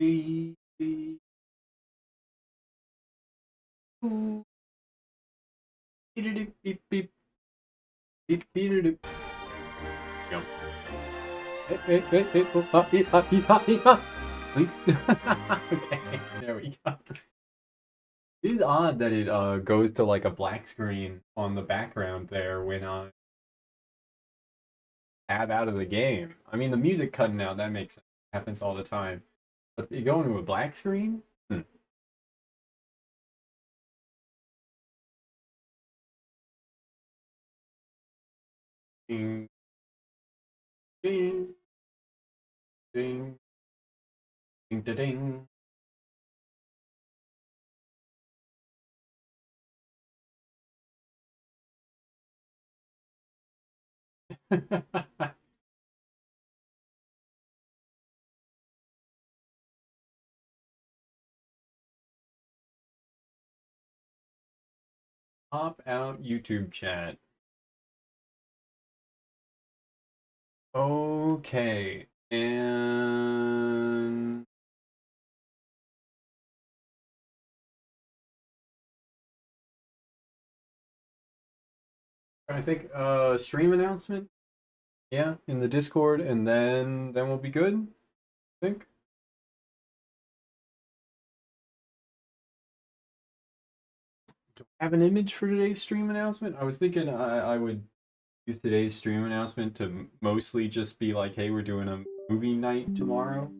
Beep, beep, ooh, beep, beep, beep, beep, beep, beep. Yum. Hey, oh, hop, beep, hop, beep, hop, beep, hop. Please. Okay, there we go. It is odd that it goes to like a black screen on the background there when I tab out of the game. I mean, the music cutting out, that makes sense. Happens all the time. But you go into a black screen? Hmm. Ding, ding, ding, ding, da, ding. Pop out YouTube chat. Okay. And I think stream announcement. Yeah, in the Discord, and then we'll be good. I think. Do I have an image for today's stream announcement? I was thinking I would use today's stream announcement to mostly just be like, hey, we're doing a movie night tomorrow.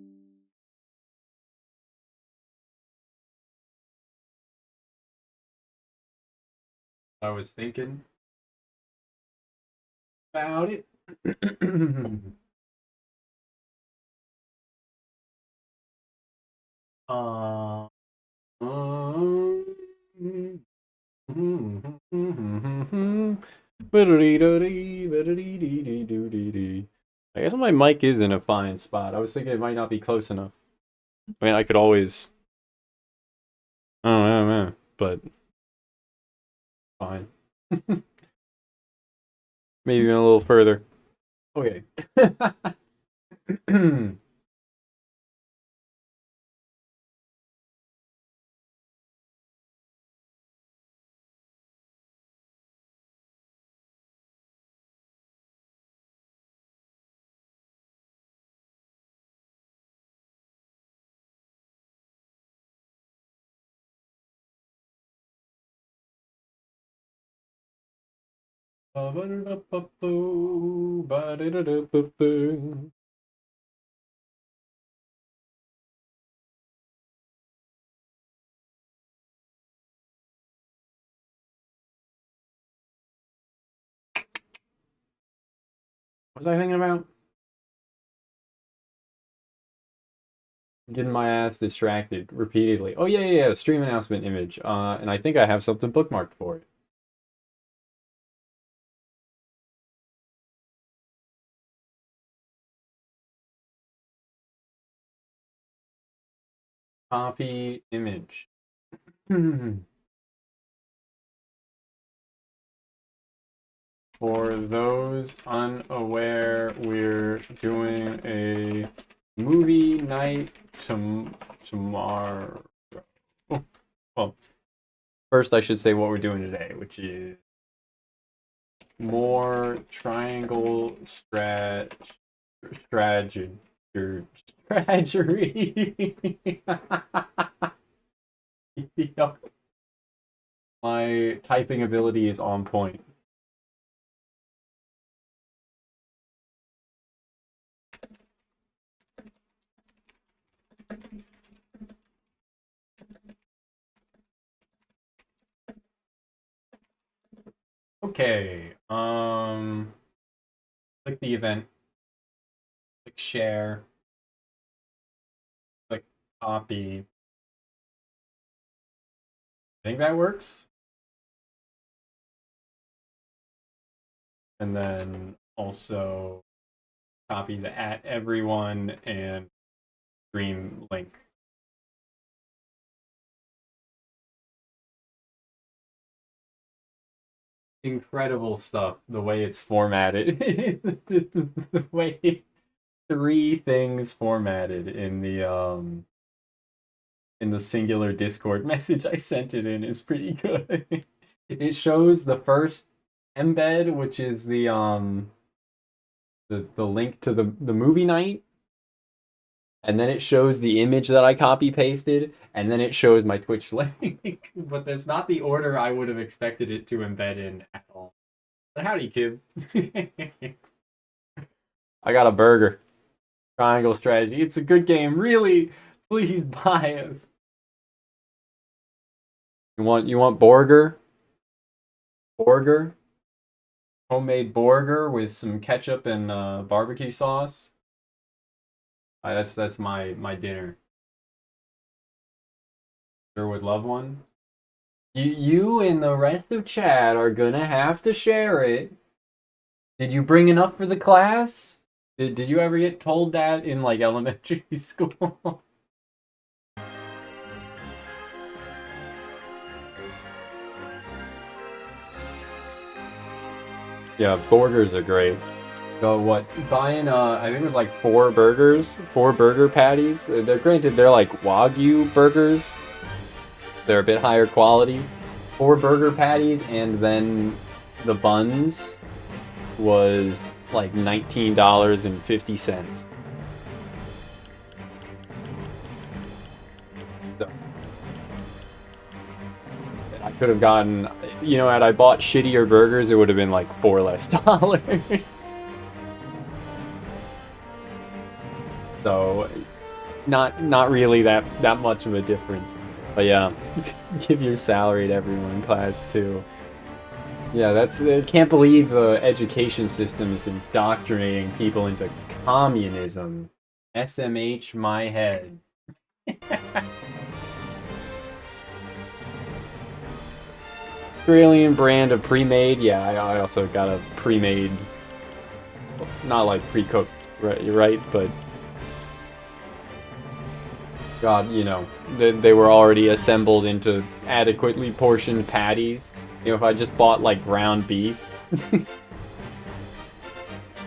I was thinking about it. uh, I guess my mic is in a fine spot. I was thinking it might not be close enough. I mean, I could always. Oh, yeah, man. But fine. Maybe even a little further. Okay. What was I thinking about? Getting my ass distracted repeatedly. Oh yeah, stream announcement image. And I think I have something bookmarked for it. Copy image. For those unaware, we're doing a movie night tomorrow. Well, first I should say what we're doing today, which is more triangle strategy. Yep. My typing ability is on point. Okay. Click the event. Click share. Click copy. I think that works. And then also copy the @everyone and stream link. Incredible stuff. The way it's formatted. The way three things formatted in the in the singular Discord message I sent it in is pretty good. It shows the first embed, which is the link to the movie night, and then it shows the image that I copy pasted, and then it shows my Twitch link. But that's not the order I would have expected it to embed in at all. But howdy, kid. I got a burger. Triangle Strategy. It's a good game. Really, please buy us. You want burger? Burger? Homemade burger with some ketchup and barbecue sauce. That's my dinner. Sure would love one. You and the rest of chat are gonna have to share it. Did you bring enough for the class? Did you ever get told that in like elementary school? Yeah, burgers are great. So what, buying I think it was like 4 burger patties. They're granted they're like Wagyu burgers. They're a bit higher quality. 4 burger patties, and then the buns was like $19.50. So, I could have gotten, you know, had I bought shittier burgers, it would have been like $4 less. So, not really that much of a difference. But yeah, give your salary to everyone class too. Yeah, I can't believe the education system is indoctrinating people into communism. SMH my head. Australian brand of pre-made. Yeah, I also got a pre-made, not like pre-cooked, right? But God, you know, they were already assembled into adequately portioned patties. You know, if I just bought like ground beef,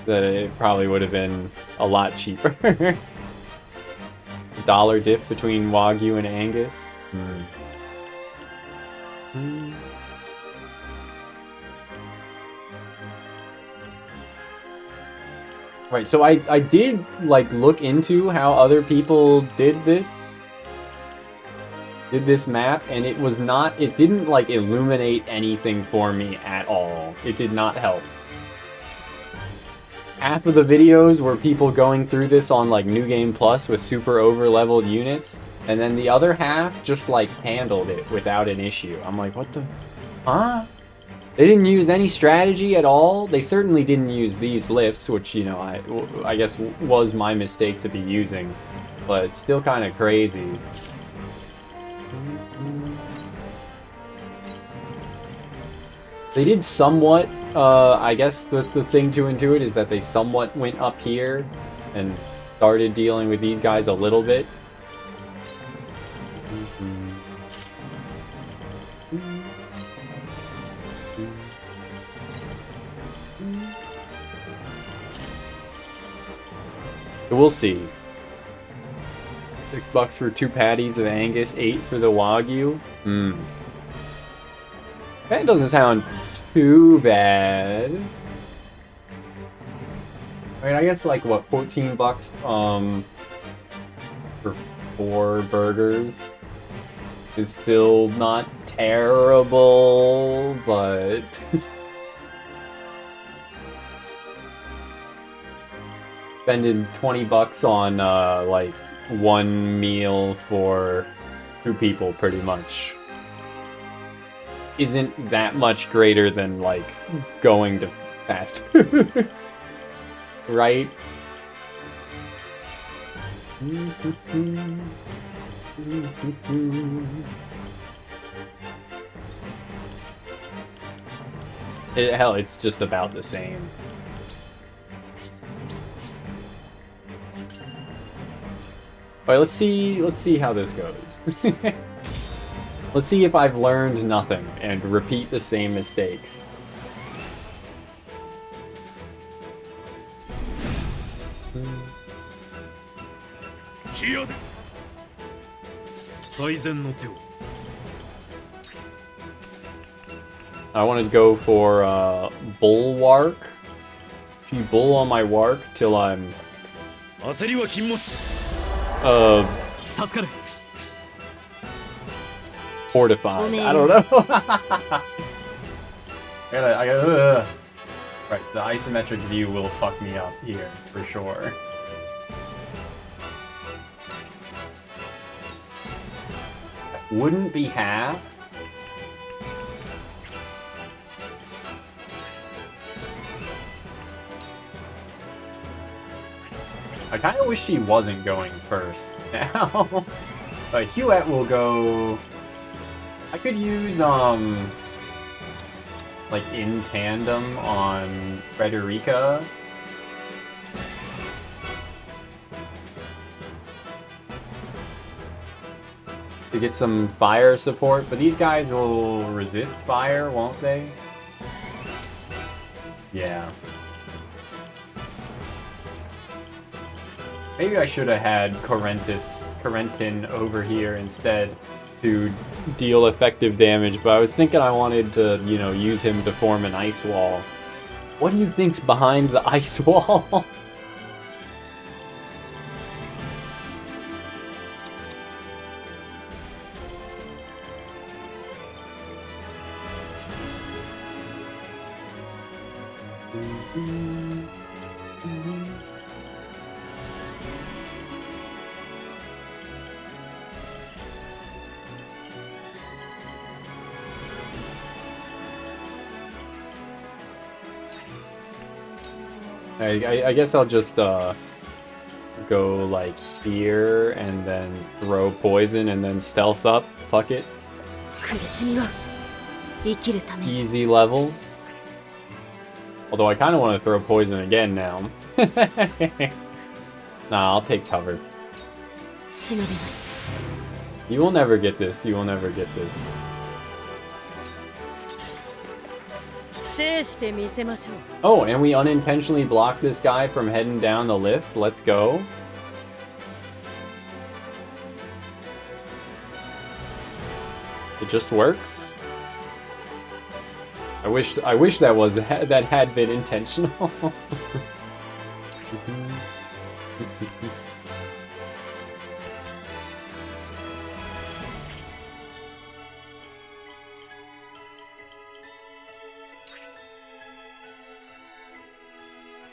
that it probably would have been a lot cheaper. Dollar dip between Wagyu and Angus. Right, so I did like look into how other people did this map, and it didn't like illuminate anything for me at all. It did not help. Half of the videos were people going through this on like New Game Plus with super over-leveled units, and then the other half just like handled it without an issue. I'm like, what the? Huh? They didn't use any strategy at all. They certainly didn't use these lifts, which, you know, I guess was my mistake to be using, but it's still kind of crazy. They did somewhat, I guess the thing to intuit is that they somewhat went up here and started dealing with these guys a little bit. We'll see. $6 for 2 patties of Angus, 8 for the Wagyu. That doesn't sound too bad. I mean, I guess like what, $14 for 4 burgers is still not terrible, but spending $20 on like 1 meal for 2 people pretty much isn't that much greater than like going to fast food. Right? Hell, it's just about the same. Alright, let's see how this goes. Let's see if I've learned nothing and repeat the same mistakes. I want to go for Bulwark. She bull on my Wark till I'm fortified. I don't know. I gotta right, the isometric view will fuck me up here for sure. Wouldn't be half. I kind of wish she wasn't going first now. But Huette will go... I could use, like, in tandem on Frederica. To get some fire support, but these guys will resist fire, won't they? Yeah. Maybe I should have had Corentin over here instead to deal effective damage, but I was thinking I wanted to, you know, use him to form an ice wall. What do you think's behind the ice wall? I guess I'll just go like here and then throw poison and then stealth up. Fuck it. Easy level. Although I kind of want to throw poison again now. Nah, I'll take cover. You will never get this. You will never get this. Oh, and we unintentionally blocked this guy from heading down the lift. Let's go. It just works. I wish that had been intentional.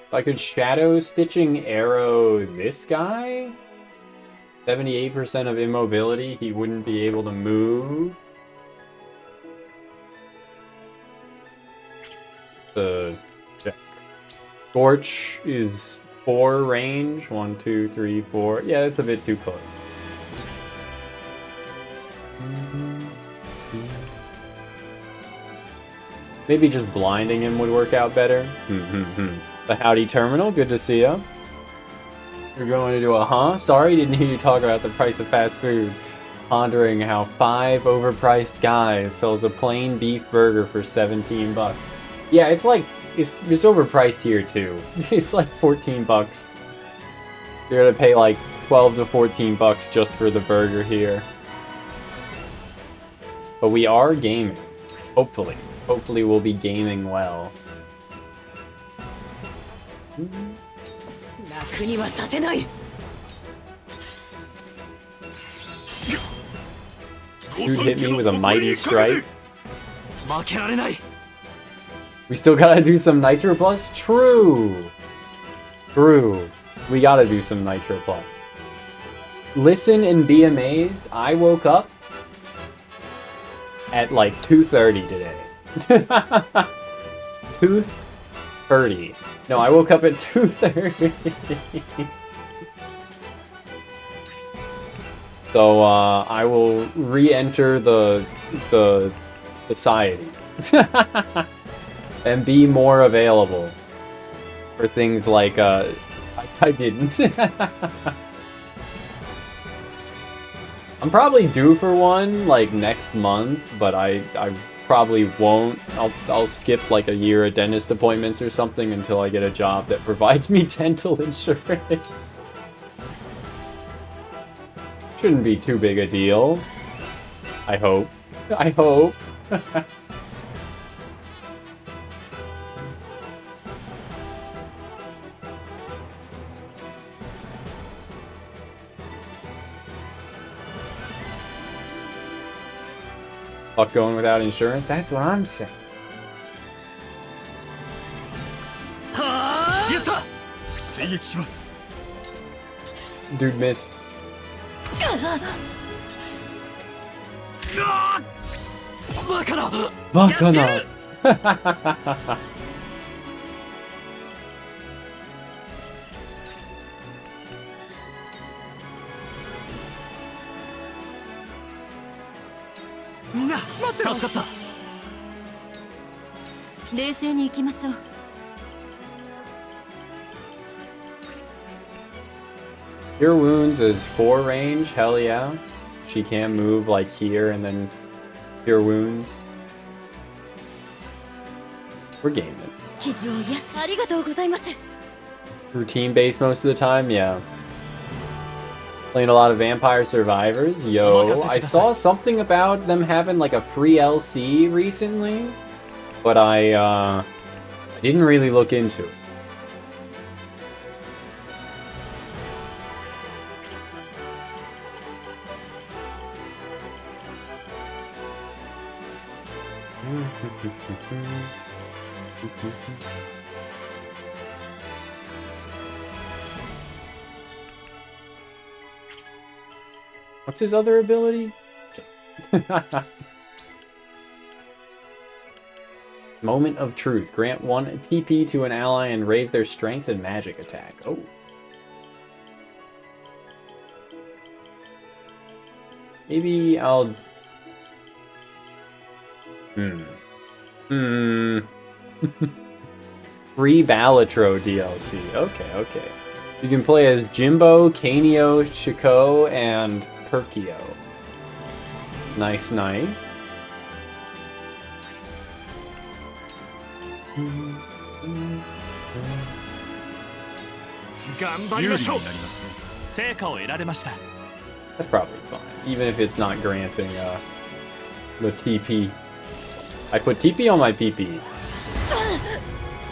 If I could shadow stitching arrow this guy, 78% of immobility, he wouldn't be able to move. The Scorch is 4 range. 1, 2, 3, 4. Yeah, that's a bit too close. Maybe just blinding him would work out better. The Howdy Terminal, good to see ya. You're going to do a huh? Sorry, didn't hear you talk about the price of fast food. Pondering how 5 overpriced guys sells a plain beef burger for 17 bucks. Yeah, it's like, it's overpriced here too. It's like 14 bucks. You're gonna pay like 12 to 14 bucks just for the burger here. But we are gaming. Hopefully. Hopefully we'll be gaming well. Dude hit me with a mighty strike. We still gotta do some Nitro Plus? True! True. We gotta do some Nitro Plus. Listen and be amazed. I woke up at like 2:30 today. 2:30. No, I woke up at 2:30. So, I will re-enter the society. And be more available for things like, I didn't. I'm probably due for one, like, next month, but I probably won't. I'll skip, like, a year of dentist appointments or something until I get a job that provides me dental insurance. Shouldn't be too big a deal. I hope. I hope. Fuck going without insurance? That's what I'm saying. Dude missed. Bakana! Cure Wounds is 4 range, hell yeah. She can move like here and then Cure Wounds. We're gaming. Routine based most of the time, yeah. Playing a lot of Vampire Survivors. Yo, I saw something about them having like a free LC recently, but I didn't really look into it. What's his other ability? Moment of Truth. Grant 1 TP to an ally and raise their strength and magic attack. Oh. Maybe I'll... Free Balatro DLC. Okay, okay. You can play as Jimbo, Kaneo, Shiko, and Perkio. Nice, nice. That's probably fine, even if it's not granting the TP. I put TP on my PP.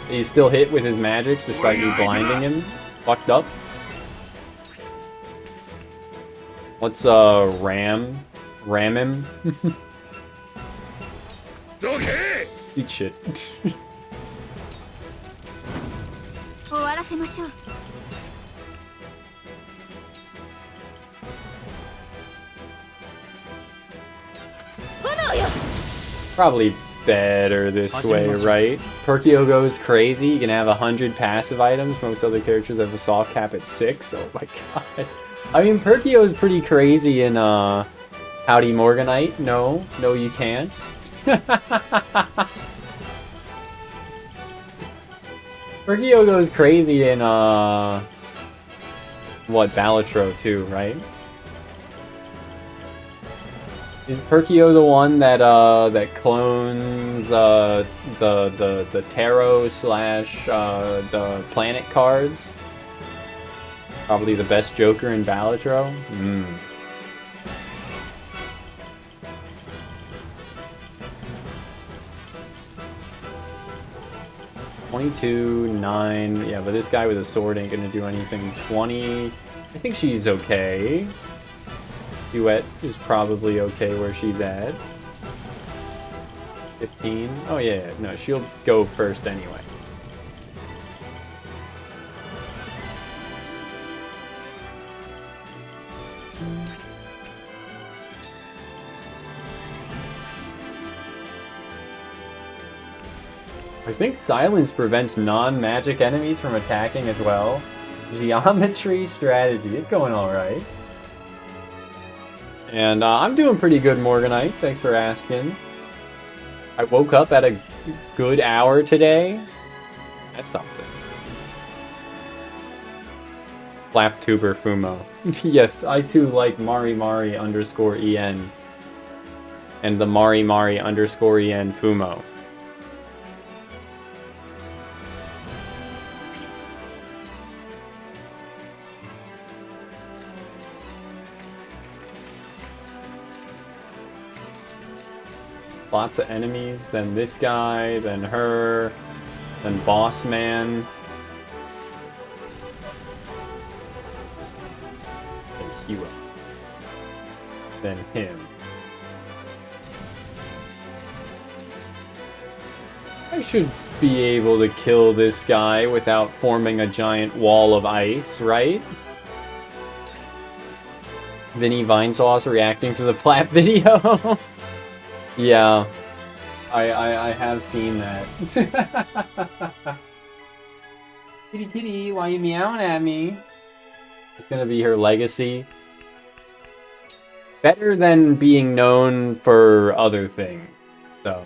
He's still hit with his magic despite me blinding him. Fucked up. Let's ram him. Eat shit. Probably better this way, right? Perkio goes crazy. You can have 100 passive items. Most other characters have a soft cap at 6. Oh my god. I mean, Perkio is pretty crazy in Howdy Morganite. No, you can't. Perkio goes crazy in what, Balatro too, right? Is Perkio the one that that clones the tarot slash the planet cards? Probably the best Joker in Balatro. 22, 9. Yeah, but this guy with a sword ain't gonna do anything. 20. I think she's okay. Duet is probably okay where she's at. 15. Oh yeah, no, she'll go first anyway. I think silence prevents non-magic enemies from attacking as well. Geometry strategy. It's going alright. And I'm doing pretty good, Morganite. Thanks for asking. I woke up at a good hour today. That's something. Flaptuber Fumo. Yes, I too like Mari underscore EN. And the Mari underscore EN Fumo. lots of enemies, then this guy, then her, then Boss Man. Then Hero. Then him. I should be able to kill this guy without forming a giant wall of ice, right? Vinny Vinesauce reacting to the Plat video. Yeah, I have seen that. Kitty kitty, why you meowing at me? It's gonna be her legacy. Better than being known for other things, so.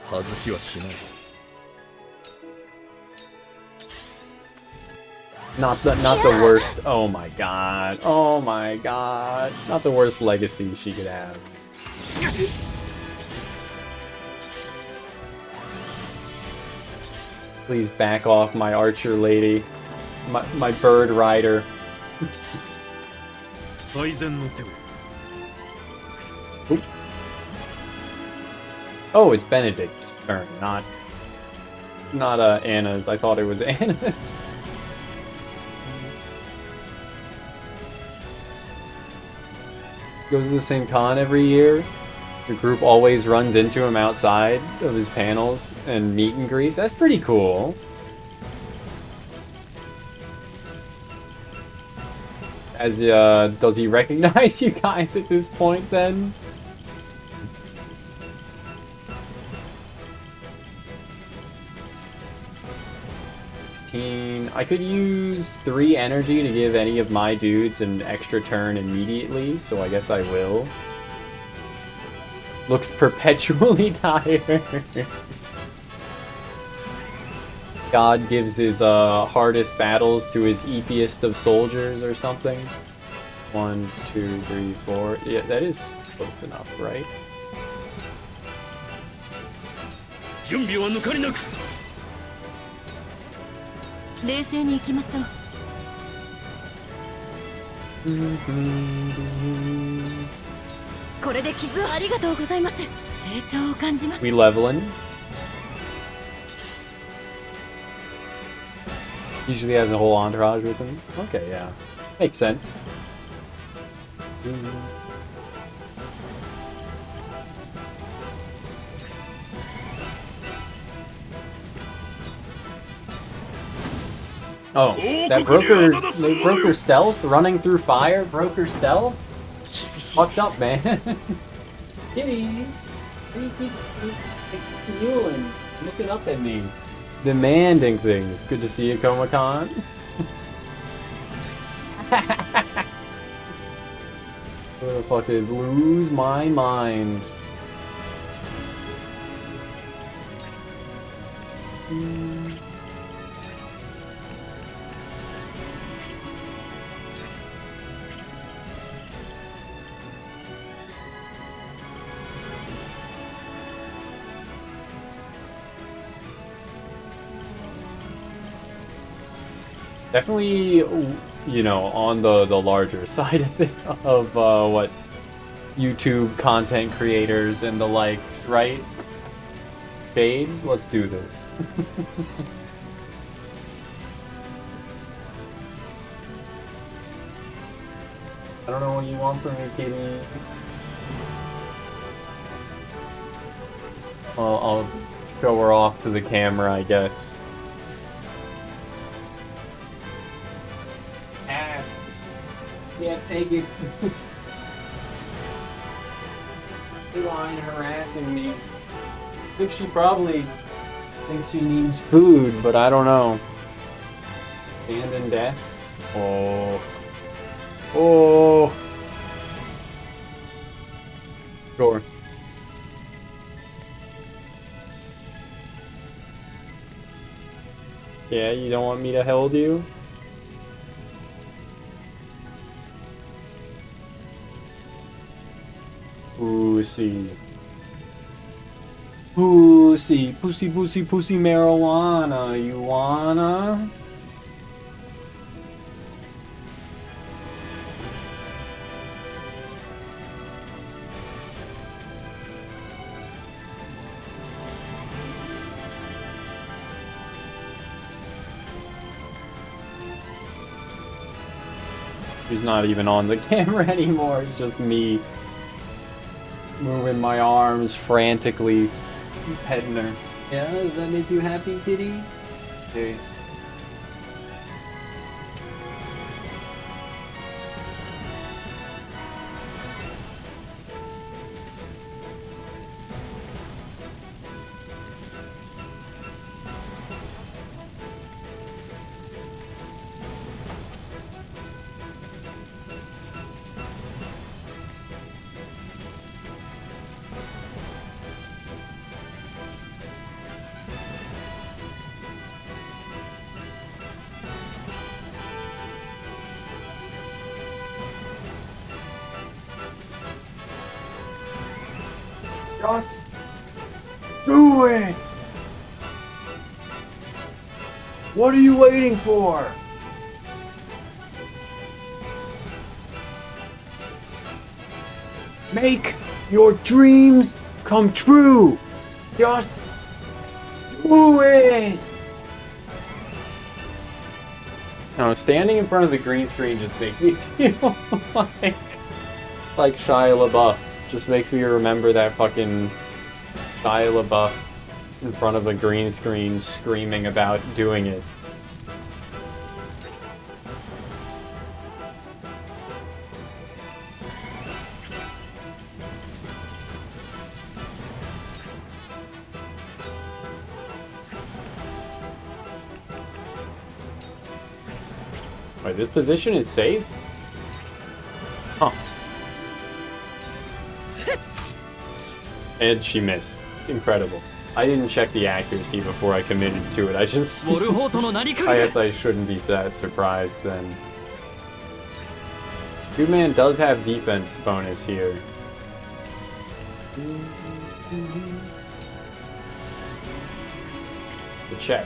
Not the worst. Oh my god. Oh my god. Not the worst legacy she could have. Please back off, my archer lady. My bird rider. Oop. Oh, it's Benedict's turn, not Anna's. I thought it was Anna. Goes to the same con every year. The group always runs into him outside of his panels and meet and greets. That's pretty cool. As does he recognize you guys at this point then? I could use 3 energy to give any of my dudes an extra turn immediately, so I guess I will. Looks perpetually tired. God gives his hardest battles to his eepiest of soldiers or something. 1, 2, 3, 4. Yeah, that is close enough, right? We leveling. Usually has a whole entourage with him. Okay, yeah. Makes sense. Oh, that broke her stealth? Running through fire broke her stealth? Fucked up, man. Kitty! Why do you keep mewing? Looking up at me. Demanding things. Good to see you, Komakon. I'm gonna fucking lose my mind. Definitely, you know, on the larger side of what YouTube content creators and the likes, right? Shades, let's do this. I don't know what you want from me, kitty. Well, I'll show her off to the camera, I guess. Yeah, take it. Line harassing me. I think she probably thinks she needs food, but I don't know. Abandoned desk. Oh. Oh. Sure. Yeah, you don't want me to hold you? Pussy. Pussy. Pussy, pussy, pussy marijuana. You wanna? He's not even on the camera anymore. It's just me moving my arms frantically, petting her. Yeah, does that make you happy, kitty? Okay. Just do it! What are you waiting for? Make your dreams come true! Just do it! No, standing in front of the green screen just makes me feel like Shia LaBeouf. Just makes me remember that fucking Shia LaBeouf in front of a green screen screaming about doing it. Wait, this position is safe? Huh. And she missed. Incredible. I didn't check the accuracy before I committed to it. I just... I guess I shouldn't be that surprised then. Two-man does have defense bonus here. The check.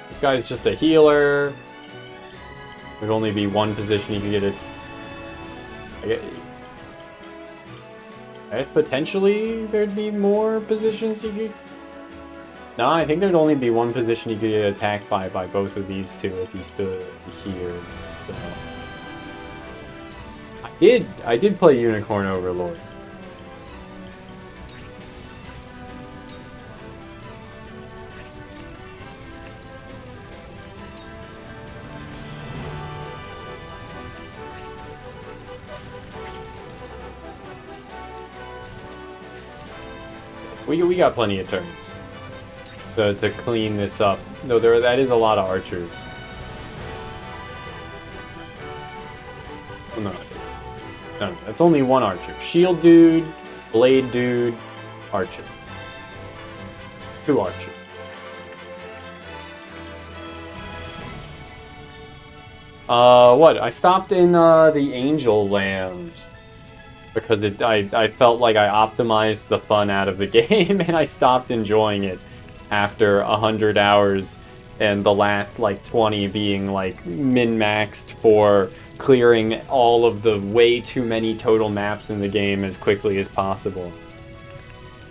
This guy's just a healer. There'd only be one position you could get it. I guess potentially there'd be more positions you could... No, I think there'd only be one position you could get attacked by both of these two if you stood here. So. I did play Unicorn Overlord. We got plenty of turns to clean this up. No, that is a lot of archers. Oh, no, that's only one archer. Shield dude, blade dude, archer. Two archers. What? I stopped in the Angel Land. Because I felt like I optimized the fun out of the game, and I stopped enjoying it after 100 hours, and the last, like, 20 being, like, min-maxed for clearing all of the way too many total maps in the game as quickly as possible.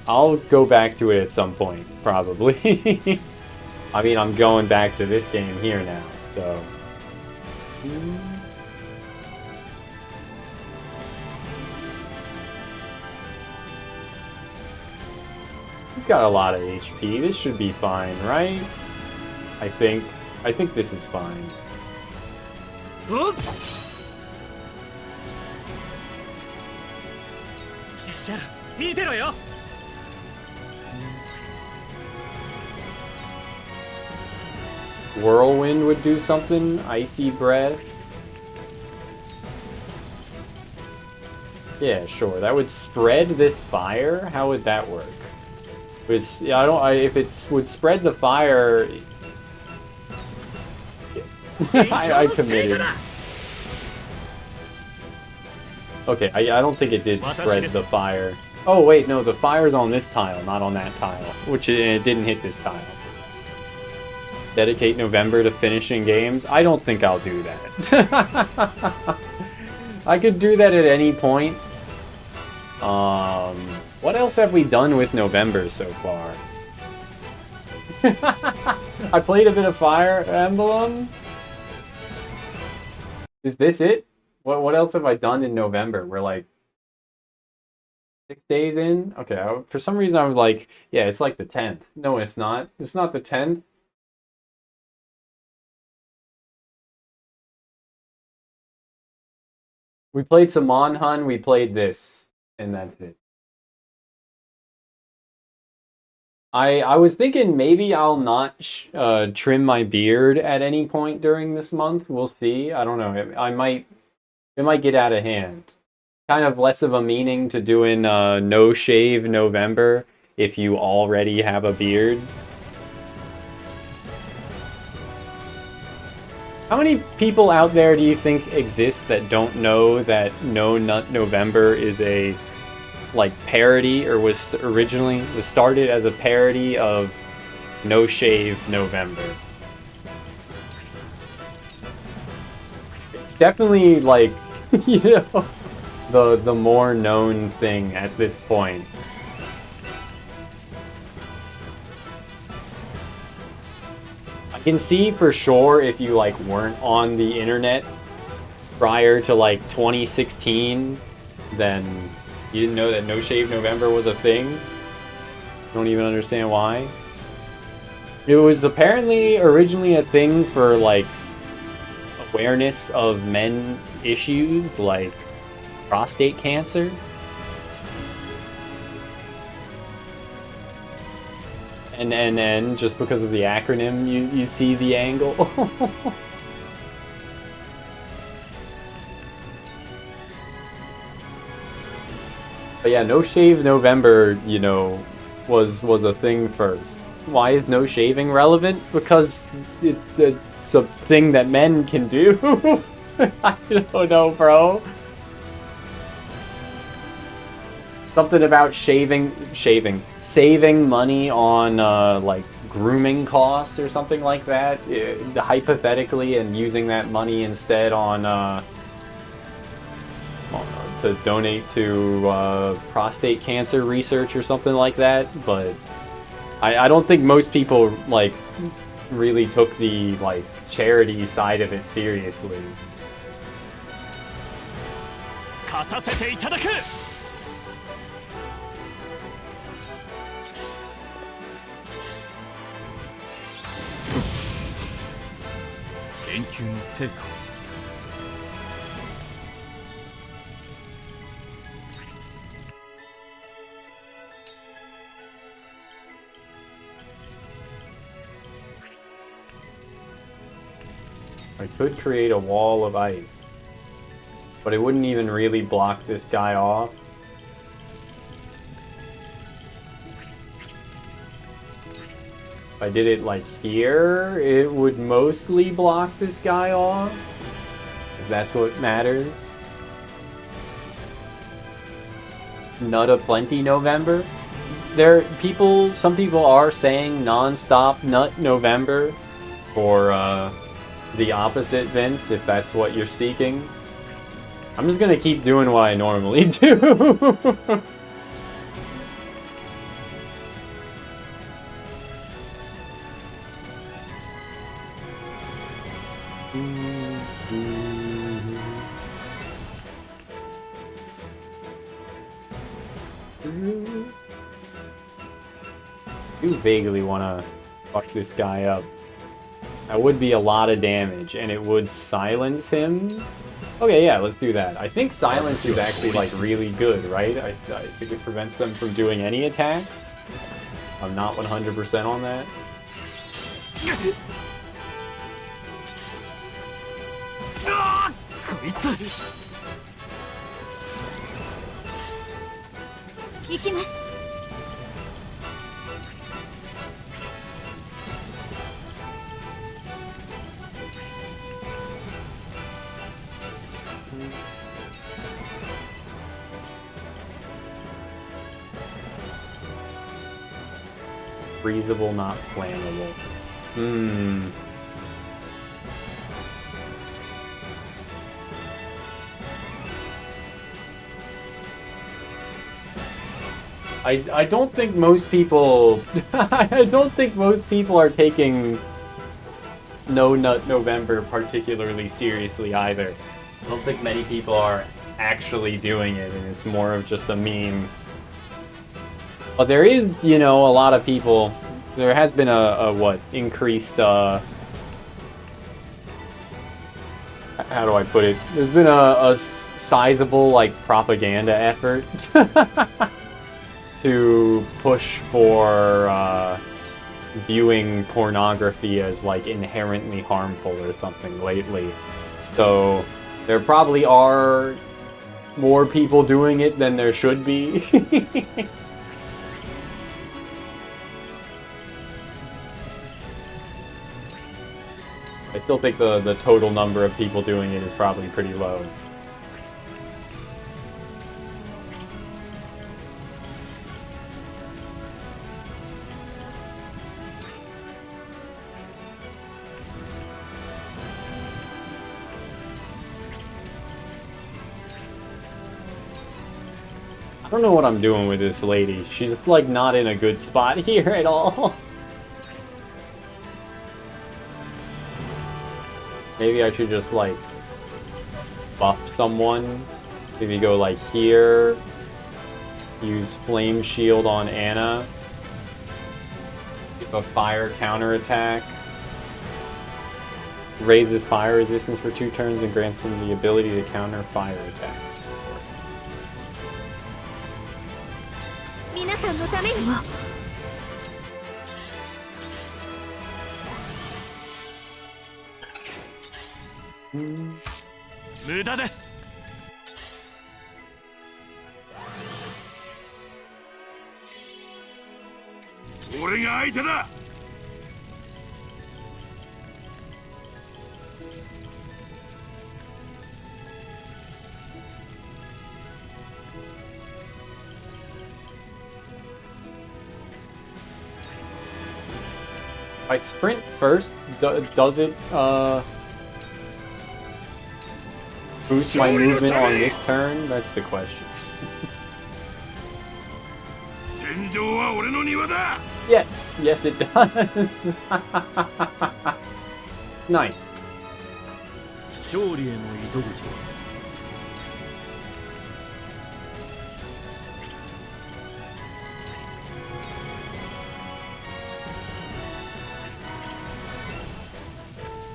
I'll go back to it at some point, probably. I mean, I'm going back to this game here now, so... He's got a lot of HP. This should be fine, right? I think this is fine. Whirlwind would do something. Icy Breath. Yeah, sure. That would spread this fire? How would that work? If it would spread the fire... I committed. Okay, I don't think it did spread the fire. Oh wait, no, the fire's on this tile, not on that tile. Which it didn't hit this tile. Dedicate November to finishing games? I don't think I'll do that. I could do that at any point. What else have we done with November so far? I played a bit of Fire Emblem. Is this it? What else have I done in November? We're like 6 days in? Okay, for some reason I was like, yeah, it's like the 10th. No, it's not. It's not the 10th. We played some Monhun, we played this, and that's it. I was thinking maybe I'll not trim my beard at any point during this month. We'll see. I don't know. It might get out of hand. Kind of less of a meaning to doing no shave November if you already have a beard. How many people out there do you think exist that don't know that No Nut November is a like parody, or was started as a parody of No Shave November? It's definitely like you know the more known thing at this point. I can see for sure if you like weren't on the internet prior to like 2016, then you didn't know that No Shave November was a thing. Don't even understand why. It was apparently originally a thing for like awareness of men's issues like prostate cancer. And just because of the acronym, you see the angle. But yeah, No Shave November, you know, was a thing first. Why is no shaving relevant? Because it's a thing that men can do. I don't know, bro. Something about saving money on like grooming costs or something like that, hypothetically, and using that money instead on to donate to prostate cancer research or something like that. But I don't think most people like really took the like charity side of it seriously. I could create a wall of ice, but it wouldn't even really block this guy off. If I did it like here, it would mostly block this guy off, if that's what matters. Nut aplenty November. Some people are saying non-stop Nut November for the opposite, Vince, if that's what you're seeking. I'm just gonna keep doing what I normally do. I do vaguely want to fuck this guy up. That would be a lot of damage, and it would silence him. Okay, yeah, let's do that. I think silence is actually, like, really good, right? I think it prevents them from doing any attacks. I'm not 100% on that. Freezable, not flammable. I don't think most people I don't think most people are taking No Nut November particularly seriously either. I don't think many people are actually doing it, and it's more of just a meme. But there is, you know, a lot of people. There has been a increased, how do I put it? There's been a sizable, like, propaganda effort to push for, viewing pornography as, like, inherently harmful or something lately. So, there probably are more people doing it than there should be. I still think the total number of people doing it is probably pretty low. I don't know what I'm doing with this lady. She's just, like, not in a good spot here at all. Maybe I should just, like, buff someone. Maybe go, like, here. Use Flame Shield on Anna. Give a fire counterattack. Raises fire resistance for 2 turns and grants them the ability to counter fire attacks. 皆さんのためにも。無駄です。俺が相手だ。If I sprint first, does it boost my movement on this turn? That's the question. Yes, yes it does. Nice.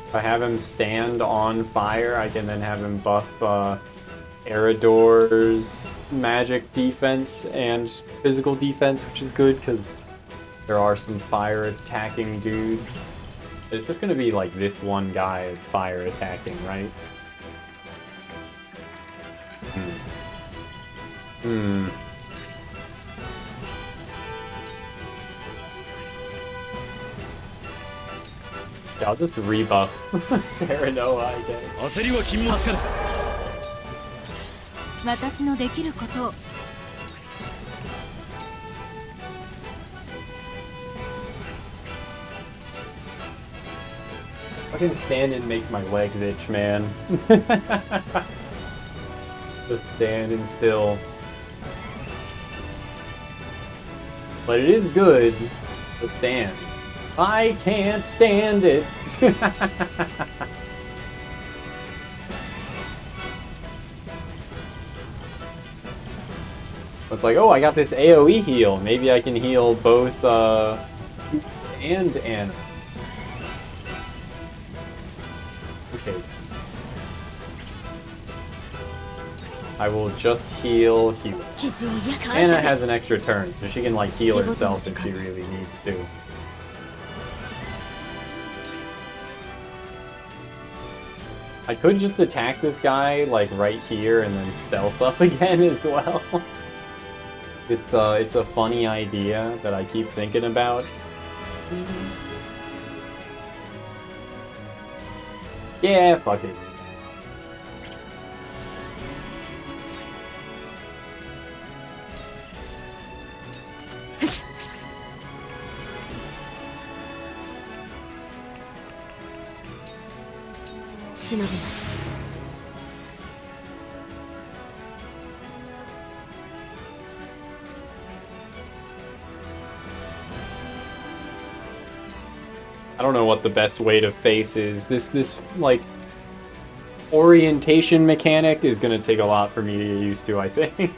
If I have him stand on fire, I can then have him buff Eridor's magic defense and physical defense, which is good because there are some fire attacking dudes. It's just gonna be like this one guy fire attacking, right? Yeah, I'll just rebuff Serenoa, I guess. 焦りは禁物から。私のできることを。Fucking standing makes my legs itch, man. Just standing still. But it is good to stand. I can't stand it. It's like, oh, I got this AoE heal. Maybe I can heal both and Anna. Okay. I will just heal Hugh. Anna has an extra turn, so she can like heal herself if she really needs to. I could just attack this guy like right here and then stealth up again as well. It's a funny idea that I keep thinking about. Yeah, fuck it. I don't know what the best way to face is. This like orientation mechanic is going to take a lot for me to get used to, I think.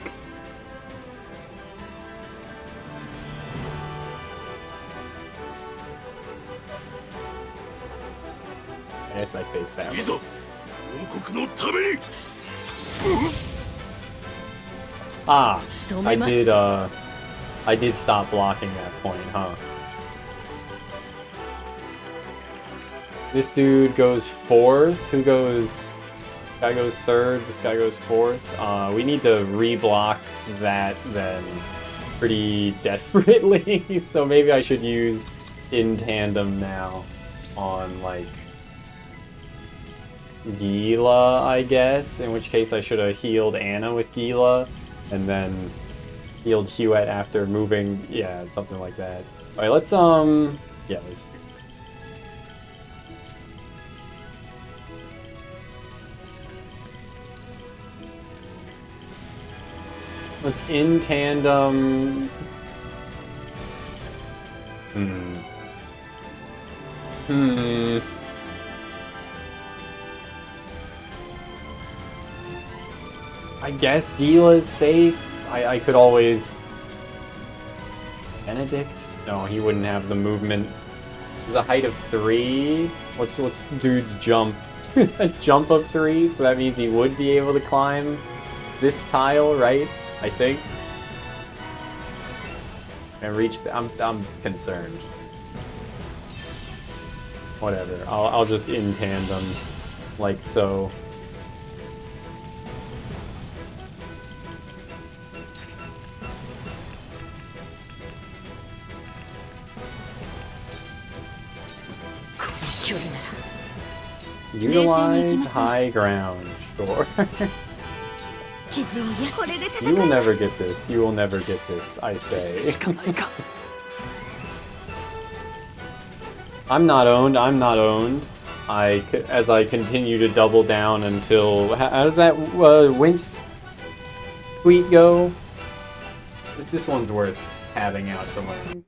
I guess I face that one. 王国のために Ah, 仕留めます I did stop blocking that point, huh? This dude goes fourth. Who goes? This guy goes third. This guy goes fourth. We need to reblock that then pretty desperately. So maybe I should use in tandem now on like Gila, I guess. In which case I should have healed Anna with Gila and then healed Huet after moving. Yeah, something like that. All right, let's yeah, let's in tandem. I guess Gila's safe. I could always... Benedict? No, he wouldn't have the movement. There's a height of 3. What's dude's jump? A jump of 3, so that means he would be able to climb this tile, right? I think. And reach the, I'm concerned. Whatever. I'll just in tandem like so. Utilize high ground, sure. You will never get this. You will never get this, I say. I'm not owned. I'm not owned. As I continue to double down until... How does that Wince tweet go? This one's worth having out to learn.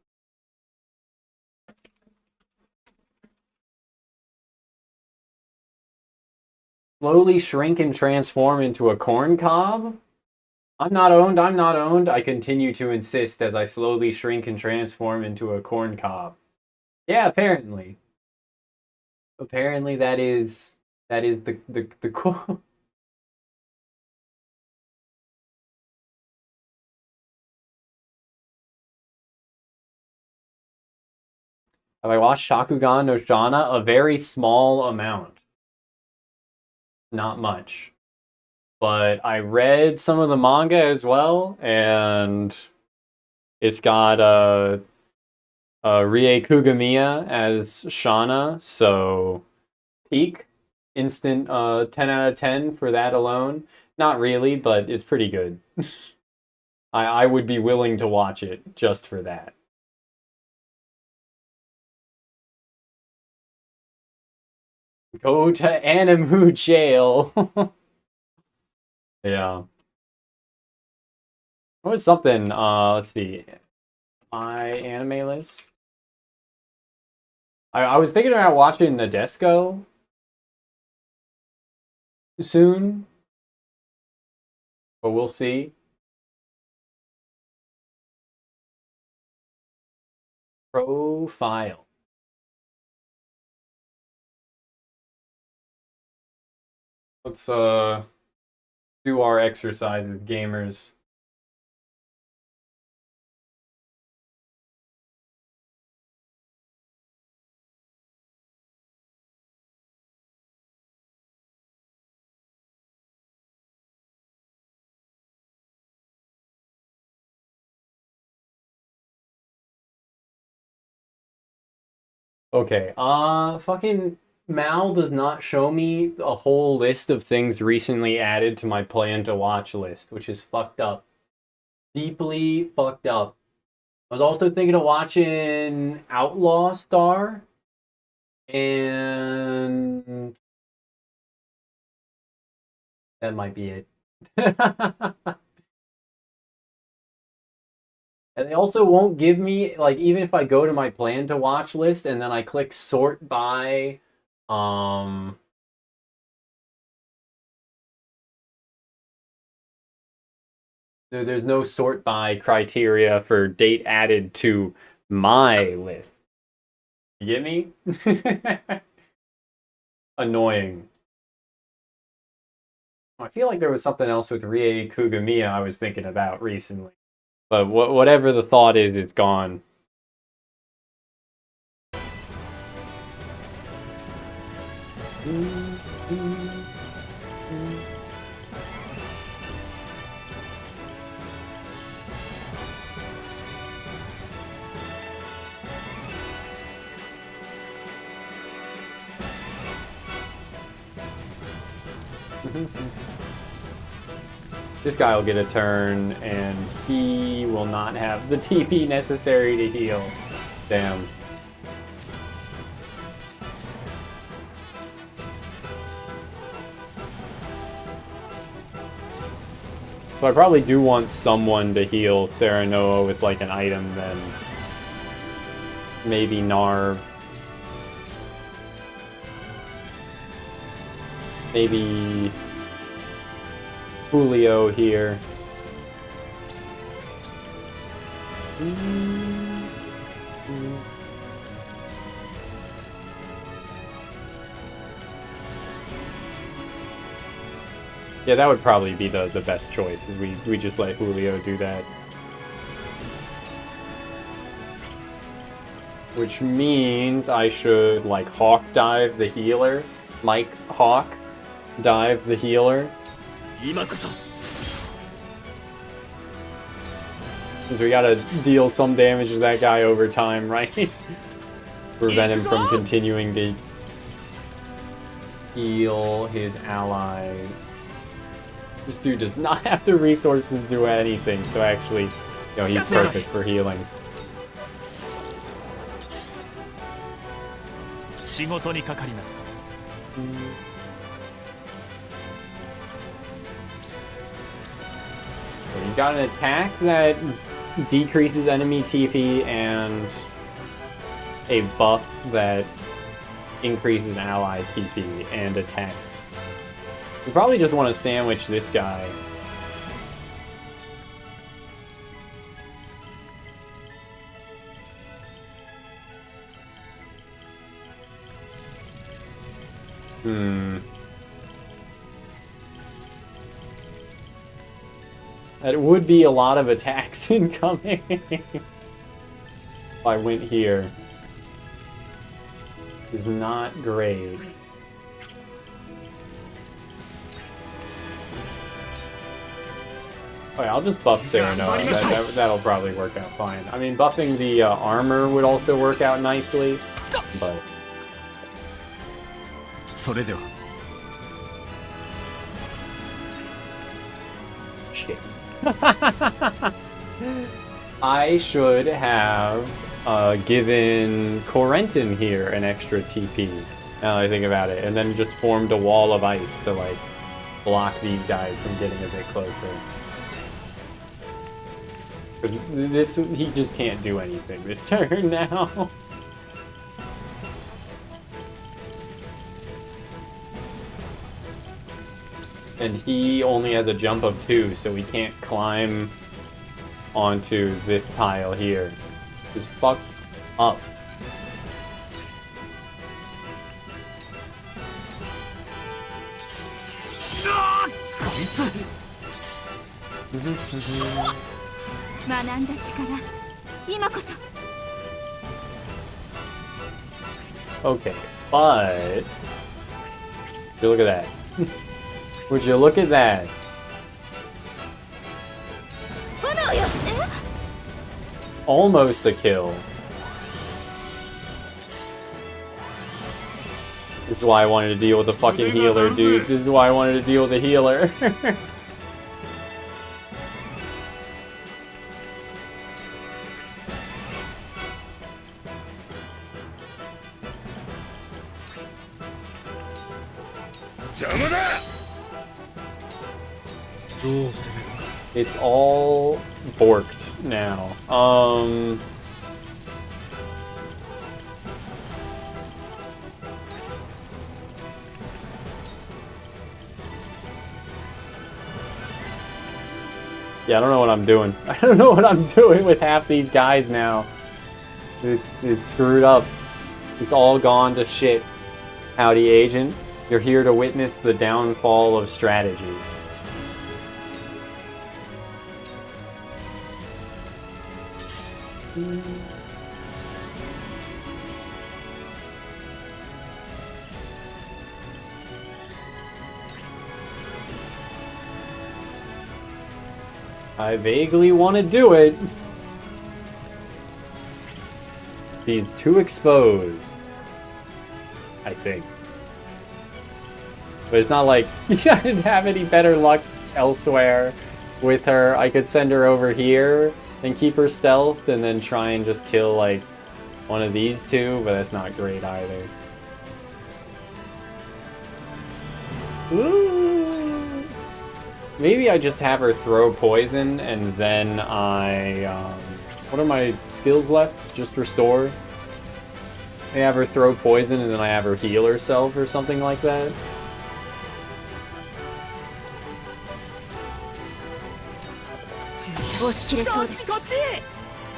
Slowly shrink and transform into a corn cob? I'm not owned, I'm not owned. I continue to insist as I slowly shrink and transform into a corn cob. Yeah, apparently. Apparently that is the quote. Have I watched Shakugan no Shana? A very small amount. Not much. But I read some of the manga as well, and it's got Rie Kugamiya as Shana, so peak. Instant 10 out of 10 for that alone. Not really, but it's pretty good. I would be willing to watch it just for that. Go to Animu jail. Yeah. What was something? Let's see. My anime list. I was thinking about watching Nadesco soon, but we'll see. Profile. Let's do our exercises, gamers. Okay, fucking Mal does not show me a whole list of things recently added to my plan to watch list, which is fucked up. Deeply fucked up. I was also thinking of watching Outlaw Star, and that might be it. And they also won't give me, like, even if I go to my plan to watch list and then I click sort by There's no sort by criteria for date added to my list. You get me? Annoying. I feel like there was something else with Rie Kugamiya I was thinking about recently. But whatever the thought is, it's gone. This guy will get a turn, and he will not have the TP necessary to heal. Damn. So I probably do want someone to heal Theranoa with like an item, then maybe Narv. Maybe Julio here. Yeah, that would probably be the best choice, is we just let Julio do that. Which means I should, like, Hawk dive the healer. Like, Hawk dive the healer. Because we gotta deal some damage to that guy over time, right? Prevent him from continuing to heal his allies. This dude does not have the resources to do anything, so actually, you know, he's perfect for healing. You got an attack that decreases enemy TP and a buff that increases ally TP and attack. We probably just want to sandwich this guy. That would be a lot of attacks incoming if I went here. Is not great. Okay, I'll just buff Theranoa. That'll probably work out fine. I mean, buffing the armor would also work out nicely, but... Shit. I should have given Corentin here an extra TP, now that I think about it, and then just formed a wall of ice to, like, block these guys from getting a bit closer. Because this, he just can't do anything this turn now. And he only has a jump of 2, so he can't climb onto this pile here. Just fuck up. Okay, but look at that. Would you look at that? Almost a kill. This is why I wanted to deal with the fucking healer, dude. This is why I wanted to deal with the healer. It's all borked now. Yeah, I don't know what I'm doing. I don't know what I'm doing with half these guys now. It's screwed up. It's all gone to shit. Howdy, agent. You're here to witness the downfall of strategy. I vaguely want to do it. He's too exposed. I think. But it's not like I didn't have any better luck elsewhere with her. I could send her over here and keep her stealth and then try and just kill like one of these two, but that's not great either. Ooh. Maybe I just have her throw poison and then I what are my skills left? Just restore. I have her throw poison and then I have her heal herself or something like that.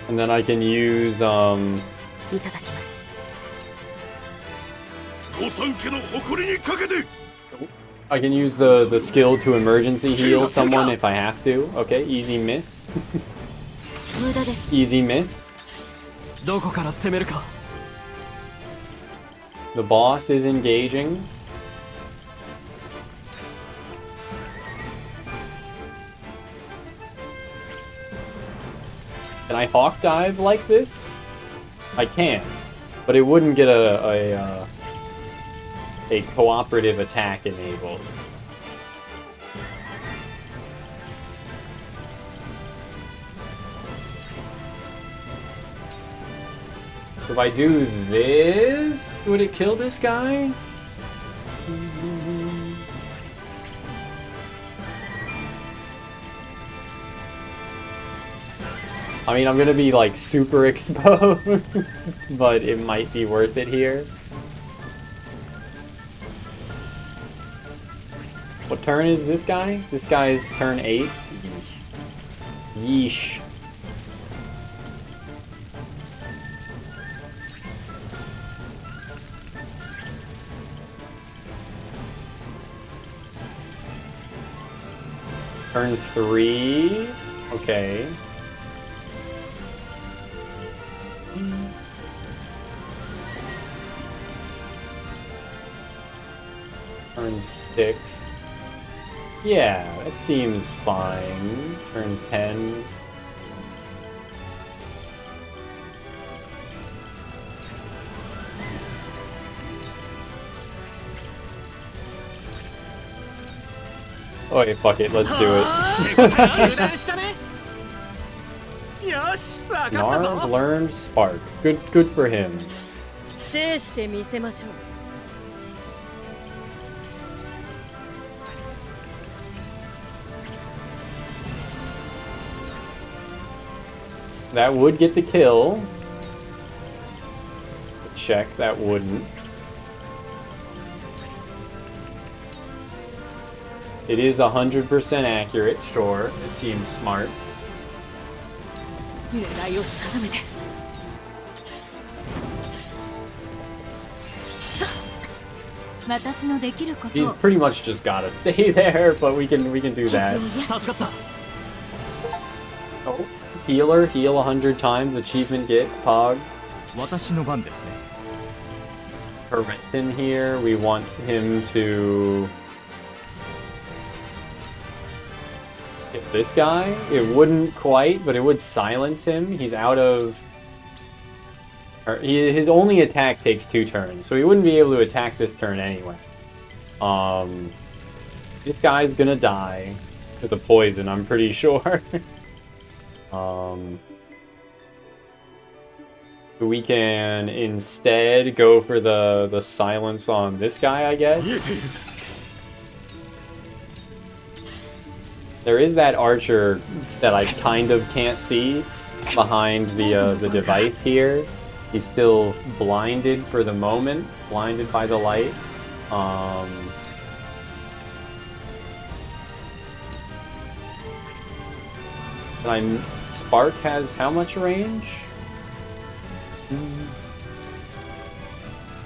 And then I can use I can use the skill to emergency heal someone if I have to. Okay, easy miss. Easy miss. The boss is engaging. Can I hawk dive like this? I can, but it wouldn't get a cooperative attack enabled. So if I do this, would it kill this guy? I mean, I'm gonna be like super exposed, but it might be worth it here. What turn is this guy? This guy is turn 8. Yeesh. Turn 3. Okay. Turn 6. Yeah, that seems fine. Turn 10. Oh, wait, fuck it, let's do it. Narv learned Spark. Good for him. That would get the kill. Check, that wouldn't. It is 100% accurate, sure. It seems smart. He's pretty much just gotta stay there, but we can do that. Oh, healer, heal 100 times, achievement get, Pog. Perventin here, we want him to hit this guy. It wouldn't quite, but it would silence him. He's out of... his only attack takes 2 turns, so he wouldn't be able to attack this turn anyway. This guy's gonna die with a poison, I'm pretty sure. We can instead go for the silence on this guy, I guess. There is that archer that I kind of can't see behind the device here. He's still blinded for the moment, blinded by the light. Spark has how much range?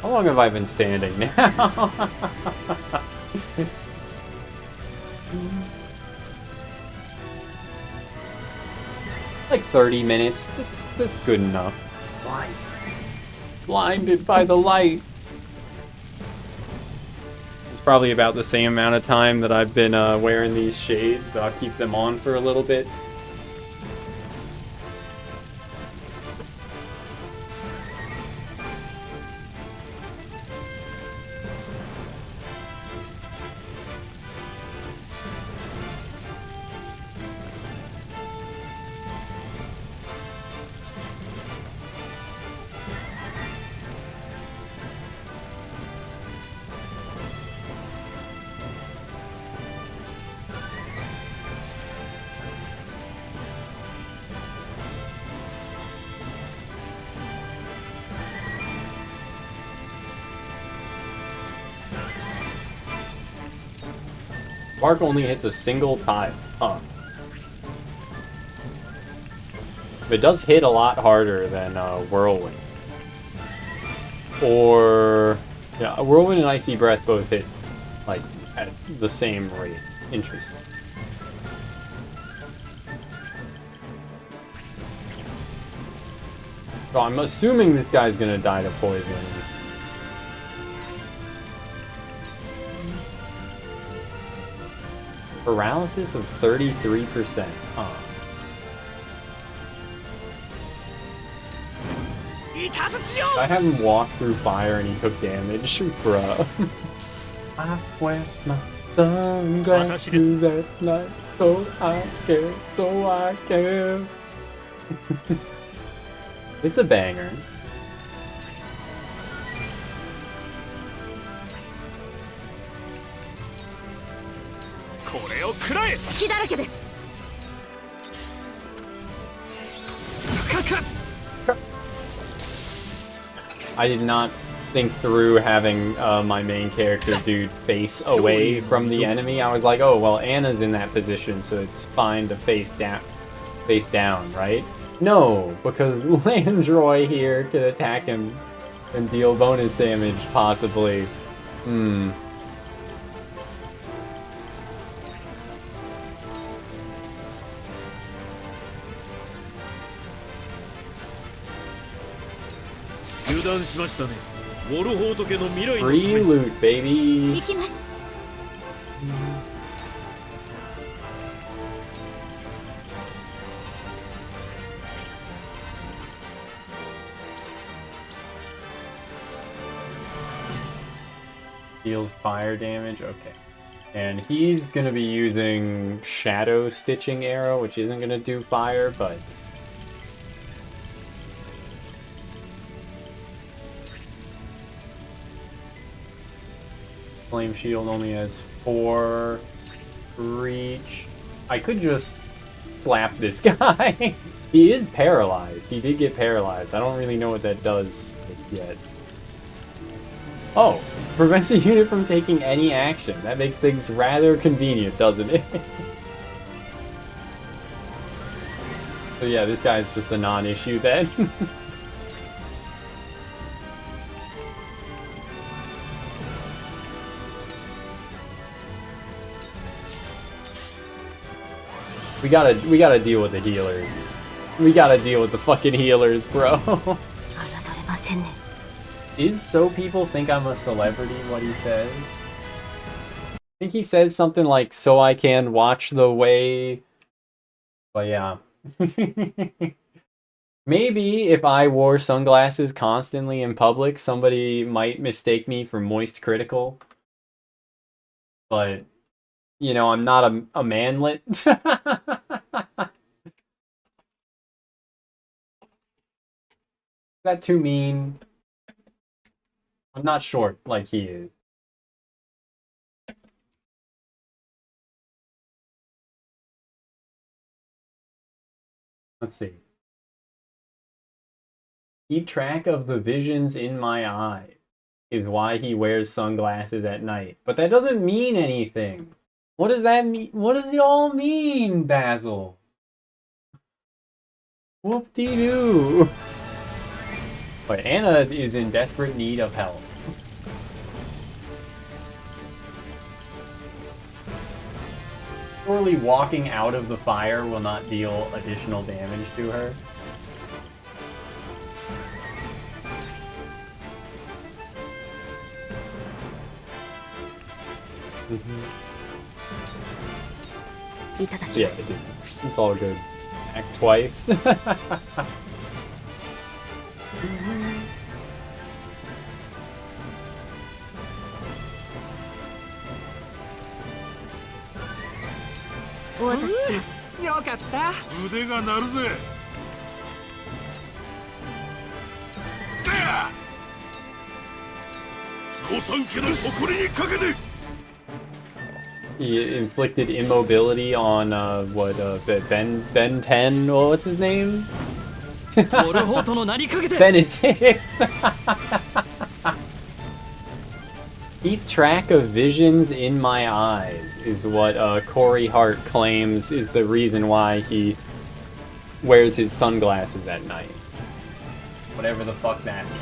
How long have I been standing now? Like 30 minutes. That's good enough. Blinded by the light. It's probably about the same amount of time that I've been wearing these shades, but I'll keep them on for a little bit. Spark only hits a single tile. Huh. It does hit a lot harder than Whirlwind. Or... yeah, Whirlwind and Icy Breath both hit, like, at the same rate. Interesting. So I'm assuming this guy's gonna die to poison. Paralysis of 33%. Huh. I had him walk through fire and he took damage, bruh. I wear my sunglasses at night, so I can. It's a banger. I did not think through having my main character dude face away from the enemy. I was like, oh well, Anna's in that position, so it's fine to face down, right? No, because Landroy here could attack him and deal bonus damage, possibly. Hmm. Free loot, baby. Deals fire damage, okay. And he's gonna be using Shadow Stitching Arrow, which isn't gonna do fire, but Flame Shield only has 4 reach. I could just slap this guy. He is paralyzed. He did get paralyzed. I don't really know what that does just yet. Oh, prevents a unit from taking any action. That makes things rather convenient, doesn't it? So yeah, this guy's just a non-issue then. We gotta deal with the healers. We gotta deal with the fucking healers, bro. Is so people think I'm a celebrity what he says? I think he says something like, so I can watch the way... But yeah. Maybe if I wore sunglasses constantly in public, somebody might mistake me for Moist Critical. But... you know, I'm not a manlet. Is that too mean? I'm not short like he is. Let's see. Keep track of the visions in my eyes is why he wears sunglasses at night. But that doesn't mean anything. What does that mean? What does it all mean, Basil? Whoop-de-doo! But Anna is in desperate need of help. Surely walking out of the fire will not deal additional damage to her. Yeah, it's all good. Act twice.腕が鳴るぜ。御三家の誇りにかけて。 He inflicted immobility on Ben 10. Well, what's his name? Benedict. Keep track of visions in my eyes is what Corey Hart claims is the reason why he wears his sunglasses at night. Whatever the fuck that means.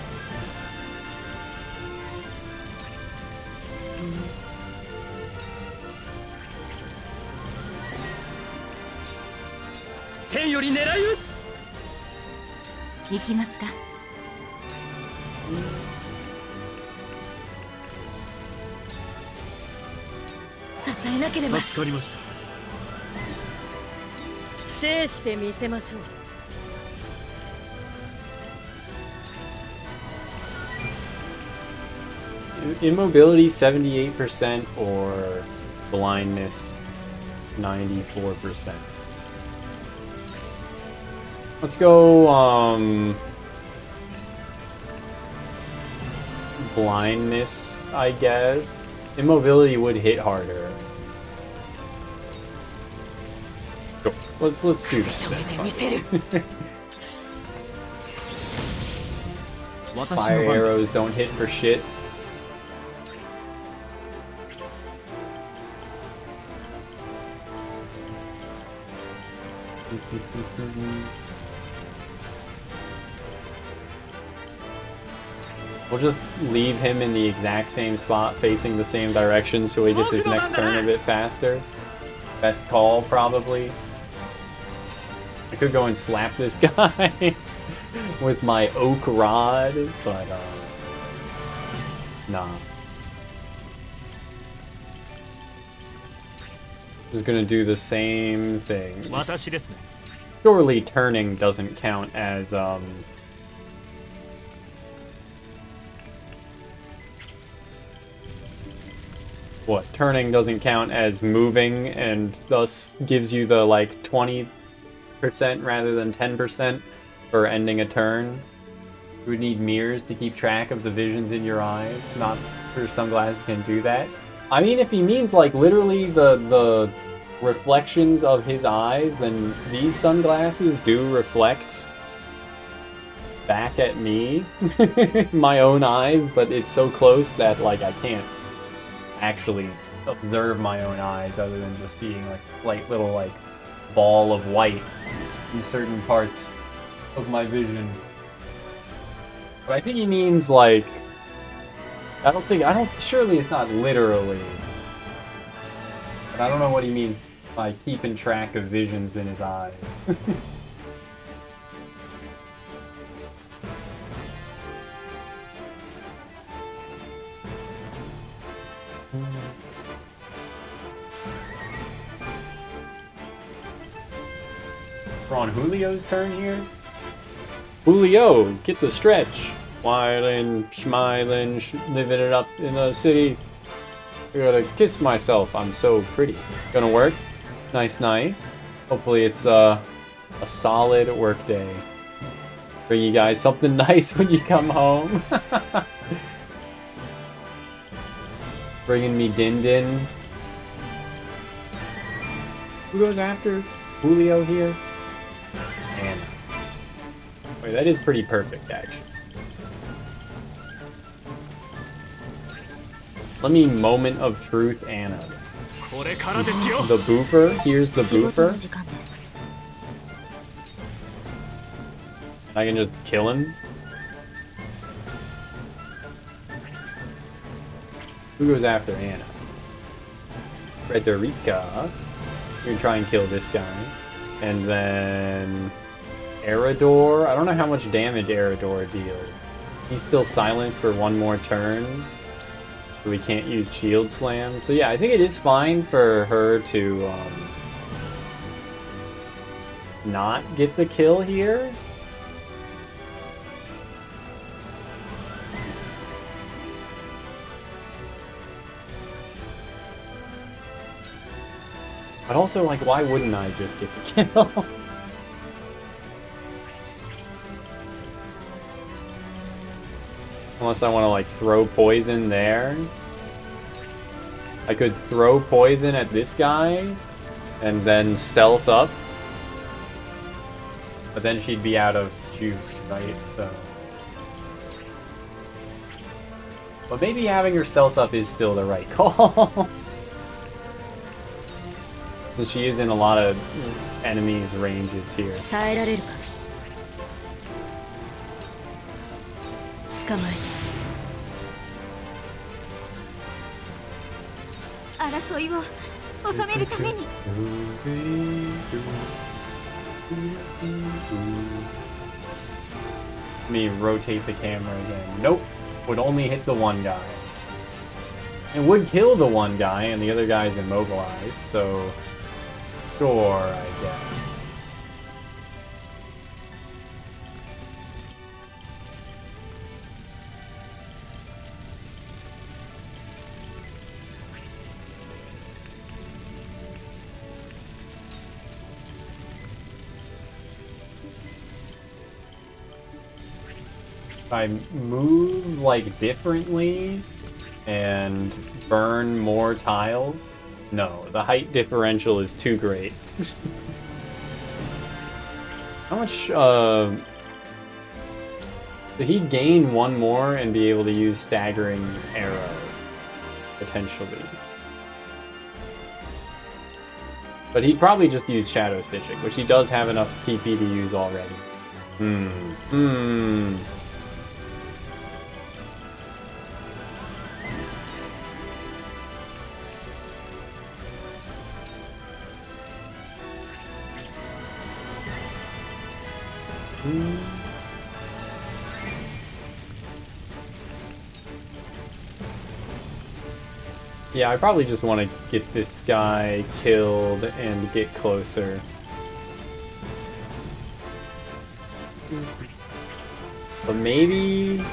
Immobility 78% or blindness 94%. Let's go blindness, I guess. Immobility would hit harder. Go. Let's do that. Fire arrows don't hit for shit. We'll just leave him in the exact same spot, facing the same direction, so he gets his next turn a bit faster. Best call, probably. I could go and slap this guy with my oak rod, but, nah. Just gonna do the same thing. Surely turning doesn't count as, what? Turning doesn't count as moving and thus gives you the, like, 20% rather than 10% for ending a turn. You would need mirrors to keep track of the visions in your eyes. Not sure sunglasses can do that. I mean, if he means, like, literally the reflections of his eyes, then these sunglasses do reflect back at me, my own eyes, but it's so close that, like, I can't actually observe my own eyes other than just seeing, like little, like, ball of white in certain parts of my vision. But I think he means, like, surely it's not literally. But I don't know what he means by keeping track of visions in his eyes. We're on Julio's turn here. Julio, get the stretch. Wildin', schmilin', living it up in the city. I gotta kiss myself. I'm so pretty. Gonna work. Nice, nice. Hopefully it's a solid work day. Bring you guys something nice when you come home. Bringing me Din Din. Who goes after Julio here? And wait, that is pretty perfect, actually. Let me moment of truth, Anna. The boofer. Here's the boofer. I can just kill him. Who goes after Anna? Frederica. You're gonna try and kill this guy. And then Erador. I don't know how much damage Erador deals. He's still silenced for one more turn. So we can't use Shield Slam. So yeah, I think it is fine for her to not get the kill here. But also, like, why wouldn't I just get the kill? Unless I want to, like, throw poison there. I could throw poison at this guy, and then stealth up. But then she'd be out of juice, right? So... But maybe having her stealth up is still the right call. She is in a lot of enemies' ranges here. 耐えられるか。捕まえた。争いを収めるために。Let me rotate the camera again. Nope. Would only hit the one guy. It would kill the one guy, and the other guy is immobilized, so... Sure, I guess. If I move, like, differently and burn more tiles... No, the height differential is too great. How much, Did he gain one more and be able to use Staggering Arrow? Potentially. But he'd probably just use Shadow Stitching, which he does have enough TP to use already. Yeah, I probably just want to get this guy killed and get closer. But maybe...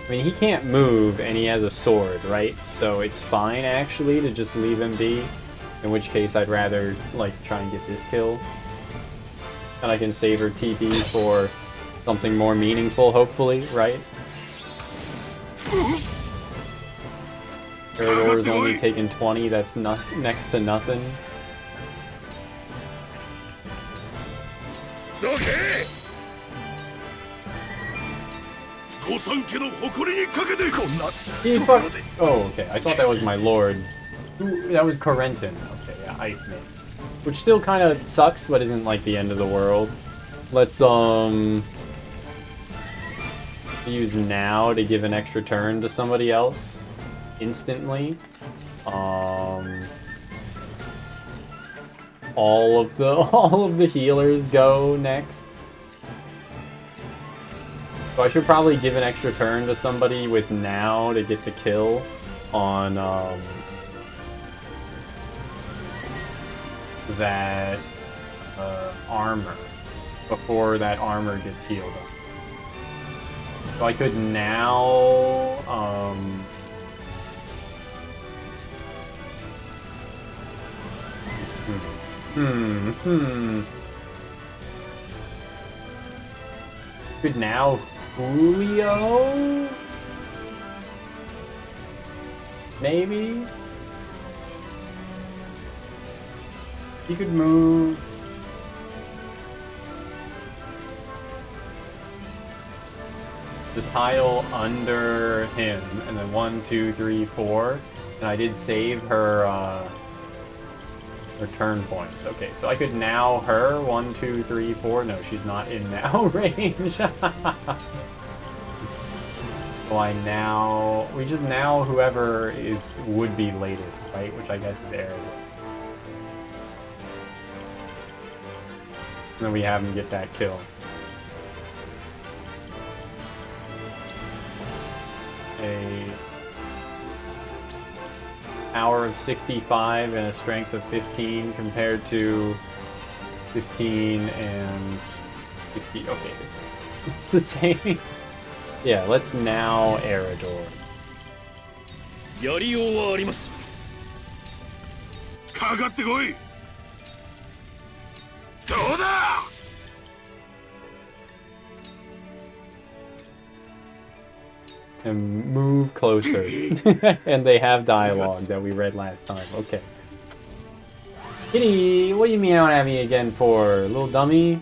I mean, he can't move and he has a sword, right? So it's fine, actually, to just leave him be. In which case, I'd rather, like, try and get this kill. And I can save her TP for something more meaningful, hopefully, right? Erador's only taken 20, that's next to nothing. Oh, okay, I thought that was my lord. Ooh, that was Corentin. Okay, yeah, Iceman. Which still kind of sucks, but isn't like the end of the world. Let's, use now to give an extra turn to somebody else. Instantly. All of the healers go next. So I should probably give an extra turn to somebody with now to get the kill on, that armor before that armor gets healed up. So I could now could now Julio? Maybe? He could move. The tile under him, and then 1, 2, 3, 4. And I did save her Or turn points. Okay, so I could now her 1, 2, 3, 4. No, she's not in now range. So I now we just now whoever would be latest, right? Which I guess is Erebor. And then we have him get that kill. A power of 65 and a strength of 15 compared to 15 and 60. Okay, it's the same. Yeah, let's now Eredor. やりようはあります。かかってこい。どうだ。And move closer. And they have dialogue that we read last time. Okay. Kitty, what are you meowing at me again for? Little dummy?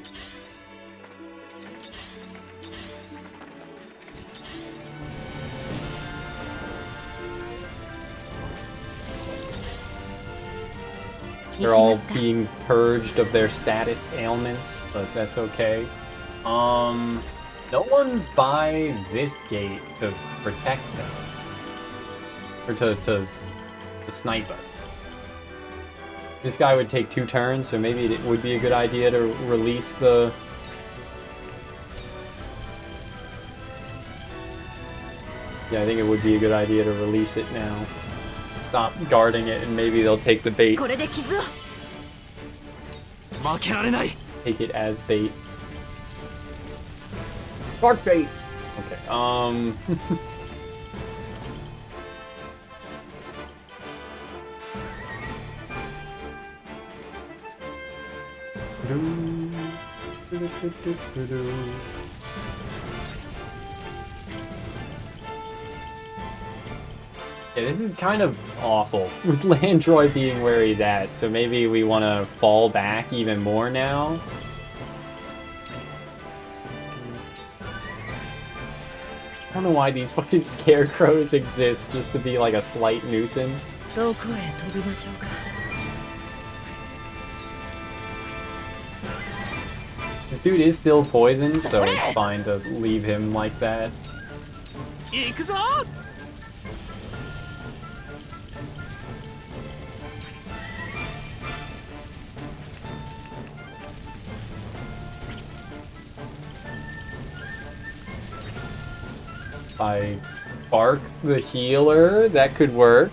They're all being purged of their status ailments, but that's okay. No one's by this gate to protect them. Or to snipe us. This guy would take 2 turns, so maybe it would be a good idea to release the... Yeah, I think it would be a good idea to release it now. Stop guarding it and maybe they'll take the bait. これで傷を。負けられない。Take it as bait. Shark bait! Okay, Yeah, this is kind of awful with Landroy being where he's at, so maybe we want to fall back even more now. I don't know why these fucking scarecrows exist, just to be like a slight nuisance. どこへ飛びましょうか。This dude is still poisoned, so it's fine to leave him like that. 行くぞ。I bark the healer, that could work.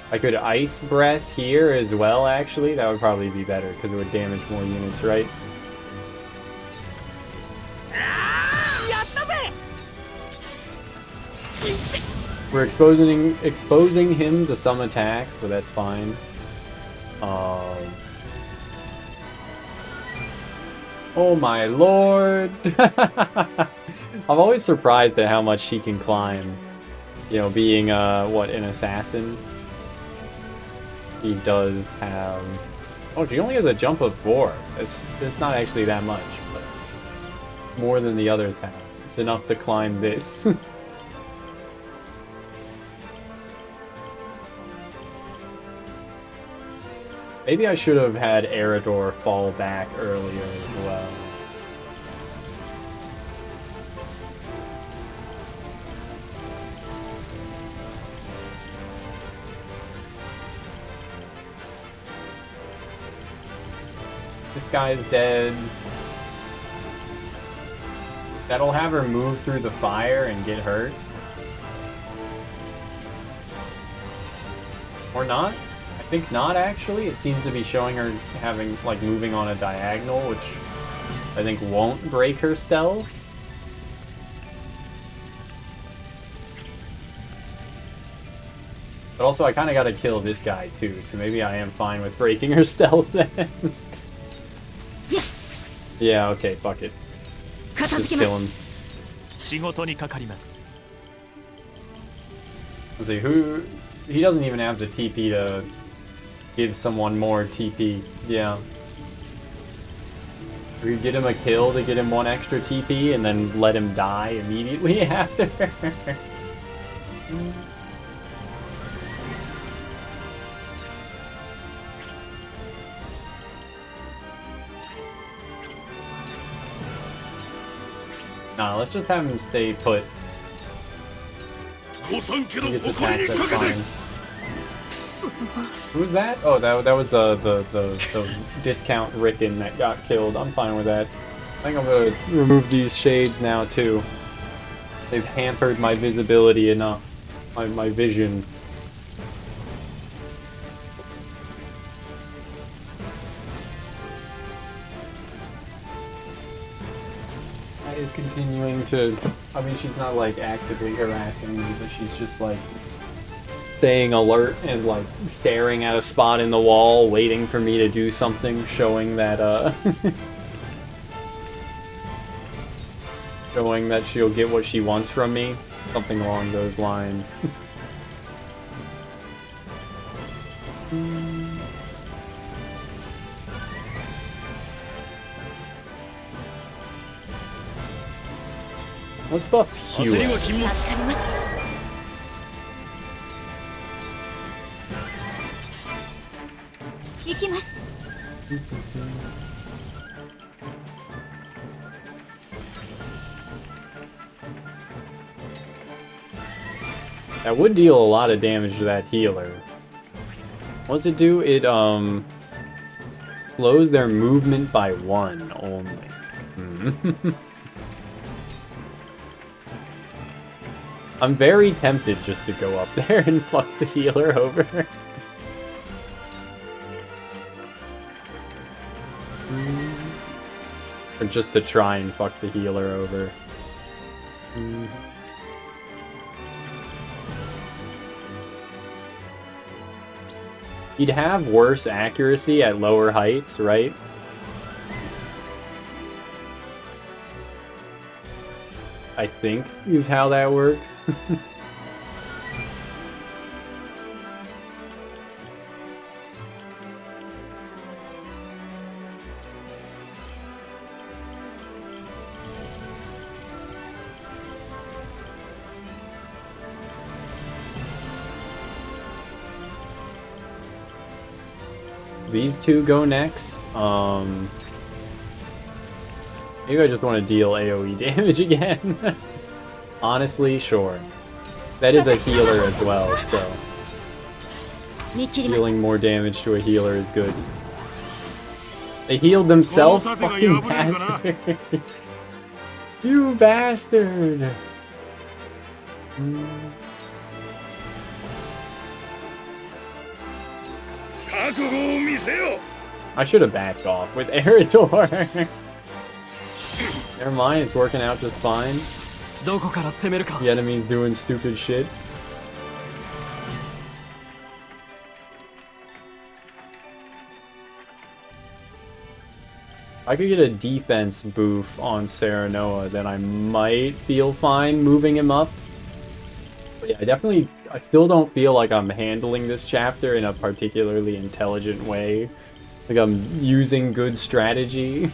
I could ice breath here as well, actually. That would probably be better because it would damage more units, right? We're exposing him to some attacks, but that's fine. Oh my lord! I'm always surprised at how much she can climb. You know, being what, an assassin? He does have... Oh, she only has a jump of 4. It's not actually that much, but more than the others have. It's enough to climb this. Maybe I should have had Eredor fall back earlier as well. This guy's dead. That'll have her move through the fire and get hurt. Or not? I think not, actually. It seems to be showing her having, like, moving on a diagonal, which I think won't break her stealth. But also, I kind of got to kill this guy, too, so maybe I am fine with breaking her stealth then. Yeah, okay, fuck it. Just kill him. 仕事にかかります。 Let's see, who... He doesn't even have the TP to give someone more TP. Yeah. We get him a kill to get him 1 extra TP and then let him die immediately after. Nah, let's just have him stay put. He gets attacked, that's fine. Who's that? Oh, that was the discount Rickon that got killed. I'm fine with that. I think I'm gonna remove these shades now too. They've hampered my visibility enough. My vision. Is continuing to, I mean, she's not like actively harassing me, but she's just like staying alert and like staring at a spot in the wall, waiting for me to do something, showing that showing that she'll get what she wants from me, something along those lines. Let's buff Hua. 助かります行きます That would deal a lot of damage to that healer. What's it do? It slows their movement by 1 only. I'm very tempted just to go up there and fuck the healer over. Or just to try and fuck the healer over. He'd have worse accuracy at lower heights, right? I think is how that works. These two go next. Maybe I just want to deal AoE damage again. Honestly, sure. That is a healer as well, so dealing more damage to a healer is good. They healed themselves, fucking bastard. You bastard! I should have backed off with Eridor. Never mind, it's working out just fine. The enemy's doing stupid shit. If I could get a defense boof on Serenoa, then I might feel fine moving him up. But yeah, I still don't feel like I'm handling this chapter in a particularly intelligent way. Like I'm using good strategy.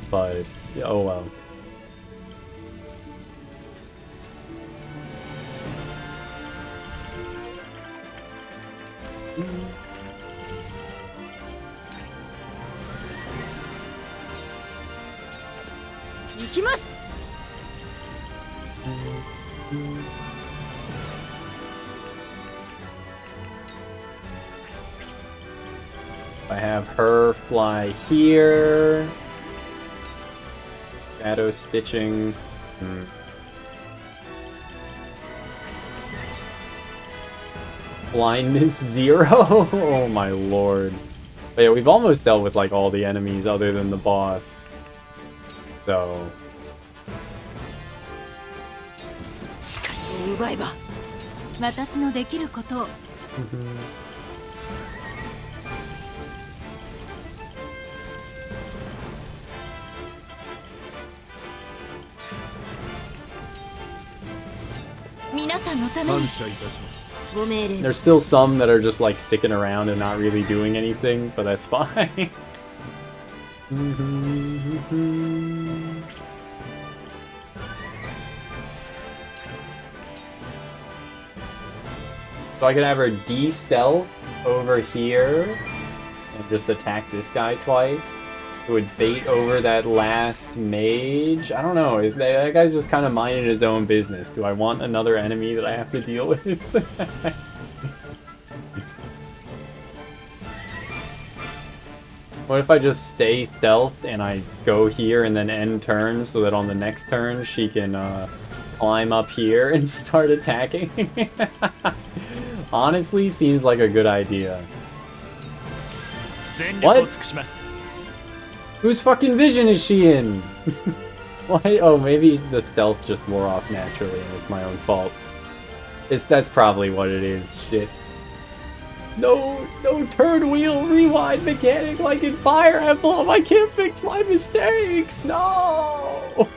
But, oh well. I have her fly here. Shadow stitching. Blindness 0? Oh my lord. But yeah, we've almost dealt with like all the enemies other than the boss. So... 奪えば私のできることを皆さんのために感謝いたします。ご命令 There's still some that are just like sticking around and not really doing anything, but that's fine. So I could have her de-stealth over here and just attack this guy twice. It would bait over that last mage. I don't know. That guy's just kind of minding his own business. Do I want another enemy that I have to deal with? What if I just stay stealth and I go here and then end turn so that on the next turn she can climb up here and start attacking? Honestly, seems like a good idea. 全力を尽くします。 Whose fucking vision is she in? Why? Oh, maybe the stealth just wore off naturally and it's my own fault. That's probably what it is. Shit. No turn wheel rewind mechanic like in Fire Emblem. I can't fix my mistakes. No.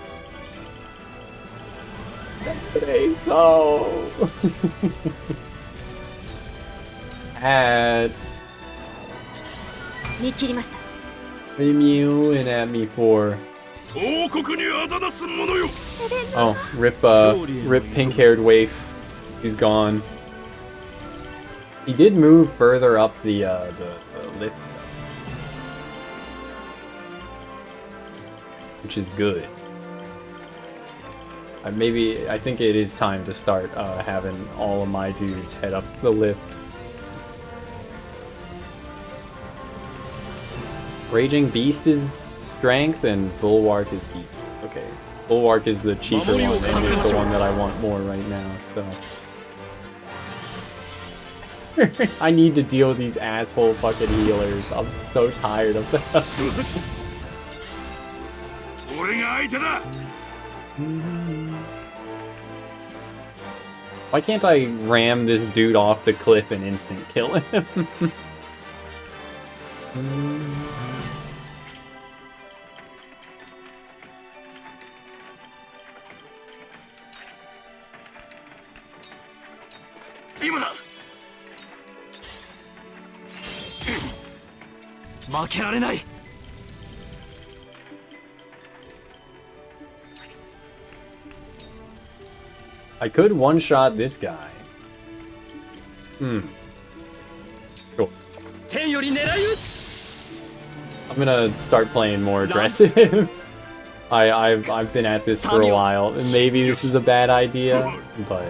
Today, so. At 見切りました what are you mewing at me for? 王国にあだなす者よ。 Oh, rip pink-haired waif. He's gone. He did move further up the lift, which is good. I think it is time to start having all of my dudes head up the lift. Raging Beast is strength and Bulwark is deep. Okay. Bulwark is the cheaper one and is the one that I want more right now, so. I need to deal with these asshole fucking healers. I'm so tired of them. 俺が相手だ。 Why can't I ram this dude off the cliff and instant kill him? I could one-shot this guy. Cool. I'm gonna start playing more aggressive. I've been at this for a while, and maybe this is a bad idea, but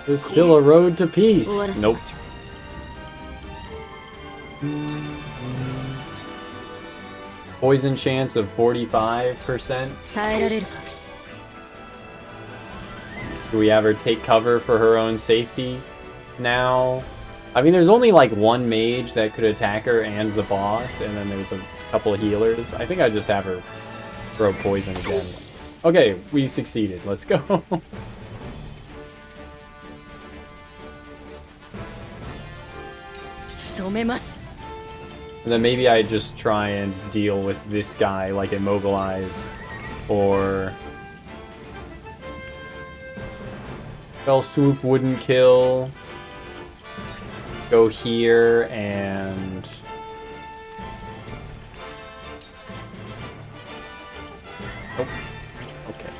there's still a road to peace. Nope. Poison chance of 45%. 耐えられるか Do we have her take cover for her own safety now? I mean, there's only like one mage that could attack her and the boss, and then there's a couple of healers. I think I just have her throw poison again. Okay, we succeeded. Let's go. 仕留めます And then maybe I just try and deal with this guy, like immobilize, or Fell Swoop wouldn't kill. Go here and nope. Okay.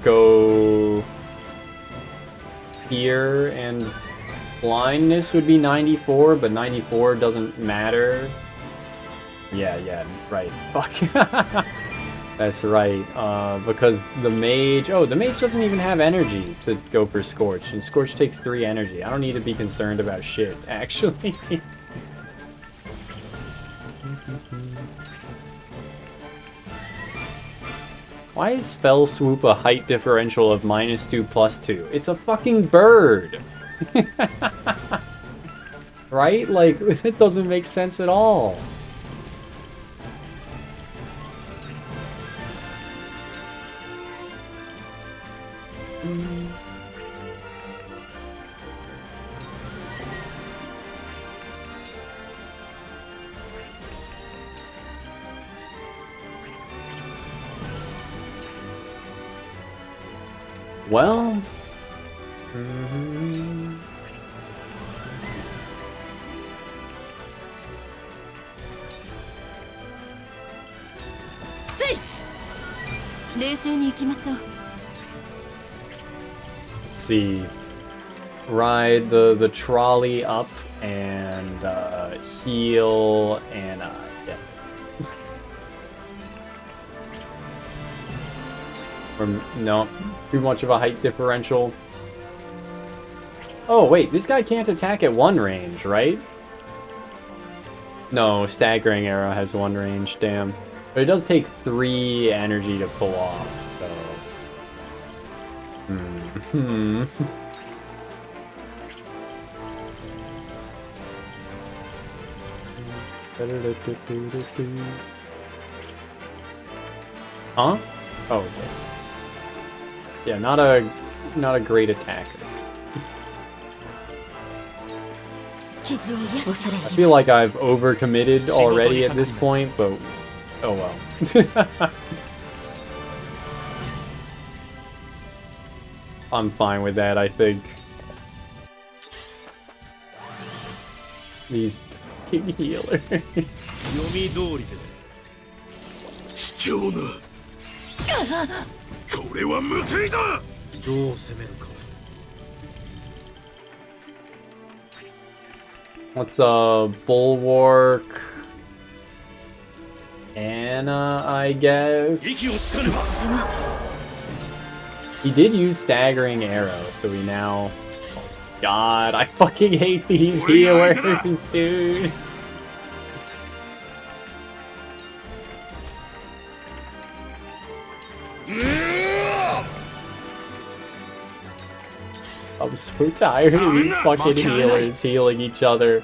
Go here and blindness would be 94, but 94 doesn't matter. Yeah, right. Fuck. That's right. Because the mage... Oh, the mage doesn't even have energy to go for Scorch, and Scorch takes 3 energy. I don't need to be concerned about shit, actually. Why is Fell Swoop a height differential of -2/+2? It's a fucking bird! Right? Like, it doesn't make sense at all. Well. Mhm. せい冷静に行きましょう。 Let's see. Ride the trolley up and heal and yeah. Or no, too much of a height differential. Oh wait, this guy can't attack at 1 range, right? No, staggering arrow has 1 range. Damn, but it does take 3 energy to pull off. So. Huh? Oh, okay. Yeah, not a great attacker. 傷を癒す恐れ I あり feel ます。 like I've overcommitted already at this point, but oh well. I'm fine with that, I think. These fucking healers. 読み通りです。卑怯な。これは報いだ。どう攻めるか。 What's Bulwark? Anna, I guess. 息をつかねば。 He did use staggering arrow, so we now. Oh, God, I fucking hate these healers, dude. I'm so tired of these fucking healers healing each other.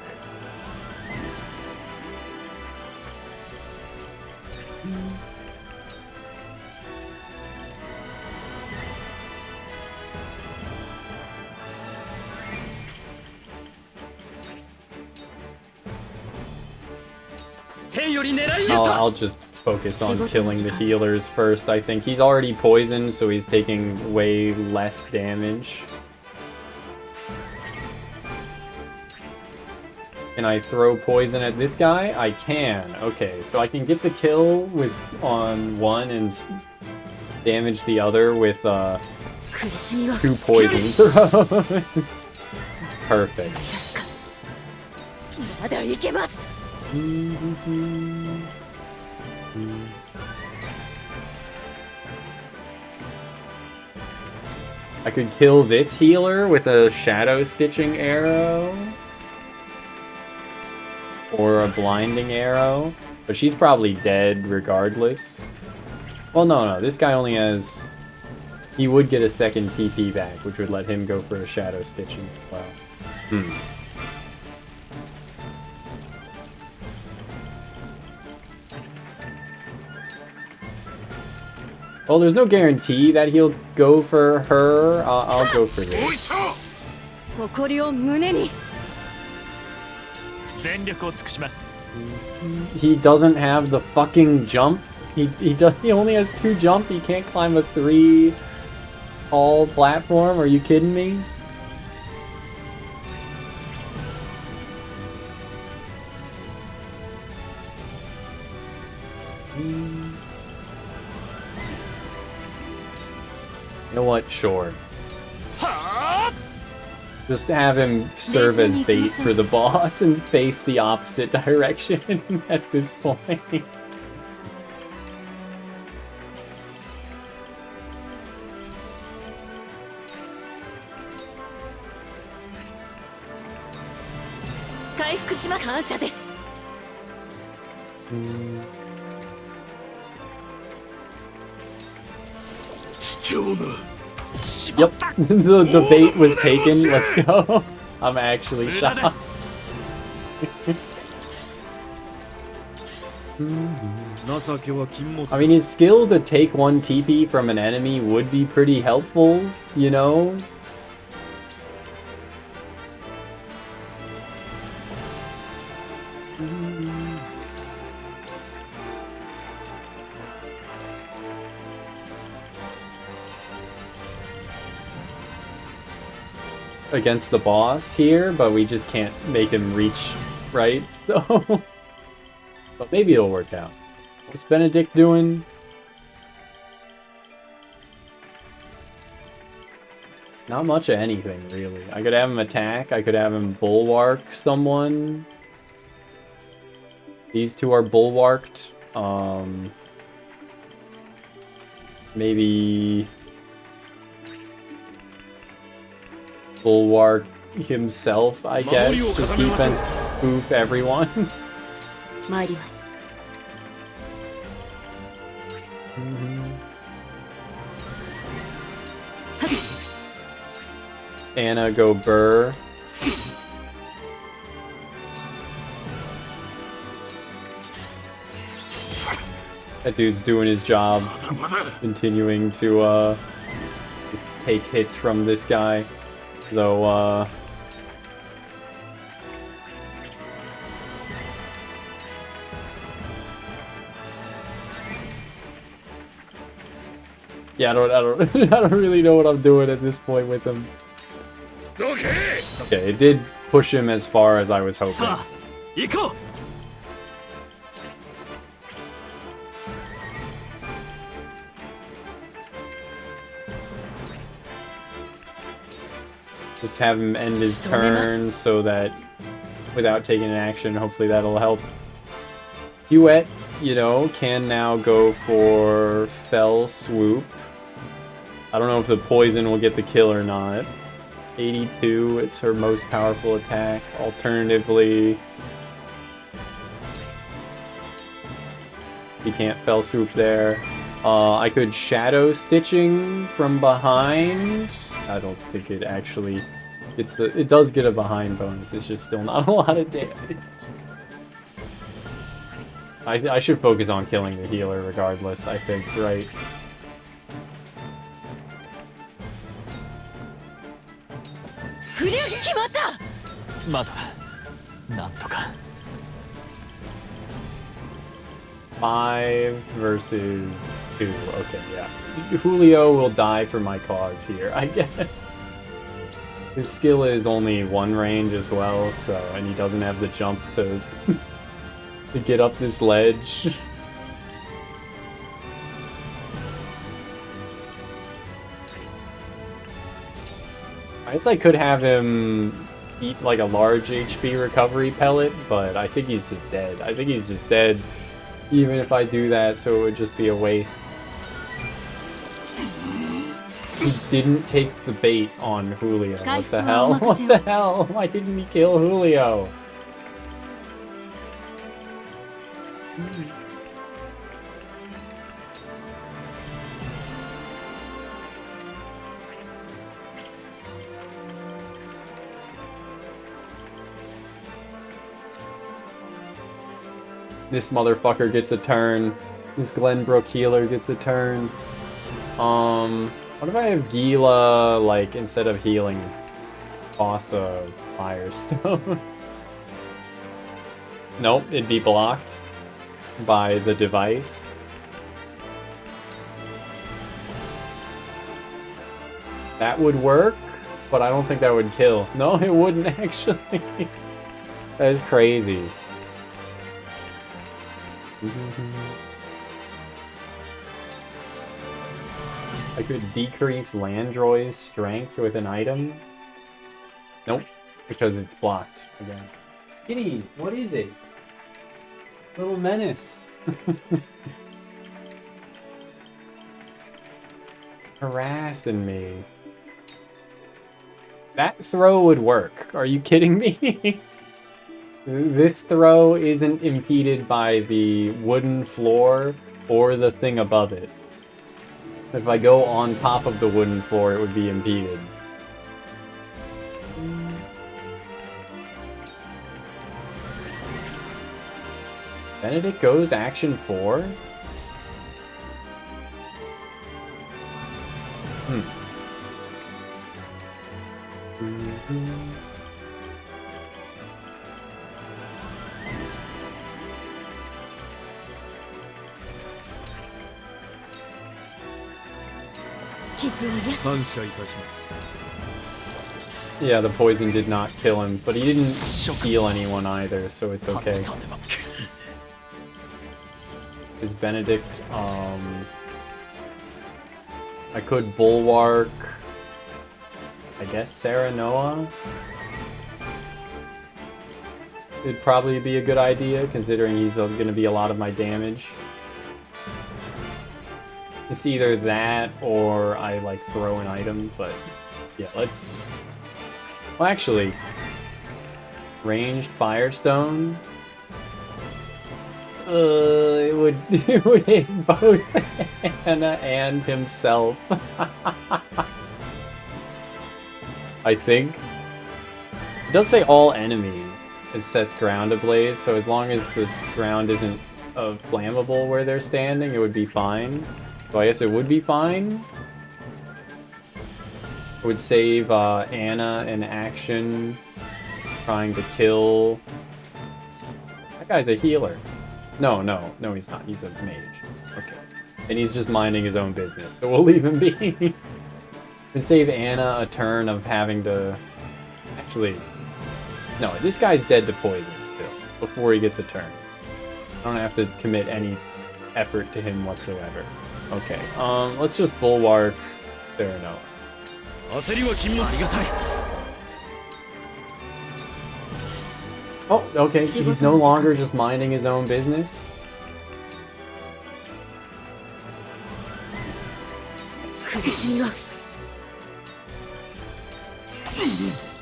I'll just focus on killing the healers first, I think. He's already poisoned, so he's taking way less damage. Can I throw poison at this guy? I can. Okay, so I can get the kill with on one and damage the other with 苦しみは 2 poison throws. Perfect. まだいけます。 I could kill this healer with a shadow stitching arrow. Or a blinding arrow. But she's probably dead regardless. Well, no, this guy only has... He would get a second TP back, which would let him go for a shadow stitching as well. Well, there's no guarantee that he'll go for her. I'll go for this. 誇りを胸に。 全力を尽くします。 He doesn't have the fucking jump. He only has 2 jump. He can't climb a 3 tall platform. Are you kidding me? You know what? Sure. Just have him serve as bait for the boss and face the opposite direction at this point. Yep, the bait was taken. Let's go. I'm actually shocked. I mean, his skill to take 1 TP from an enemy would be pretty helpful, you know? against the boss here, but we just can't make him reach right, so... But maybe it'll work out. What's Benedict doing? Not much of anything, really. I could have him attack, I could have him bulwark someone. These two are bulwarked. Maybe... bulwark himself, I guess. Just defense boof everyone. 参ります Anna go burr. That dude's doing his job, continuing to just take hits from this guy. Though yeah, I don't I don't really know what I'm doing at this point with him. Okay, it did push him as far as I was hoping. さあ行こう Just have him end his turn so that without taking an action, hopefully that'll help. Huet, you know, can now go for Fell Swoop. I don't know if the poison will get the kill or not. 82 is her most powerful attack. Alternatively, he can't Fell Swoop there. I could Shadow Stitching from behind. I don't think it actually gets the... It does get a behind bonus, it's just still not a lot of damage. I should focus on killing the healer regardless, I think, right? Five versus 2. Okay, yeah. Julio will die for my cause here, I guess. His skill is only 1 range as well, so, and he doesn't have the jump to to get up this ledge. I guess I could have him eat like a large HP recovery pellet, but I think he's just dead. I think he's just dead, even if I do that, so it would just be a waste. He didn't take the bait on Julio. What the hell? What the hell? Why didn't he kill Julio? This motherfucker gets a turn. This Glenbrook healer gets a turn. What if I have Gila, like, instead of healing, toss a Firestone? Nope, it'd be blocked by the device. That would work, but I don't think that would kill. No, it wouldn't actually. That is crazy. I could decrease Landroy's strength with an item. Nope, because it's blocked again. Kitty, what is it? Little menace. Harassing me. That throw would work. Are you kidding me? This throw isn't impeded by the wooden floor or the thing above it. If I go on top of the wooden floor, it would be impeded. Benedict goes action 4? Yeah, the poison did not kill him, but he didn't heal anyone either, so it's okay. Is Benedict, I could Bulwark, I guess Sarah Noah? It'd probably be a good idea, considering he's going to be a lot of my damage. It's either that, or I, like, throw an item, but yeah, let's... Well, actually, ranged Firestone... it would hit both Anna and himself. I think. It does say all enemies. It sets ground ablaze, so as long as the ground isn't flammable where they're standing, it would be fine. So I guess it would be fine. It would save Anna an action trying to kill... That guy's a healer. No, he's not. He's a mage. Okay. And he's just minding his own business, so we'll leave him be. And save Anna a turn of having to... Actually... No, this guy's dead to poison still, before he gets a turn. I don't have to commit any effort to him whatsoever. Okay, let's just Bulwark Theranos. Oh, okay, he's no longer just minding his own business.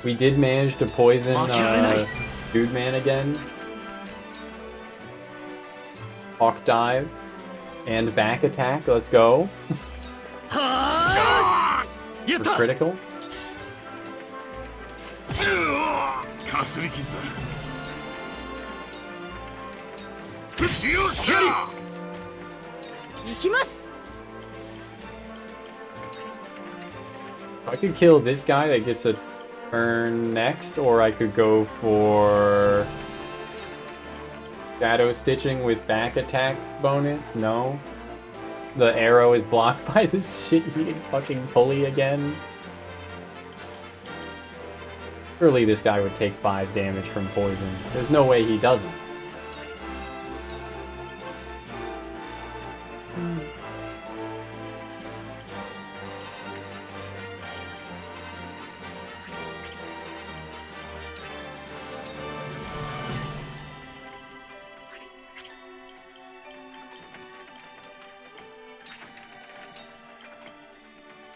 We did manage to poison Dude Man again. Hawk Dive. And back attack, let's go. For critical. I could kill this guy that gets a turn next, or I could go for Shadow Stitching with back attack bonus. No. The arrow is blocked by this shit-eating fucking pulley again. Surely this guy would take 5 damage from poison. There's no way he doesn't.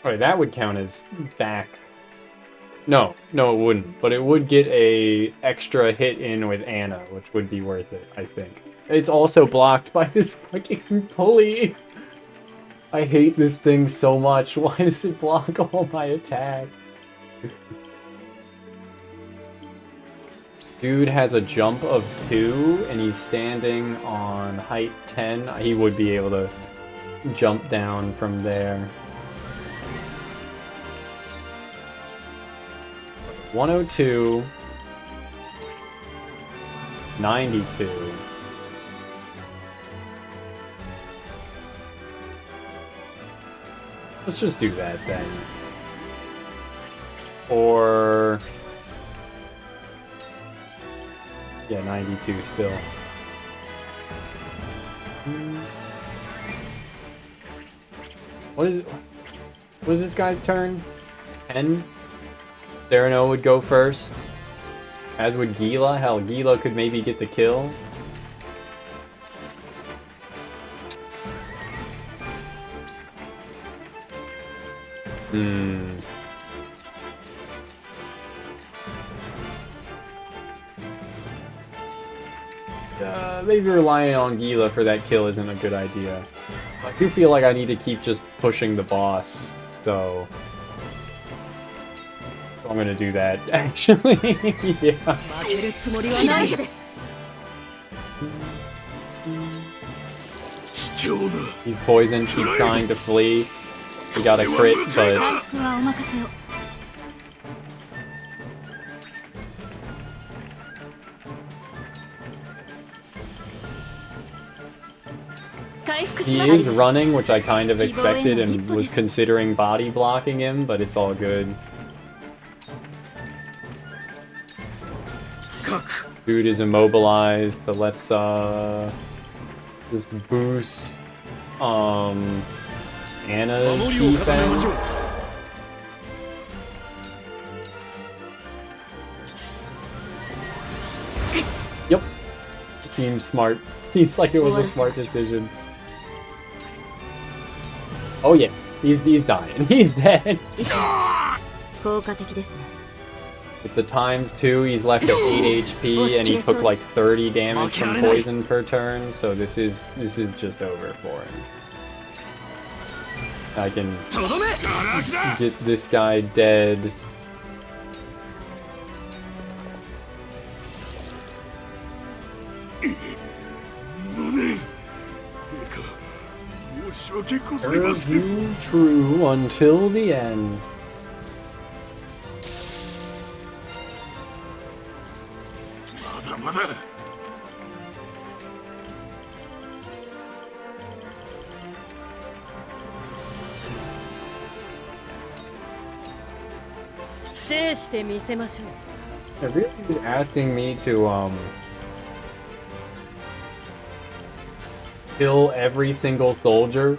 Alright, that would count as back. No, it wouldn't. But it would get a extra hit in with Anna, which would be worth it, I think. It's also blocked by this fucking pulley. I hate this thing so much. Why does it block all my attacks? Dude has a jump of 2, and he's standing on height 10. He would be able to jump down from there. 102, 92. Let's just do that then. Or... yeah, 92 still. What is this guy's turn? 10? Theranos would go first, as would Gila. Hell, Gila could maybe get the kill. Maybe relying on Gila for that kill isn't a good idea. I do feel like I need to keep just pushing the boss, so... I'm gonna do that, actually. Yeah. He's poisoned, he's trying to flee. He got a crit, but... He is running, which I kind of expected and was considering body blocking him, but it's all good. Dude is immobilized, but let's just boost Anna's defense. Yep. Seems smart. Seems like it was a smart decision. Oh yeah, he's dying. He's dead. 効果的ですね。 With the times 2, he's left at 8 HP, and he took like 30 damage from poison per turn, so this is just over for him. I can get this guy dead. Serve you true until the end. They're really asking me to kill every single soldier,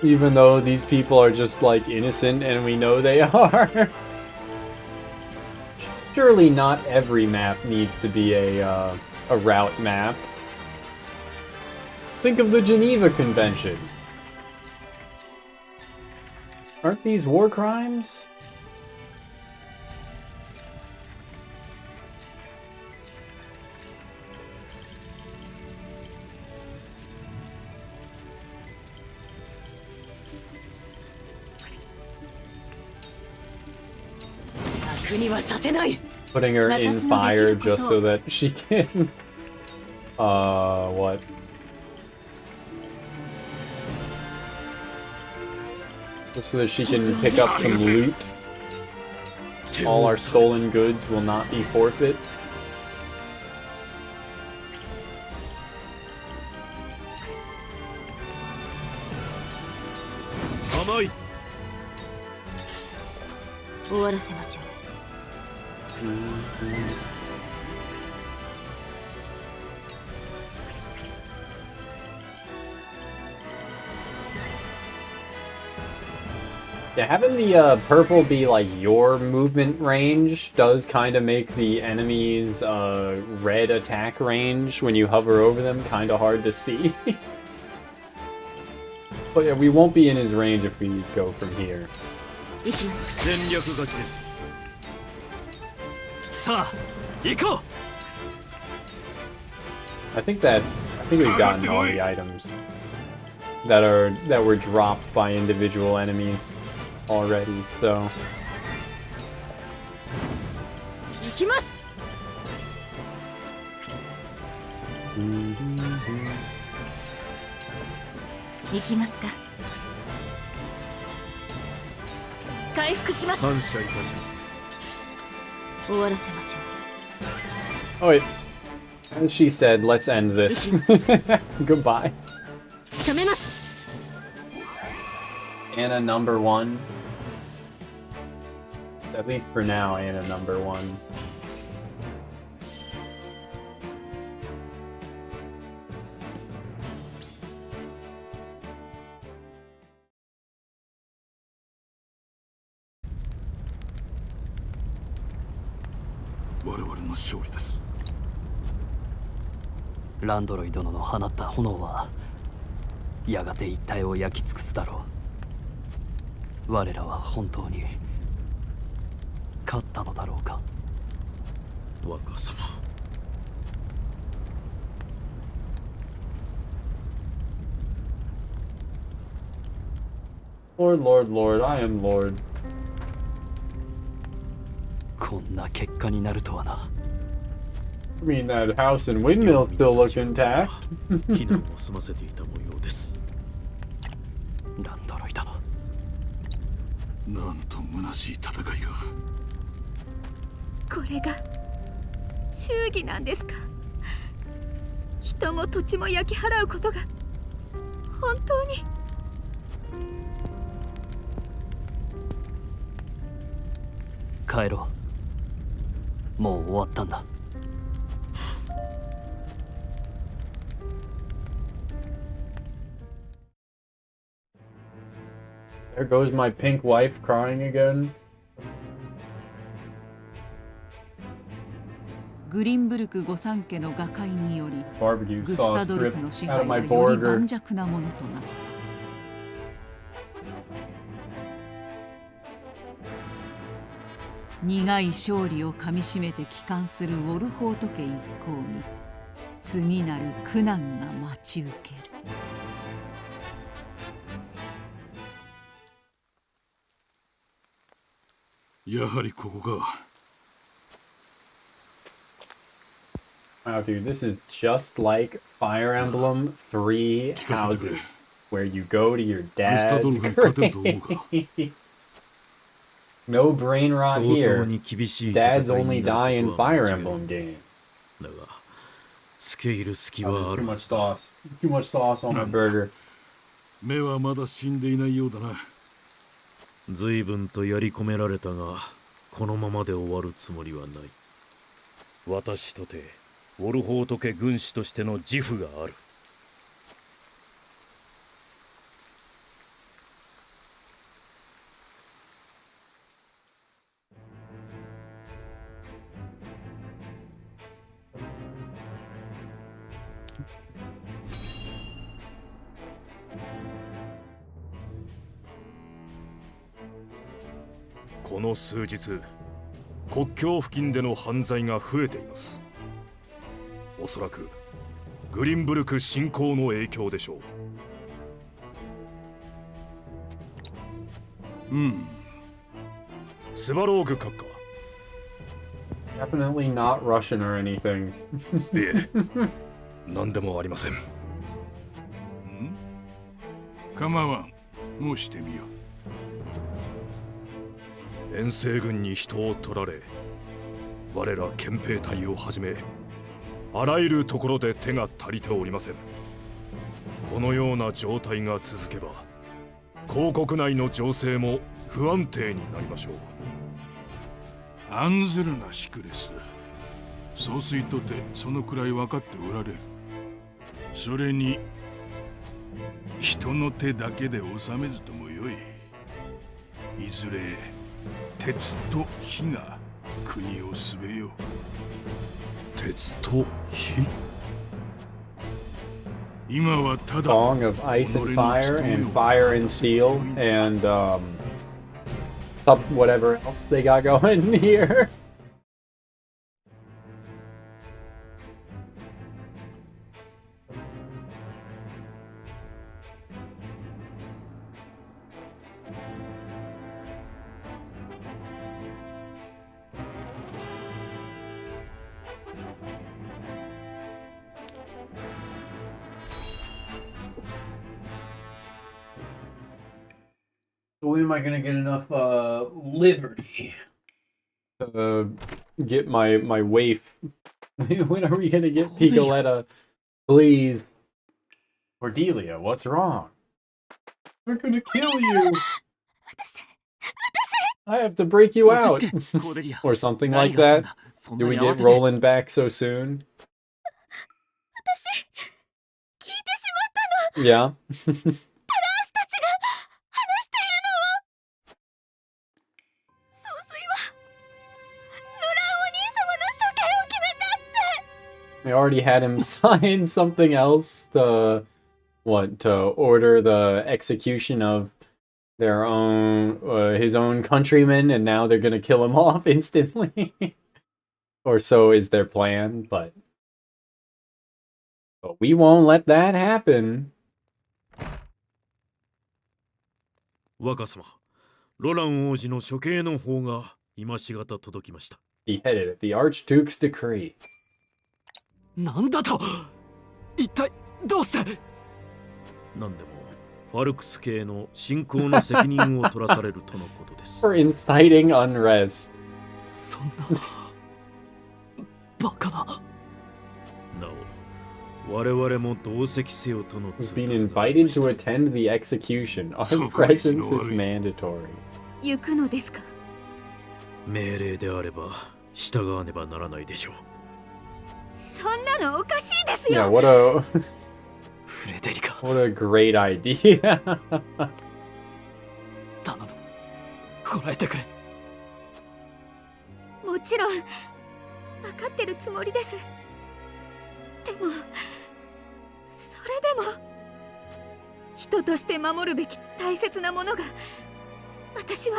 even though these people are just like innocent and we know they are. Surely not every map needs to be a route map. Think of the Geneva Convention. Aren't these war crimes? Putting her in fire just so that she can... what? Just so that she can pick up some loot. All our stolen goods will not be forfeit. Yeah, having the purple be like your movement range does kind of make the enemy's red attack range when you hover over them kind of hard to see. But yeah, we won't be in his range if we go from here. I think we've gotten all the items that were dropped by individual enemies already, so. Oh wait, as she said, let's end this. Goodbye. Anna number 1. At least for now, Anna number 1. This ランドロイ殿の放った炎はやがて一帯を焼き尽くすだろう。我らは本当に勝ったのだろうか。若様。Lord, Lord, Lord, I am Lord. こんな結果になるとはな。I mean, that house and windmill still look intact. 避難を済ませていた模様です。ランドロイ殿。なんと虚しい戦いが。これが忠義なんですか。人も土地も焼き払うことが本当に。帰ろう。もう終わったんだ。There goes my pink wife crying again. グリンブルク御三家の瓦解により Barbecue グスタ sauce ドルフの dripped 支 out of 配 my はより burger. 盤石なものとなった。苦い勝利をかみしめて帰還するウォルホート家一行に次なる苦難が待ち受ける。やはりここか。Wow, dude, this is just like Fire Emblem 3 houses, where you go to your dad's grave. No brain rot here. Dads only die in Fire Emblem games. だが付け入る隙 Oh, は there's あ too る much sauce. Too much sauce on my burger. 目はまだ死んでいないようだな。随分とやり込められたが、このままで終わるつもりはない。私とてウォルホート家軍師としての自負がある。この数日、国境付近での犯罪が増えています。おそらくグリンブルク侵攻の影響でしょう。スバローグ閣下。Definitely not Russian or anything. いえ、何でもありません。構わん。申してみよう。遠征軍に人を取られ、我ら憲兵隊をはじめ、あらゆるところで手が足りておりません。このような状態が続けば、公国内の情勢も不安定になりましょう。案ずるなシクレス。総帥とてそのくらい分かっておられる。それに人の手だけで収めずともよい。いずれ鉄と火が国をすべよ。鉄と火？今はただ Song of Ice and Fire and Fire and Steel and whatever else they got going here. When am I gonna get enough liberty to get my waif? When are we gonna get Piccoletta? Please. Cordelia, what's wrong? We're gonna kill you. I have to break you out. Or something like that. Do we get Roland back so soon? Yeah. They already had him sign something else to order the execution of their own his own countrymen, and now they're gonna kill him off instantly. Or so is their plan, but we won't let that happen. 若様、ロラン王子の処刑の方が今しがた届きました。Beheaded at the Archduke's decree. なんだと？一体どうして？なんでもファルクス系の侵攻の責任を取らされるとのことです。For inciting unrest. そんなバカな。なお、我々も同席せよとの He's been invited to attend the execution. Our presence is mandatory. 行くのですか？命令であれば従わねばならないでしょう。そんなのおかしいです Yeah, よ。 what a フレデリカ、 what a great idea. 頼む、こらえてくれ。もちろん分かってるつもりです。でもそれでも人として守るべき大切なものが私は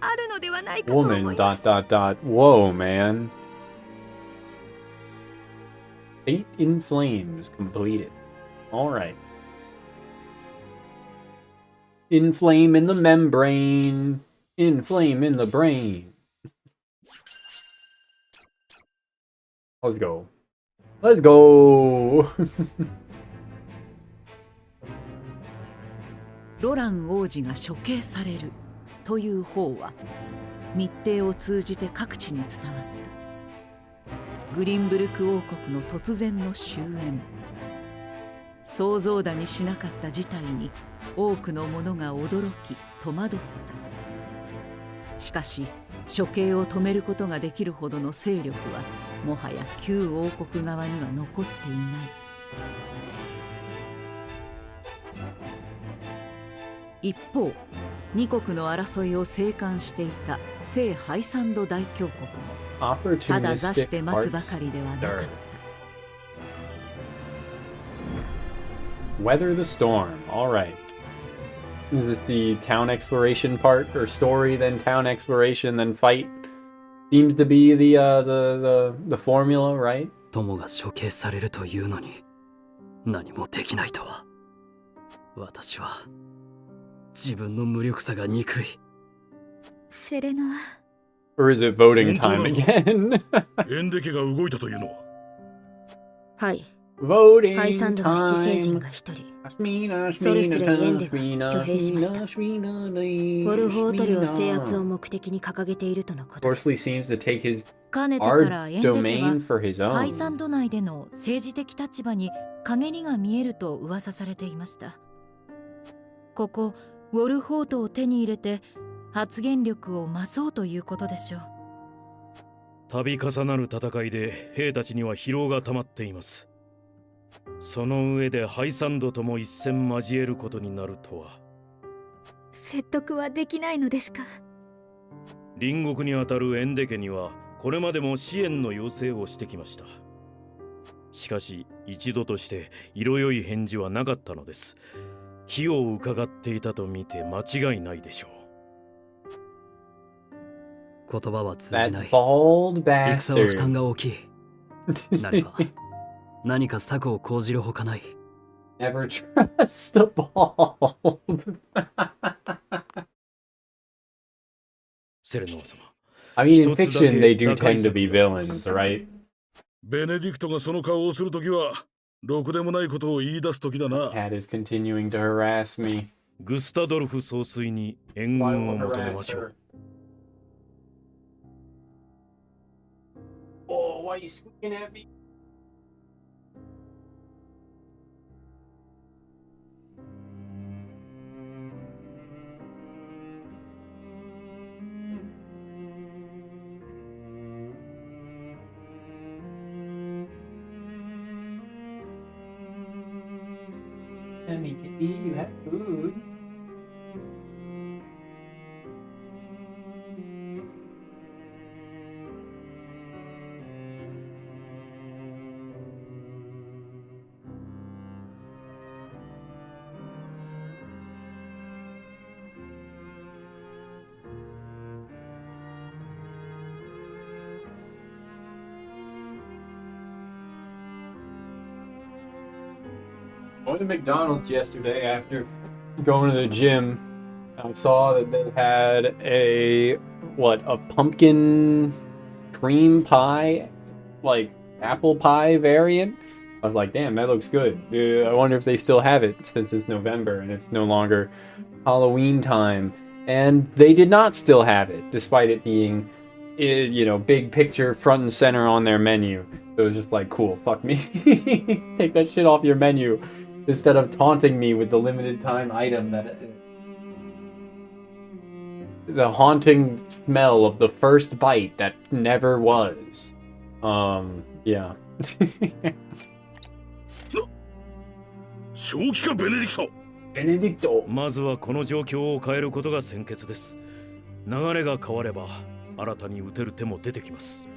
あるのではないかと思 Woman います Whoa, man. Fate in Flames completed. Alright. Inflame in the membrane. Inflame in the brain. Let's go. Let's go! ロラン王子が処刑されるという方は密偵を通じて各地に伝わった。グリンブルク王国の突然の終焉、想像だにしなかった事態に多くの者が驚き戸惑った。しかし処刑を止めることができるほどの勢力はもはや旧王国側には残っていない。一方、二国の争いを静観していた聖ハイサンド大教国もただ座して待つばかりではなかった。Weather the storm. Alright. Is this the town exploration part or story, then town exploration, then fight? Seems to be the formula, right? 友が処刑されるというのに何もできないとは。私は自分の無力さが憎い。セレノア、 Or is it voting time again? エンデ家が動いたというのは。はい、 Voting ハイサンドの七星人 time. が一人、 Ashmina, それぞれ Ashmina, エンデが Ashmina, 挙兵しました。 Ashmina, ウォルフォート領制圧を Ashmina. 目的に掲げているとのことで Horsley す。 seems to take his かねて our からエンデ家は domain for his ハイサン own. ド内での政治的立場に陰りが見えると噂されていました。ここウォルフォートを手に入れて発言力を増そうということでしょう。度重なる戦いで兵たちには疲労が溜まっています。その上でハイサンドとも一戦交えることになるとは。説得はできないのですか？隣国にあたるエンデ家にはこれまでも支援の要請をしてきました。しかし一度として色よい返事はなかったのです。気を伺っていたと見て間違いないでしょう。言葉は通じな That い。 bald 戦は負担 bastard. が大きい。何か策を講じるほかない。Never trust the bald. セレノア様。 I mean, in 一つだけ fiction, they do 打開 tend to 策 be があります villains, right? ベネディクトがその顔をするときは、ろくでもないことを言い出すときだな。 Cat is continuing to harass me. グスタドルフ総帥に援 Why 軍を will 求め harass ましょ her? う。 Oh, why are you squeaking at me? Sammy, you have food. Went to McDonald's yesterday after going to the gym. I saw that they had a pumpkin cream pie, like apple pie variant. I was like, damn, that looks good. I wonder if they still have it since it's November and it's no longer Halloween time. And they did not still have it, despite it being, big picture front and center on their menu. So it was just like, cool, fuck me. Take that shit off your menu instead of taunting me with the limited time item that the haunting smell of the first bite that never was. Yeah. 正気かベネディクト。 Benedicto. まずはこの状況を変えることが先決です。流れが変われば新たに打てる手も出てきます。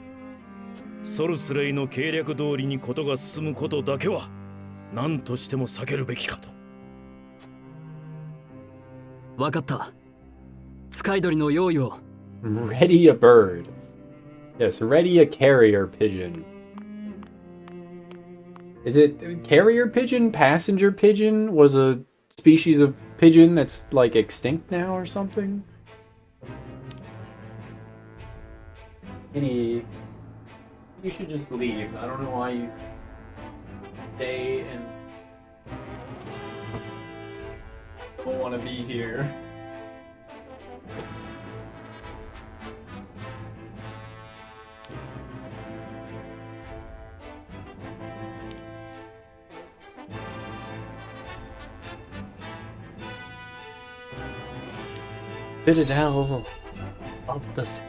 ソルスレイの計略通りにことが進むことだけは何としても避けるべきかと。分かった。使い鳥の用意を。Ready a bird. Yes, ready a carrier pigeon. Is it carrier pigeon? Passenger pigeon was a species of pigeon that's like extinct now or something? Any... You should just leave. I don't know why you stay and don't want to be here. Citadel of the Sea.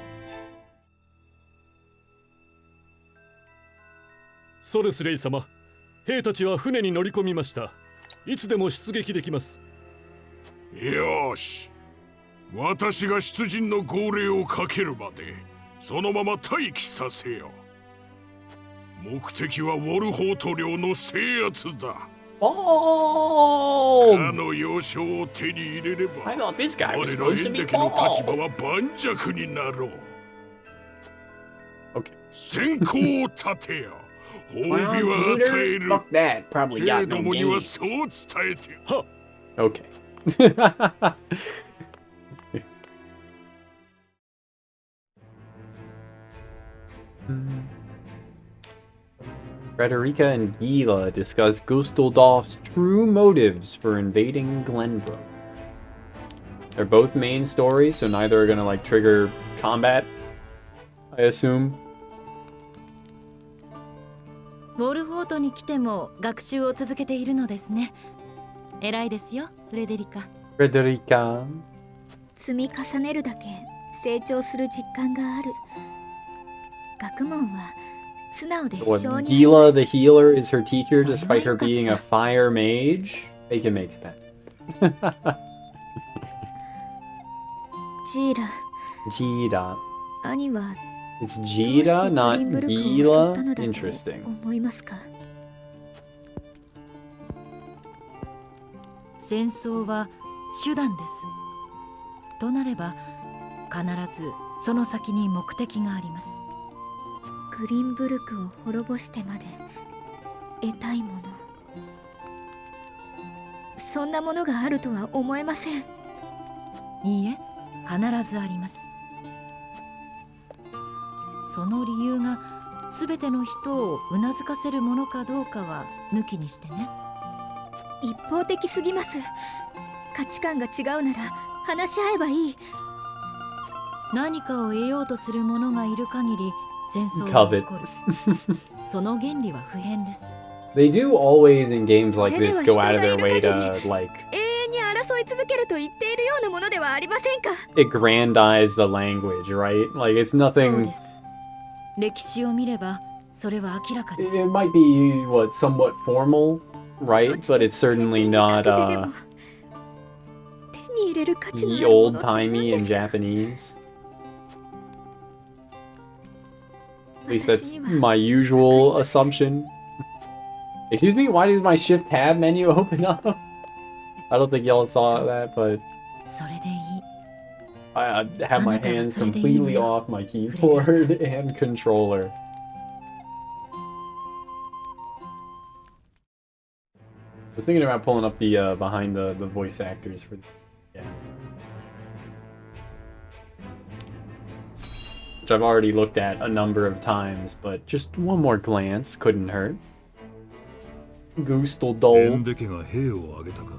ソルスレイ様、兵たちは船に乗り込みました。いつでも出撃できます。よし。私が出陣の号令をかけるまで、そのまま待機させよ。目的はウォルホート領の制圧だ。Oh! かの要衝を手に入れれば、 I thought this guy 我 was ら supposed エ to ン be デケの立場 Paul. は盤石になろう。Okay. 先行を立てよ。褒美 Well, は与え Peter, る。 fuck that. Probably 兵 got ど no もには games. そう伝えて。はっ。 Okay. Frederica and Gila discuss Gustaldolf's true motives for invading Glenbrook. They're both main stories, so neither are gonna like trigger combat, I assume. ウォルフォートに来ても学習を続けているのですね。偉いですよ、フレデリカ。 Frederica. 積み重ねるだけ成長する実感がある。学問は素直で What, 性に Gila the healer is her teacher despite her being a fire mage? They can make sense. ジーラ、 Jida. 兄は It's どうして Jida, グ not リンブルクを襲っ Gila? たのだと Interesting. 思いますか。戦争は手段です。となれば必ずその先に目的があります。グリンブルクを滅ぼしてまで得たいもの、そんなものがあるとは思えません。いいえ、必ずあります。その理由が全ての人をうなずかせるものかどうかは抜きにしてね。一方的すぎます。価値観が違うなら話し合えばいい。何かを得ようとする者がいる限り戦争が起こる。その原理は不変です。 They do always in games like this go out of their way to like 永遠に争い続けると言っているようなものではありませんか。 aggrandize the language, right? Like it's そう nothing. です。歴史を見ればそれは明らかで It す。 might be what somewhat formal, right? But it's certainly not 手に入れる価値のあ the るも old のって何 timey で in すか。 Japanese. At least that's my usual assumption. Excuse me, why did my shift tab menu open up? I don't think y'all saw that, but それでいい。 I have my hands completely off my keyboard and controller. I was thinking about pulling up the behind the voice actors for yeah. Which I've already looked at a number of times, but just one more glance couldn't hurt. エン Gustaldol. デケが兵を挙げたか。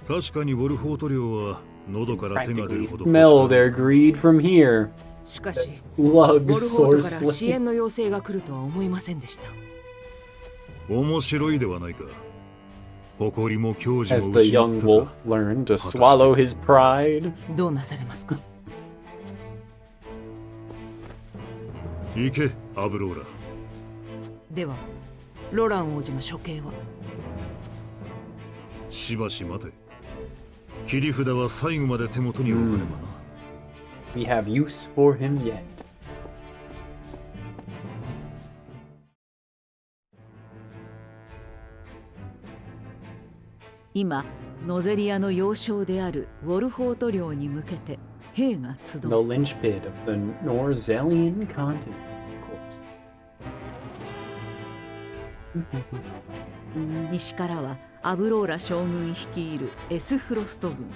確かにウォルフォート領は喉から手が出る Practically ほど smell their greed from here. しかし Lug ウォルフォートから支 Sorcery. 援の要請が来るとは思いませんでした。面白いではないか。誇りも矜持 As も the 失 young った wolf か。 learned to swallow his pride. どうなされますか？行け、アブローラ。ではロラン王子の処刑は？しばし待て。切り札は最後まで手元に置かねばな。We have use for him yet. 今ノゼリアの要衝であるウォルフォート領に向けて兵が集 The う。 linchpin of the Norzelian continent, of course. 西からはアブローラ将軍率いるエスフロスト軍。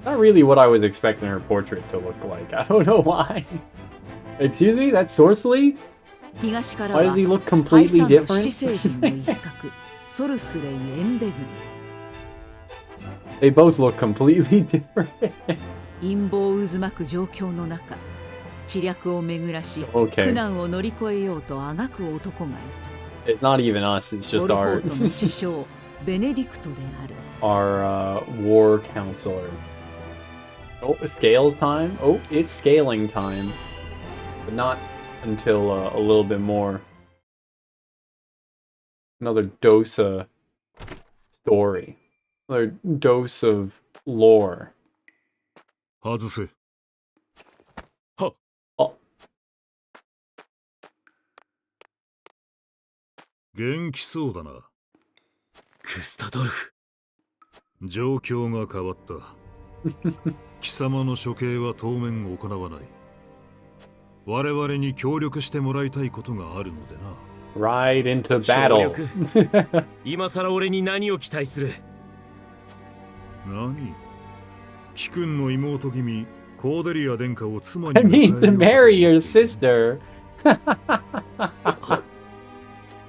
Not really what I was expecting her portrait to look like. I don't know why. Excuse me, that's Sorcery? 東から Why は does he look ハイ completely サンの七星人の different? 一角ソルスレイ・エンデ軍。 They both look completely different. 陰謀渦巻く状況の中、知略を巡らし、苦 Okay, 難を乗り越えようとあがく男がい it's not even us, it's た。ウォ just ルフォ our ートの知将ベネディクトである。 our war counselor. Oh, scales time? Oh, it's scaling time. But not until a little bit more. Another dose of story. Another dose of lore. 外せ。あ。元気そうだな。クスタドルフ。状況が変わった。貴様の処刑は当面行わない。我々に協力してもらいたいことがあるのでな。Ride into 協 battle. 力。今さら俺に何を期待する？何？貴君の妹君、コーデリア殿下を妻に I need to marry your sister.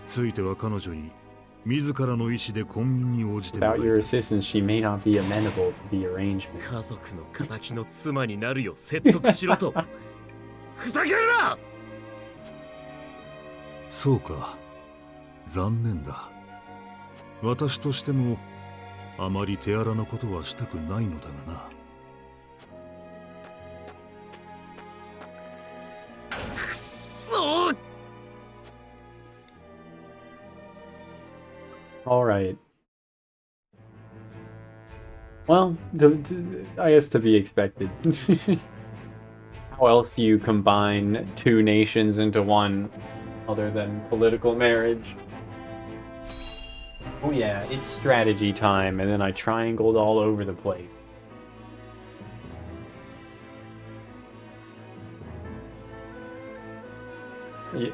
ついては彼女に自らの意思で婚姻に応じてもら Without い your たい。 assistance, she may not be amenable to the arrangement. 家族の仇の妻になるよう説得しろと。ふざけるな！そうか。残念だ。私としてもあまり手荒なことはしたくないのだがな。くっそー！ All right. Well, I guess to be expected. How else do you combine two nations into one other than political marriage? Oh yeah, it's strategy time, and then I triangled all over the place.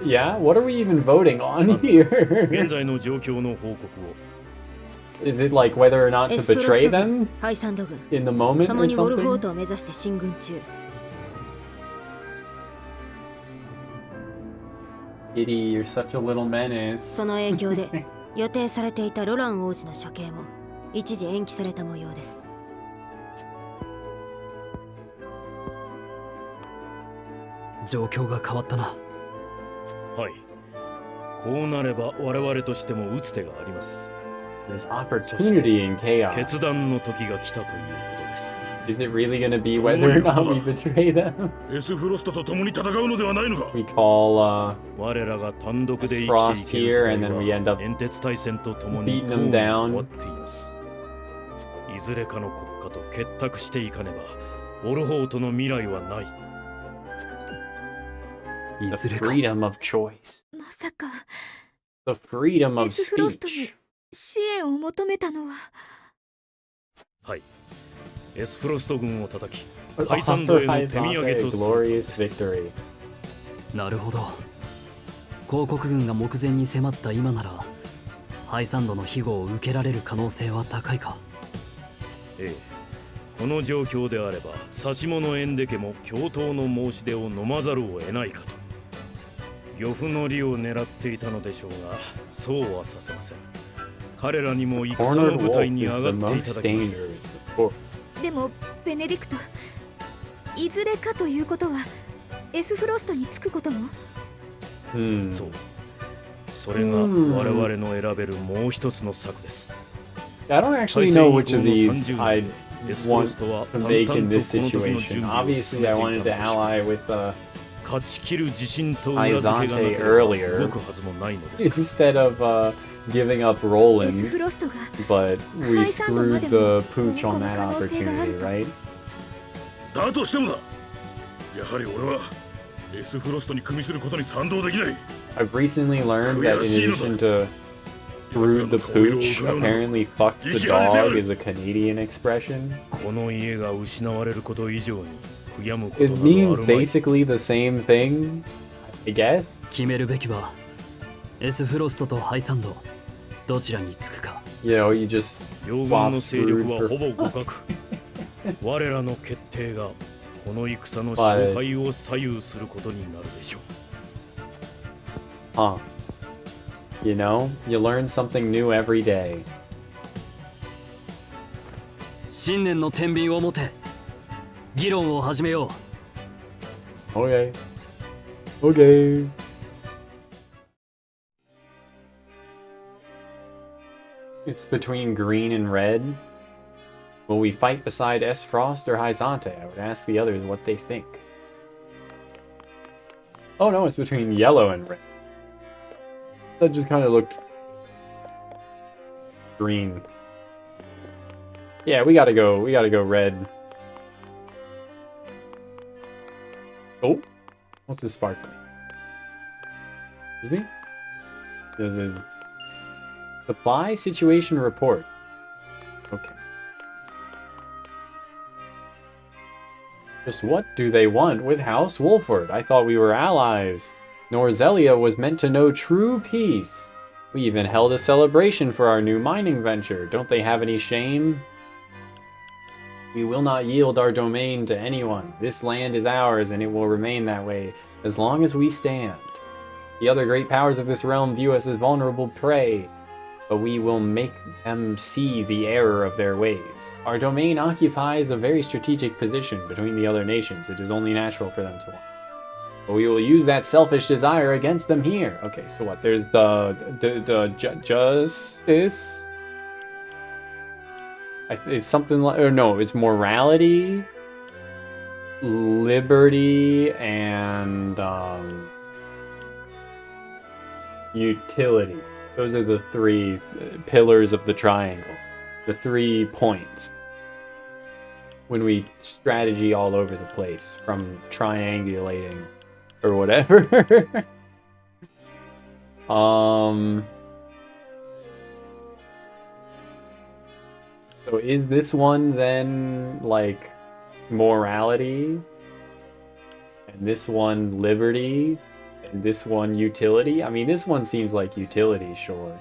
Yeah? What are we even voting on 現 here? 在の状況の報告を。 Is it like whether or not エ to スフロス betray ト軍 them ハイサンド軍 in the moment 共 or にウォルフォー something? トを目指して進軍中。 Kitty, you're such a little menace. その影響で予定されていたロラン王子の処刑も一時延期された模様です。状況が変わったな。はい。こうなれば我々としても打つ手があります。 There's opportunity in chaos. 決断の時が来たということです。 Is it really gonna be whether or not we betray them? エスフロストと共に戦うのではないのか。 We call 我らが単独で生き Frost ていける here, 時 and then we 代 end は up 煙鉄大戦と共に beating とう them に down. 終わっています。いずれかの国家と結託していかねば、オルホートの未来はない。い the ずれか freedom of choice. まさか The freedom of エスフロストに speech. 支援を求めたのははい。エスフロスト軍を叩き、 But ハイサンドへの Haisante, 手土産とするの glorious です victory. なるほど。広告軍が目前に迫った今ならハイサンドの庇護を受けられる可能性は高いか。ええ。この状況であれば、指物エンデ家も共闘の申し出を飲まざるを得ないかと。漁夫の利を狙っていたのでしょうが、そうはさせません。彼らにも戦 Cornered の舞台 wolf に is 上 the がってい most ただきましょう。 dangerous, of course. でもベネディクトいずれかということはエスフロストにつくことも そう。それが我々の選べるもう一つの策です。I don't actually know which of these I'd want to make in this situation. Obviously, I wanted to ally with 勝ち切る自信と裏付けがなければ earlier 動くはずもないのですから instead of giving up デス Roland, フロストが but we 解散とま screwed で the も pooch on that 踏み込む可能性がある opportunity, と right? だとしてもだ。やはり俺はエスフロストに組みすることに賛同できない。 I've recently learned that in addition to screwed the pooch, apparently fucked the dog is a Canadian expression. この家が失われること以上に悔やむこと It などあ means るまい。 basically the same thing, I guess. 決めるべきはエスフロストとハイサンドどちらにつくか。 You know, you just 両軍の勢力はほぼ互角。我らの決定がこの戦の勝敗を左右することになるでしょう。 huh. You know, you learn something new every day. 信念の天秤を持て議論を始めよう。 Okay. Okay. It's between green and red. Will we fight beside S. Frost or Hyzante? I would ask the others what they think. Oh no, it's between yellow and red. That just kind of looked green. Yeah, we gotta go red. Oh, what's this sparkling? Excuse me? There's a supply situation report. Okay. Just what do they want with House Wolford? I thought we were allies. Norzelia was meant to know true peace. We even held a celebration for our new mining venture. Don't they have any shame? We will not yield our domain to anyone. This land is ours, and it will remain that way as long as we stand. The other great powers of this realm view us as vulnerable prey, but we will make them see the error of their ways. Our domain occupies a very strategic position between the other nations. It is only natural for them to want. But we will use that selfish desire against them here. Okay, so what? There's the justice. It's something like, or no, it's morality, liberty, and utility. Those are the three pillars of the triangle. The 3 points. When we strategy all over the place, from triangulating or whatever. So is this one then like morality? And this one liberty? And this one utility? I mean, this one seems like utility, sure.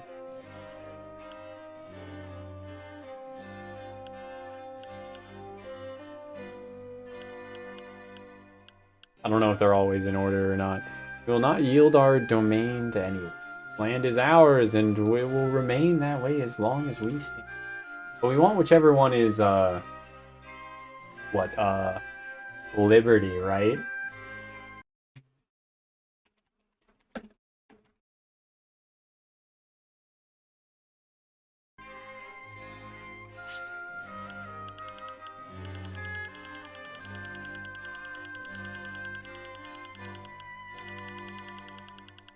I don't know if they're always in order or not. We will not yield our domain to anyone. Land is ours, and it will remain that way as long as we stand. But we want whichever one is, liberty, right?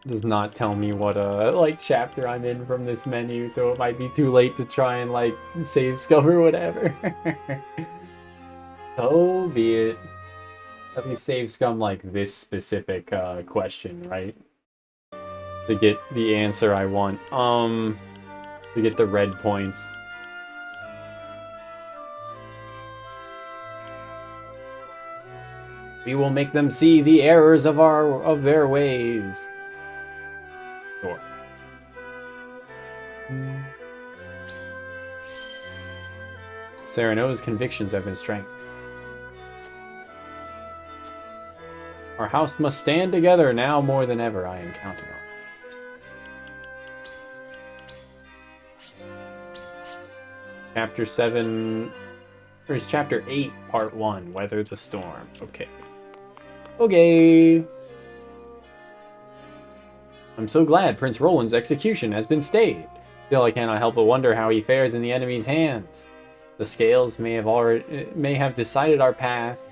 Does not tell me what chapter I'm in from this menu, so it might be too late to try and save scum or whatever. So be it. Let me save scum this specific question, right? To get the answer I want. To get the red points. We will make them see the errors of their ways. Sure. Sereno's convictions have been strengthened. Our house must stand together now more than ever. I am counting on it. Chapter 7... There's Chapter 8, Part 1, Weather the Storm. Okay. Okay. I'm so glad Prince Roland's execution has been stayed. Still, I cannot help but wonder how he fares in the enemy's hands. The scales may have decided our path,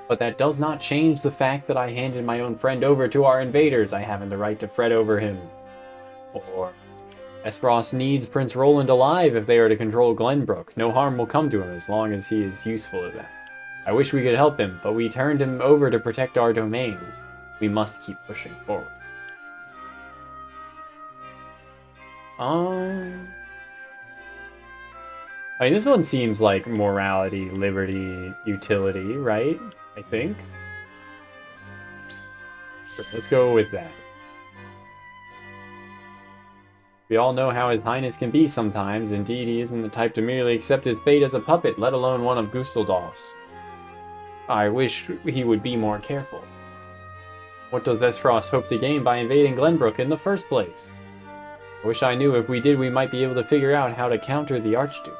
but that does not change the fact that I handed my own friend over to our invaders. I haven't the right to fret over him. Or Esfrost needs Prince Roland alive if they are to control Glenbrook. No harm will come to him as long as he is useful to them. I wish we could help him, but we turned him over to protect our domain. We must keep pushing forward. I mean, this one seems like morality, liberty, utility, right? I think. Sure, let's go with that. We all know how His Highness can be sometimes. Indeed, he isn't the type to merely accept his fate as a puppet, let alone one of Gustaldolf's. I wish he would be more careful. What does Esfrost hope to gain by invading Glenbrook in the first place? I wish I knew. If we did, we might be able to figure out how to counter the Archduke.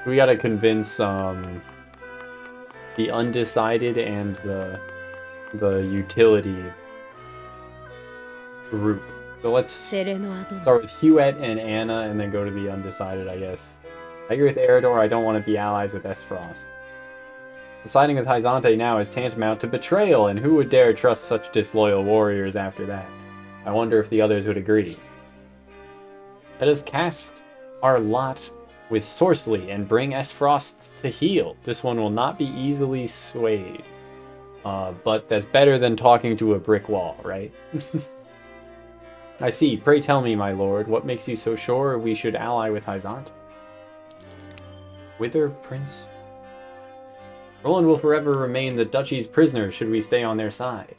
We gotta convince the undecided and the utility group. So let's start with Huet and Anna and then go to the undecided, I guess. I agree with Eredor, I don't want to be allies with Esfrost. Siding with Hyzante now is tantamount to betrayal, and who would dare trust such disloyal warriors after that? I wonder if the others would agree. Let us cast our lot with Sorcely and bring Esfrost to heel. This one will not be easily swayed. But that's better than talking to a brick wall, right? I see. Pray tell me, my lord, what makes you so sure we should ally with Hyzante? Whither, Prince? Roland will forever remain the duchy's prisoner should we stay on their side.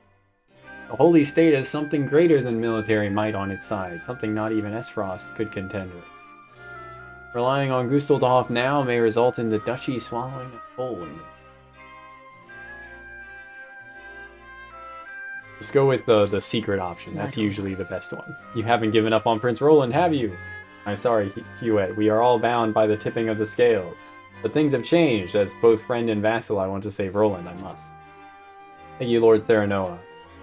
The Holy State has something greater than military might on its side, something not even Esfrost could contend with. Relying on Gustaldolf now may result in the duchy swallowing a hole in it. Let's go with the secret option. That's usually the best one. You haven't given up on Prince Roland, have you? I'm sorry, Huet. We are all bound by the tipping of the scales. But things have changed. As both friend and vassal, I want to save Roland, I must. Thank you, Lord Serenoa.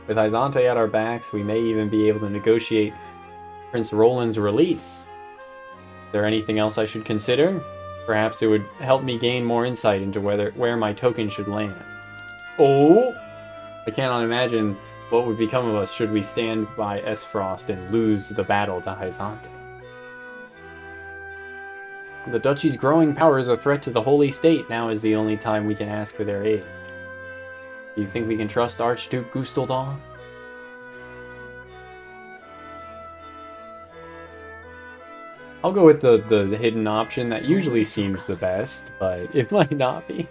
With Hyzante at our backs, we may even be able to negotiate Prince Roland's release. Is there anything else I should consider? Perhaps it would help me gain more insight into where my token should land. Oh! I cannot imagine what would become of us should we stand by Esfrost and lose the battle to Hyzante. The duchy's growing power is a threat to the Holy State. Now is the only time we can ask for their aid. Do you think we can trust Archduke Gustaldolf? I'll go with the hidden option. That usually seems the best, but it might not be.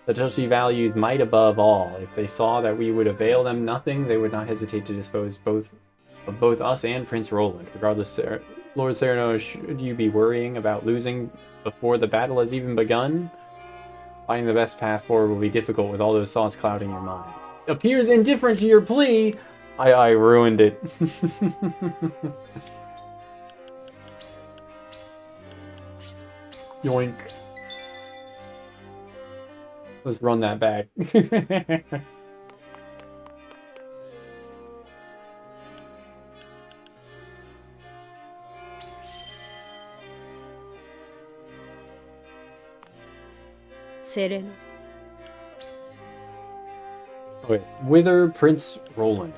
The duchy values might above all. If they saw that we would avail them nothing, they would not hesitate to dispose of both us and Prince Roland. Regardless, Lord Sereno, should you be worrying about losing before the battle has even begun? Finding the best path forward will be difficult with all those thoughts clouding your mind. Appears indifferent to your plea. I ruined it. Yoink. Let's run that back. Sereno. Okay, whither Prince Roland?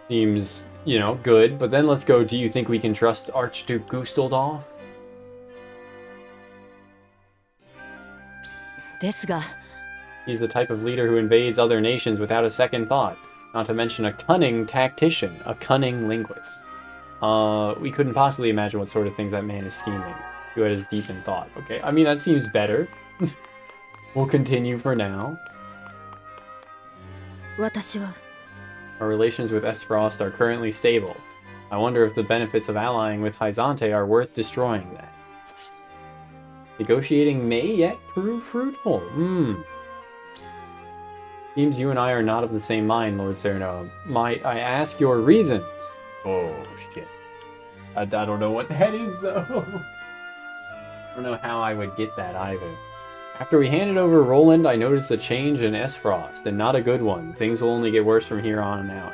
Seems, you know, good, but then let's go, do you think we can trust Archduke Gustaldolf? ですが、 He's the type of leader who invades other nations without a second thought. Not to mention a cunning tactician, a cunning linguist. We couldn't possibly imagine what sort of things that man is scheming. Who had his deep in thought. Okay, I mean, that seems better. We'll continue for now. 私は Our relations with Esfrost are currently stable. I wonder if the benefits of allying with Hyzante are worth destroying that. Negotiating may yet prove fruitful. Seems you and I are not of the same mind, Lord Sereno. Might I ask your reasons? Oh, shit. I don't know what that is, though. I don't know how I would get that, either. After we handed over Roland, I noticed a change in S-Frost, and not a good one. Things will only get worse from here on out.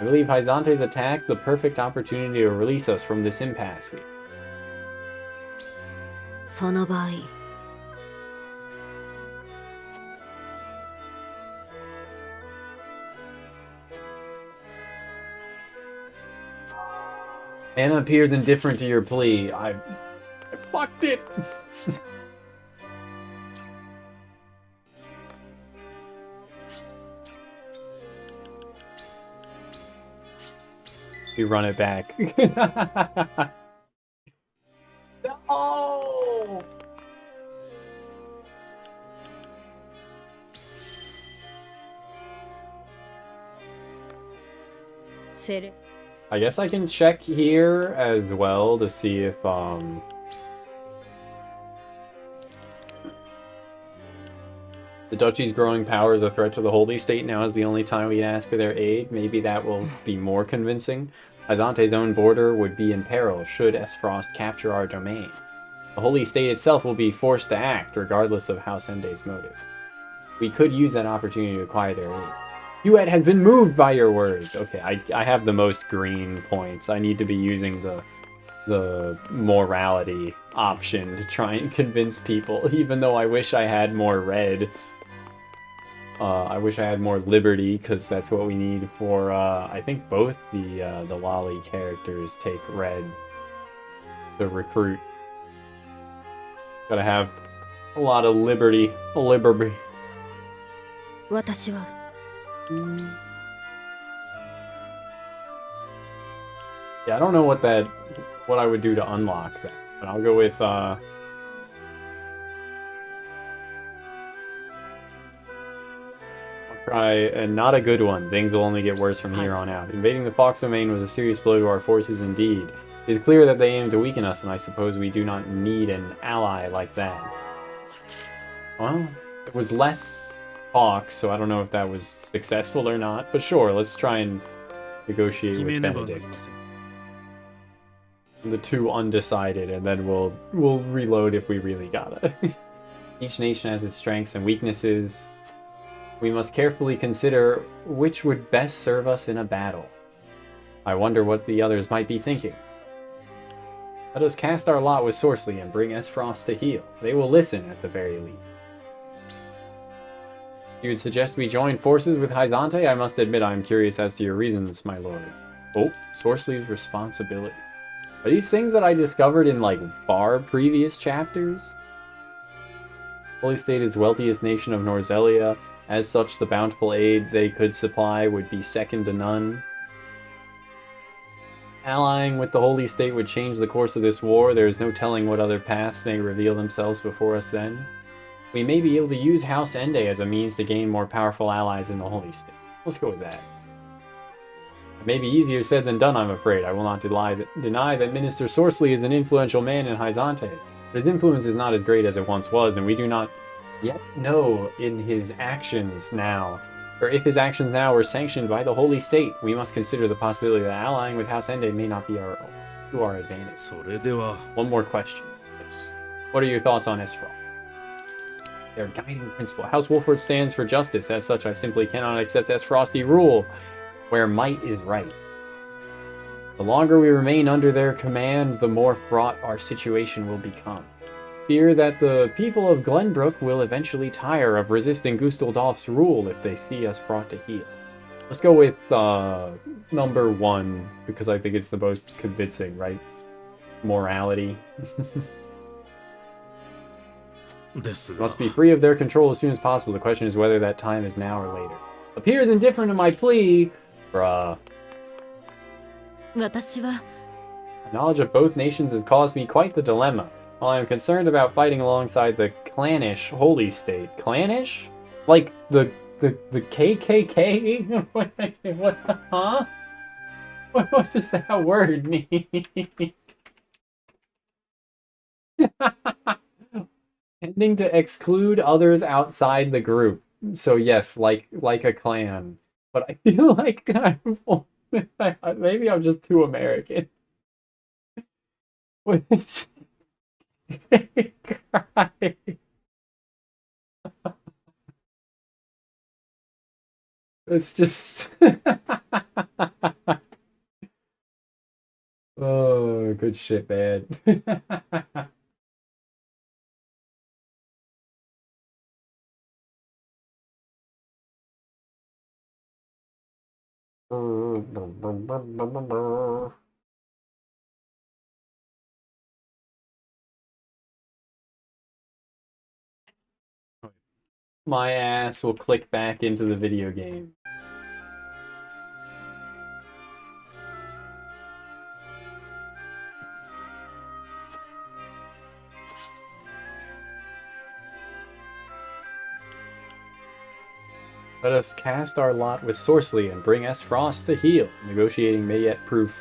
I believe Hyzante's attack the perfect opportunity to release us from this impasse. その場合 Anna appears indifferent to your plea. I fucked it! We run it back. No! I guess I can check here as well to see if the duchy's growing power is a threat to the Holy State. Now is the only time we can ask for their aid. Maybe that will be more convincing. Hyzante's own border would be in peril should S-Frost capture our domain. The Holy State itself will be forced to act, regardless of House Hende's motives. We could use that opportunity to acquire their aid. Yuet has been moved by your words. Okay, I have the most green points. I need to be using the morality option to try and convince people, even though I wish I had more red. I wish I had more liberty, because that's what we need for, I think both the Lolly characters take red to recruit. Gotta have a lot of liberty. Liberty. 私は Yeah, I don't know what I would do to unlock that, but I'll go with, I'll try not a good one. Things will only get worse from here on out. Invading the Fox domain was a serious blow to our forces indeed. It is clear that they aim to weaken us, and I suppose we do not need an ally like that. Well, it was less talk, so I don't know if that was successful or not, but sure, let's try and negotiate with Benedict. The two undecided, and then we'll reload if we really gotta. Each nation has its strengths and weaknesses. We must carefully consider which would best serve us in a battle. I wonder what the others might be thinking. Let us cast our lot with Sorcely and bring S-Frost to heel. They will listen at the very least. You would suggest we join forces with Hyzante? I must admit I am curious as to your reasons, my lord. Oh, Sorcely's responsibility. Are these things that I discovered in, like, far previous chapters? Holy State is wealthiest nation of Norzelia. As such, the bountiful aid they could supply would be second to none. Allying with the Holy State would change the course of this war. There is no telling what other paths may reveal themselves before us then. We may be able to use House Ende as a means to gain more powerful allies in the Holy State. Let's go with that. It may be easier said than done, I'm afraid. I will not deny that Minister Sorcely is an influential man in Hyzante. But his influence is not as great as it once was, and we do not yet know in his actions now, or if his actions now were sanctioned by the Holy State. We must consider the possibility that allying with House Ende may not be to our advantage. One more question. Yes. What are your thoughts on S-Frost? Their guiding principle. House Wolford stands for justice. As such, I simply cannot accept S-Frosty rule, where might is right. The longer we remain under their command, the more fraught our situation will become. Fear that the people of Glenbrook will eventually tire of resisting Gustaldolf's rule if they see us brought to heel. Let's go with number one, because I think it's the most convincing, right? Morality. Must be free of their control as soon as possible. The question is whether that time is now or later. Appears indifferent to my plea. Bruh. 私は Knowledge of both nations has caused me quite the dilemma. While I am concerned about fighting alongside the clannish Holy State. Clannish? Like the KKK? What? Huh? What does that word mean? Tending to exclude others outside the group. So yes, like a clan. But I feel like maybe I'm just too American. It's just oh, good shit, man. My ass will click back into the video game. Let us cast our lot with Sorcely and bring S. Frost to heal. Negotiating may yet prove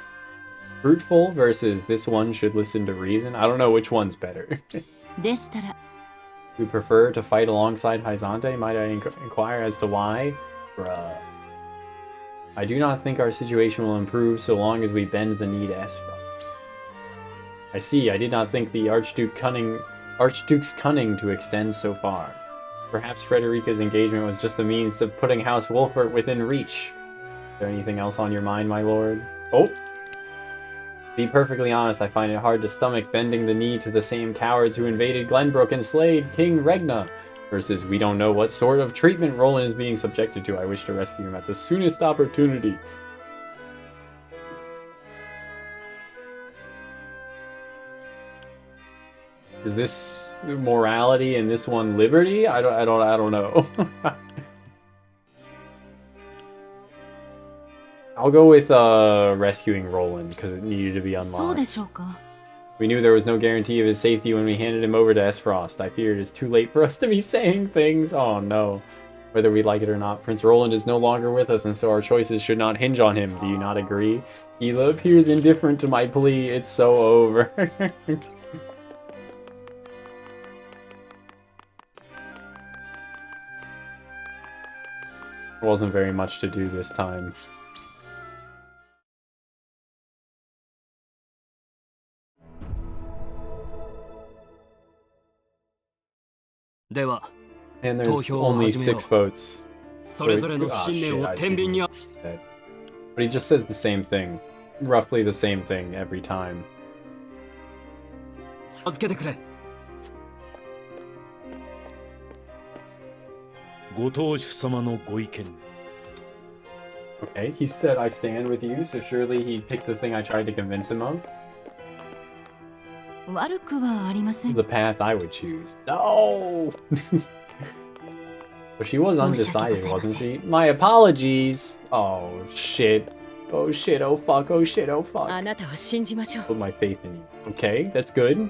fruitful versus this one should listen to reason. I don't know which one's better. でしたら You prefer to fight alongside Hyzante? Might I inquire as to why? Bruh. I do not think our situation will improve so long as we bend the knee to Esfra. I see, I did not think the Archduke's cunning to extend so far. Perhaps Frederica's engagement was just a means of putting House Wolfert within reach. Is there anything else on your mind, my lord? Oh! To be perfectly honest, I find it hard to stomach bending the knee to the same cowards who invaded Glenbrook and slayed King Regna, versus we don't know what sort of treatment Roland is being subjected to. I wish to rescue him at the soonest opportunity. Is this morality and this one liberty? I don't know. I'll go with rescuing Roland because it needed to be そう unlocked. でしょうか We knew there was no guarantee of his safety when we handed him over to S. Frost. I fear it is too late for us to be saying things. Oh no. Whether we like it or not, Prince Roland is no longer with us, and so our choices should not hinge on him. Do you not agree? Hila appears indifferent to my plea. It's so over. There wasn't very much to do this time. And there's only 6 votes. それぞれの信念を天秤に But he just says the same thing. Roughly the same thing every time. 預けてくれ。ご当主様のご意見。 Okay, he said I stand with you, so surely he picked the thing I tried to convince him of. 悪くはありません The path I would choose. No! But she was undecided, wasn't she? My apologies! Oh shit. Oh shit, oh fuck, oh shit, oh fuck. あなたを信じましょう Put my faith in you. Okay, that's good.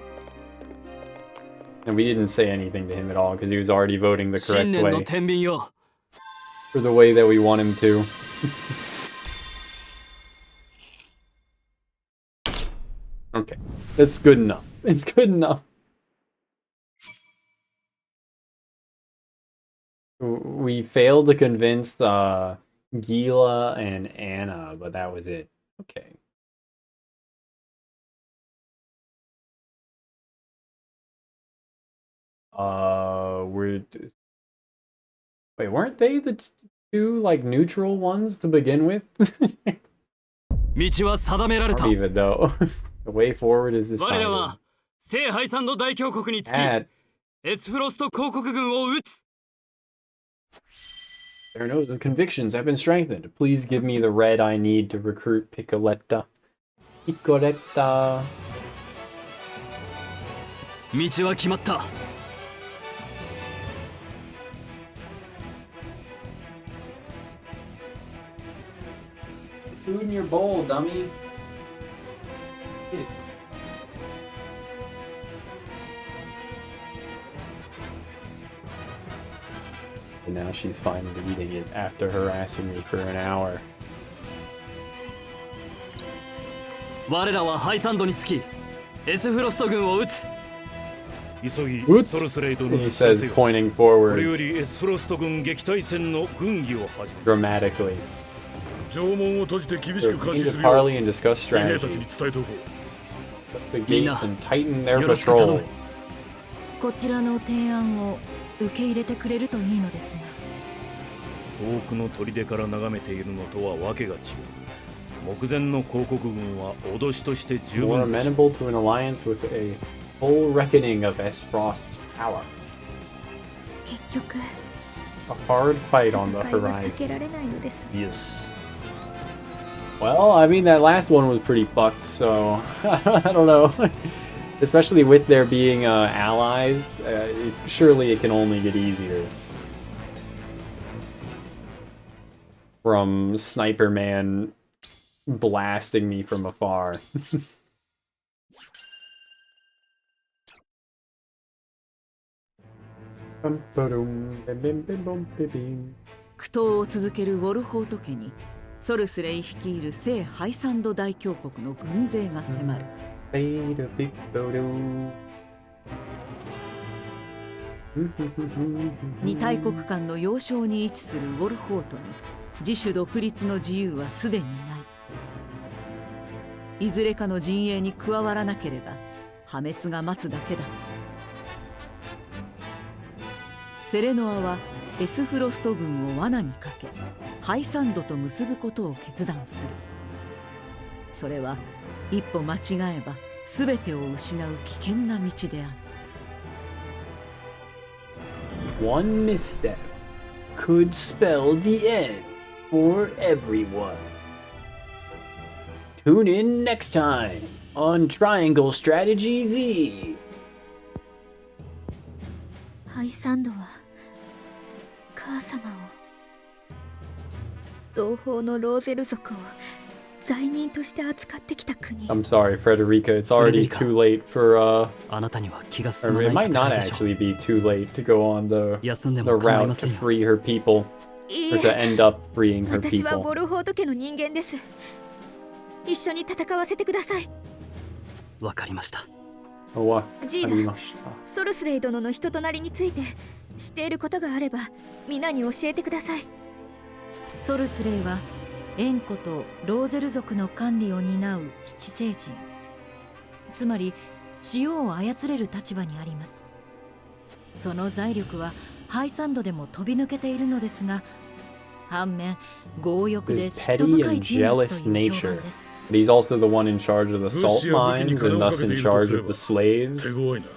And we didn't say anything to him at all because he was already voting the 信 correct 念の way. 天秤よ。 For the way that we want him to. Okay, that's good enough. It's good enough. We failed to convince Gila and Anna, but that was it. Okay. Wait, weren't they the two like neutral ones to begin with? 道は定められ I た。 don't even know. The way forward is 我ら decided. は聖杯山の大峡谷につき At エスフロスト公国軍を撃つ。 there no the convictions have been strengthened. Please give me the red I need to recruit Piccoletta. Piccoletta. 道は決まった。 Food in your bowl, dummy. And now she's finally eating it after harassing me for an hour. 我らはハイサンドにつきエスフロスト軍を撃つ。急ぎ Whoops. ソルスレイド He の知ら says, せよ。 pointing これよ forwards りエスフロスト軍撃退戦の軍議を始める。 dramatically. 城門を閉じて厳し So く監 we 視 need す to るよう parley and discuss 兵たち strategy. に伝えておこう。 Shut the gates and tighten their よろしく頼む。 patrol. こちらの提案を受け入れてくれるといいのですが遠くの砦から眺めているのとはわけが違う。目前の広告軍は脅しとして十 More 分でしょう。 amenable to an alliance with a full reckoning of Esfrost's power. 結局 A hard fight on the 戦いは避 horizon. けられないのですね。 Yes. Well, I mean, that last one was pretty fucked, so I don't know. Especially with there being allies, surely it can only get easier. From Sniper Man blasting me from afar. Bum, ba-dum, bim, bim, bim, bum, bim, bim. 苦闘を続けるウォルホート家にソルスレイ率いる聖ハイサンド大教国の軍勢が迫る。 Bada big bodo. 二大国間の要衝に位置するウォルホートに自主独立の自由はすでにない。いずれかの陣営に加わらなければ破滅が待つだけだ。セレノアはエスフロスト軍を罠にかけハイサンドと結ぶことを決断する。それは一歩間違えば全てを失う危険な道である。 One misstep could spell the end for everyone. Tune in next time on Triangle Strategy Z. ハイサンドは母様を同胞のローゼル族を罪人として扱ってきた国。 I'm sorry, Frederica. It's already Frederica. too late for あなたには気が進 or ま it ない might 戦 not いでしょう。 actually be too late to go on the 休んで the も構い route ま to せんよ。 free her people いい or to え、 end up freeing her 私は people. ボルホート家の人間です。一緒に戦わせてください。わかりました。ジーナ、ソルスレイ殿の人となりについて知っていることがあれば皆に教えてください。ソルスレイはエンコとローゼル族の管理を担う七聖人、つまり潮を操れる立場にあります。その財力はハイサンドでも飛び抜けているのですが、反面強欲で嫉妬深い人物という評判です。 But he's also the one in charge of the salt mines and thus in charge of the slaves. 手強いな。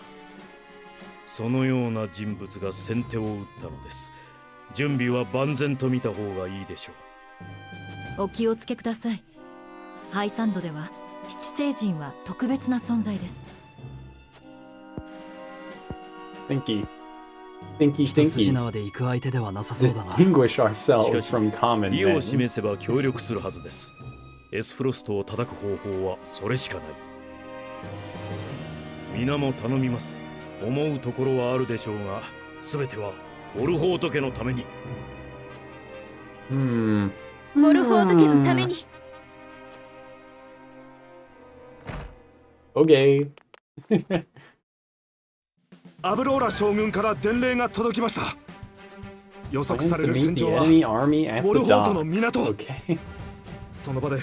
そのような人物が先手を打ったのです。準備は万全と見た方がいいでしょう。お気をつけください。ハイサンドでは七聖人は特別な存在です。 Thinky, 一筋 thinky. 縄で行く相手ではなさそうだな。 Distinguish ourselves from common 利を men. 示せば協力するはずです。エスフロストを叩く方法はそれしかない。皆も頼みます。思うところはあるでしょうが、すべてはオルホート家のために。ボルホート家のために。 Okay. アブローラ将軍から伝令が届きました。予測 Plans され to る meet 戦 the 場は enemy army at ウォ the ルホートの docks. 港。 Okay. その場で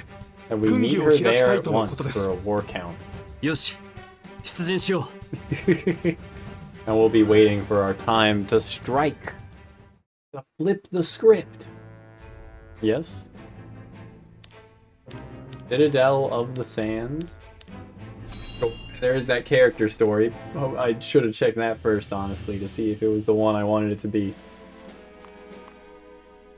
And we 軍 meet 議を her 開きた there い at との once ことで for す。 a war count. よし、出陣しよ And we'll be waiting for our time to strike. To flip the script. Yes? Citadel of the Sands. Oh, there's that character story. Oh, I should have checked that first, honestly, to see if it was the one I wanted it to be.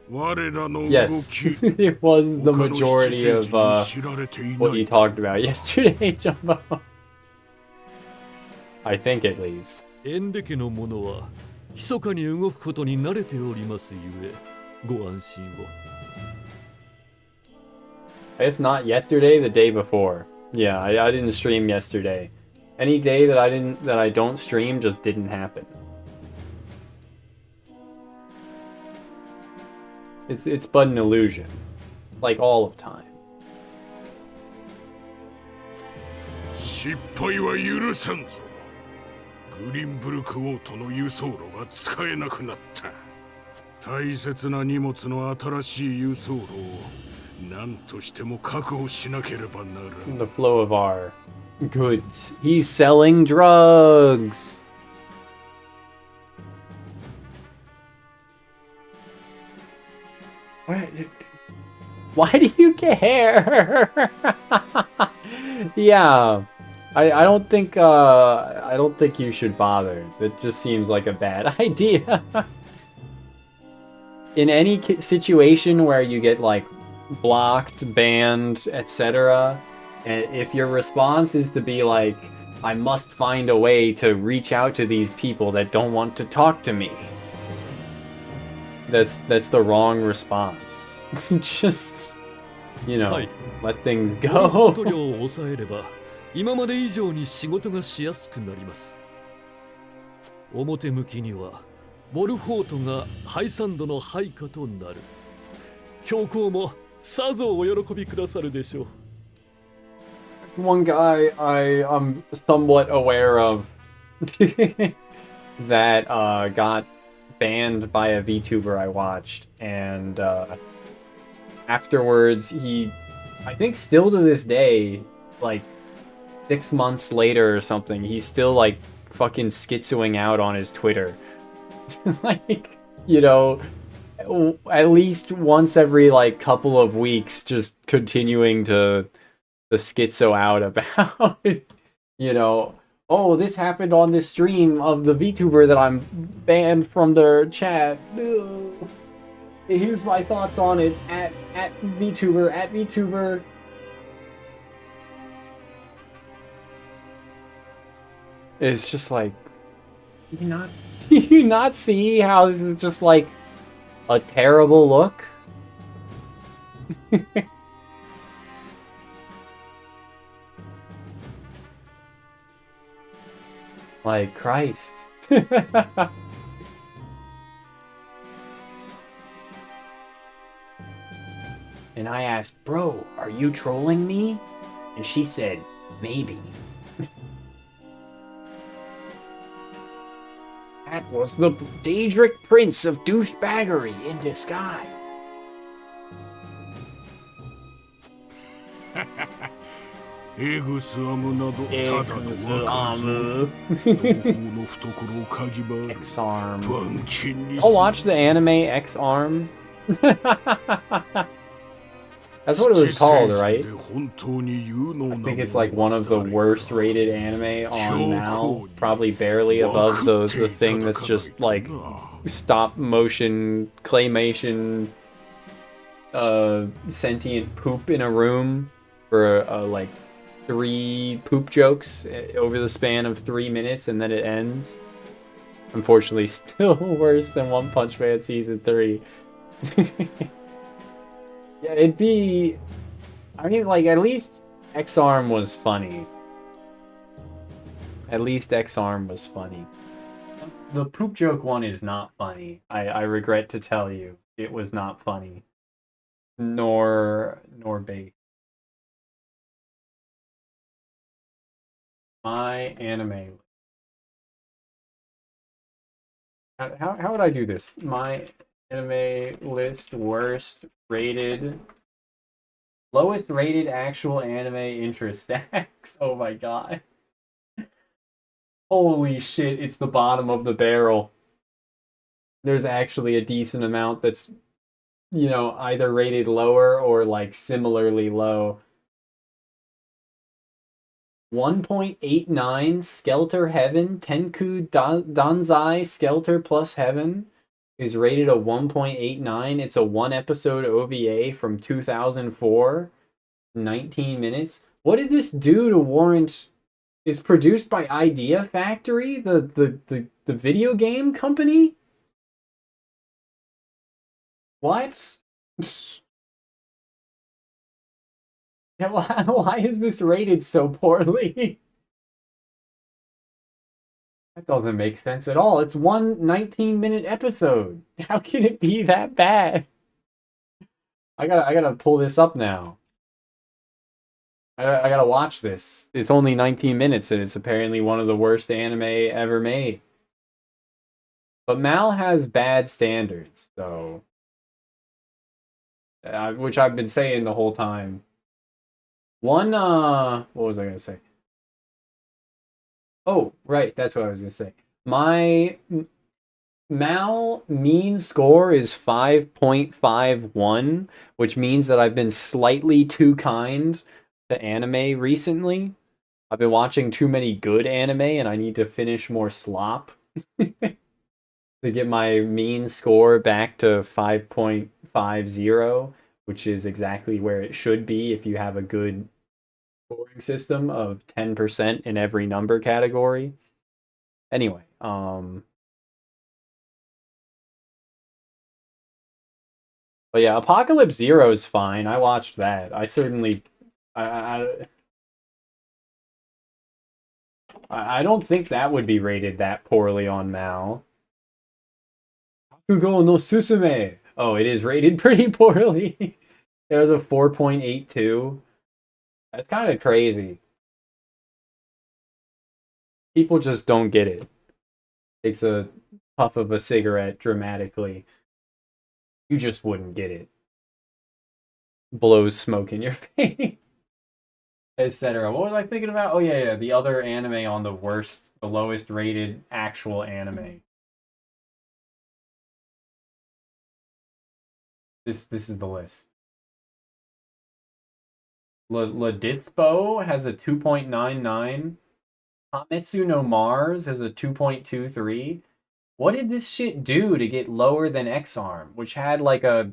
我らの動 Yes, き、 it was the 他の七 majority 聖 of 人に知られてい what な you い。 talked about yesterday, Jumbo. I think at least. エンデ家の者は密かに動くことに慣れておりますゆえ、ご安心を。 I guess not yesterday, the day before. Yeah, I didn't stream yesterday. Any day that I don't stream just didn't happen. It's but an illusion. Like all of time. 失敗は許さんぞ。グリンブルクオートの輸送路が使えなくなった。大切な荷物の新しい輸送路を何としても確保しなければならん。 The flow of our goods. He's selling drugs. Why do you care? Yeah. I don't think you should bother. That just seems like a bad idea. In any situation where you get like blocked, banned, etc., and if your response is to be like, I must find a way to reach out to these people that don't want to talk to me, that's the wrong response. Just, you know, let things ウォルフォー go. ト量を抑えれば今まで以上に仕事がしやすくなります。表向きにはウォルフォートがハイサンドの配下となる。教皇もさぞお喜びくださるでしょう。One guy I'm somewhat aware of that got banned by a VTuber I watched, and afterwards he, I think still to this day, like 6 months later or something, he's still like fucking schizoing out on his Twitter. Like, you know, at least once every like couple of weeks, just continuing to schizo out about, you know, oh, this happened on this stream of the VTuber that I'm banned from their chat. Here's my thoughts on it at VTuber. It's just like, do you not see how this is just like a terrible look? Like, Christ. And I asked, bro, are you trolling me? And she said, maybe. That was the Daedric Prince of douchebaggery in disguise. エグスアムなどただの若造。同胞の懐をかぎばる。X-Arm. 番犬に I'll watch the anime X-Arm. That's what it was called, right? I think it's like one of the worst rated anime on now. Probably barely above the thing that's just like stop motion, claymation, sentient poop in a room for like 3 poop jokes over the span of 3 minutes and then it ends. Unfortunately, still worse than One Punch Man Season 3. Yeah, it'd be... I mean, like, at least X-Arm was funny. At least X-Arm was funny. The poop joke one is not funny. I regret to tell you. It was not funny. Nor bait. My anime. How would I do this? My anime list worst rated, lowest rated actual anime interest stacks. Oh my god. Holy shit, it's the bottom of the barrel. There's actually a decent amount that's, you know, either rated lower or like similarly low. 1.89 Skelter Heaven, Tenku Danzai Skelter plus Heaven is rated a 1.89. It's a 1-episode OVA from 2004, 19 minutes. What did this do to warrant? It's produced by Idea Factory, the video game company? What? Why is this rated so poorly? That doesn't make sense at all. It's one 19-minute episode. How can it be that bad? I gotta pull this up now. I gotta watch this. It's only 19 minutes and it's apparently one of the worst anime ever made. But Mal has bad standards, so... which I've been saying the whole time. What was I gonna say? Oh, right, that's what I was gonna say. Mal mean score is 5.51, which means that I've been slightly too kind to anime recently. I've been watching too many good anime and I need to finish more slop to get my mean score back to 5.50, which is exactly where it should be if you have a good scoring system of 10% in every number category. Anyway, but yeah, Apocalypse Zero is fine. I watched that. I certainly, I don't think that would be rated that poorly on Mal. Bakugo no Susume. Oh, it is rated pretty poorly. It was a 4.82. That's kind of crazy. People just don't get it. Takes a puff of a cigarette dramatically. You just wouldn't get it. Blows smoke in your face. Etc. What was I thinking about? Oh yeah, the other anime on the lowest rated actual anime. This is the list. La Dispo has a 2.99. Hametsu no Mars has a 2.23. What did this shit do to get lower than X-Arm, which had like a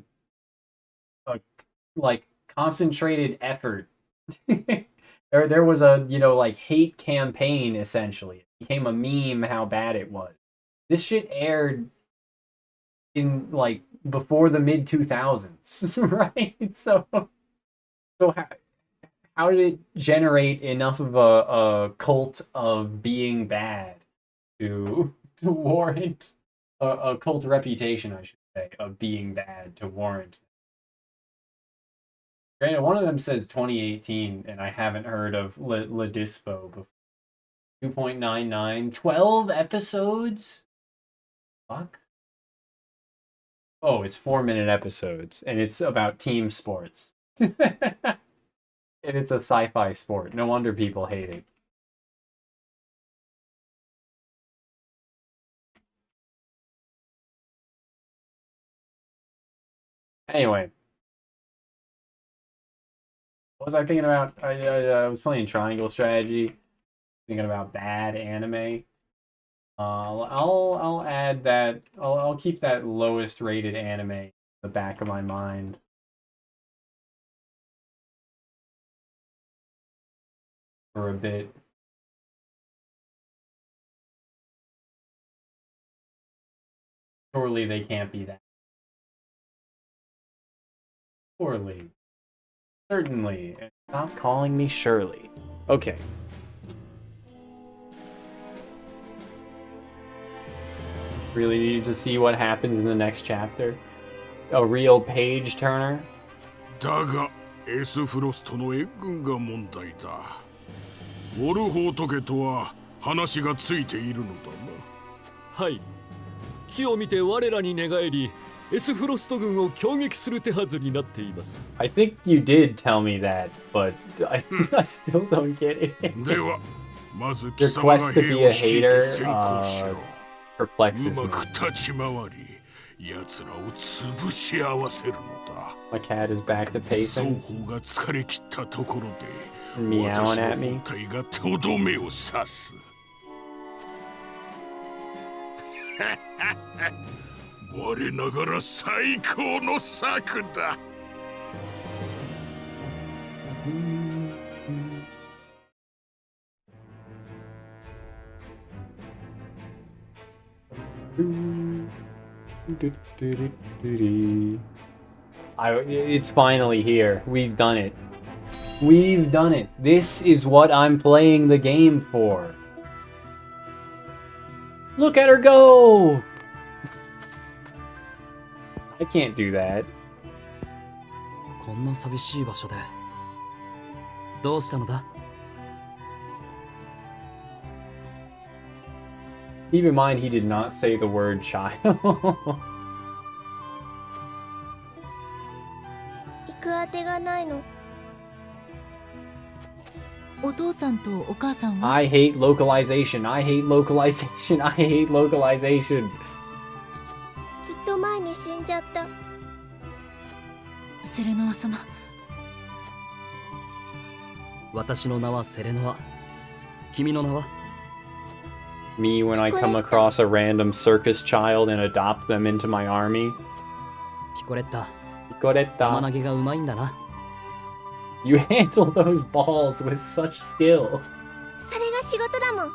concentrated effort? there was a, like hate campaign essentially. It became a meme how bad it was. This shit aired in like before the mid 2000s, right? So how did it generate enough of a cult of being bad to warrant a cult reputation, I should say, of being bad to warrant? Granted, one of them says 2018, and I haven't heard of La Dispo before. 2.99, 12 episodes? Fuck. Oh, it's 4-minute episodes, and it's about team sports. And it's a sci-fi sport. No wonder people hate it. Anyway. What was I thinking about? I was playing Triangle Strategy. Thinking about bad anime. I'll add that. I'll keep that lowest rated anime in the back of my mind. For a bit. Surely they can't be that poorly. Certainly. Stop calling me Shirley. Okay. Really need to see what happens in the next chapter. A real page turner. だが、エスフロストの援軍が問題だ。ウォルホート家とは話がついているのだな。はい。木を見て我らに寝返り、エスフロスト軍を攻撃する手はずになっています。I think you did tell me that, but I still don't get it. では、まず Your 貴様が quest to 兵 be を a 率い hater て先行しろ。perplexes う me. まく立ち回り、奴らを潰し合わせるのだ。My cat is back to 双 pacing, 方が疲れ切ったところで、 meowing 私 at の me. 本体がとどめを刺す。我ながら最高の策だ。It's finally here. We've done it. We've done it. This is what I'm playing the game for. Look at her go! I can't do that. こんな寂しい場所でどうしたのだ? Keep in mind he did not say the word child. 行くあてがないの。お父さんとお母さんは I hate localization. I hate localization. I hate localization. に死んじゃった。セレノア様。私の名はセレノア。君の名は？ Me when I come across a random circus child and adopt them into my army. ピコレッタ。玉 Picoretta. 投げがうまいんだな。You handle those balls with such skill. それが仕事だもん。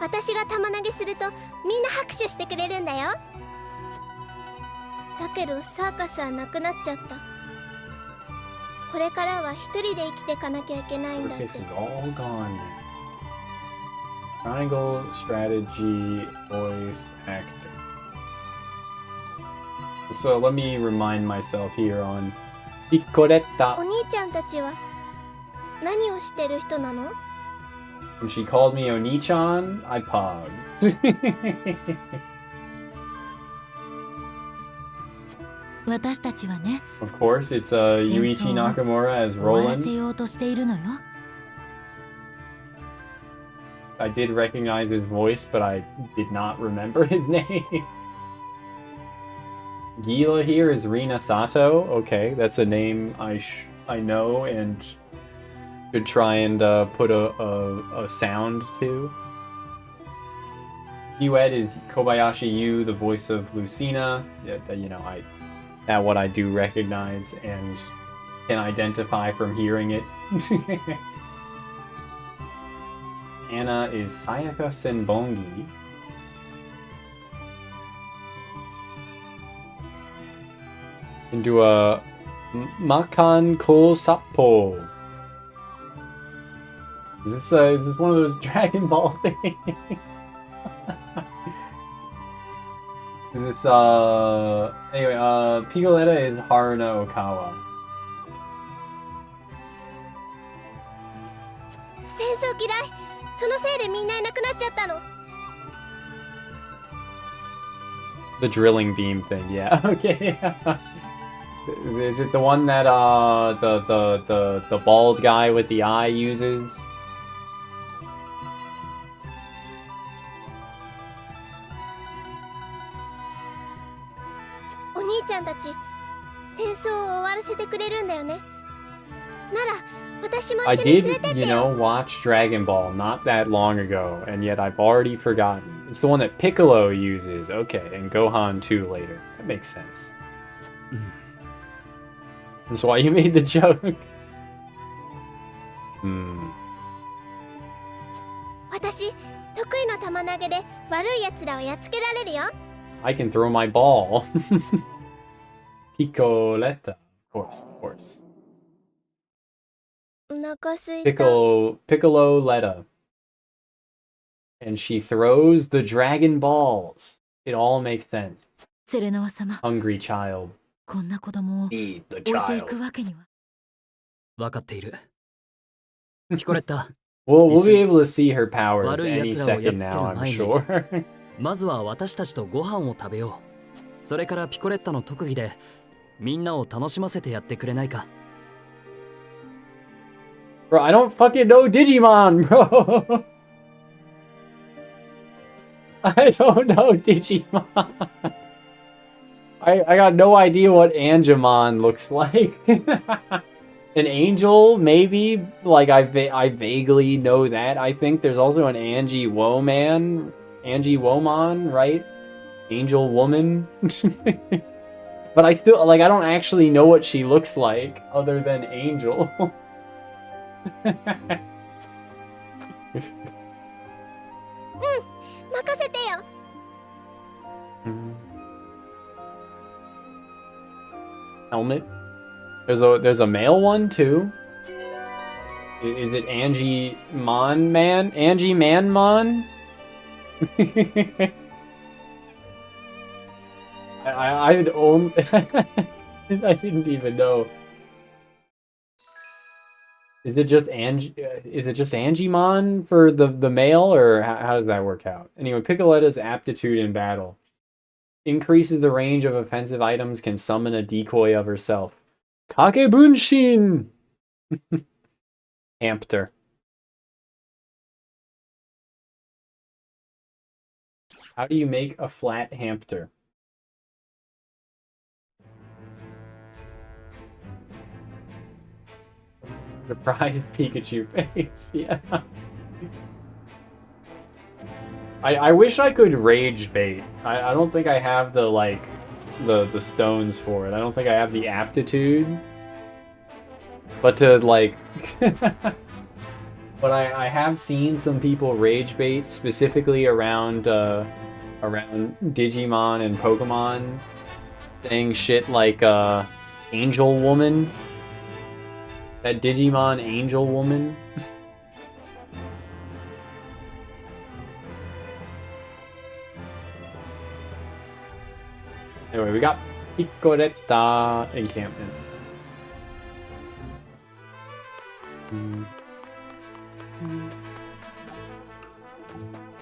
私が玉投げするとみんな拍手してくれるんだよ。だけどサーカスはなくなっちゃった。これからは一人で生きていかなきゃいけないんだって。 Circus is all gone. Triangle, strategy, voice, actor. So let me remind myself here on お Picoretta. 兄ちゃんたちは何をしてる人なの？ When she called me Oni-chan, I pogged. 私たちはね、 Of course, it's Yuichi Nakamura as 終わらせ Roland. ようとしているのよ。I did recognize his voice, but I did not remember his name. Gila here is Rina Sato. Okay, that's a name I know and should try and put a sound to. Duet is Kobayashi Yu, the voice of Lucina. You know, that what I do recognize and can identify from hearing it. Anna is Sayaka Senbongi. Into a Makan Ko Sappo. Is this one of those Dragon Ball things? Is this anyway, Piccoletta is Haruna Okawa. 戦争嫌い。そのせいでみんないなくなっちゃったの。 The drilling beam thing, yeah. Okay. Is it the one that the bald guy with the eye uses? お兄ちゃんたち、戦争を終わらせてくれるんだよね。なら、私も I 一緒に did, 連れてって you よ。 know, watch Dragon Ball not that long ago, and yet I've already forgotten. It's the one that Piccolo uses. Okay, and Gohan too later. That makes sense. That's why you made the joke. Hmm. 私、得意の玉投げで悪い奴らをやっつけられるよ。 I can throw my ball. Piccoletta. Of course. お腹すいた。 Piccoletta. And she throws the Dragon Balls. It all makes sense. セレノア様、 Hungry child. こんな子供を Eat the 置いてい child. くわけには。わかっている。ピコレッタ、 We'll be able to see her powers 悪い any 奴らをやっ second つけ now, る I'm 前に sure. まずは私たちとご飯を食べよう。それからピコレッタの特技でみんなを楽しませてやってくれないか。 Bro, I don't fucking know Digimon, bro. I don't know Digimon. I got no idea what Angemon looks like. An angel, maybe? Like, I vaguely know that. I think there's also an Angie Woman. Angie Womon, right? Angel woman. But I still, like, I don't actually know what she looks like other than Angel. 任せてよ。 Helmet. There's a male one too. Is it Angie Mon Man? Angie Man Mon? I'd own. I didn't even know. Is it just Angie? Is it just Angiemon for the male, or how does that work out? Anyway, Piccoletta's aptitude in battle increases the range of offensive items. Can summon a decoy of herself. Kagebunshin. Hampter. How do you make a flat Hampter? Surprised Pikachu face, yeah. I wish I could rage bait. I don't think I have the like the stones for it. I don't think I have the aptitude. But to like but I have seen some people rage bait specifically around around Digimon and Pokemon, saying shit like Angel Woman. That Digimon Angel Woman. Anyway, we got Picoretta encampment.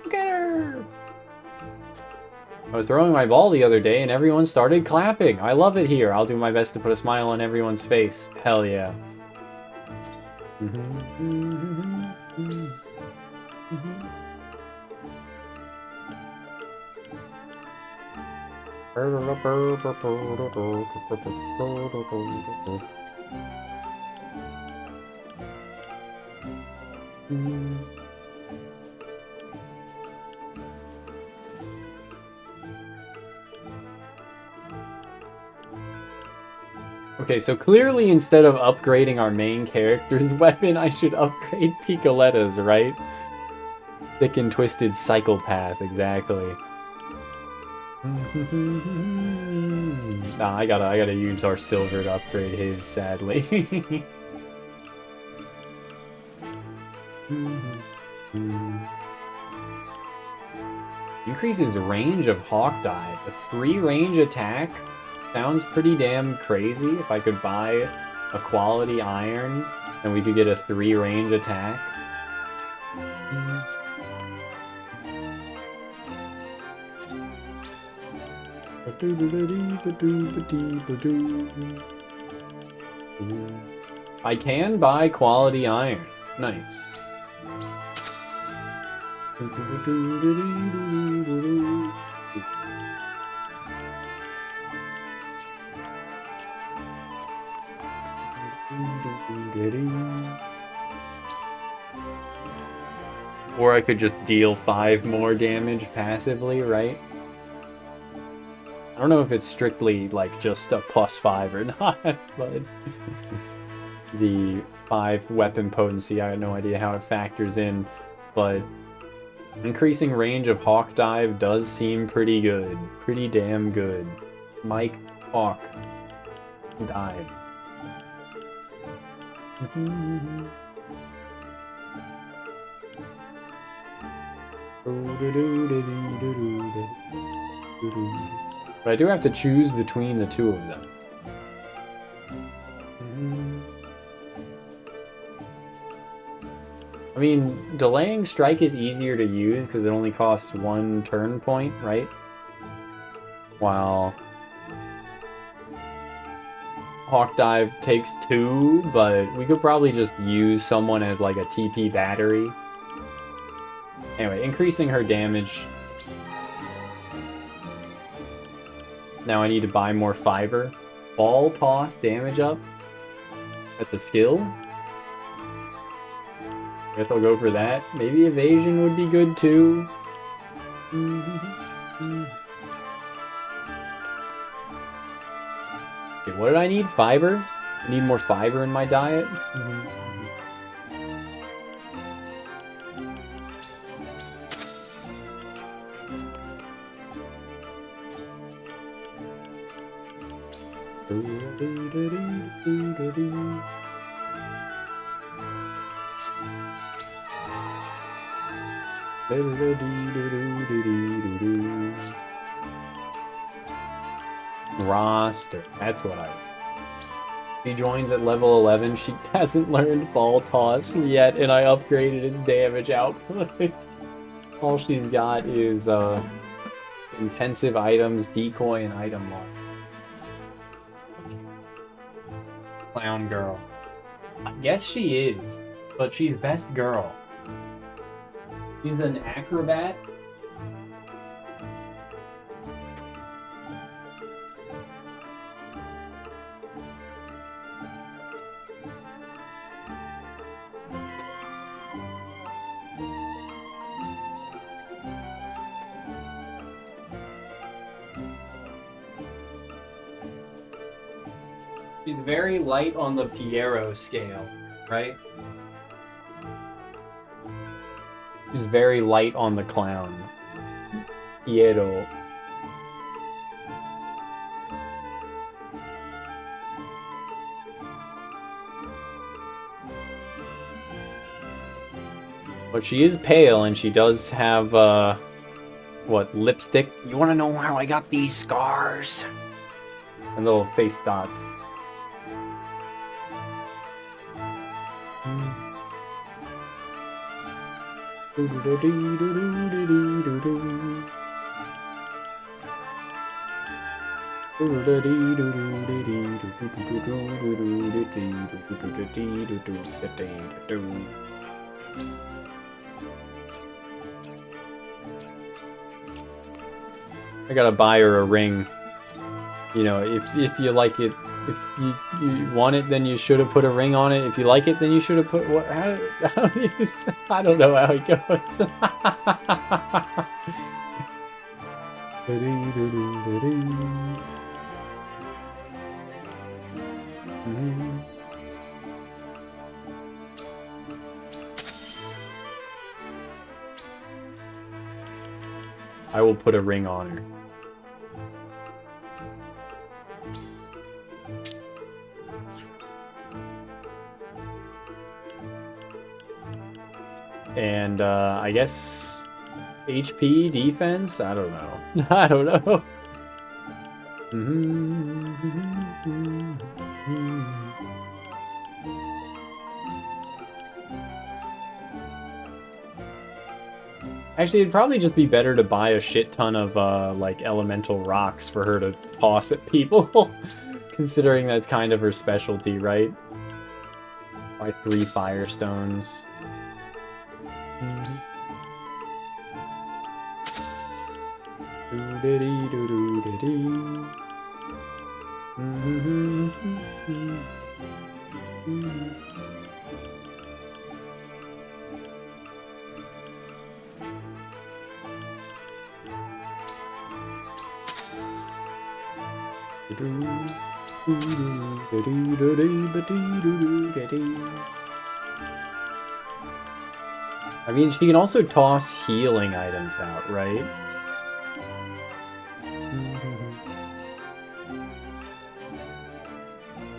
Look at her! I was throwing my ball the other day and everyone started clapping. I love it here. I'll do my best to put a smile on everyone's face. Hell yeah. Okay, so clearly instead of upgrading our main character's weapon, I should upgrade Picoletta's, right? Thick and twisted psychopath, exactly. Nah, I gotta use our silver to upgrade his, sadly. Increases range of Hawk Dive. A 3 range attack sounds pretty damn crazy. If I could buy a quality iron, then we could get a 3 range attack. I can buy quality iron. Nice. Or I could just deal 5 more damage passively, right? I don't know if it's strictly like just a +5 or not, but the 5 weapon potency, I have no idea how it factors in, but increasing range of Hawk Dive does seem pretty good. Pretty damn good. Mike Hawk Dive. But I do have to choose between the two of them. I mean, delaying strike is easier to use because it only costs 1 turn point, right? While Hawk Dive takes 2, but we could probably just use someone as like a TP battery. Anyway, increasing her damage. Now I need to buy more fiber. Ball toss damage up. That's a skill. I guess I'll go for that. Maybe evasion would be good too. Okay, what did I need? Fiber? I need more fiber in my diet? Roster. That's what I want. She joins at level 11. She hasn't learned ball toss yet, and I upgraded its damage output. All she's got is intensive items, decoy, and item lock. Clown girl. I guess she is, but she's best girl. She's an acrobat. She's very light on the Piero scale, right? She's very light on the clown. Piero. But she is pale, and she does have, what, lipstick? You want to know how I got these scars? And little face dots. I gotta buy her a ring. You know, if you like it, if you want it, then you should have put a ring on it. If you like it, then you should have put what? How do you, I don't know how it goes. I will put a ring on her. And I guess HP, defense? I don't know. I don't know. Actually, it'd probably just be better to buy a shit ton of like elemental rocks for her to toss at people. Considering that's kind of her specialty, right? Buy 3 firestones. I mean, she can also toss healing items out, right?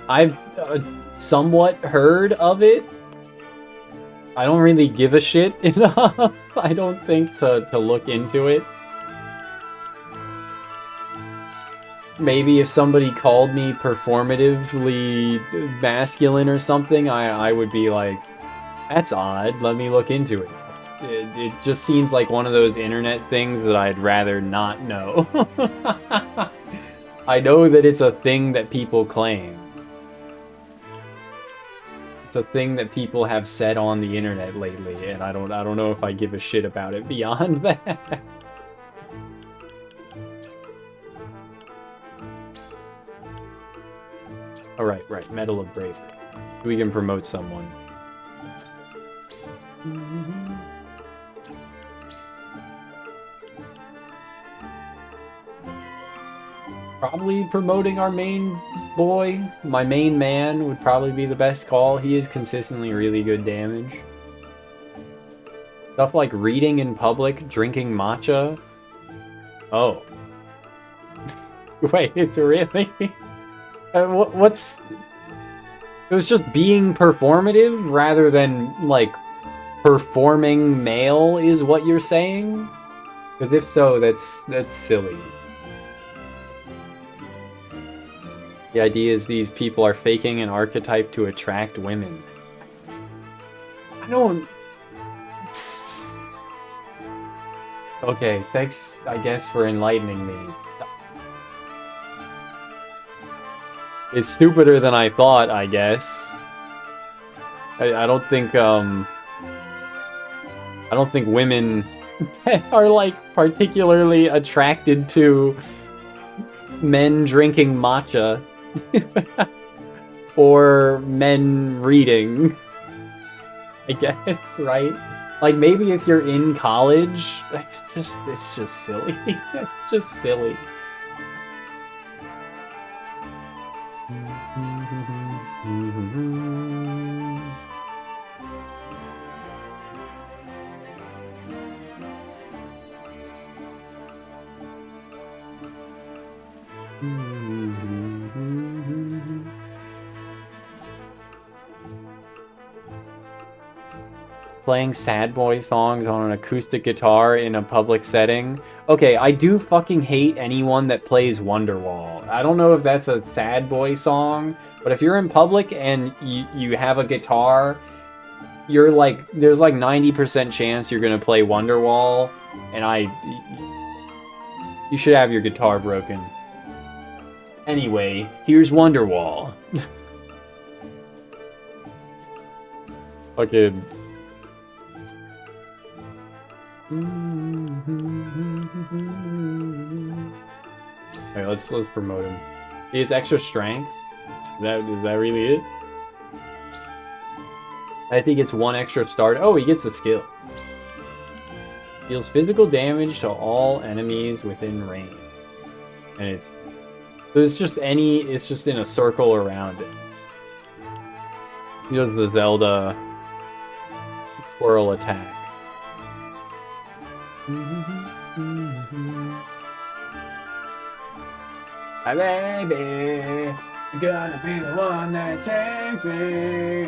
I've somewhat heard of it. I don't really give a shit enough, I don't think, to look into it. Maybe if somebody called me performatively masculine or something, I would be like, that's odd, let me look into it. It just seems like one of those internet things that I'd rather not know. I know that it's a thing that people claim. It's a thing that people have said on the internet lately, and I don't know if I give a shit about it beyond that. All right, Medal of Bravery. We can promote someone. Probably promoting our main boy. My main man would probably be the best call. He is consistently really good damage. Stuff like reading in public, drinking matcha. Oh. Wait, it's really? What's... It was just being performative rather than, like, performing male is what you're saying? Because if so, that's silly. The idea is these people are faking an archetype to attract women. I don't... Okay, thanks, I guess, for enlightening me. It's stupider than I thought, I guess. I don't think, I don't think women are, like, particularly attracted to men drinking matcha. Or men reading. I guess, right? Like, maybe if you're in college, it's just silly. It's just silly. Playing sad boy songs on an acoustic guitar in a public setting. Okay, I do fucking hate anyone that plays Wonderwall. I don't know if that's a sad boy song, but if you're in public and you have a guitar, you're like, there's like 90% chance you're gonna play Wonderwall, and you should have your guitar broken. Anyway, here's Wonderwall. Fucking... Alright, let's promote him. He has extra strength. Is that really it? I think it's 1 extra start. Oh, he gets a skill. Deals physical damage to all enemies within range. And it's just in a circle around it. He does the Zelda twirl attack. Hi baby, you're gonna be the one that saves me.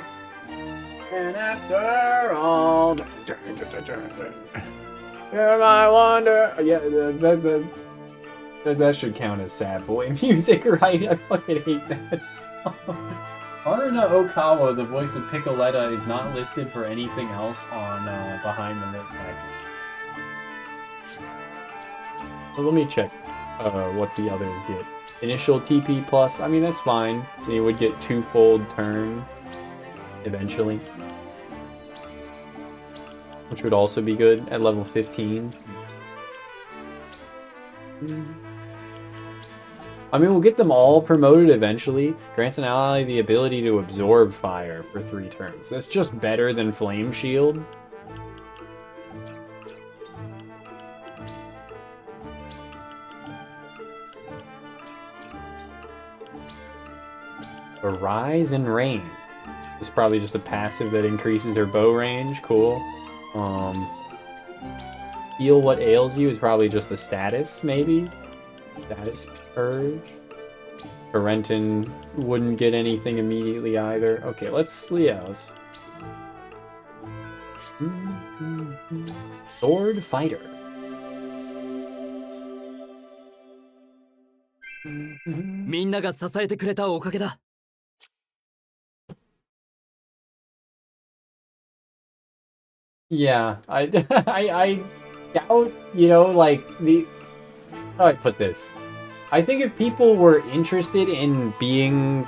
And after all, you're my wonder. Yeah, that should count as sad boy music, right? I fucking hate that song. Haruna Okawa, the voice of Piccoletta, is not listed for anything else on Behind the Lit package. So let me check what the others get. Initial TP plus, I mean that's fine. You would get 2-fold turn eventually, which would also be good at level 15. I mean, we'll get them all promoted eventually. Grants an ally the ability to absorb fire for 3 turns. That's just better than Flame Shield. A Rise in Range. It's probably just a passive that increases her bow range. Cool. Heal What Ails You is probably just a status, maybe? Status Purge. Parenton wouldn't get anything immediately either. Okay, let's... Sword Fighter. Yeah, I doubt, you know, like, how do I put this? I think if people were interested in being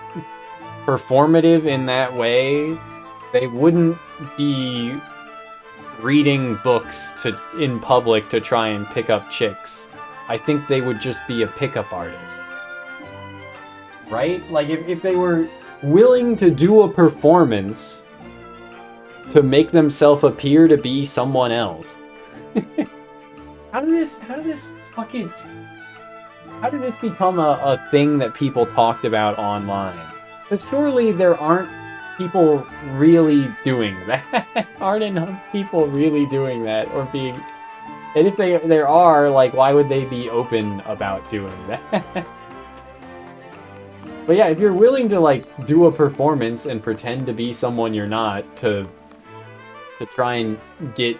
performative in that way, they wouldn't be reading books in public to try and pick up chicks. I think they would just be a pickup artist. Right? Like, if they were willing to do a performance to make themselves appear to be someone else. How did this become a thing that people talked about online? Because surely there aren't people really doing that. Aren't enough people really doing that or being... And if there are, like, why would they be open about doing that? But yeah, if you're willing to, like, do a performance and pretend to be someone you're not to try and get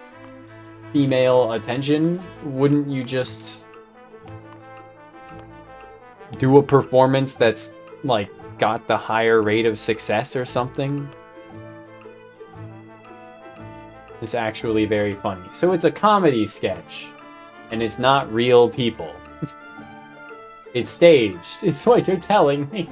female attention, wouldn't you just do a performance that's, like, got the higher rate of success or something? It's actually very funny. So it's a comedy sketch, and it's not real people. It's staged. It's what you're telling me.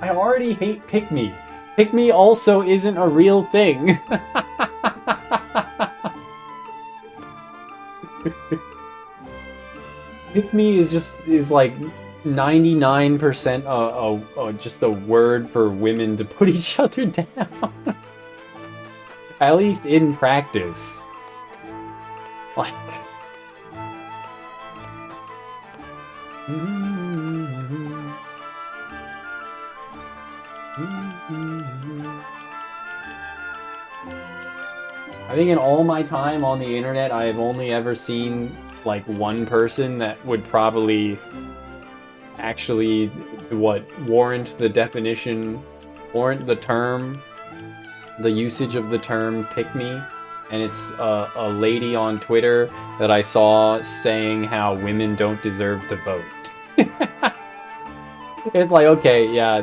I already hate Pick Me. Pick Me also isn't a real thing. Pick Me is like 99% just a word for women to put each other down. At least in practice. Like... I think in all my time on the internet, I have only ever seen like one person that would probably actually warrant the definition, warrant the term, the usage of the term "pick me," and it's a lady on Twitter that I saw saying how women don't deserve to vote. It's like, okay, yeah,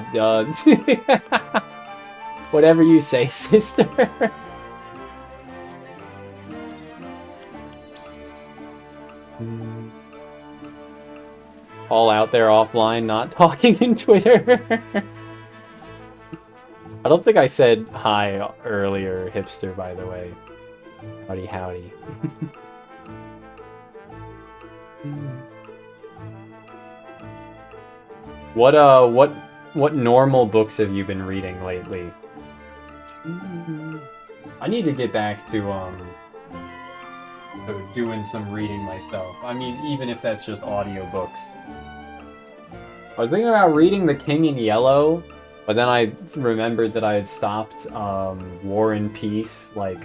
whatever you say, sister. All out there offline, not talking in Twitter. I don't think I said hi earlier, hipster, by the way. Howdy, howdy. What normal books have you been reading lately? I need to get back to doing some reading myself. I mean, even if that's just audiobooks. I was thinking about reading The King in Yellow, but then I remembered that I had stopped War and Peace like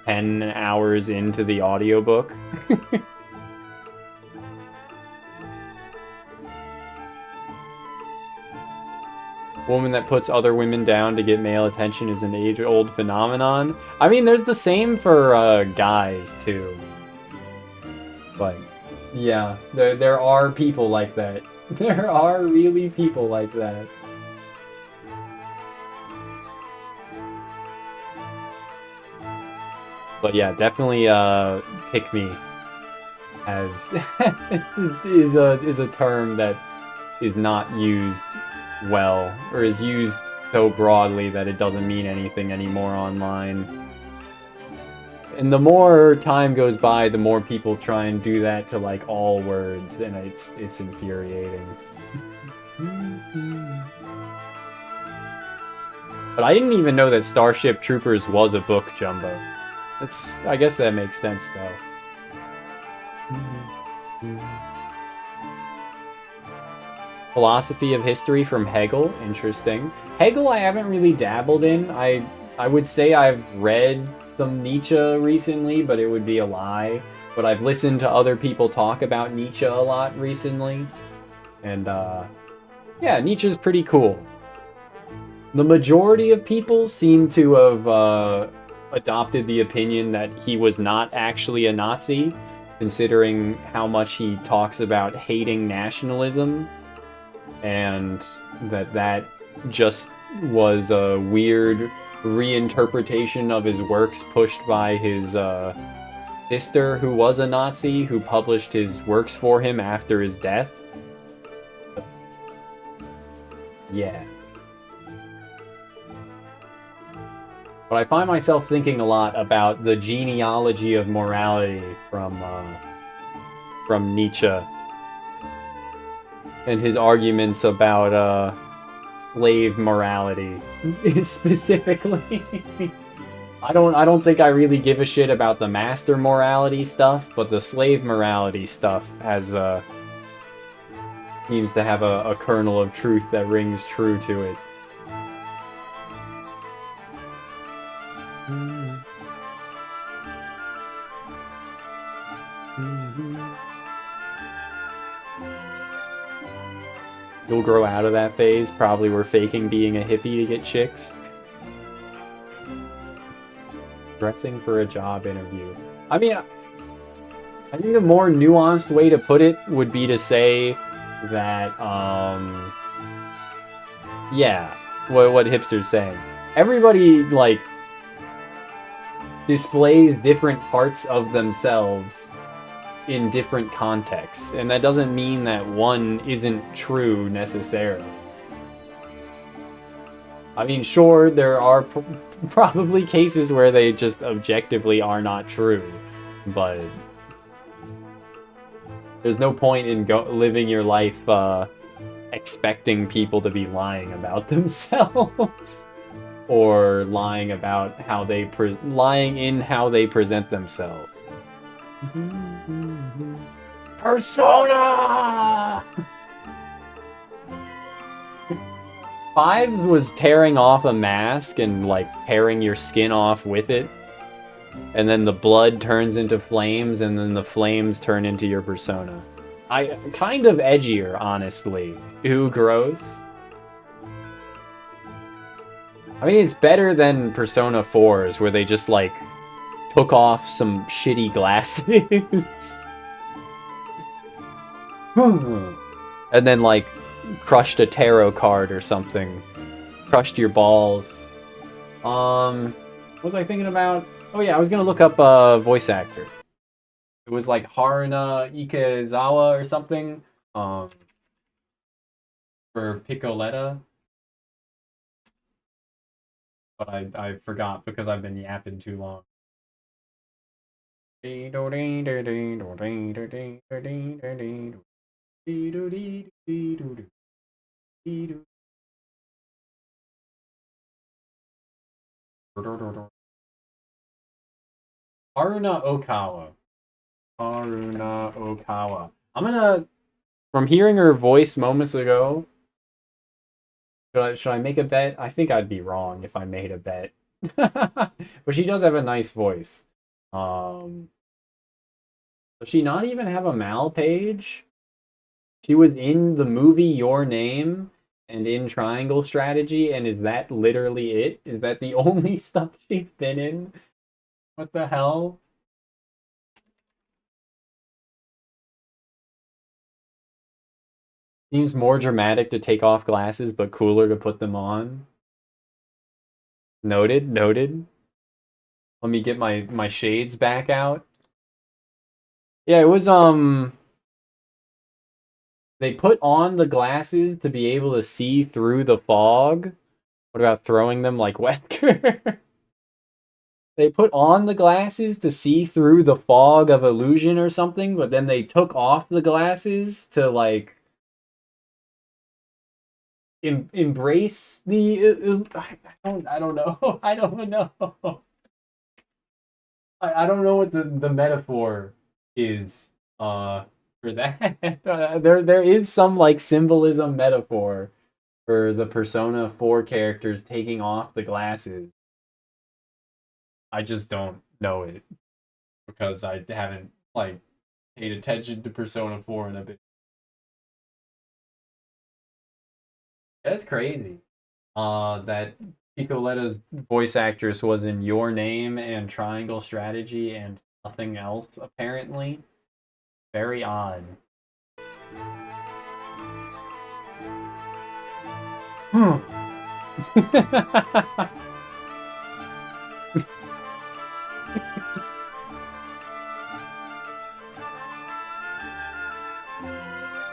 10 hours into the audiobook. Woman that puts other women down to get male attention is an age-old phenomenon. I mean, there's the same for guys, too. But, yeah, there are people like that. There are really people like that. But yeah, definitely pick me as is a term that is not used well, or is used so broadly that it doesn't mean anything anymore online. And the more time goes by, the more people try and do that to like all words, and it's infuriating. But I didn't even know that Starship Troopers was a book, Jumbo. I guess that makes sense though. Philosophy of history from Hegel, interesting. Hegel I haven't really dabbled in. I would say I've read some Nietzsche recently, but it would be a lie. But I've listened to other people talk about Nietzsche a lot recently. And yeah, Nietzsche's pretty cool. The majority of people seem to have adopted the opinion that he was not actually a Nazi, considering how much he talks about hating nationalism. And that just was a weird reinterpretation of his works pushed by his sister, who was a Nazi, who published his works for him after his death. Yeah. But I find myself thinking a lot about the genealogy of morality from Nietzsche. And his arguments about slave morality specifically. I don't think I really give a shit about the master morality stuff, but the slave morality stuff has seems to have a kernel of truth that rings true to it. You'll grow out of that phase. Probably we're faking being a hippie to get chicks. Dressing for a job interview. I mean, I think a more nuanced way to put it would be to say that, yeah, what Hipster's saying. Everybody, like, displays different parts of themselves in different contexts, and that doesn't mean that one isn't true necessarily. I mean, sure, there are probably cases where they just objectively are not true, but there's no point in living your life expecting people to be lying about themselves or lying about how they lying in how they present themselves. Persona! Fives was tearing off a mask and like tearing your skin off with it. And then the blood turns into flames, and then the flames turn into your persona. Kind of edgier, honestly. Ooh, gross. I mean, it's better than Persona 4's, where they just, like, took off some shitty glasses. And then, like, crushed a tarot card or something. Crushed your balls. What was I thinking about? Oh yeah, I was gonna look up a voice actor. It was like Haruna Ikezawa or something. For Piccoletta. But I forgot because I've been yapping too long. Haruna Okawa. Haruna Okawa. I'm gonna, from hearing her voice moments ago, should I make a bet? I think I'd be wrong if I made a bet. But she does have a nice voice. Does she not even have a Mal page? She was in the movie Your Name and in Triangle Strategy, and is that literally it? Is that the only stuff she's been in? What the hell? Seems more dramatic to take off glasses, but cooler to put them on. Noted, noted. Let me get my shades back out. Yeah, it was, they put on the glasses to be able to see through the fog. What about throwing them like Wesker? They put on the glasses to see through the fog of illusion or something, but then they took off the glasses to, like, embrace the... I don't know. I don't know. I don't know what the metaphor is for that. There is some, like, symbolism metaphor for the Persona 4 characters taking off the glasses. I just don't know it because I haven't, like, paid attention to Persona 4 in a bit. That's crazy. That Piccoletta's voice actress was in Your Name and Triangle Strategy and nothing else, apparently. Very odd.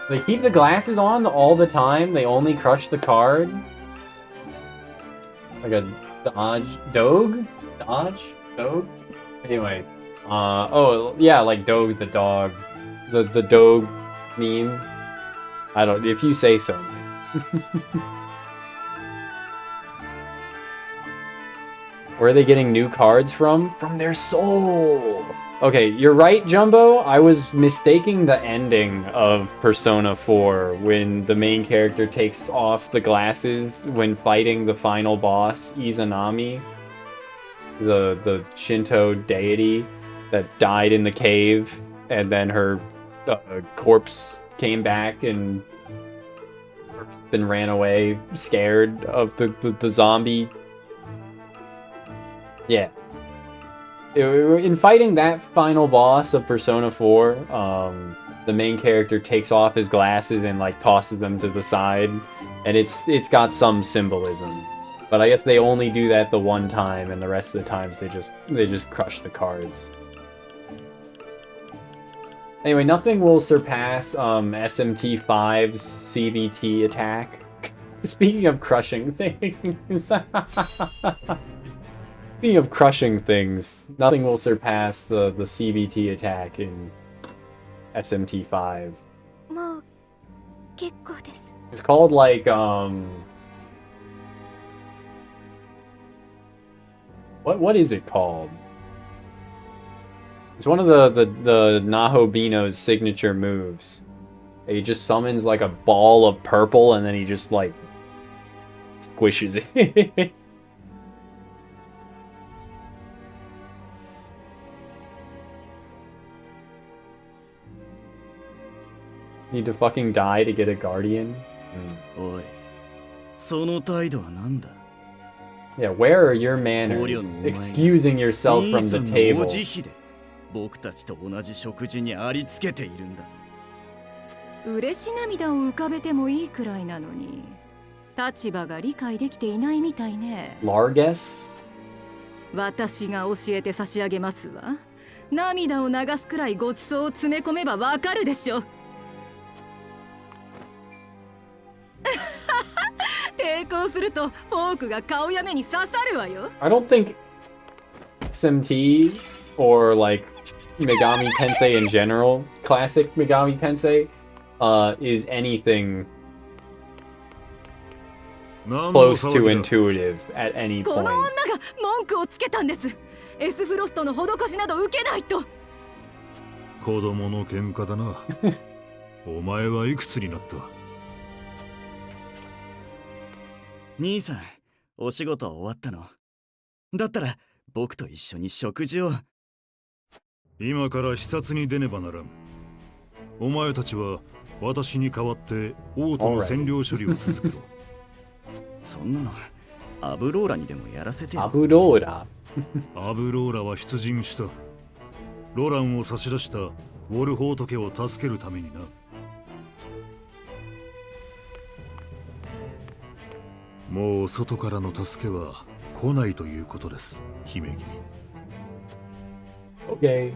They keep the glasses on all the time. They only crush the card. Like a Doge? Anyway. Oh, yeah, like Doge the dog. The Doge meme. I don't, if you say so. Where are they getting new cards from? From their soul! Okay, you're right, Jumbo. I was mistaking the ending of Persona 4 when the main character takes off the glasses when fighting the final boss, Izanami, the Shinto deity that died in the cave, and then her corpse came back and then ran away, scared of the zombie. Yeah. In fighting that final boss of Persona 4, the main character takes off his glasses and, like, tosses them to the side, and it's got some symbolism. But I guess they only do that the one time, and the rest of the times they just crush the cards. Anyway, nothing will surpass SMT5's CVT attack. Speaking of crushing things. Speaking of crushing things, nothing will surpass the CVT attack in SMT5. It's called, like, what is it called? It's one of the Nahobino's signature moves. He just summons, like, a ball of purple, and then he just, like, Squishes it. Need to fucking die to get a guardian?おい、その態度はなんだ? Yeah, where are your manners? Excusing yourself from the table. 僕たちと同じ食事にありつけているんだぞ。嬉し涙を浮かべてもいいくらいなのに、立場が理解できていないみたいね。Largus? 私が教えて差し上げますわ。涙を流すくらいごちそうを詰め込めばわかるでしょ。抵抗するとフォークが顔や目に刺さるわよ。I don't think SMT or like Megami Tensei in general, classic Megami Tensei, is anything close to intuitive at any この point. 女が文句をつけたんです。エスフロストの施しなど受けないと。子供の喧嘩だな。お前はいくつになった？兄さん、お仕事は終わったの？だったら僕と一緒に食事を。今から視察に出ねばならん。お前たちは私に代わって王都の占領処理を続けろ。そんなのアブローラにでもやらせてよ。アブローラアブローラは出陣した。ロランを差し出したウォルホート家を助けるためにな。もう外からの助けは来ないということです、姫君。Okay.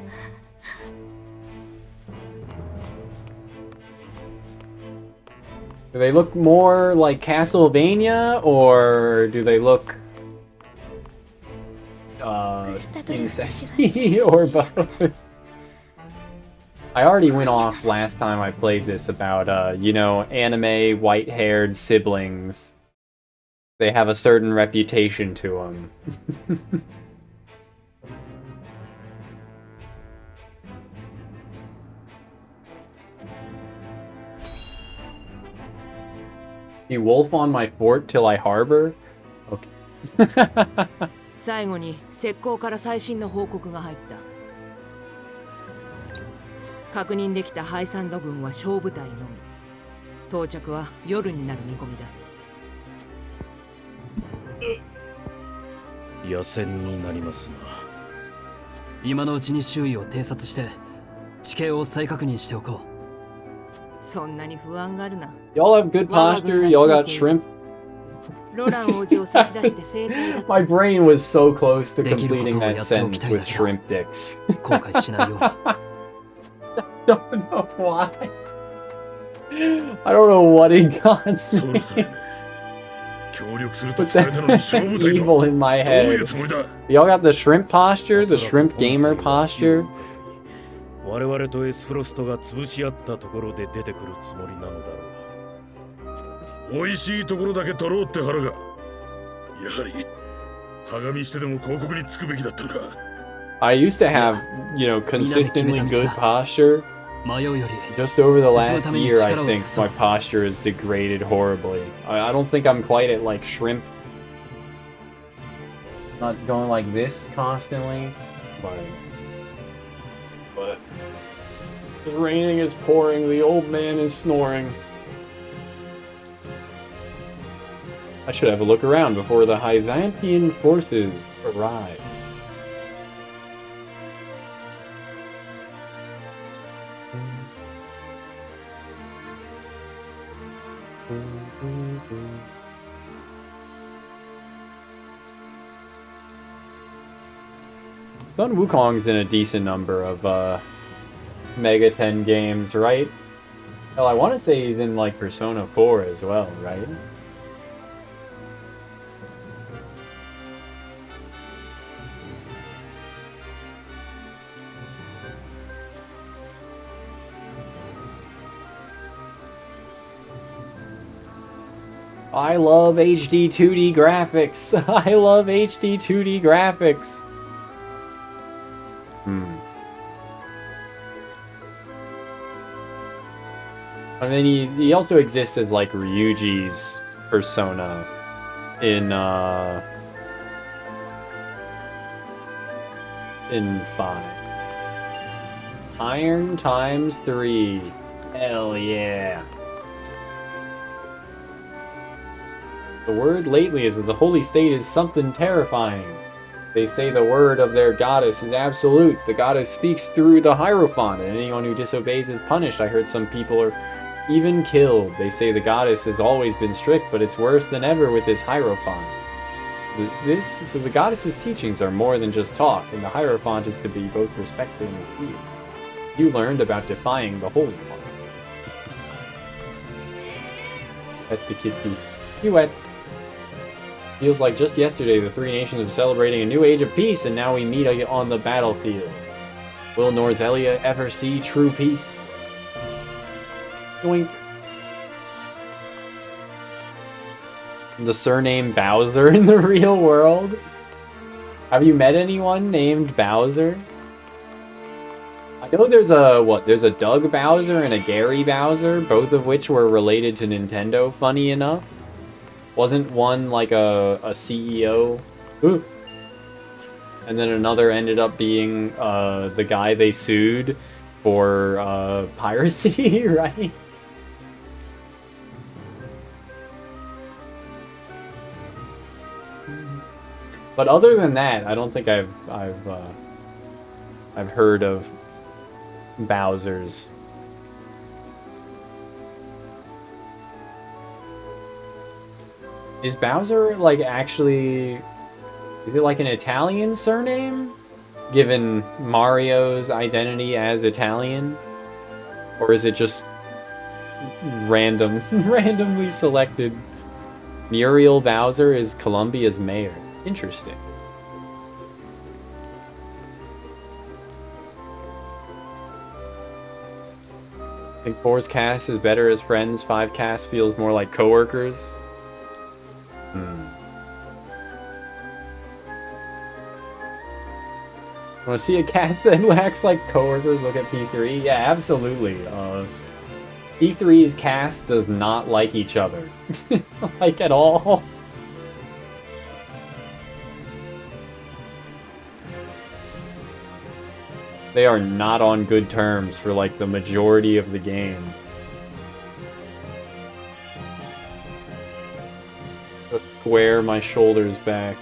Do they look more like Castlevania, or do they look incesty, or both? I already went off last time I played this about, you know, anime white-haired siblings. They have a certain reputation to them. You wolf on my fort till I harbor? Okay. 最後に石膏から最新の報告が入った。確認できたハイサンド軍は小部隊のみ。到着は夜になる見込みだ。野戦になりますな。今のうちに周囲を偵察して地形を再確認しておこう。そんなに不安があるな。Y'all have good posture, y'all got shrimp. ロラン王子を差し出して正解だ。My brain was so close to completing that sentence with shrimp dicks. 後悔しないように。Don't know why. I don't know what it got me. 協力すると Put 伝えたのに that 勝負隊 evil と。 in my どういう head. つもりだ？ Y'all got the shrimp posture, the shrimp gamer posture. 我々とエスフロストが潰し合ったところで出てくるつもりなのだろう。美味しいところだけ取ろうって腹が。やはりはがみしてでも広告につくべきだったのか。I used to have, you know, consistently good posture. Just over the last year, I think my posture has degraded horribly. I don't think I'm quite at like shrimp. Not going like this constantly, but it's raining, it's pouring, the old man is snoring. I should have a look around before the Byzantine forces arrive. Sun Wukong's in a decent number of Mega 10 games, right? Hell, I want to say he's in like Persona 4 as well, right? I love HD 2D graphics. I love HD 2D graphics. And then he also exists as like Ryuji's persona in 5. Iron times 3. Hell yeah. The word lately is that the holy state is something terrifying. They say the word of their goddess is absolute. The goddess speaks through the Hierophant, and anyone who disobeys is punished. I heard some people are even killed. They say the goddess has always been strict, but it's worse than ever with this Hierophant. So the goddess's teachings are more than just talk, and the Hierophant is to be both respected and feared. You learned about defying the Holy One. Pet the kitty. You wet. Feels like just yesterday the three nations are celebrating a new age of peace, and now we meet on the battlefield. Will Norzelia ever see true peace? Doink. The surname Bowser in the real world? Have you met anyone named Bowser? I know there's a Doug Bowser and a Gary Bowser, both of which were related to Nintendo, funny enough. Wasn't one like a CEO? Ooh. And then another ended up being the guy they sued for piracy, right? But other than that, I don't think I've heard of Bowser's. Is Bowser like actually? Is it like an Italian surname, given Mario's identity as Italian, or is it just randomly selected? Muriel Bowser is Colombia's mayor. Interesting. I think 4's cast is better as friends. 5 cast feels more like coworkers. Want to see a cast that acts like coworkers? Look at P3. Yeah, absolutely. P3's cast does not like each other. Like, at all. They are not on good terms for, like, the majority of the game. Just square my shoulders back.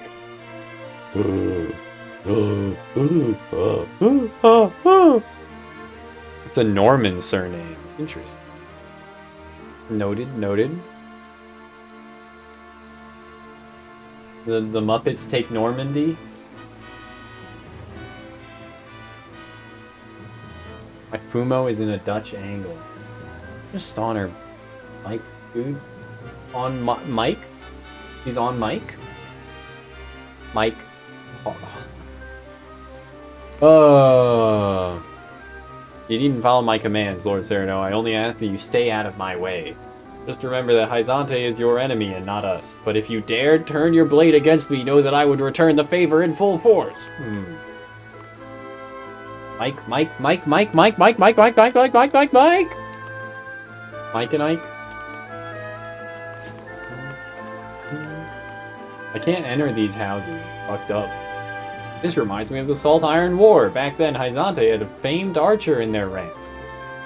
It's a Norman surname. Interesting. Noted. The Muppets take Normandy. My Fumo is in a Dutch angle. Just on her mic, dude. On mic? He's on mic? Mike. You didn't follow my commands, Lord Cyrano. I only ask that you stay out of my way. Just remember that Hyzante is your enemy and not us. But if you dared turn your blade against me, know that I would return the favor in full force. Mike. Mike and Ike. I can't enter these houses. Fucked up. This reminds me of the Salt Iron War. Back then, Hyzante had a famed archer in their ranks.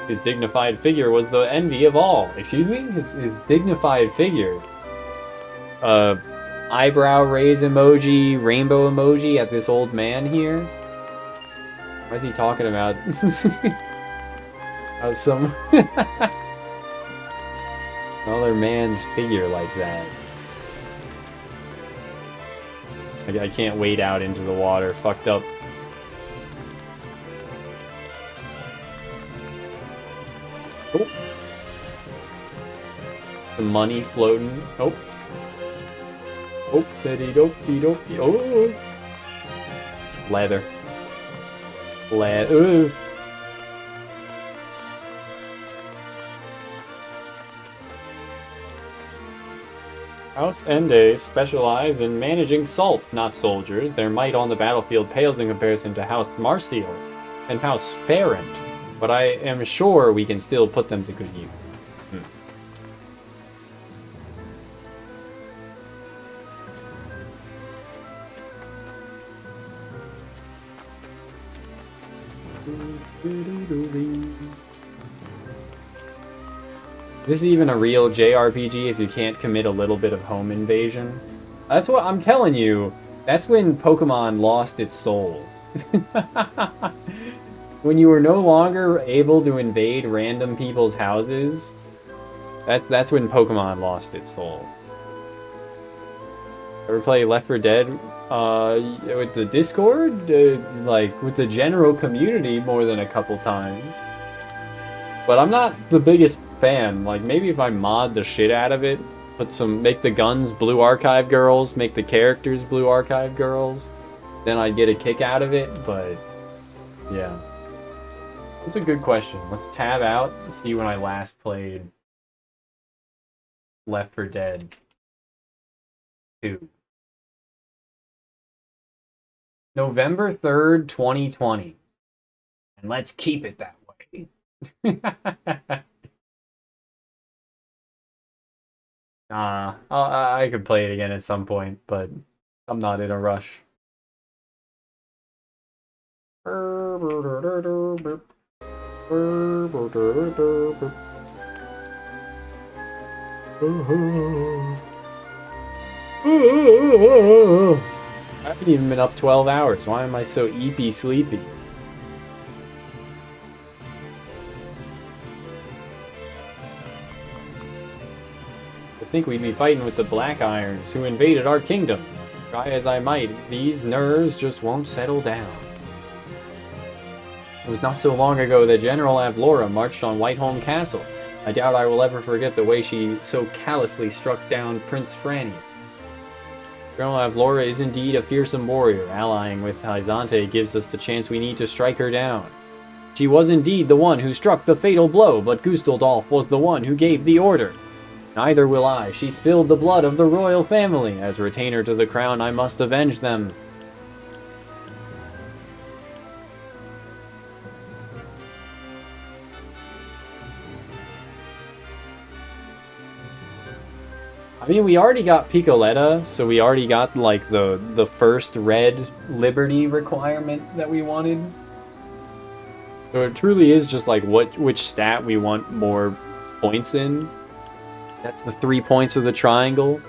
His dignified figure was the envy of all. Excuse me? His dignified figure. Eyebrow raise emoji, rainbow emoji at this old man here. Why is he talking about some other man's figure like that? I can't wade out into the water. Fucked up. Oh. The money floating. Oh. Oh, dee-dee-do-dee-do. Oh. Leather. Ooh. House Ende specialize in managing salt, not soldiers. Their might on the battlefield pales in comparison to House Marcial and House Ferrant, but I am sure we can still put them to good use. This is even a real JRPG if you can't commit a little bit of home invasion. That's what I'm telling you. That's when Pokemon lost its soul. When you were no longer able to invade random people's houses, that's when Pokemon lost its soul. Ever play Left 4 Dead with the Discord? Like, with the general community more than a couple times. But I'm not the biggest fan. Like, maybe if I mod the shit out of it, make the guns Blue Archive girls, make the characters Blue Archive girls, then I'd get a kick out of it, but yeah. That's a good question. Let's tab out and see when I last played Left 4 Dead 2. November 3rd, 2020. And let's keep it that way. I could play it again at some point, but I'm not in a rush. I haven't even been up 12 hours. Why am I so eepy sleepy? I think we'd be fighting with the Black Irons who invaded our kingdom. Try as I might, these nerves just won't settle down. It was not so long ago that General Avlora marched on Whiteholm Castle. I doubt I will ever forget the way she so callously struck down Prince Franny. General Avlora is indeed a fearsome warrior. Allying with Hyzante gives us the chance we need to strike her down. She was indeed the one who struck the fatal blow, but Gustaldolf was the one who gave the order. Neither will I. She spilled the blood of the royal family. As retainer to the crown, I must avenge them. I mean, we already got Picoletta, so we already got, like, the first red Liberty requirement that we wanted. So it truly is just, like, which stat we want more points in. That's the 3 points of the triangle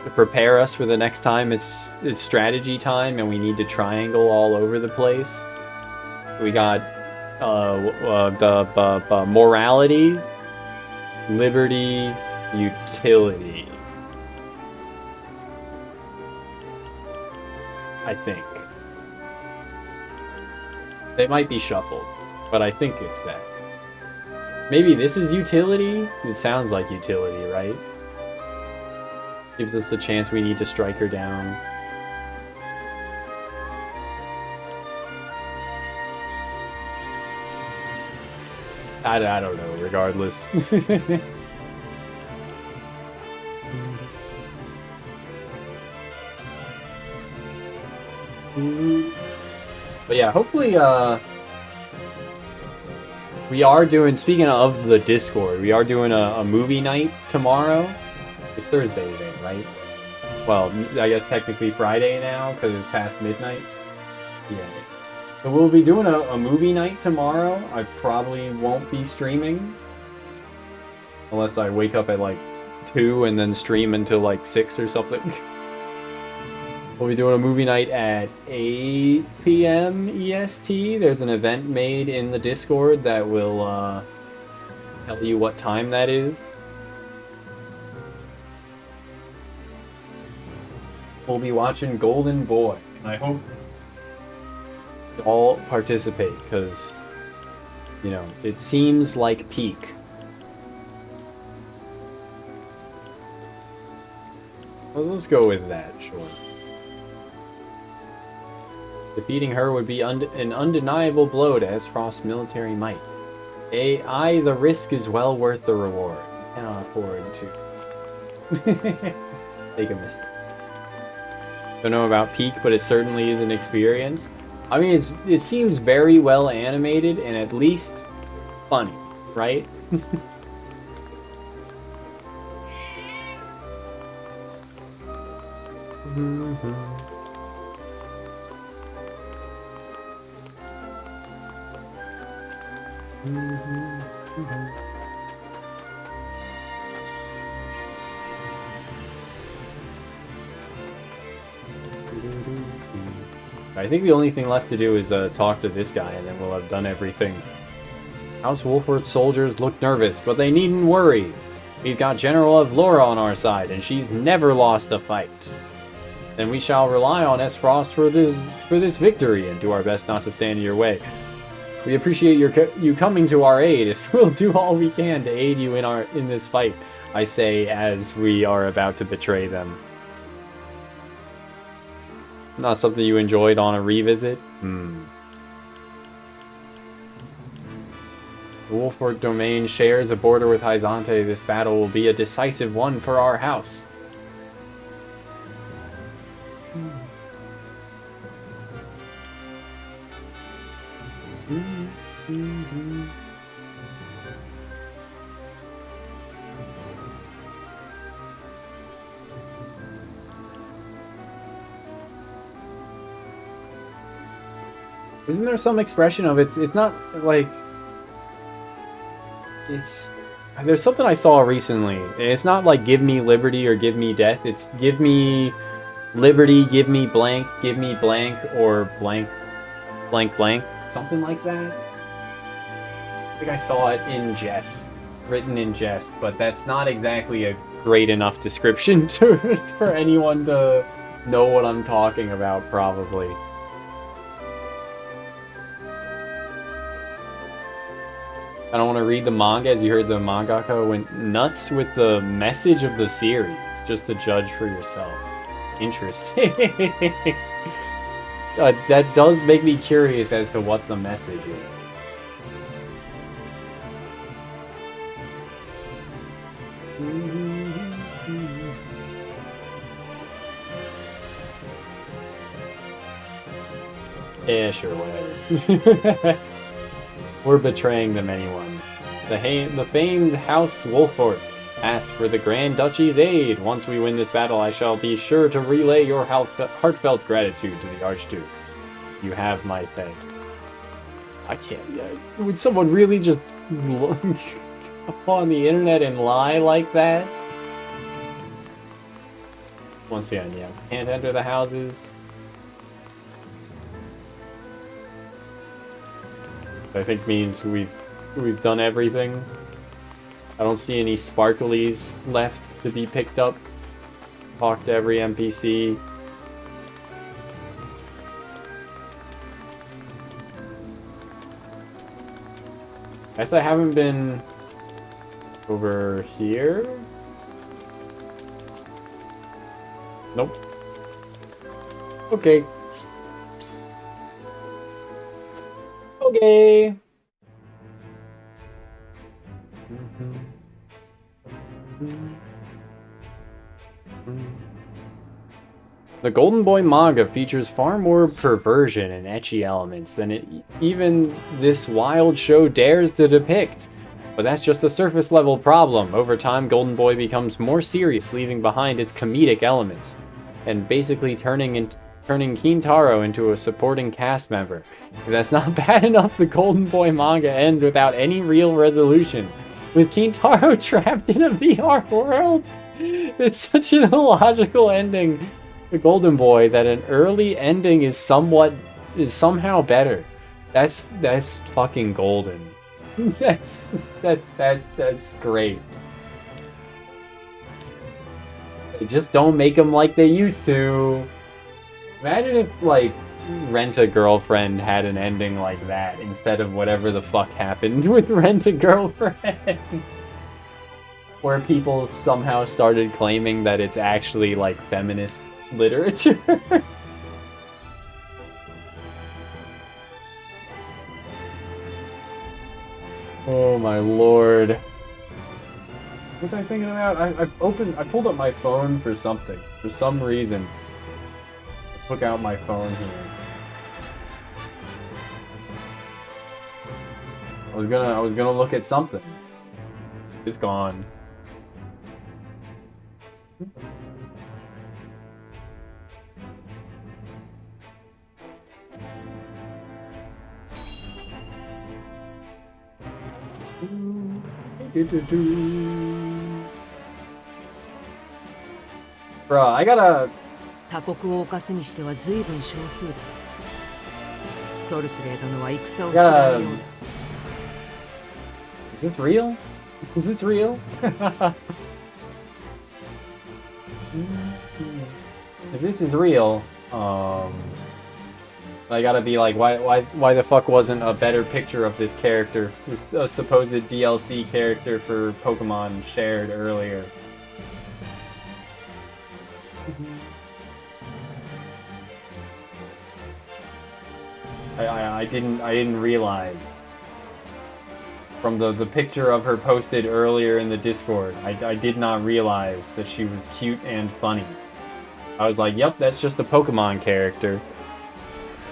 to prepare us for the next time it's strategy time and we need to triangle all over the place. We got the morality, liberty, utility. I think. They might be shuffled, but I think it's that. Maybe this is utility? It sounds like utility, right? Gives us the chance we need to strike her down. I don't know, regardless. But yeah, hopefully, we are doing, speaking of the Discord, we are doing a movie night tomorrow. It's Thursday today, right? Well, I guess technically Friday now, because it's past midnight. Yeah. So we'll be doing a movie night tomorrow. I probably won't be streaming. Unless I wake up at like 2 and then stream until like 6 or something. We'll be doing a movie night at 8 p.m. EST. There's an event made in the Discord that will tell you what time that is. We'll be watching Golden Boy. And I hope you all participate because, you know, it seems like peak. Let's go with that, sure. Defeating her would be an undeniable blow to Esfrost's military might. Aye, the risk is well worth the reward. You cannot afford to take a mistake. Don't know about peak, but it certainly is an experience. I mean, it seems very well animated and at least funny, right? I think the only thing left to do is talk to this guy, and then we'll have done everything. House Wolford's soldiers look nervous, but they needn't worry. We've got General Avlora on our side, and she's never lost a fight. Then we shall rely on S. Frost for this victory, and do our best not to stand in your way. We appreciate you coming to our aid. We'll do all we can to aid you in this fight, I say as we are about to betray them. Not something you enjoyed on a revisit? The Wolford domain shares a border with Hyzante. This battle will be a decisive one for our house. Isn't there some expression of it? It's not like... There's something I saw recently. It's not like give me liberty or give me death. It's give me liberty, give me blank, or blank, blank, blank. Something like that. I think I saw it in jest. Written in jest. But that's not exactly a great enough description for anyone to know what I'm talking about, probably. I don't want to read the manga. As you heard, the mangaka went nuts with the message of the series, just to judge for yourself. Interesting. That does make me curious as to what the message is. Yeah, sure, whatever. We're betraying them anyone. The famed House Wolford asked for the Grand Duchy's aid. Once we win this battle, I shall be sure to relay your heartfelt gratitude to the Archduke. You have my thanks. I can't... would someone really just look on the internet and lie like that? Once again, yeah. Can't enter the houses. I think means we've done everything. I don't see any sparklies left to be picked up. Talk to every NPC. Guess I haven't been over here. Nope. Okay. Okay. The Golden Boy manga features far more perversion and ecchi elements than even this wild show dares to depict. But that's just a surface level problem. Over time, Golden Boy becomes more serious, leaving behind its comedic elements, and basically turning Kintaro into a supporting cast member. If that's not bad enough, the Golden Boy manga ends without any real resolution, with Kintaro trapped in a VR world. It's such an illogical ending, the Golden Boy, that an early ending is somehow better. That's fucking golden. That's great. They just don't make them like they used to. Imagine if, like, Rent-A-Girlfriend had an ending like that instead of whatever the fuck happened with Rent-A-Girlfriend. Where people somehow started claiming that it's actually, like, feminist literature. Oh my lord. What was I thinking about? I pulled up my phone for something. For some reason. Took out my phone here. I was gonna look at something. It's gone. Bro, I gotta. 他国を犯すにしては随分少数だ。ソルスレー殿は戦を知らぬようだ。Is this real? Is this real? If this is real, I gotta be like, why the fuck wasn't a better picture of this character, this supposed DLC character for Pokemon shared earlier? I didn't realize from the picture of her posted earlier in the Discord. I did not realize that she was cute and funny. I was like, yep, that's just a Pokemon character.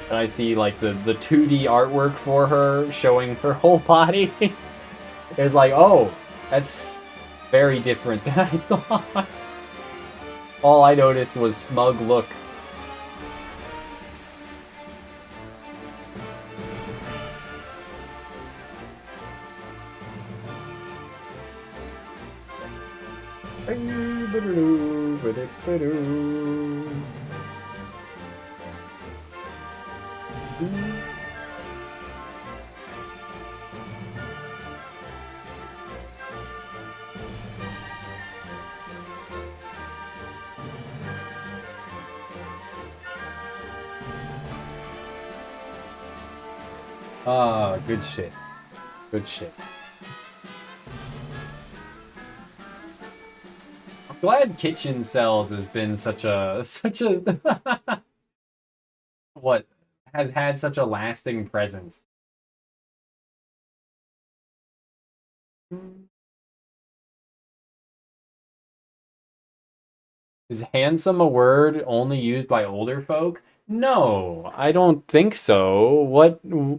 And I see like the 2D artwork for her showing her whole body. It's like, oh, that's very different than I thought. All I noticed was smug look. Ah, good shit. Good shit. I'm glad Kitchen Cells has been such a what has had such a lasting presence. Is handsome a word only used by older folk? No, I don't think so.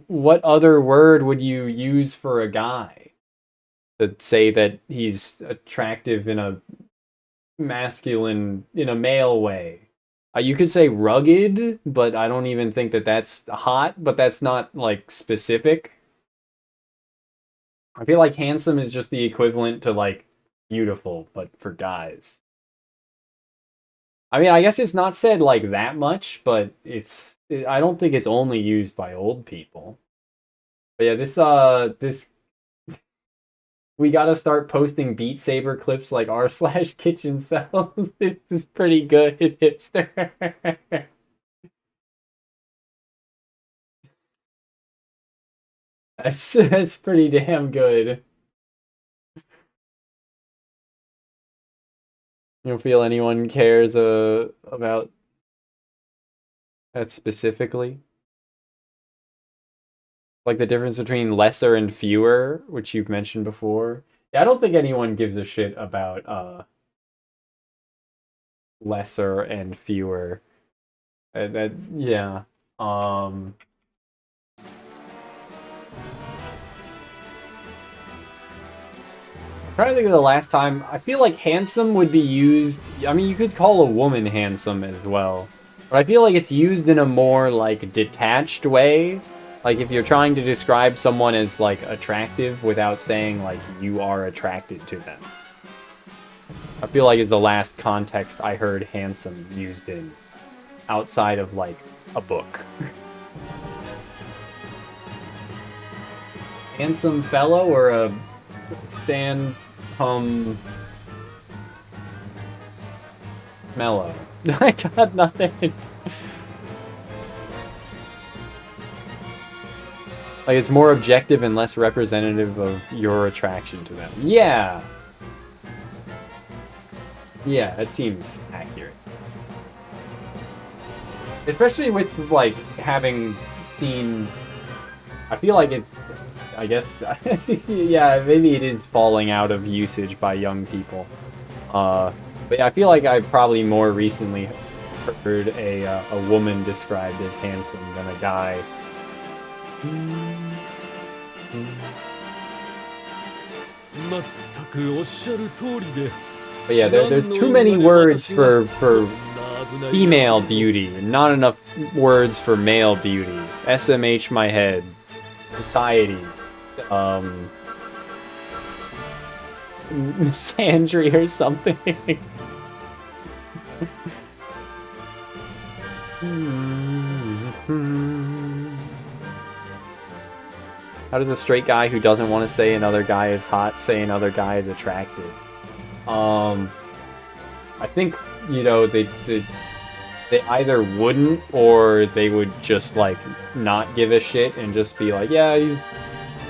What other word would you use for a guy to say that he's attractive in a masculine, in a male way? You could say rugged, but I don't even think that that's hot, but that's not like specific. I feel like handsome is just the equivalent to like beautiful, but for guys. I mean, I guess it's not said like that much, but I don't think it's only used by old people. But yeah, this we gotta start posting Beat Saber clips like r/Kitchen Cells. This is pretty good, hipster. That's pretty damn good. You don't feel anyone cares about that specifically? Like the difference between lesser and fewer, which you've mentioned before. Yeah, I don't think anyone gives a shit about lesser and fewer. Yeah. I'm trying to think of the last time. I feel like handsome would be used. I mean, you could call a woman handsome as well, but I feel like it's used in a more like detached way. Like if you're trying to describe someone as like attractive without saying like you are attracted to them. I feel like is the last context I heard handsome used in, outside of like a book. Handsome fellow or a sand mellow. I got nothing. Like it's more objective and less representative of your attraction to them. Yeah. Yeah, it seems accurate. Especially with like having seen, I feel like it's, I guess, yeah, maybe it is falling out of usage by young people. But yeah, I feel like I've probably more recently heard a woman described as handsome than a guy. But yeah, there's too many words for female beauty, not enough words for male beauty. SMH my head. Society. Sandry or something. How does a straight guy who doesn't want to say another guy is hot say another guy is attractive? I think, you know, they either wouldn't or they would just like not give a shit and just be like, yeah,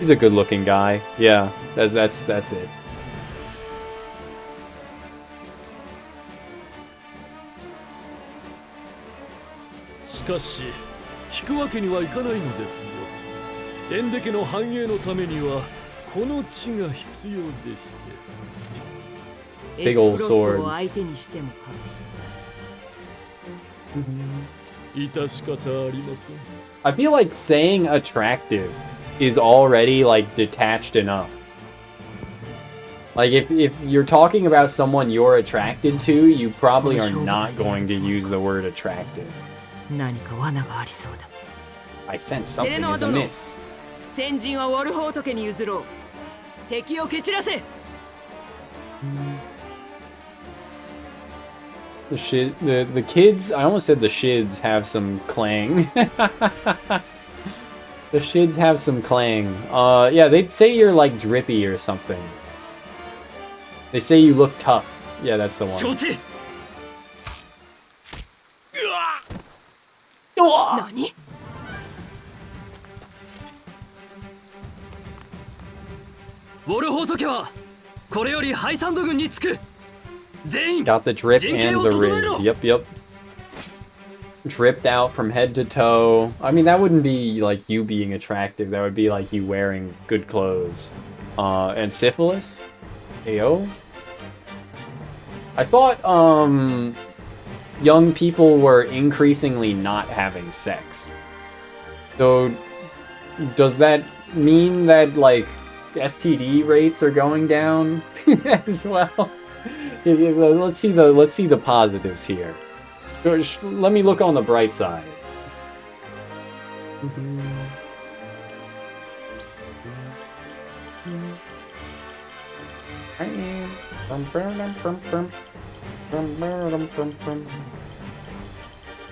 he's a good-looking guy. Yeah, that's it.しかし引くわけにはいかないのですよ。エンデ家の繁栄のためにはこの地が必要でして。エスフロストを相手にしてもか。致し方ありません。I feel like saying attractive is already like detached enough. Like if you're talking about someone you're attracted to, you probably are not going to use the word attractive. 何か罠がありそうだ。I sense something is amiss. 先陣はウォルホート家に譲ろう。敵を蹴散らせ。The kids, I almost said the shids have some clang. The shids have some clang. Yeah, they'd say you're like drippy or something. They say you look tough. Yeah, that's the one. 何？ウォルホート家はこれよりハイサンド軍につく。全員 Got the drip and the riz. Yep. Dripped out from head to toe. I mean, that wouldn't be like you being attractive. That would be like you wearing good clothes. And syphilis? Ayo? I thought, young people were increasingly not having sex. So, does that mean that, like, STD rates are going down as well? Let's see the positives here. Let me look on the bright side.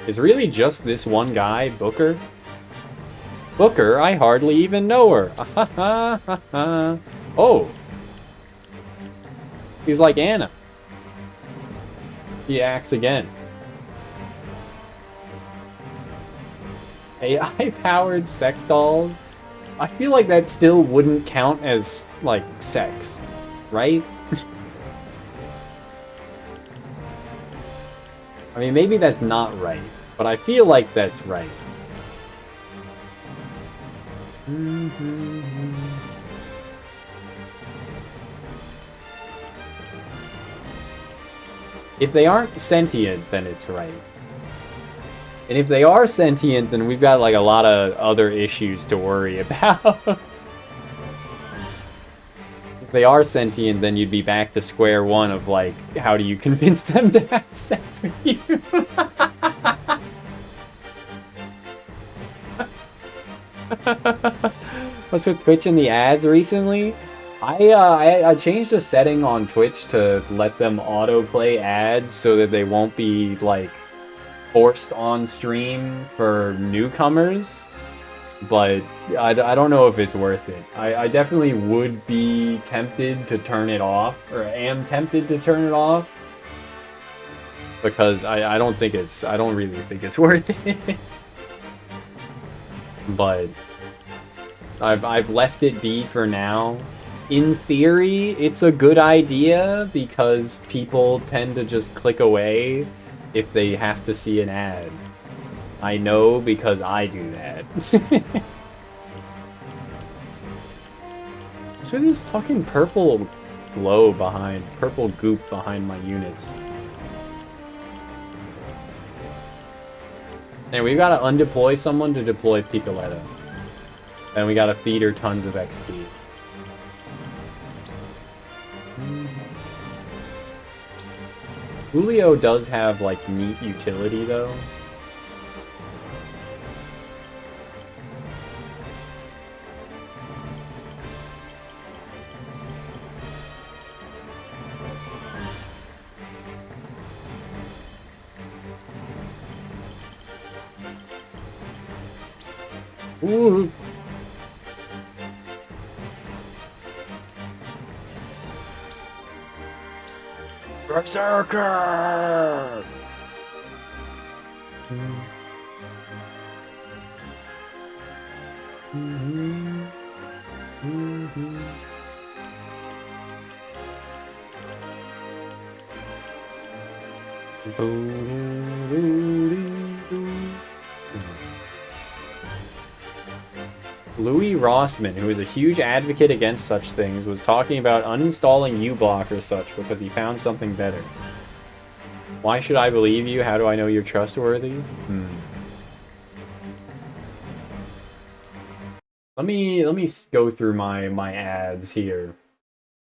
Is really just this one guy, Booker? Booker, I hardly even know her. Oh. He's like Anna. He acts again. AI-powered sex dolls? I feel like that still wouldn't count as, like, sex, right? I mean, maybe that's not right, but I feel like that's right. If they aren't sentient, then it's right. And if they are sentient, then we've got like a lot of other issues to worry about. If they are sentient, then you'd be back to square one of like, how do you convince them to have sex with you? What's with Twitch and the ads recently? I changed a setting on Twitch to let them autoplay ads so that they won't be like forced on stream for newcomers, but I don't know if it's worth it. I definitely would be tempted to turn it off, or am tempted to turn it off, because I don't really think it's worth it. But I've left it be for now. In theory, it's a good idea because people tend to just click away if they have to see an ad. I know because I do that. So this fucking purple purple goop behind my units. And we gotta undeploy someone to deploy Picoletta. And we gotta feed her tons of XP. Julio does have, like, neat utility, though. Ooh. Berserker! Louis Rossman, who is a huge advocate against such things, was talking about uninstalling uBlock or such because he found something better. Why should I believe you? How do I know you're trustworthy? Let me go through my ads here.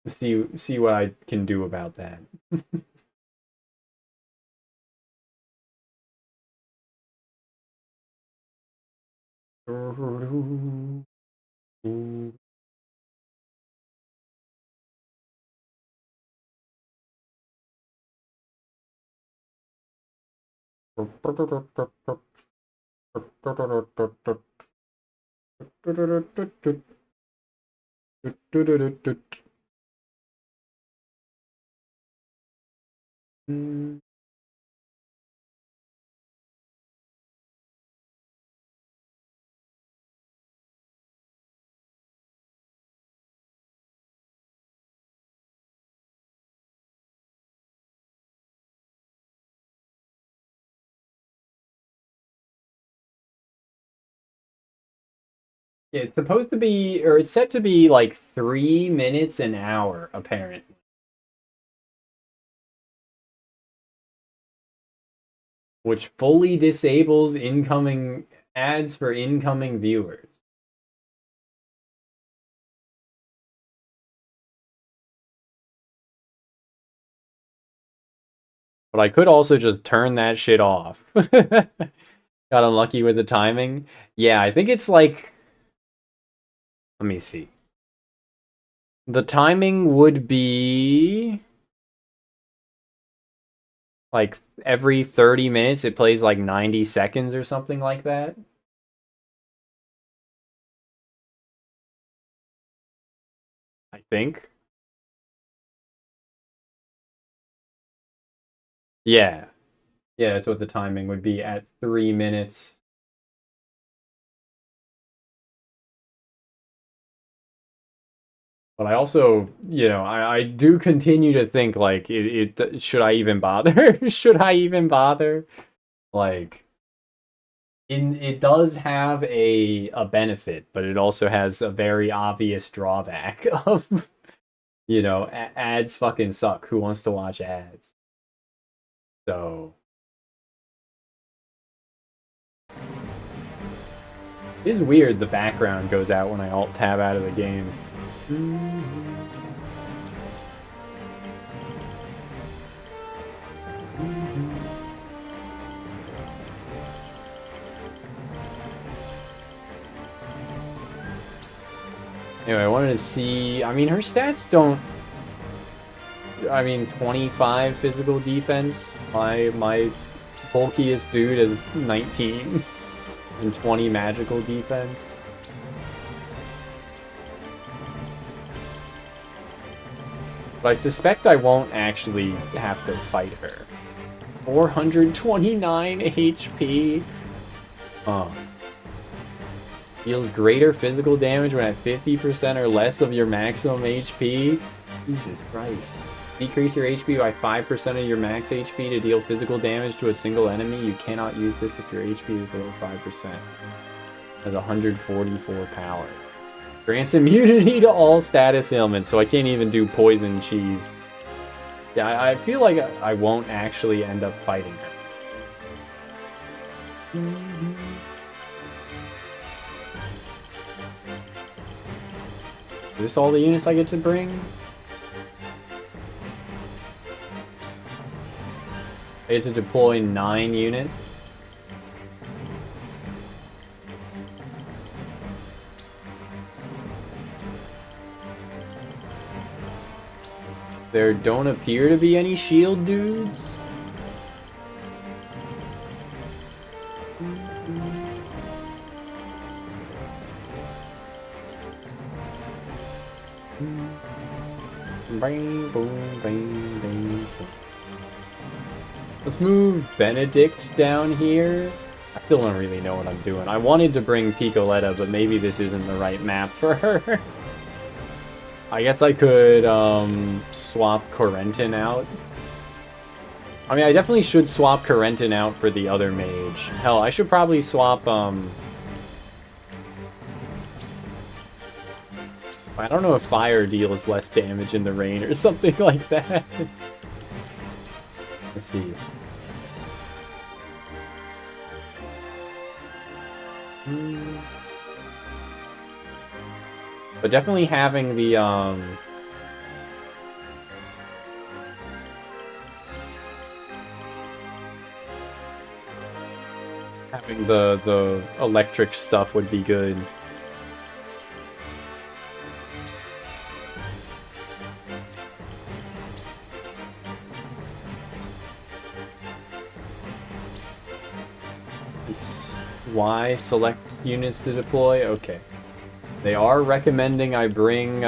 See what I can do about that. Yeah, it's supposed to be, or it's set to be like 3 minutes an hour, apparently. Which fully disables incoming ads for incoming viewers. But I could also just turn that shit off. Got unlucky with the timing. Yeah, I think it's like... Let me see. The timing would be... like every 30 minutes it plays like 90 seconds or something like that. I think. Yeah. Yeah, that's what the timing would be at 3 minutes. But I also, you know, I do continue to think, like, should I even bother? Should I even bother? Like, it does have a benefit, but it also has a very obvious drawback of, you know, ads fucking suck. Who wants to watch ads? So... it is weird the background goes out when I alt-tab out of the game. Anyway, I wanted to see... I mean, her stats don't... I mean, 25 physical defense. My bulkiest dude is 19. And 20 magical defense. But I suspect I won't actually have to fight her. 429 HP. Deals greater physical damage when at 50% or less of your maximum HP. Jesus Christ. Decrease your HP by 5% of your max HP to deal physical damage to a single enemy. You cannot use this if your HP is below 5%. Has 144 power. Grants immunity to all status ailments, so I can't even do poison cheese. Yeah, I feel like I won't actually end up fighting her. Is this all the units I get to bring? I get to deploy 9 units. There don't appear to be any shield dudes. Bang, boom, bang, bang, boom. Let's move Benedict down here. I still don't really know what I'm doing. I wanted to bring Picoletta, but maybe this isn't the right map for her. I guess I could swap Corentin out. I mean, I definitely should swap Corentin out for the other mage. Hell, I should probably swap I don't know if fire deals less damage in the rain or something like that. Let's see. But definitely having the having the electric stuff would be good. Why select units to deploy? Okay. They are recommending I bring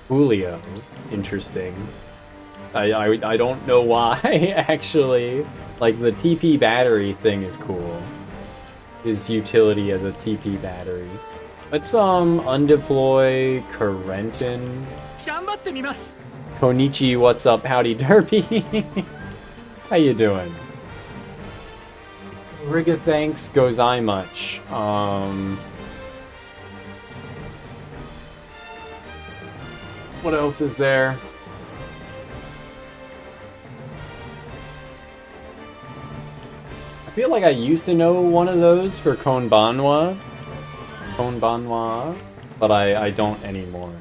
Julio. Interesting. I don't know why, actually. Like, the TP battery thing is cool. His utility as a TP battery. Let's undeploy Corentin. Konichi, what's up? Howdy derpy. How you doing? Riga thanks gozaimuch. What else is there? I feel like I used to know one of those for Konbanwa. But I don't anymore.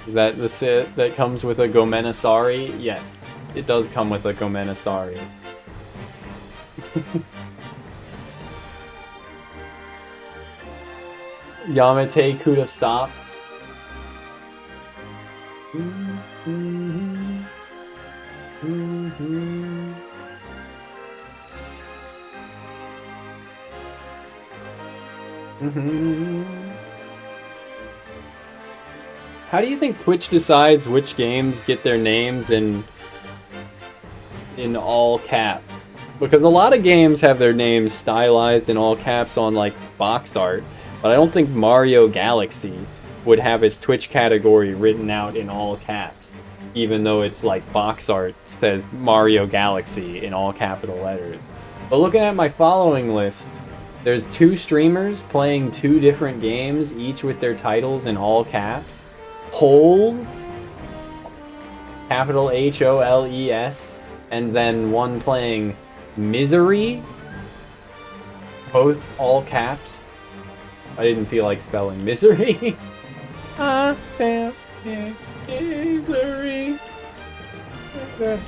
Is that the set that comes with a Gomenasari? Yes, it does come with a Gomenasari. Yamete Kuda stop. How do you think Twitch decides which games get their names in all cap? Because a lot of games have their names stylized in all caps on like box art, but I don't think Mario Galaxy would have its Twitch category written out in all caps, even though it's like box art says Mario Galaxy in all capital letters. But looking at my following list, there's 2 streamers playing 2 different games, each with their titles in all caps. Holes, capital Holes, and then one playing Misery, both all caps. I didn't feel like spelling misery. I am in misery.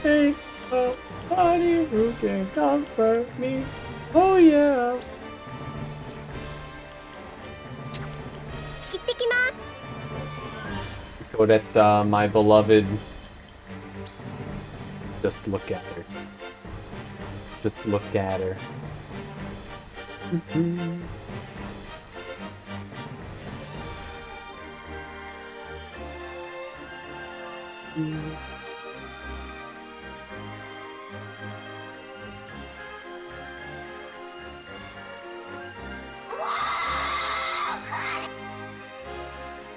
Hey, nobody who can comfort me. Oh yeah. Coretta, my beloved. Just look at her. Just look at her.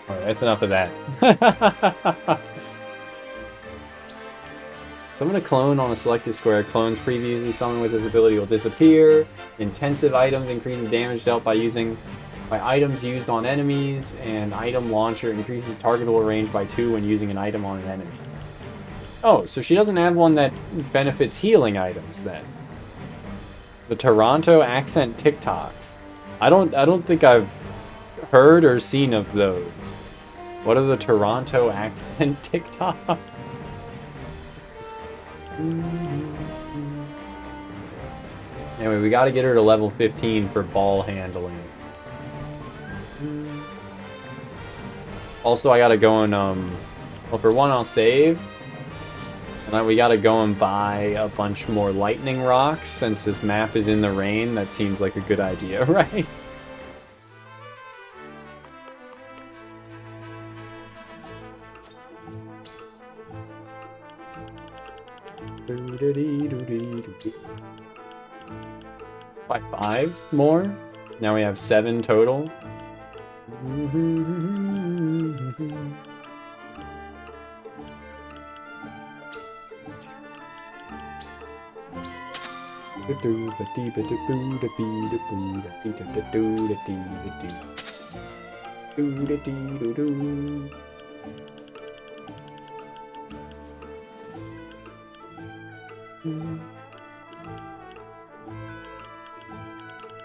Alright, that's enough of that. Summon a clone on a selected square. Clones previously summoned with this ability will disappear. Intensive items increases damage dealt by items used on enemies, and item launcher increases targetable range by 2 when using an item on an enemy. Oh, so she doesn't have one that benefits healing items then. The Toronto accent TikToks. I don't think I've heard or seen of those. What are the Toronto accent TikToks? Anyway, we gotta get her to level 15 for ball handling. Also, I gotta go and, well, for one, I'll save. And then we gotta go and buy a bunch more lightning rocks, since this map is in the rain. That seems like a good idea, right? By 5 more? Now we have 7 total.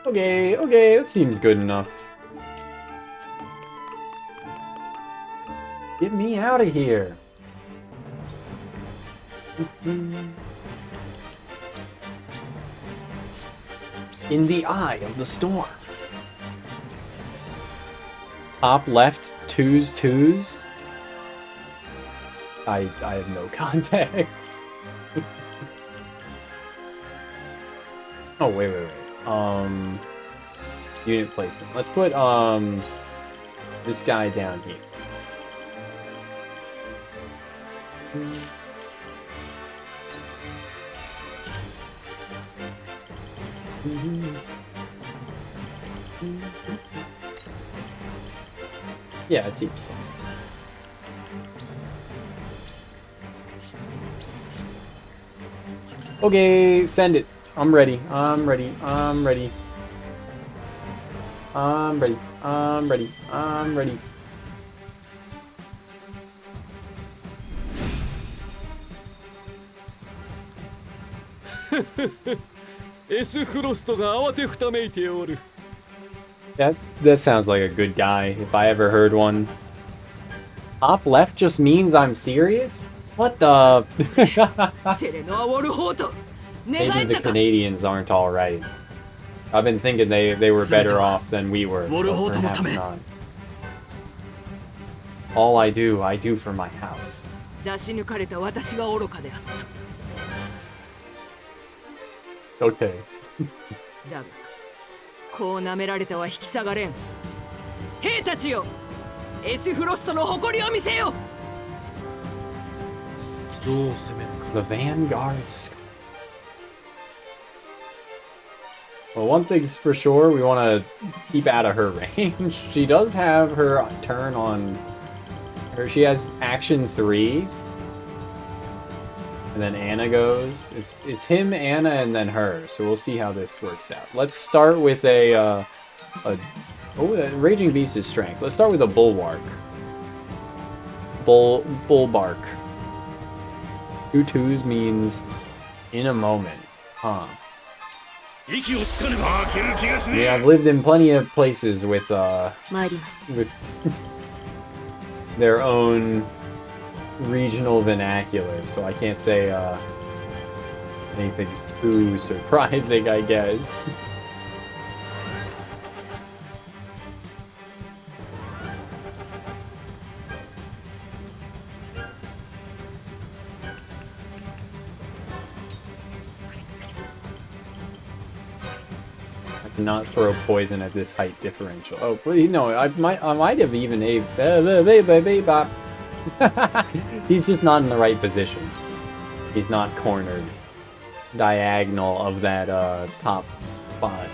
Okay, okay, that seems good enough. Get me out of here. In the eye of the storm. Top left, twos. I have no context. Oh, wait. Unit placement. Let's put, this guy down here. Yeah, it seems fine. Okay, send it. I'm ready. I'm ready. S フロストが慌てふためいておる。 That sounds like a good guy, if I ever heard one. Top left just means I'm serious? What the? Maybe the Canadians aren't alright. I've been thinking they were better off than we were, but perhaps not. All I do for my house. Okay. こう舐められては引き下がれん。兵たちよ、S フロストの誇りを見せよ。どう攻めるか。 The Vanguards. Well, one thing's for sure, we want to keep out of her range. She does have her turn on her. She has action 3. And then Anna goes. It's him, Anna, and then her. So we'll see how this works out. Let's start with a Raging Beast is strength. Let's start with a Bulwark. Bulwark. 2 2s means in a moment. Huh. Yeah, I've lived in plenty of places with their own regional vernacular, so I can't say anything's too surprising, I guess. I cannot throw poison at this height differential. Oh, no, I might have even He's just not in the right position. He's not cornered diagonal of that top spot.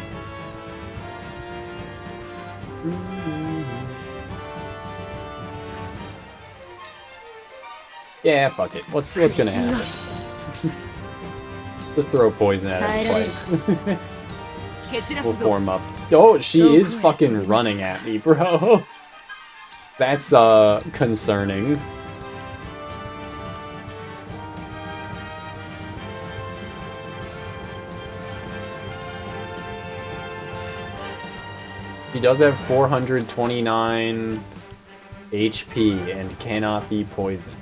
Yeah, fuck it. What's gonna happen? Just throw poison at him twice. We'll form up. Oh, she is fucking running at me, bro. That's concerning. He does have 429 HP and cannot be poisoned.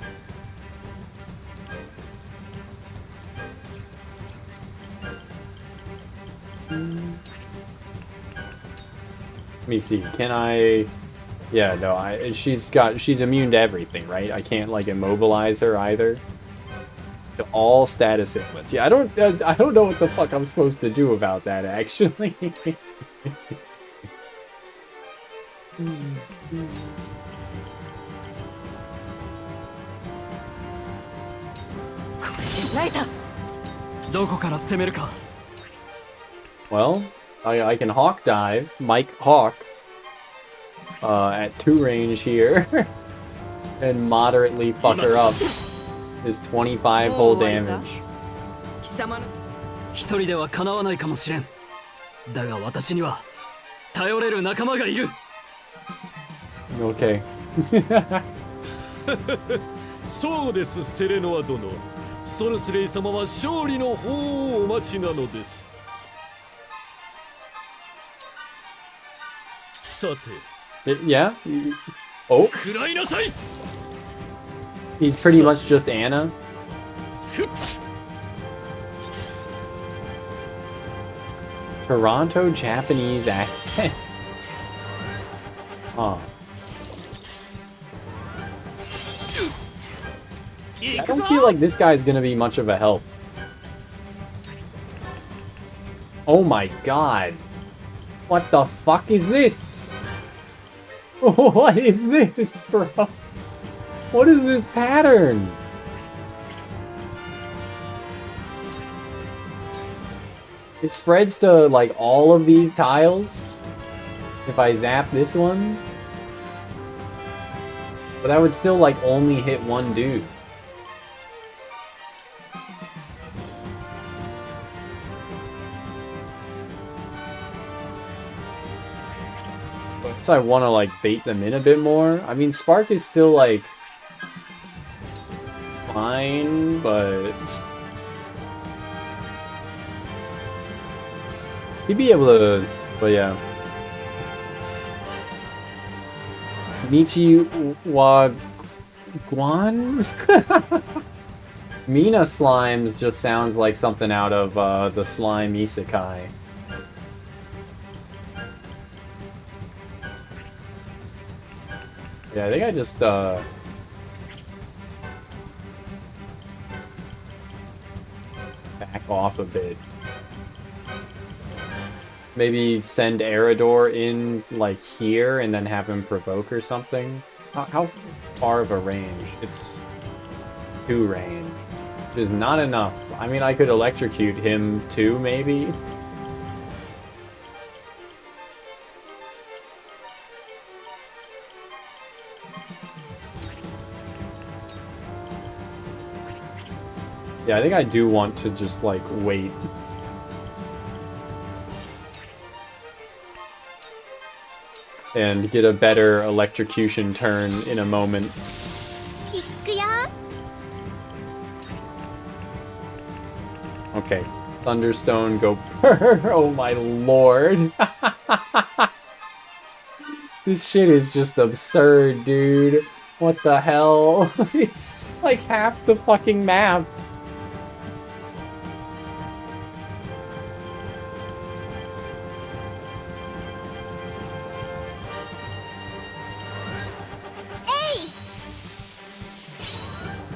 Let me see. Can I? Yeah, no. She's immune to everything, right? I can't like immobilize her either. To all status ailments. Yeah, I don't know what the fuck I'm supposed to do about that actually. どこから攻めるか。 Well, I can Hawk dive, Mike Hawk, at 2 range here, and moderately fuck her up. Is 25 whole damage. 一人ではかなわないかもしれん。だが私には頼れる仲間がいる。 Okay. そうです、セレノア殿。ソルスレイ様は勝利の方をお待ちなのです。さて。Yeah? Oh? 食らいなさい。 He's pretty much just Anna. Toronto Japanese accent. Huh. I don't feel like this guy's gonna be much of a help. Oh my god. What the fuck is this? What is this, bro? What is this pattern? It spreads to, like, all of these tiles? If I zap this one? But that would still, like, only hit one dude. So I want to, like, bait them in a bit more. I mean, Spark is still, like, fine, but he'd be able to, but yeah. Michi wa Guan? Mina Slimes just sounds like something out of the Slime Isekai. Yeah, I think I just back off a bit. Maybe send Eridor in, like, here and then have him provoke or something. How far of a range? It's 2 range. Which is not enough. I mean, I could electrocute him too, maybe. Yeah, I think I do want to just, like, wait. And get a better electrocution turn in a moment. Okay. Thunderstone, go purr. Oh my lord. This shit is just absurd, dude. What the hell? It's like half the fucking map.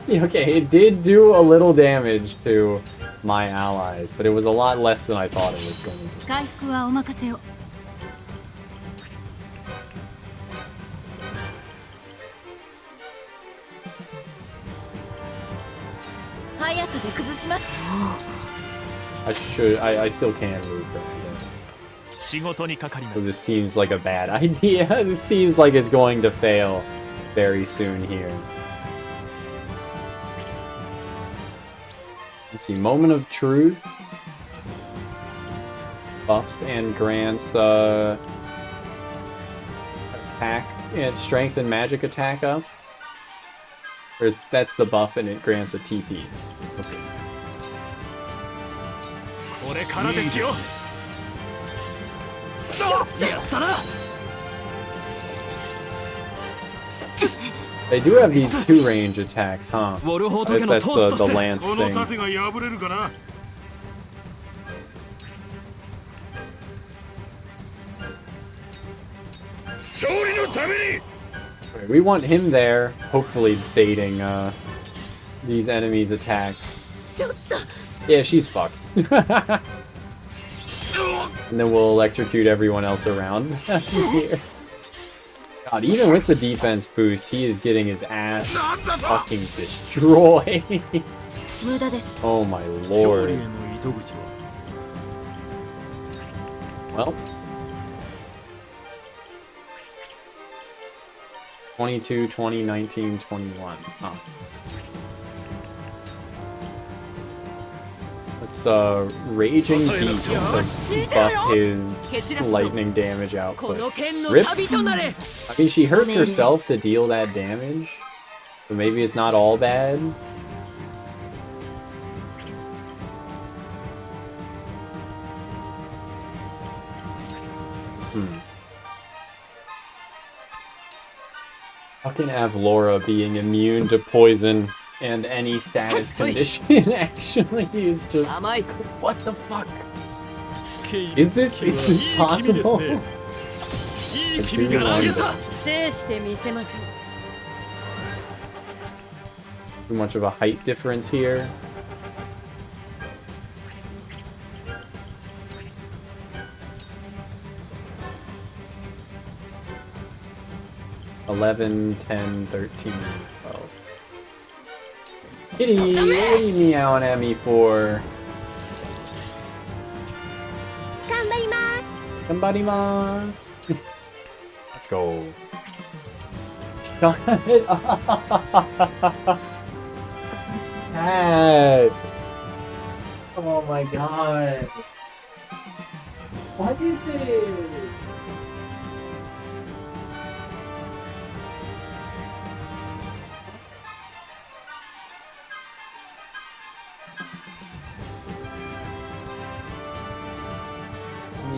Okay, it did do a little damage to my allies, but it was a lot less than I thought it was going to. 回復はお任せを。速さで崩します。I still can move that, I guess. 仕事にかかりま So す。 this seems like a bad idea. This seems like it's going to fail very soon here. Let's see, Moment of Truth. Buffs and grants attack and strength and magic attack up. Or that's the buff and it grants a TP. Okay. これからですよ。やったな。 They do have these 2 range attacks, huh? I guess that's the lance この thing. 盾が破れるかな。 勝利のために。 Okay, we want him there, hopefully baiting these enemies' attacks. Yeah, she's fucked. And then we'll electrocute everyone else around here. God, even with the defense boost, he is getting his ass fucking destroyed. Oh my lord. 糸口は Well. 22, 20, 19, 21. Huh. Let's Raging Heat to buff his lightning damage output. Rip. I mean, she hurts herself to deal that damage, so maybe it's not all bad. Fucking Avlora being immune to poison and any status condition actually is just... What the fuck? Is this possible? Too much of a height difference here. $11, $10, $13, $12. Kitty, what are you meowing at me for? Ganbarimasu. Let's go. Cat. Oh my god. What is it?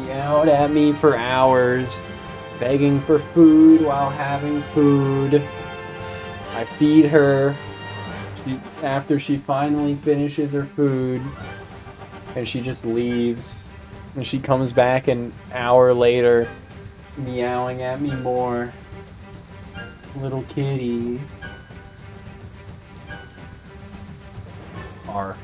Meowed at me for hours, begging for food while having food. I feed her after she finally finishes her food, and she just leaves. And she comes back an hour later, meowing at me more. Little kitty. R.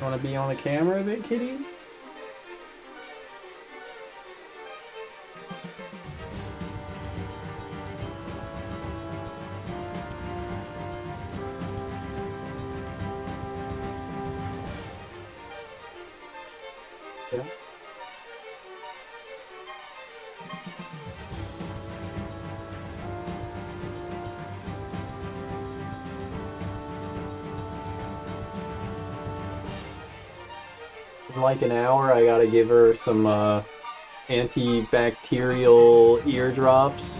Want to be on the camera a bit, kitty? Yeah. In like an hour, I gotta give her some antibacterial eardrops,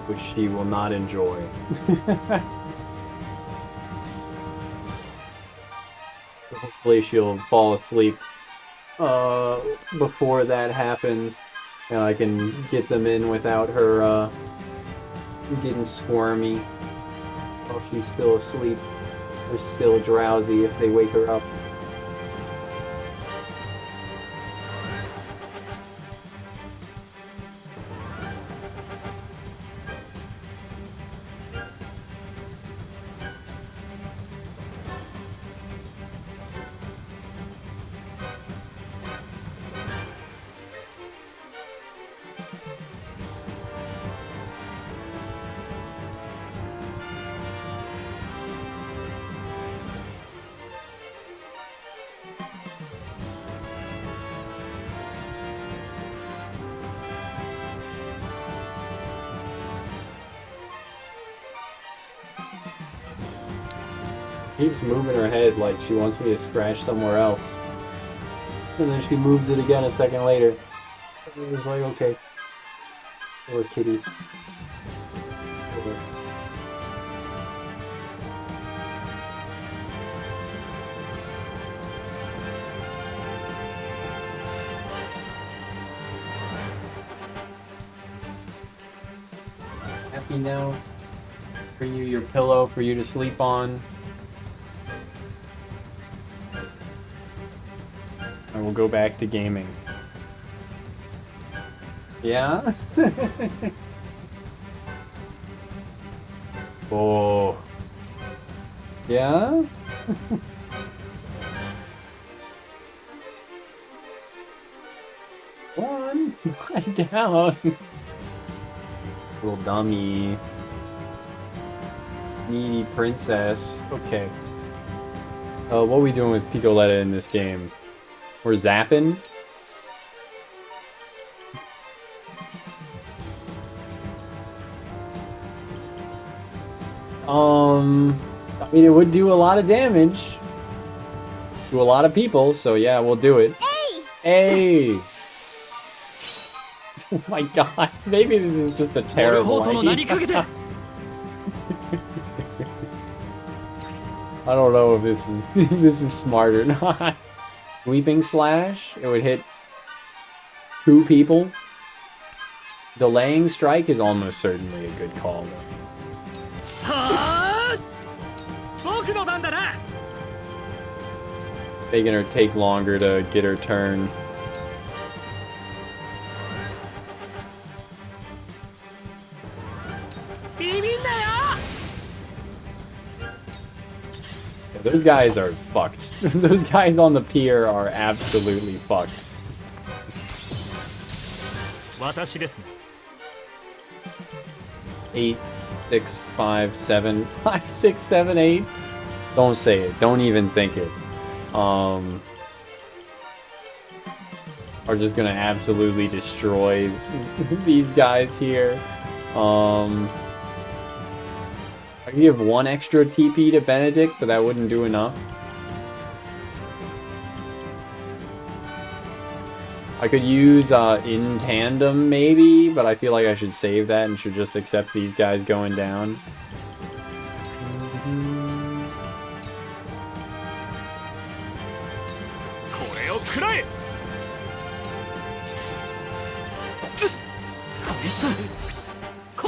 which she will not enjoy. So hopefully she'll fall asleep before that happens, and I can get them in without her getting squirmy while she's still asleep. Or still drowsy if they wake her up. Keeps moving her head like she wants me to scratch somewhere else. And then she moves it again a second later. It was like, okay. Poor kitty. Happy now? Bring you your pillow for you to sleep on. And we'll go back to gaming. Yeah? Oh. Yeah? Come on, lie down. Little dummy. Needy princess. Okay. What are we doing with Picoletta in this game? We're zapping? I mean, it would do a lot of damage to a lot of people, so yeah, we'll do it. Hey! Oh my god, maybe this is just a terrible idea. I don't know if this is this is smart or not. Sweeping slash, it would hit 2 people. Delaying strike is almost certainly a good call though. Making her take longer to get her turn. Those guys are fucked. Those guys on the pier are absolutely fucked. 私ですね。 8, 6, 5, 7, 5, 6, 7, 8. Don't say it. Don't even think it. Are just gonna absolutely destroy these guys here. I could give 1 extra TP to Benedict, but that wouldn't do enough. I could use in tandem maybe, but I feel like I should save that and should just accept these guys going down.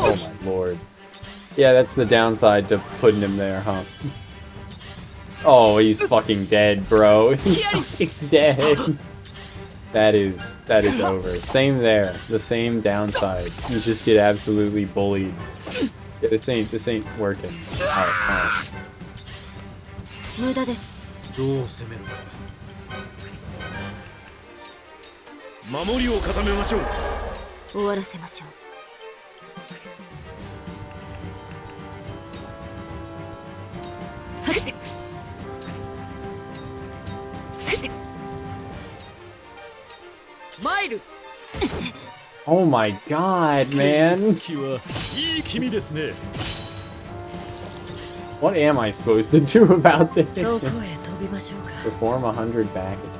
Oh my lord. Yeah, that's the downside to putting him there, huh? Oh, he's fucking dead, bro. He's fucking dead. That is over. Same there. The same downside. You just get absolutely bullied. Yeah, this ain't working. Alright. 無駄です。どう攻めるか。守りを固めましょう。終わらせましょう。マイル。 Oh my god, man. What am I supposed to do about this? Perform 100 back attacks.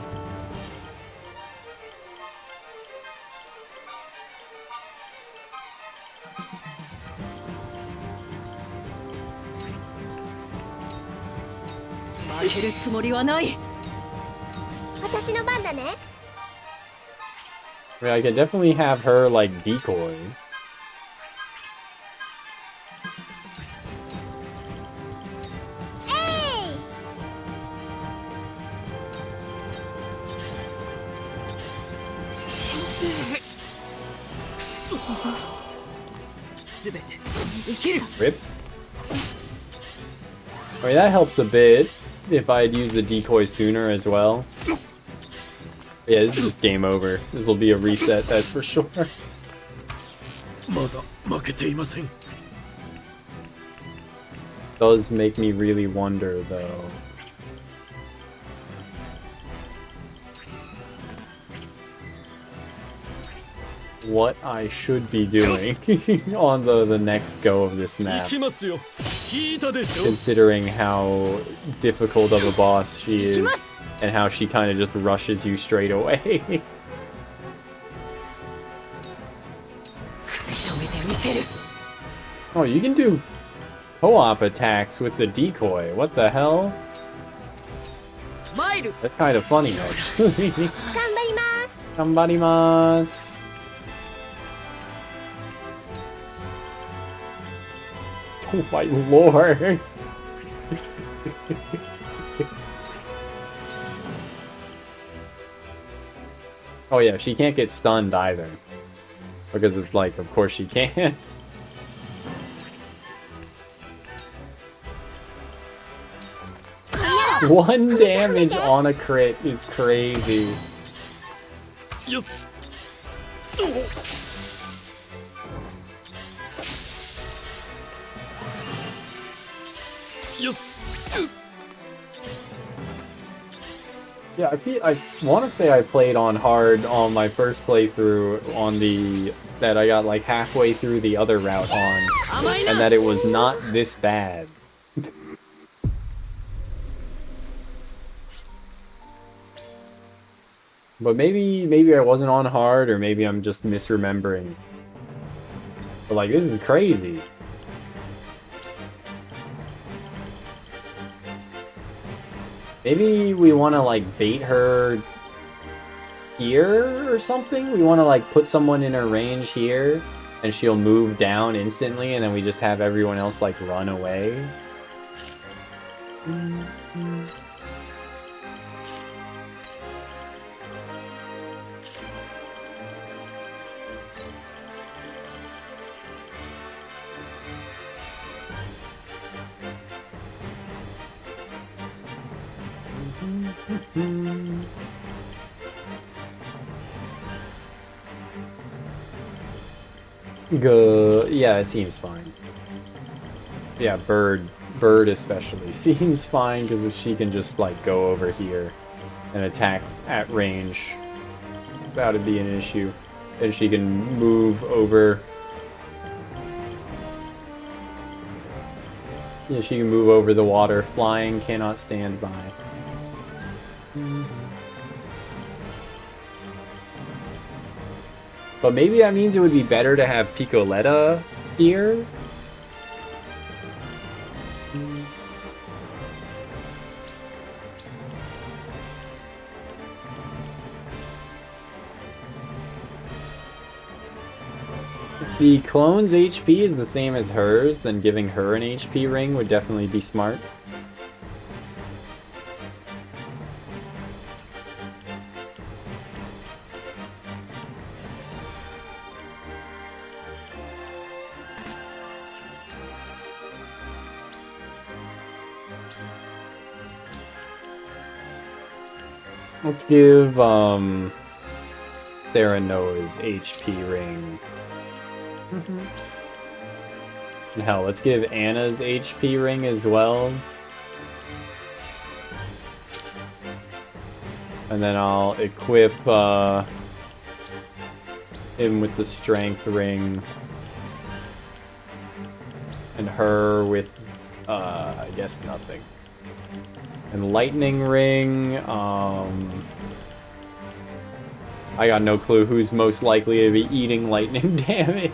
I mean, I could definitely have her, like, decoy. Rip. I mean, that helps a bit if I'd used the decoy sooner as well. Yeah, this is just game over. This will be a reset, that's for sure. Does make me really wonder, though. What I should be doing on the next go of this map. Considering how difficult of a boss she is. And how she kind of just rushes you straight away. Oh, you can do co-op attacks with the decoy. What the hell? That's kind of funny, actually. Ganbarimasu. Oh my lord. Oh yeah, she can't get stunned either. Because it's like, of course she can't. One damage on a crit is crazy. Yeah, I want to say I played on hard on my first playthrough on the that I got like halfway through the other route on, and that it was not this bad. But maybe I wasn't on hard, or maybe I'm just misremembering. But like, this is crazy. Maybe we want to like bait her here or something? We want to like put someone in her range here and she'll move down instantly and then we just have everyone else like run away. Yeah, it seems fine. Yeah, bird especially seems fine because she can just like go over here and attack at range without it being an issue, and she can move over. Yeah, she can move over the water. Flying cannot stand by. But maybe that means it would be better to have Picoletta here. If the clone's HP is the same as hers, then giving her an HP ring would definitely be smart. Let's give Theranos HP ring. And hell, let's give Anna's HP ring as well. And then I'll equip him with the strength ring. And her with I guess nothing. And lightning ring, I got no clue who's most likely to be eating lightning damage.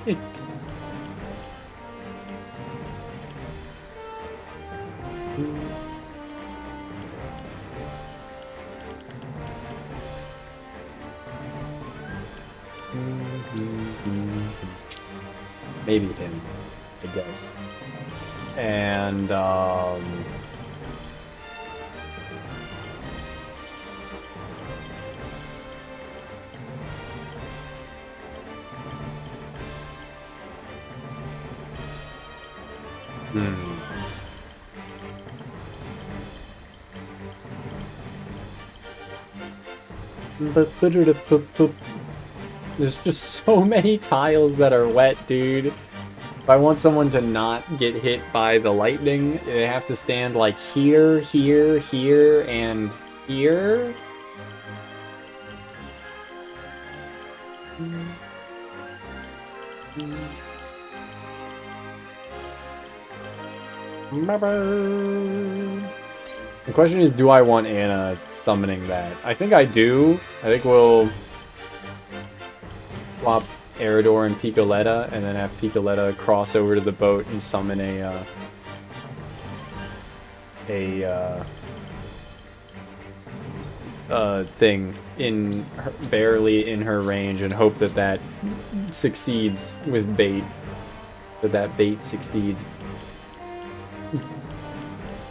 Maybe him, I guess. And there's just so many tiles that are wet, dude. If I want someone to not get hit by the lightning, they have to stand like here, here, here, and here. The question is, do I want Anna summoning that? I think I do. I think we'll swap Eridor and Picoletta, and then have Picoletta cross over to the boat and summon a thing barely in her range, and hope that that succeeds with bait. That bait succeeds.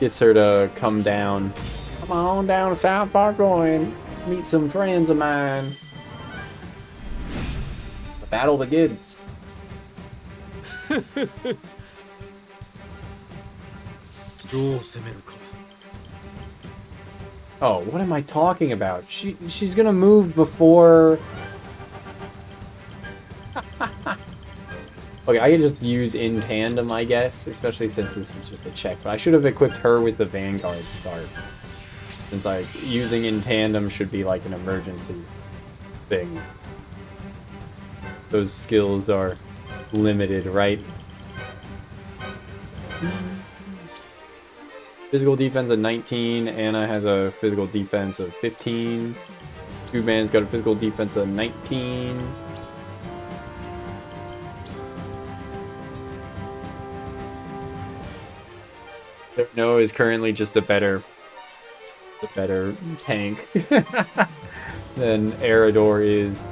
Gets her to come down. Come on down to South Parkway, meet some friends of mine. The battle begins. Oh, what am I talking about? She's gonna move before. Okay, I can just use in tandem, I guess, especially since this is just a check. But I should have equipped her with the Vanguard start. Since like using in tandem should be like an emergency thing. Those skills are limited, right? Physical defense of 19. Anna has a physical defense of 15. Two-Man's got a physical defense of 19. No is currently just a better tank than Eridor is.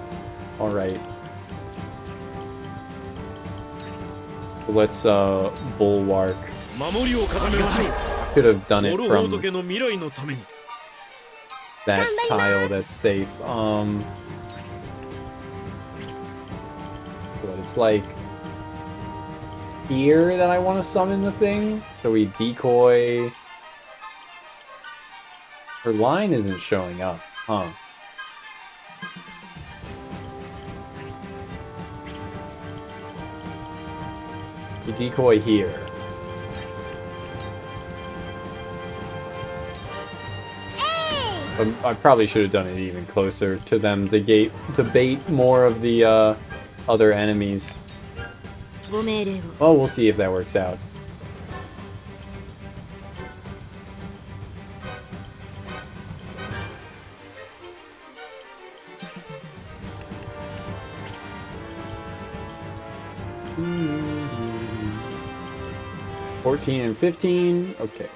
Alright. Let's bulwark. Could have done it from that tile that's safe. But it's like here that I want to summon the thing. So we decoy. Her line isn't showing up, huh? We decoy here. I probably should have done it even closer to them to bait more of the other enemies. Well, we'll see if that works out. Mm-hmm. 14 and 15. Okay.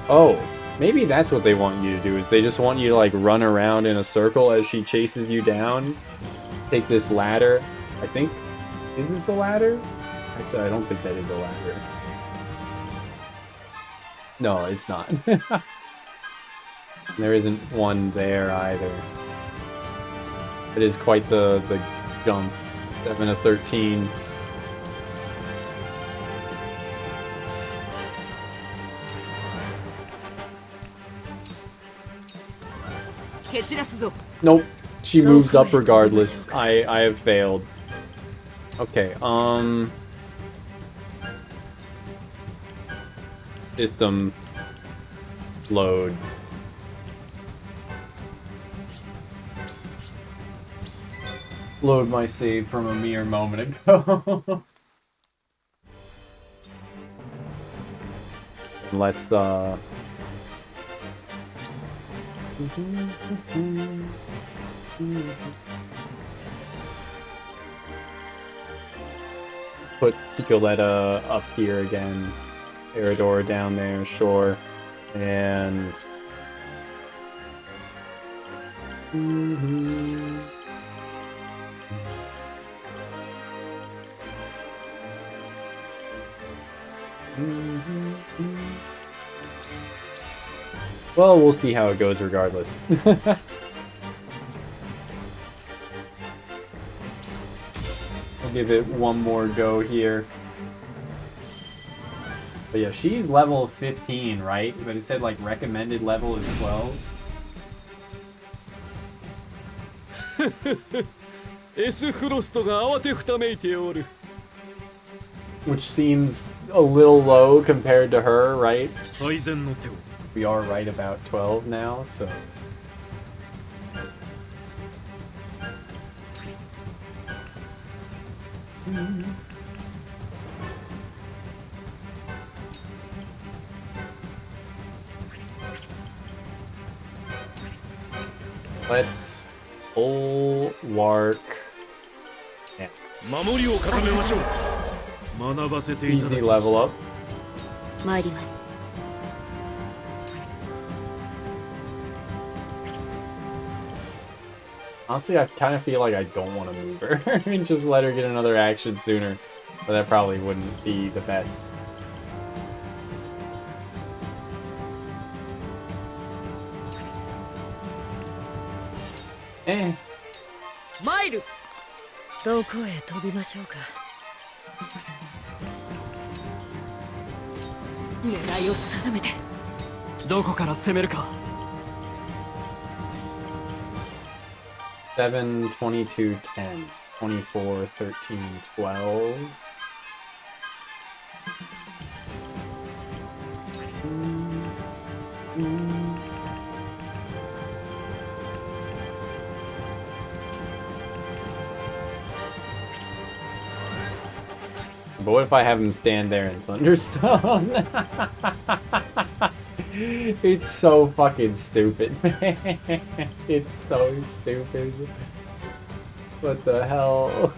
Oh, maybe that's what they want you to do, is they just want you to like run around in a circle as she chases you down. Take this ladder. I think, is this a ladder? Actually, I don't think that is a ladder. No, it's not. There isn't one there either. It is quite the jump. 7 to 13. Nope. She moves up regardless. I have failed. Okay, system load. Load my save from a mere moment ago. Let's put Violetta up here again. Eridor down there, sure. And well, we'll see how it goes regardless. I'll give it one more go here. But yeah, she's level 15, right? But it said like recommended level is 12. Which seems a little low compared to her, right? We are right about 12 now, so... Let's bulwark. Yeah. Easy level up. Honestly, I kind of feel like I don't want to move her and just let her get another action sooner. But that probably wouldn't be the best. Eh. どこへ飛びましょうか。狙いを定めて。どこから攻めるか。7, 22, 10, 24, 13, 12. But what if I have him stand there in Thunderstone? It's so fucking stupid, man. It's so stupid. What the hell?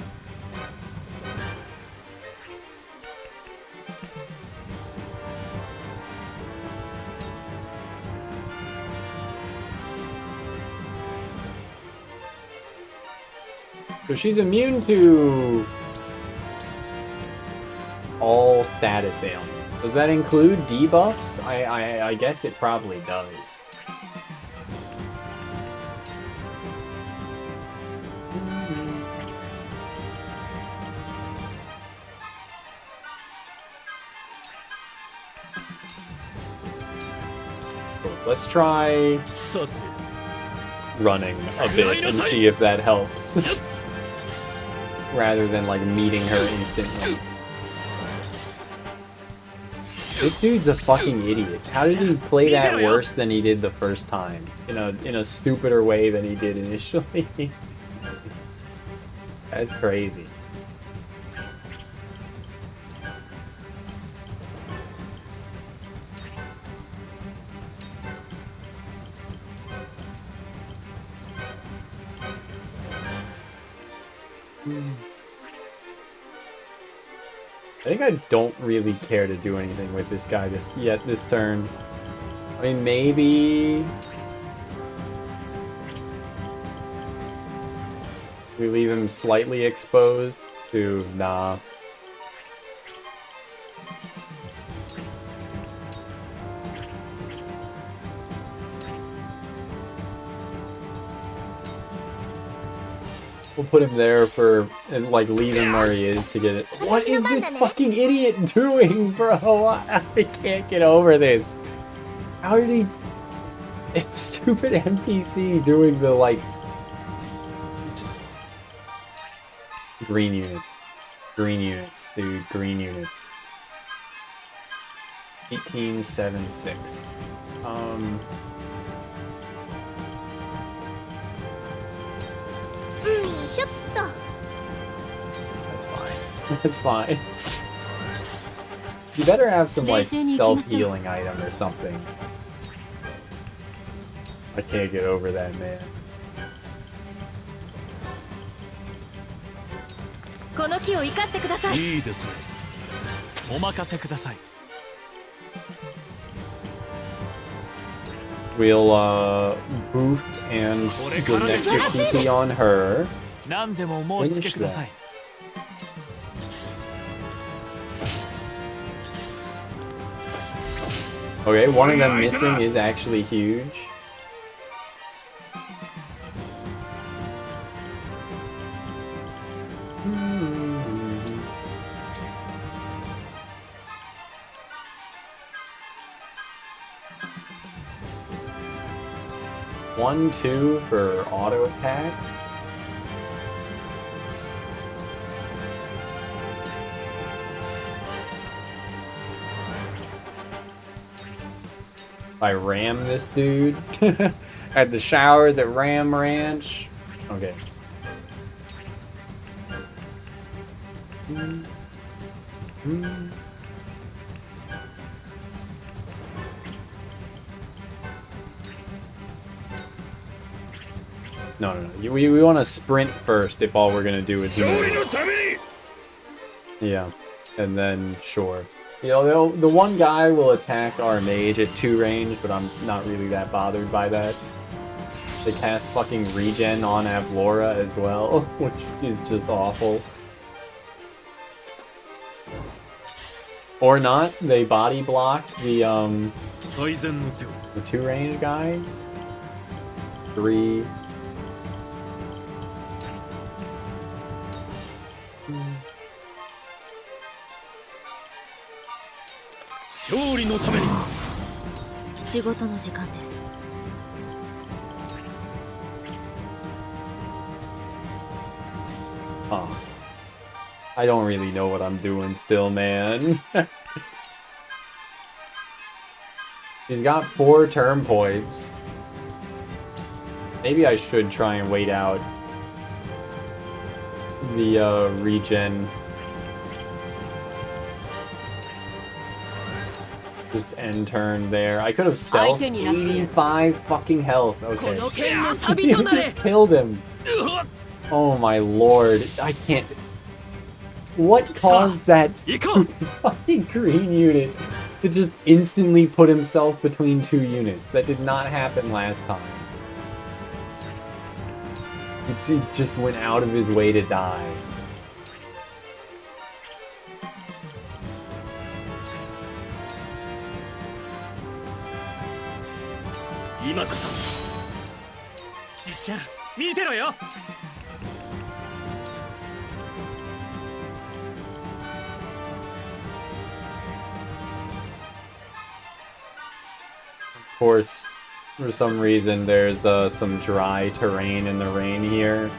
So she's immune to all status ailments. Does that include debuffs? I guess it probably does. Cool. Let's try running a bit and see if that helps. Rather than like meeting her instantly. This dude's a fucking idiot. How did he play that worse than he did the first time? In a stupider way than he did initially? That's crazy. I think I don't really care to do anything with this guy this turn. I mean, maybe we leave him slightly exposed to nah. We'll put him there for, and like leave him where he is to get it. What is this fucking idiot doing, bro? I can't get over this. How did he... It's stupid NPC doing the like... Green units. Green units, dude. Green units. 18, 7, 6. That's fine. That's fine. You better have some like self-healing item or something. I can't get over that, man. We'll boost and give an extra TP on her. Finish that. Okay, one of them missing is actually huge. One, 2 for auto attacks. I ram this dude at the showers at Ram Ranch. Okay. No. We want to sprint first if all we're gonna do is move. Yeah, and then sure. You know, the one guy will attack our mage at 2 range, but I'm not really that bothered by that. They cast fucking regen on Avlora as well, which is just awful. Or not, they body blocked the 2 range guy. 3. Oh. I don't really know what I'm doing still, man. She's got 4 turn points. Maybe I should try and wait out the regen. Just end turn there. I could have stealth. 85 fucking health. Okay. You just killed him. Oh my lord. I can't. What caused that fucking green unit to just instantly put himself between 2 units? That did not happen last time. He just went out of his way to die. Of course, for some reason, there's some dry terrain in the rain here.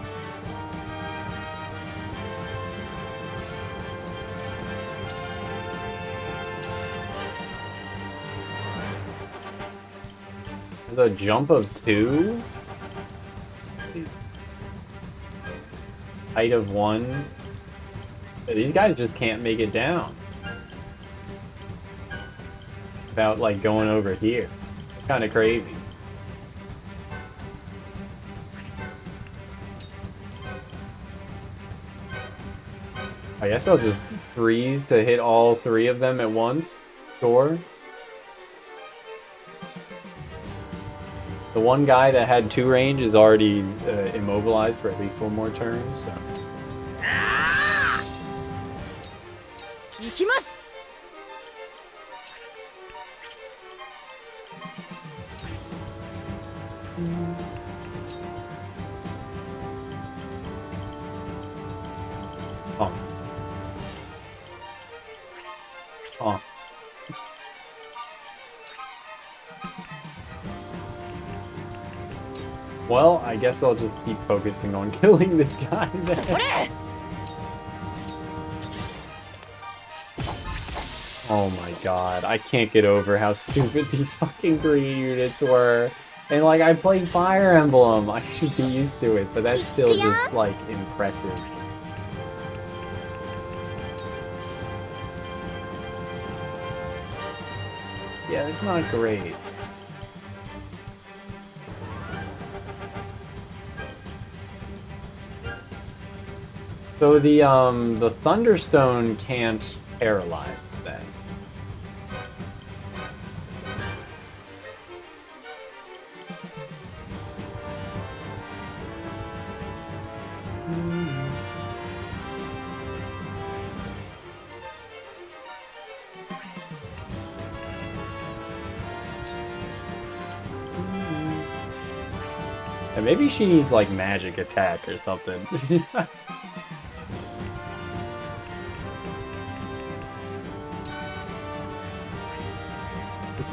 There's a jump of 2? Height of 1? These guys just can't make it down. Without, like, going over here. It's kind of crazy. I guess I'll just freeze to hit all 3 of them at once. Sure. The one guy that had 2 range is already immobilized for at least 1 more turn, so... Oh. Oh. Well, I guess I'll just keep focusing on killing this guy then. Oh my god, I can't get over how stupid these fucking green units were. And like, I played Fire Emblem, I should be used to it, but that's still just like impressive. Yeah, it's not great. So the Thunderstone can't paralyze then. And maybe she needs like magic attack or something.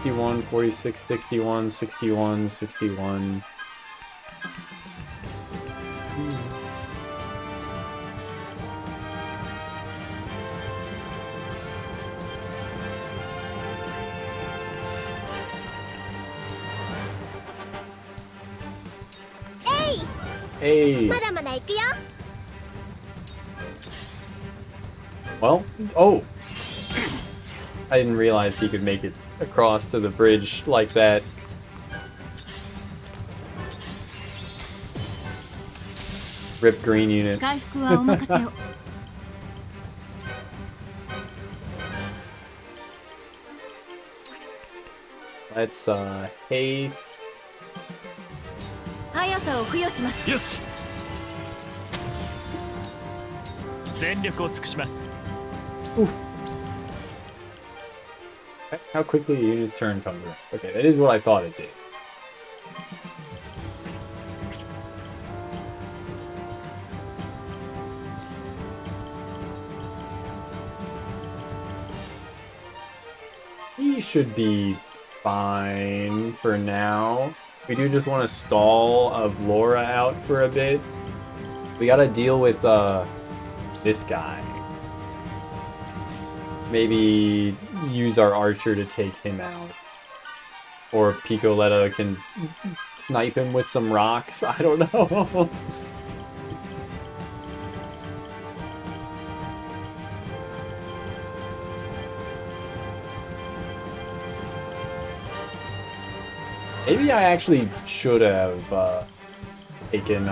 61, 46, 61, 61, 61. Hey! Well, oh! I didn't realize he could make it across to the bridge like that. Rip green unit. Let's haste. Yes. 全力を尽くします。 That's how quickly a unit's turn comes around. Okay, that is what I thought it did. He should be fine for now. We do just want to stall of Laura out for a bit. We gotta deal with this guy. Maybe use our archer to take him out. Or Picoletta can snipe him with some rocks. I don't know. Maybe I actually should have taken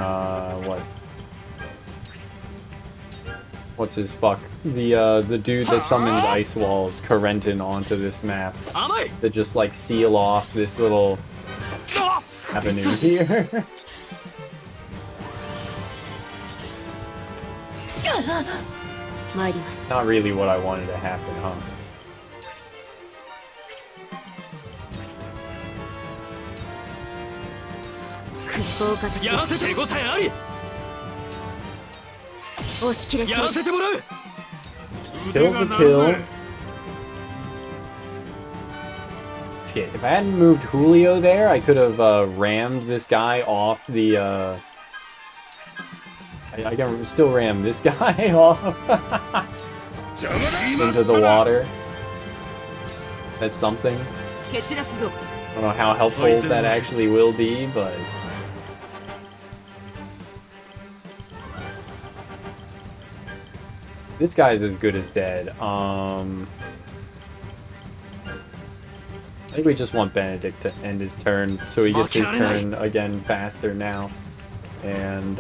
what's his fuck? The dude that summons ice walls, Corentin, onto this map. That just like seal off this little avenue here. Not really what I wanted to happen, huh? Kill's a kill. Shit, if I hadn't moved Julio there, I could have rammed this guy off the I can still ram this guy off into the water. That's something. I don't know how helpful that actually will be, but this guy's as good as dead. I think we just want Benedict to end his turn, so he gets his turn again faster now. And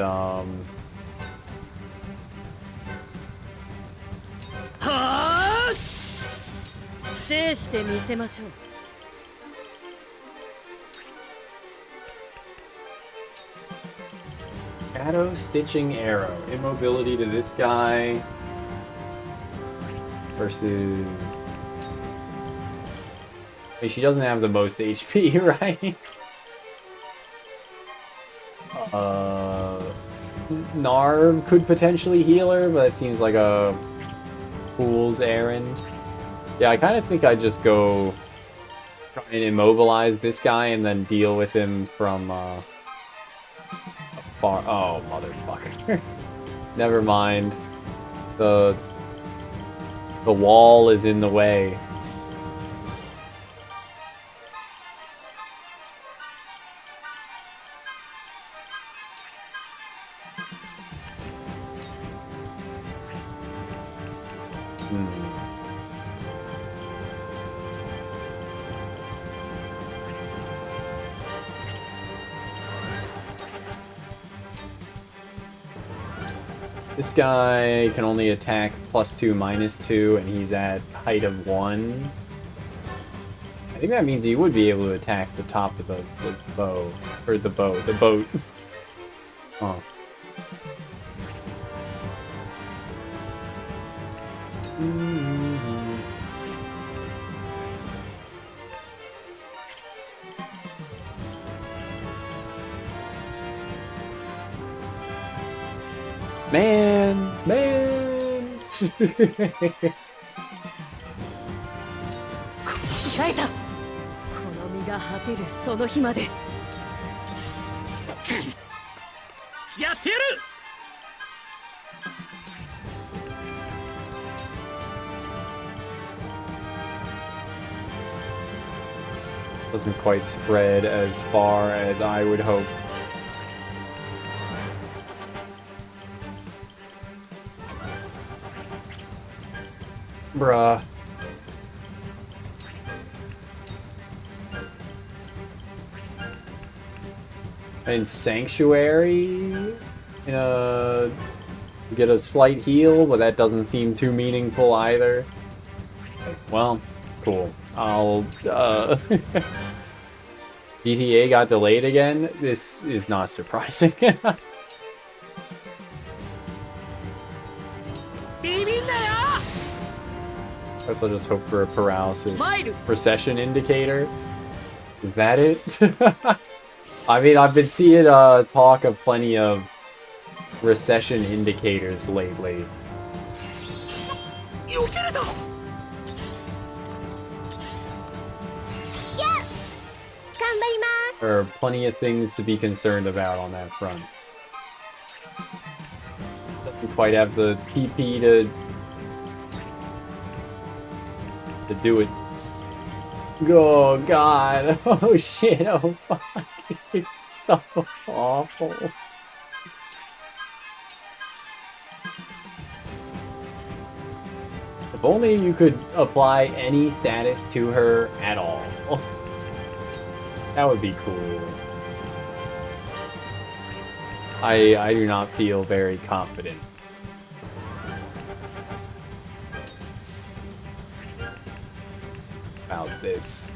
Shadow Stitching Arrow. Immobility to this guy. Versus... I mean, she doesn't have the most HP, right? Narv could potentially heal her, but it seems like a fool's errand. Yeah, I kind of think I'd just go try and immobilize this guy and then deal with him from far. Oh, motherfucker. Never mind. The wall is in the way. This guy can only attack +2, -2, and he's at height of 1. I think that means he would be able to attack the top of the bow. Or the boat. Huh. Man! 開いた。この身が果てるその日まで。やってやる。Doesn't quite spread as far as I would hope. Bruh. In Sanctuary, get a slight heal, but that doesn't seem too meaningful either. Well, cool. I'll, GTA got delayed again? This is not surprising. Guess I'll just hope for a paralysis recession indicator. Is that it? I mean, I've been seeing talk of plenty of recession indicators lately. There are plenty of things to be concerned about on that front. Doesn't quite have the PP to do it. Oh god. Oh shit. Oh fuck. It's so awful. If only you could apply any status to her at all. That would be cool. I do not feel very confident. About this.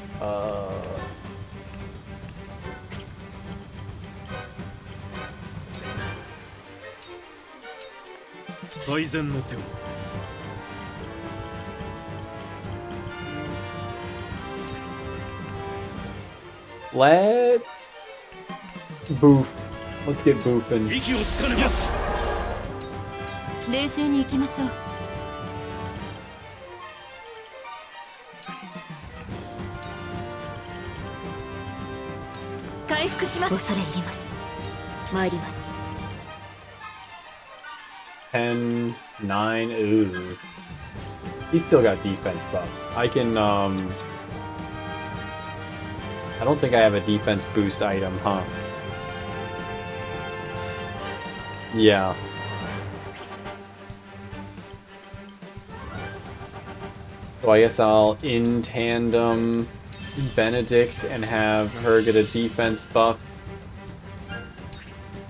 Let's boof. Let's get boofing. 冷静に行きましょう。回復します。恐れ入ります。参ります。10, 9, ooh. He's still got defense buffs. I can, I don't think I have a defense boost item, huh? Yeah. So I guess I'll in tandem Benedict and have her get a defense buff.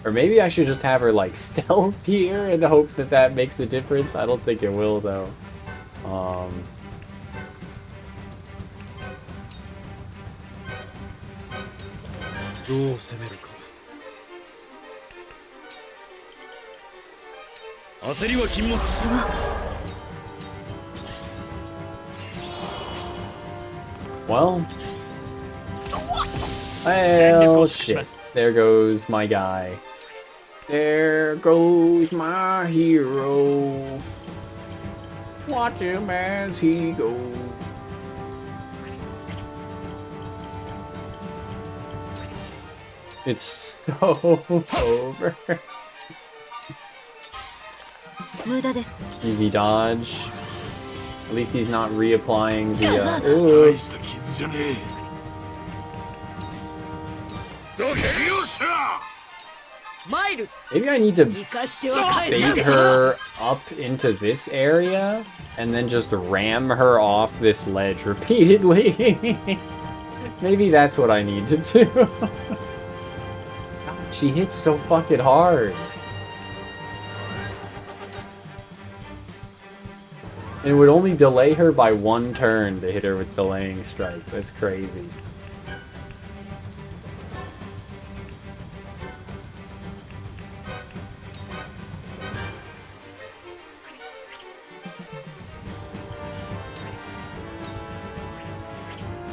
Or maybe I should just have her like stealth here and hope that that makes a difference. I don't think it will though. Well, oh shit, there goes my guy. There goes my hero. Watch him as he goes. It's so over. Easy dodge. At least he's not reapplying the ooh. Maybe I need to bait her up into this area and then just ram her off this ledge repeatedly. Maybe that's what I need to do. God, she hits so fucking hard. It would only delay her by 1 turn to hit her with delaying strike. That's crazy.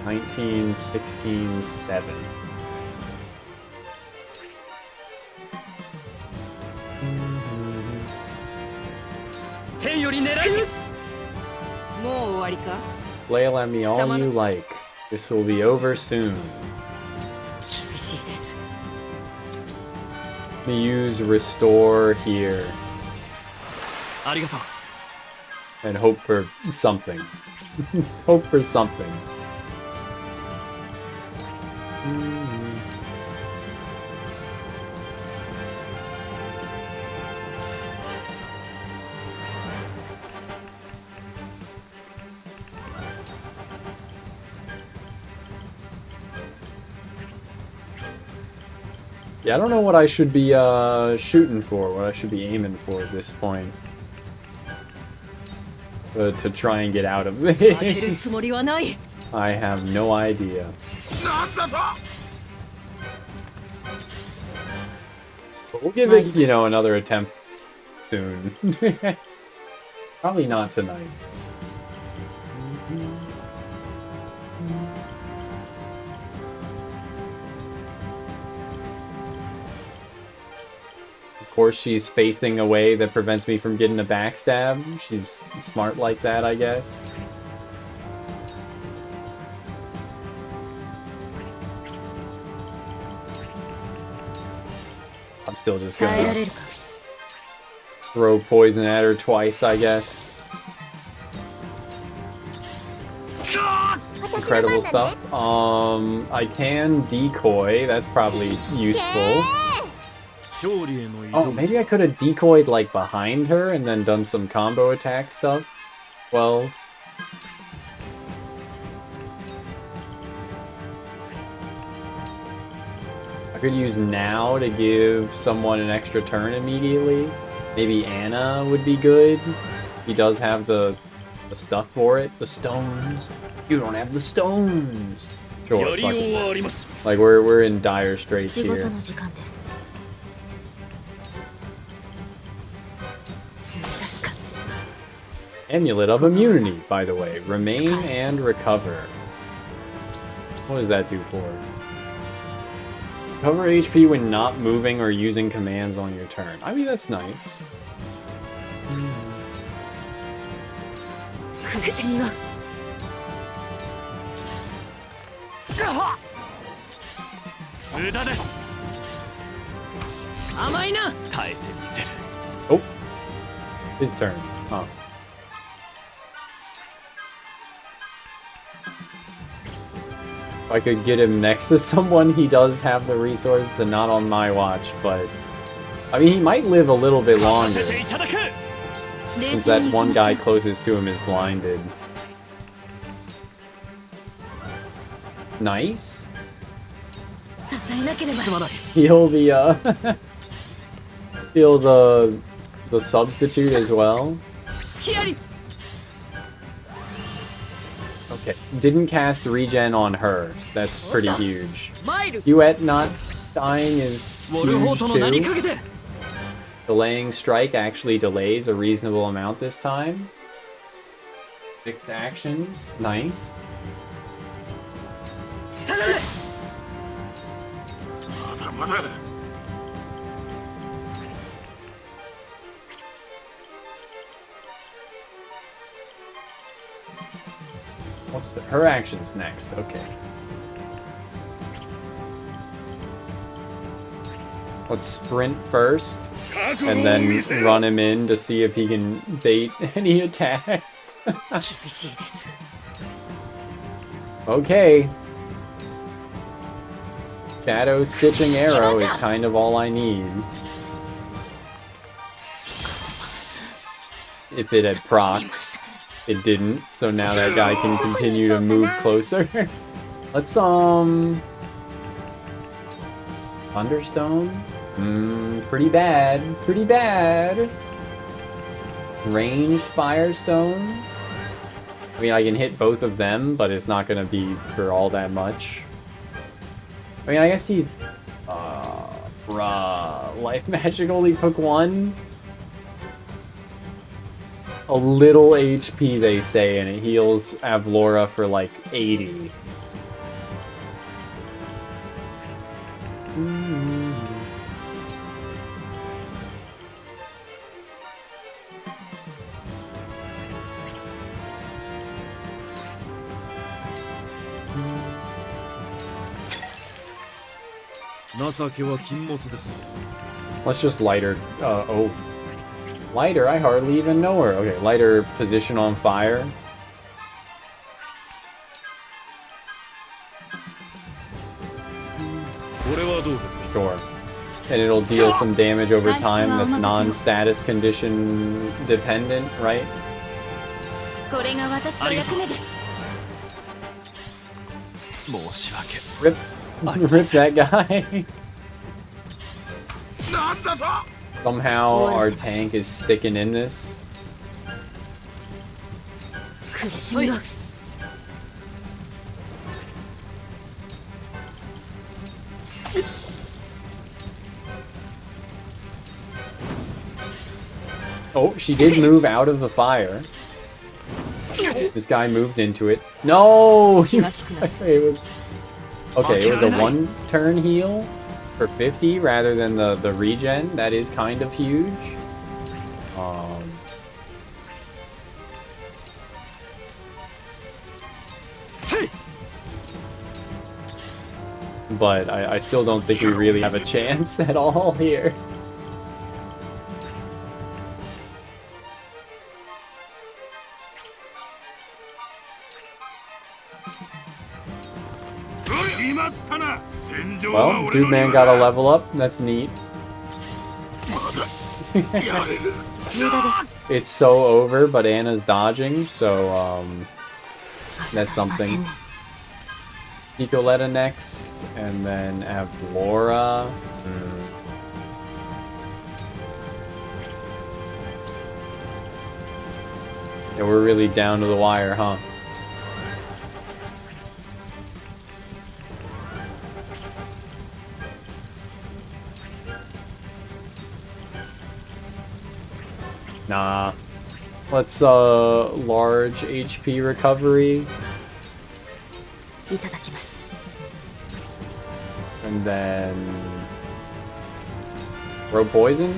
$19, $16, $7. Flail at me all you like. This will be over soon. Let me use restore here. And hope for something. Hope for something. Yeah, I don't know what I should be shooting for, what I should be aiming for at this point. To try and get out of this. I have no idea. But we'll give it, you know, another attempt soon. Probably not tonight. Of course, she's facing a way that prevents me from getting a backstab. She's smart like that, I guess. I'm still just gonna throw poison at her twice, I guess. Incredible stuff. I can decoy. That's probably useful. Oh, maybe I could have decoyed like behind her and then done some combo attack stuff. Well, I could use now to give someone an extra turn immediately. Maybe Anna would be good. He does have the stuff for it. The stones. You don't have the stones. Sure. Fuck it. Like we're in dire straits here. Amulet of Immunity, by the way. Remain and recover. What does that do for? Recover HP when not moving or using commands on your turn. I mean, that's nice. Oh, his turn. Huh. If I could get him next to someone, he does have the resources, and not on my watch, but I mean, he might live a little bit longer since that one guy closest to him is blinded. Nice. Heal the heal the substitute as well. Okay, didn't cast regen on her. That's pretty huge. Huet not dying is huge too. Delaying strike actually delays a reasonable amount this time. Fixed actions, nice. What's her actions next? Okay. Let's sprint first, and then run him in to see if he can bait any attacks. Okay. Shadow Stitching Arrow is kind of all I need. If it had procs. It didn't, so now that guy can continue to move closer. Let's, Thunderstone? Pretty bad. Pretty bad. Ranged Firestone? I mean, I can hit both of them, but it's not gonna be for all that much. I mean, I guess he's... Life Magic only took one? A little HP, they say, and it heals Avlora for like 80. Let's just lighter. Oh. Lighter? I hardly even know her. Okay, lighter position on fire. Sure. And it'll deal some damage over time that's non-status condition dependent, right? Rip. Rip that guy. Somehow our tank is sticking in this. Oh, she did move out of the fire. This guy moved into it. No! It was... Okay, it was a one-turn heal for 50 rather than the regen. That is kind of huge. But I still don't think we really have a chance at all here. Well, Dude Man got a level up. That's neat. It's so over, but Anna's dodging, so that's something. Nicoletta next, and then Avlora. Yeah, we're really down to the wire, huh? Nah. Let's large HP recovery. And then throw poison?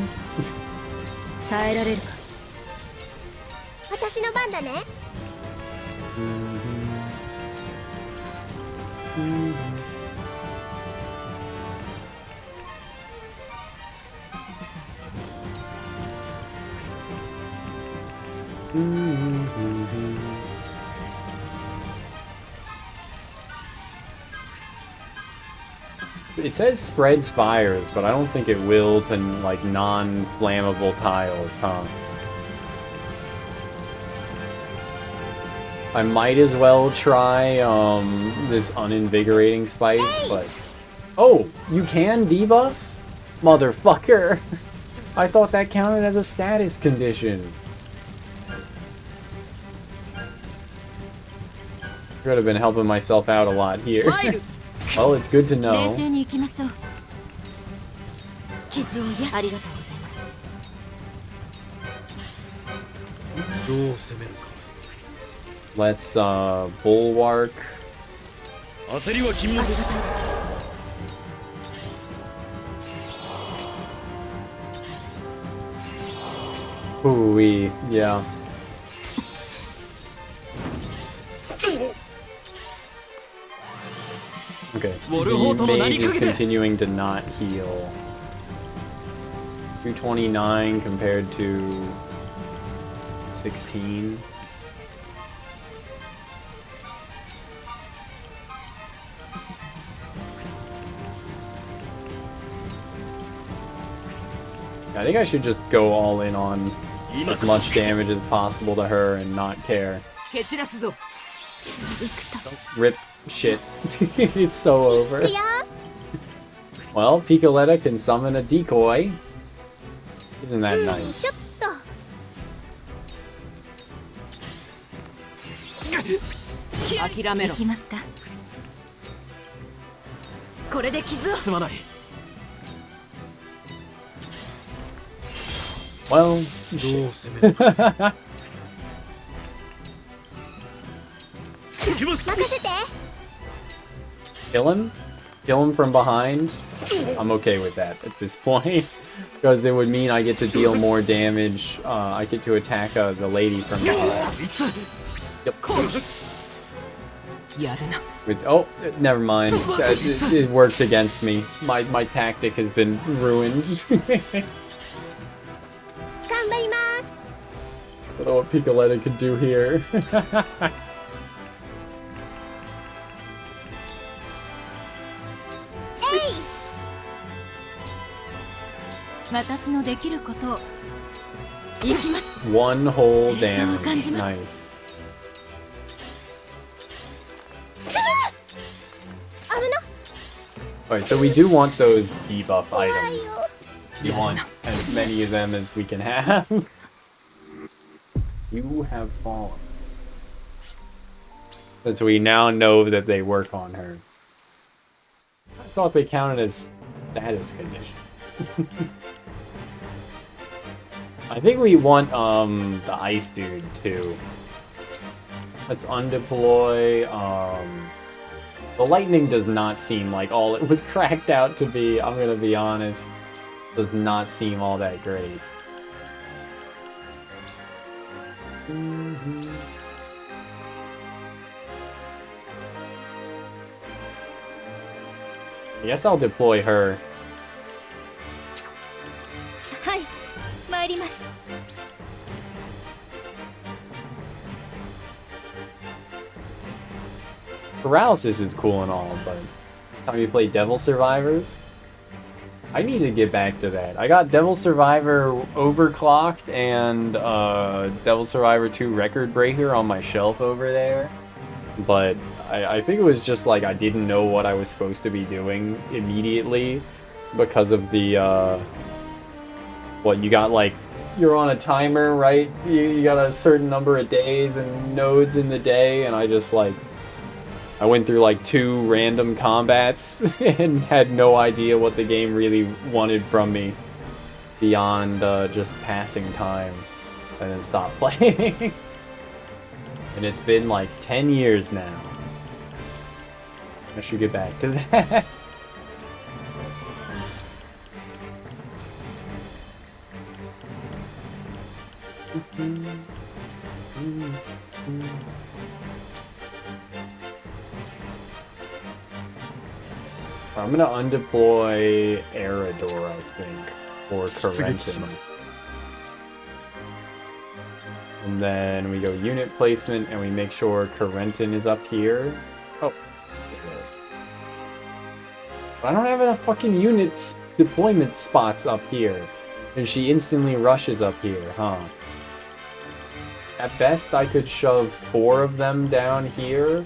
耐えられるか。私の番だね。It says spreads fires, but I don't think it will to like non-flammable tiles, huh? I might as well try this uninvigorating spice, but oh, you can debuff? Motherfucker. I thought that counted as a status condition. Could have been helping myself out a lot here. Well, it's good to know. 冷静に行きましょう。傷を癒す。ありがとうございます。どう攻めるか。 Let's bulwark. 焦りは禁物。Ooh-wee, yeah. Okay, the mage is continuing to not heal. 229 compared to 16. I think I should just go all in on as much damage as possible to her and not care. Rip shit. It's so over. Well, Picoletta can summon a decoy. Isn't that nice? Well, kill him? Kill him from behind? I'm okay with that at this point. Because it would mean I get to deal more damage. I get to attack the lady from behind. Yep. Oh, never mind. It worked against me. My tactic has been ruined. I don't know what Picoletta could do here. One whole damage. Nice. Alright, so we do want those debuff items. We want as many of them as we can have. You have fallen. Since we now know that they work on her. I thought they counted as status condition. I think we want the ice dude too. Let's undeploy. The lightning does not seem like all it was cracked out to be. I'm gonna be honest. Does not seem all that great. I guess I'll deploy her. Paralysis is cool and all, but Time you play Devil Survivors? I need to get back to that. I got Devil Survivor Overclocked and Devil Survivor 2 Record Breaker on my shelf over there. But I think it was just like I didn't know what I was supposed to be doing immediately because of the, what, you got like, you're on a timer, right? You got a certain number of days and nodes in the day, and I just like, I went through like 2 random combats and had no idea what the game really wanted from me beyond just passing time, and then stopped playing. And it's been like 10 years now. I should get back to that. I'm gonna undeploy Erador, I think, for Corentin. And then we go unit placement, and we make sure Corentin is up here. Oh. But I don't have enough fucking units deployment spots up here. And she instantly rushes up here, huh? At best, I could shove 4 of them down here,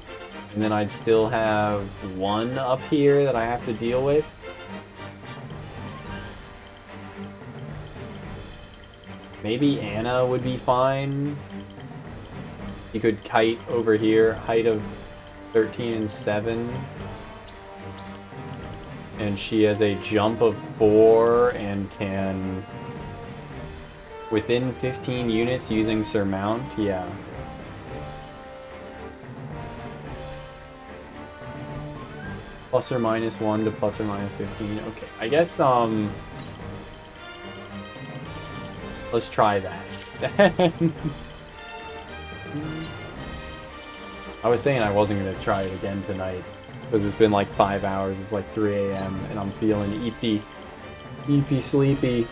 and then I'd still have 1 up here that I have to deal with. Maybe Anna would be fine. You could kite over here, height of 13 and 7. And she has a jump of 4 and can... within 15 units using Surmount, yeah. Plus or minus 1 to plus or minus 15. Okay, I guess, let's try that. I was saying I wasn't going to try it again tonight, because it's been like 5 hours, it's like 3 a.m., and I'm feeling eepy sleepy.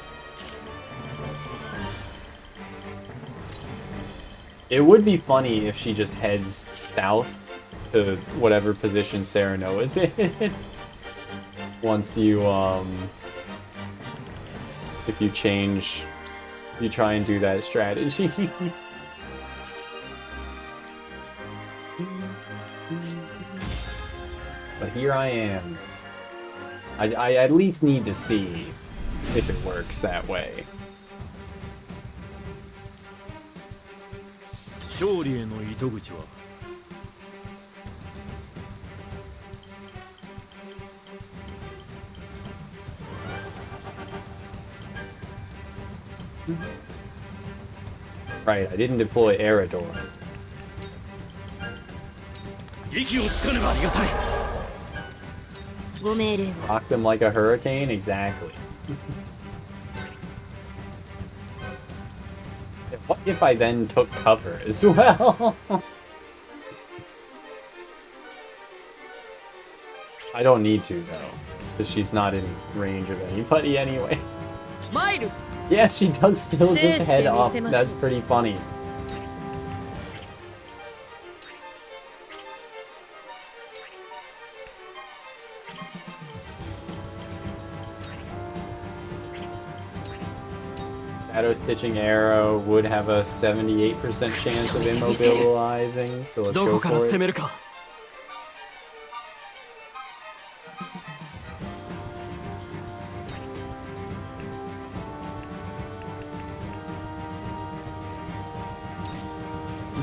It would be funny if she just heads south to whatever position Serenoa's in. Once you, if you change, you try and do that strategy. But here I am. I at least need to see if it works that way. 勝利への糸口は Right, I didn't deploy Erador. 息をつかねばありがたい ご命令を Rock them like a hurricane? Exactly. What if I then took cover as well? I don't need to, though, because she's not in range of anybody anyway. Yeah, she does still just head up. That's pretty funny. Shadow Stitching Arrow would have a 78% chance of immobilizing, so let's go for it.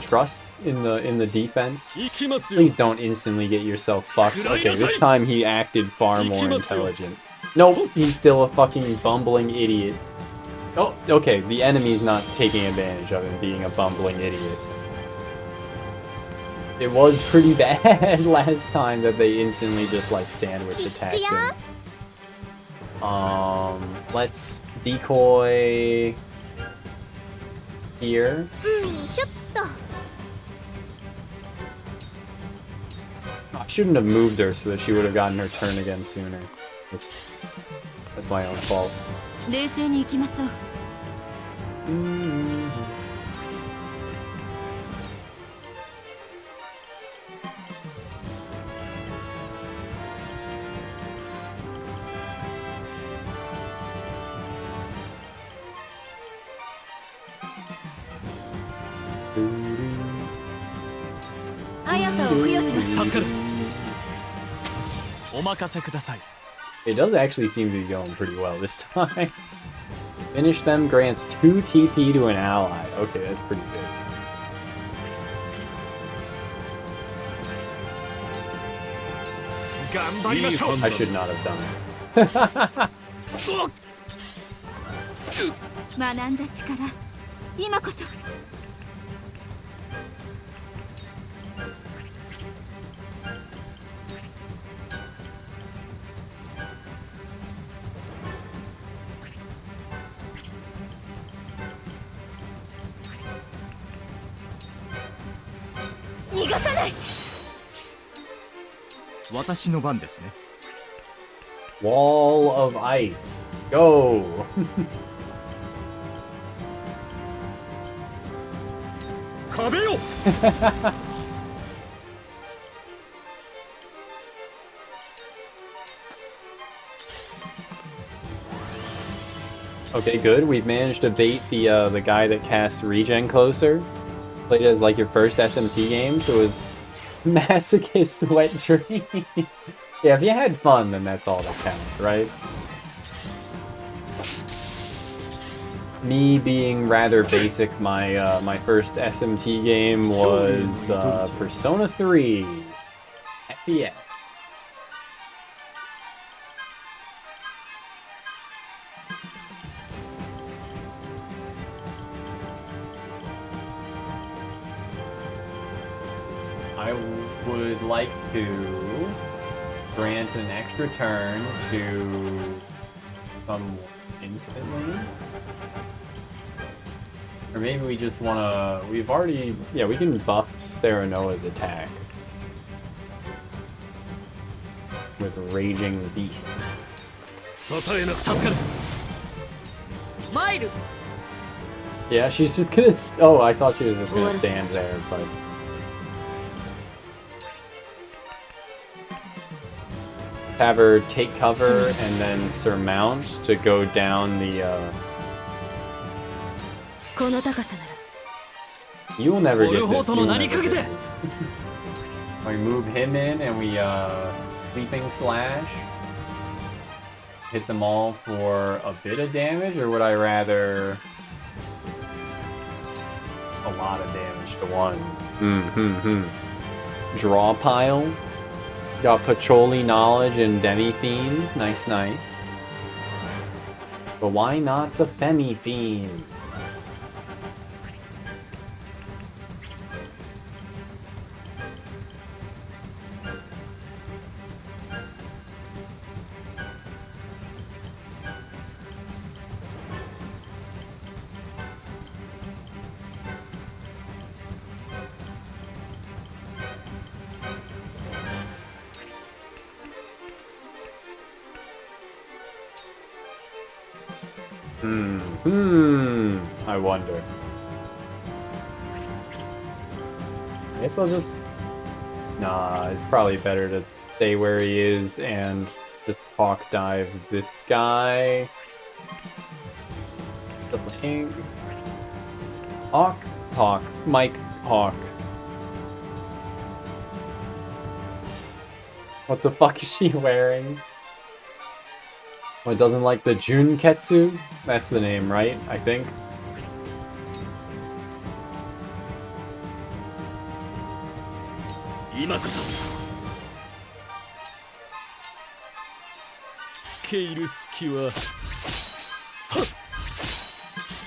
Trust in the defense. Please don't instantly get yourself fucked. Okay, this time he acted far more intelligent. Nope, he's still a fucking bumbling idiot. Oh, okay, the enemy's not taking advantage of him being a bumbling idiot. It was pretty bad last time that they instantly just like sandwich attacked him. Let's decoy here. I shouldn't have moved her so that she would have gotten her turn again sooner. That's my own fault. 冷静に行きましょう。速さを付与します。助かる。お任せください。 It does actually seem to be going pretty well this time. Finish them grants 2 TP to an ally. Okay, that's pretty good. I should not have done it. 学んだ力、今こそ。逃がさない。私の番ですね。 Wall of ice. Go! Okay, good. We've managed to bait the guy that casts regen closer. Played it as like your first SMT game, so it was masochist wet dream. Yeah, if you had fun, then that's all that counts, right? Me being rather basic, my first SMT game was Persona 3 FPS. I would like to grant an extra turn to someone instantly. Or maybe we just wanna... We've already... Yeah, we can buff Serenoa's attack. With Raging Beast. Yeah, she's just gonna... Oh, I thought she was just gonna stand there, but... Have her take cover and then surmount to go down the, You will never get this. You will never get this. We move him in and we, Sweeping Slash. Hit them all for a bit of damage, or would I rather... a lot of damage to one? Draw pile. Got Pacholi Knowledge and Demi Fiend. Nice, nice. But why not the Femi Fiend? I wonder. I guess I'll just... Nah, it's probably better to stay where he is and just Hawk dive this guy. The thing. Hawk, Hawk, Mike, Hawk. What the fuck is she wearing? Oh, it doesn't like the Junketsu? That's the name, right? I think.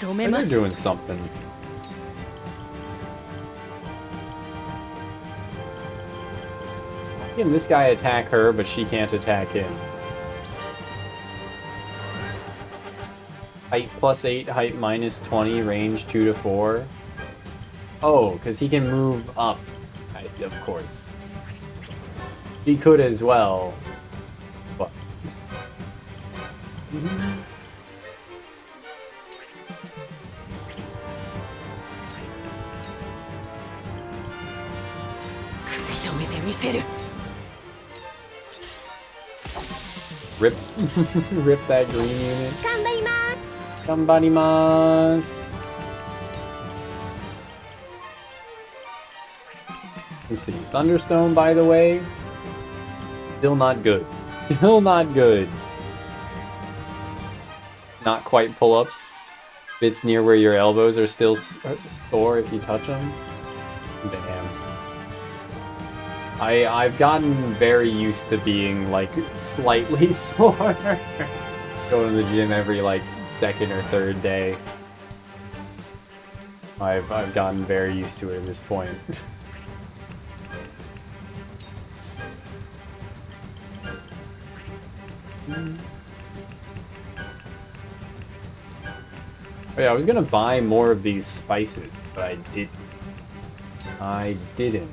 They're doing something. Can this guy attack her, but she can't attack him? Height +8, height -20, range 2 to 4. Oh, because he can move up. Of course. He could as well. But... Rip. Rip that green unit. Ganbarimasu! Let's see. Thunderstone, by the way, still not good. Still not good. Not quite pull-ups. Bits near where your elbows are still sore if you touch them. Damn. I've gotten very used to being like slightly sore. Going to the gym every like second or third day. I've gotten very used to it at this point. Oh yeah, I was gonna buy more of these spices, but I didn't. I didn't.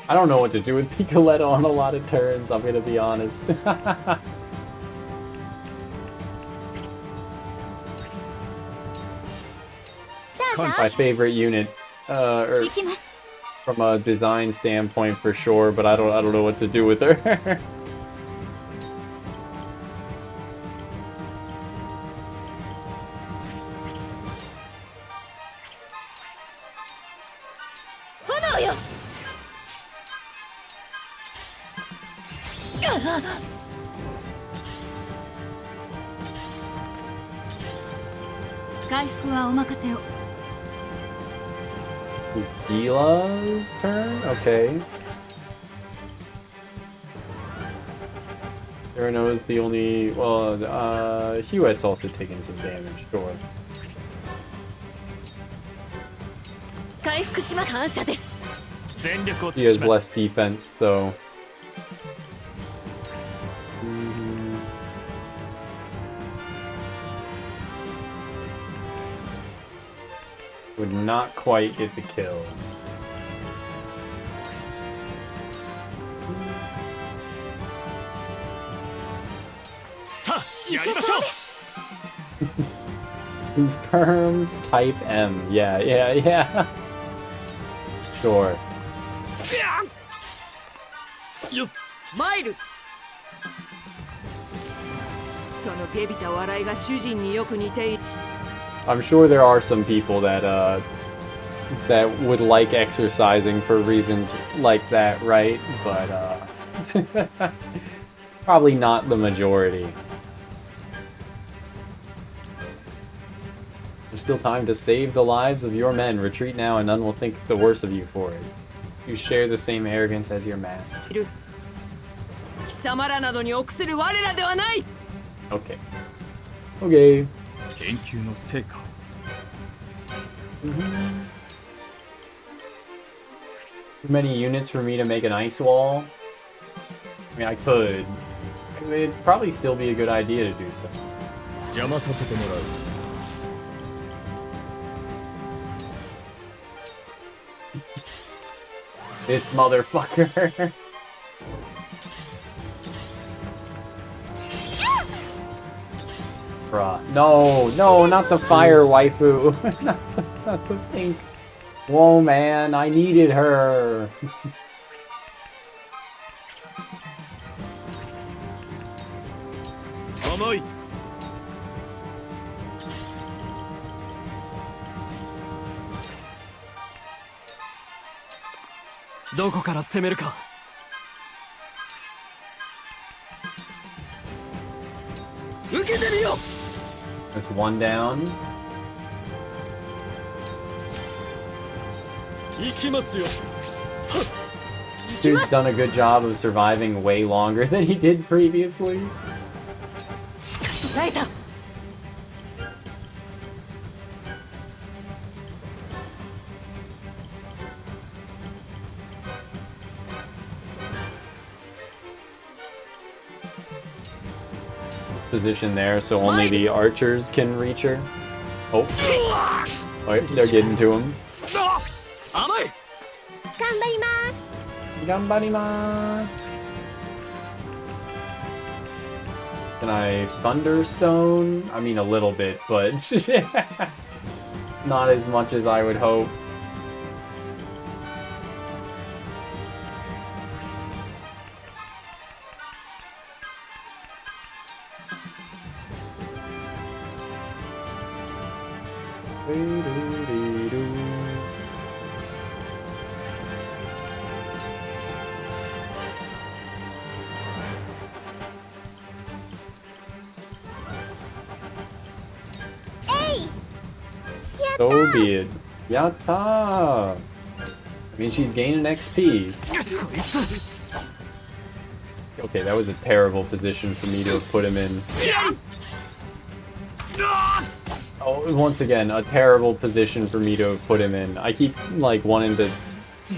I don't know what to do with Picoletto on a lot of turns, I'm gonna be honest. My favorite unit, from a design standpoint for sure, but I don't know what to do with her. Gila's turn? Okay. Cyrano is the only... Well, Hewitt's also taking some damage, sure. He has less defense, though. Would not quite get the kill. Confirmed type M. Yeah. Sure. Mile! その下びた笑いが主人によく似ている。 I'm sure there are some people that that would like exercising for reasons like that, right? But probably not the majority. There's still time to save the lives of your men. Retreat now and none will think the worse of you for it. You share the same arrogance as your master. Okay. Okay. 研究の成果。Too many units for me to make an ice wall? I mean, I could. It'd probably still be a good idea to do so. 邪魔させてもらう。 This motherfucker. Bruh. No, not the fire waifu. not the pink. Whoa, man, I needed her. Amai. どこから攻めるか。受けてみよ。 That's one down. 行きますよ。 Dude's done a good job of surviving way longer than he did previously. Position there so only the archers can reach her. Oh, wait, they're getting to him. Ganbarimasu. Can I Thunderstone? I mean, a little bit, but not as much as I would hope. So be it. Yatta! I mean, she's gaining XP. Okay, that was a terrible position for me to have put him in. Oh, once again, a terrible position for me to have put him in. I keep, like, wanting to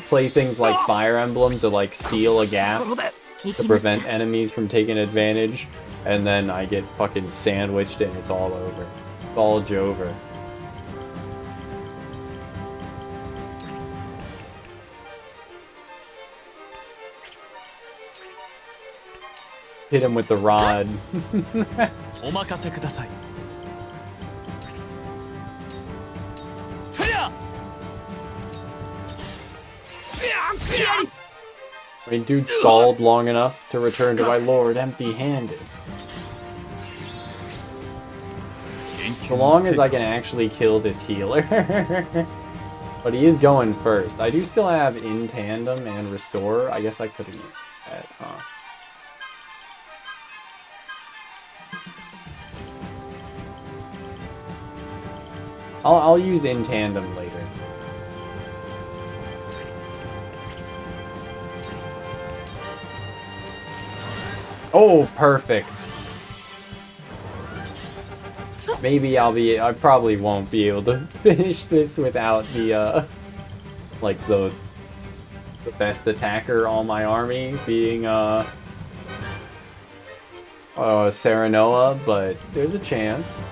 play things like Fire Emblem to, like, steal a gap to prevent enemies from taking advantage, and then I get fucking sandwiched and it's all over. It's all Jover. Hit him with the rod. I mean, dude stalled long enough to return to my lord empty-handed. So long as I can actually kill this healer. But he is going first. I do still have In Tandem and Restore. I guess I could have used that, huh? I'll use In Tandem later. Oh, perfect. Maybe I probably won't be able to finish this without the, like, the best attacker on my army being, Serenoa, but there's a chance.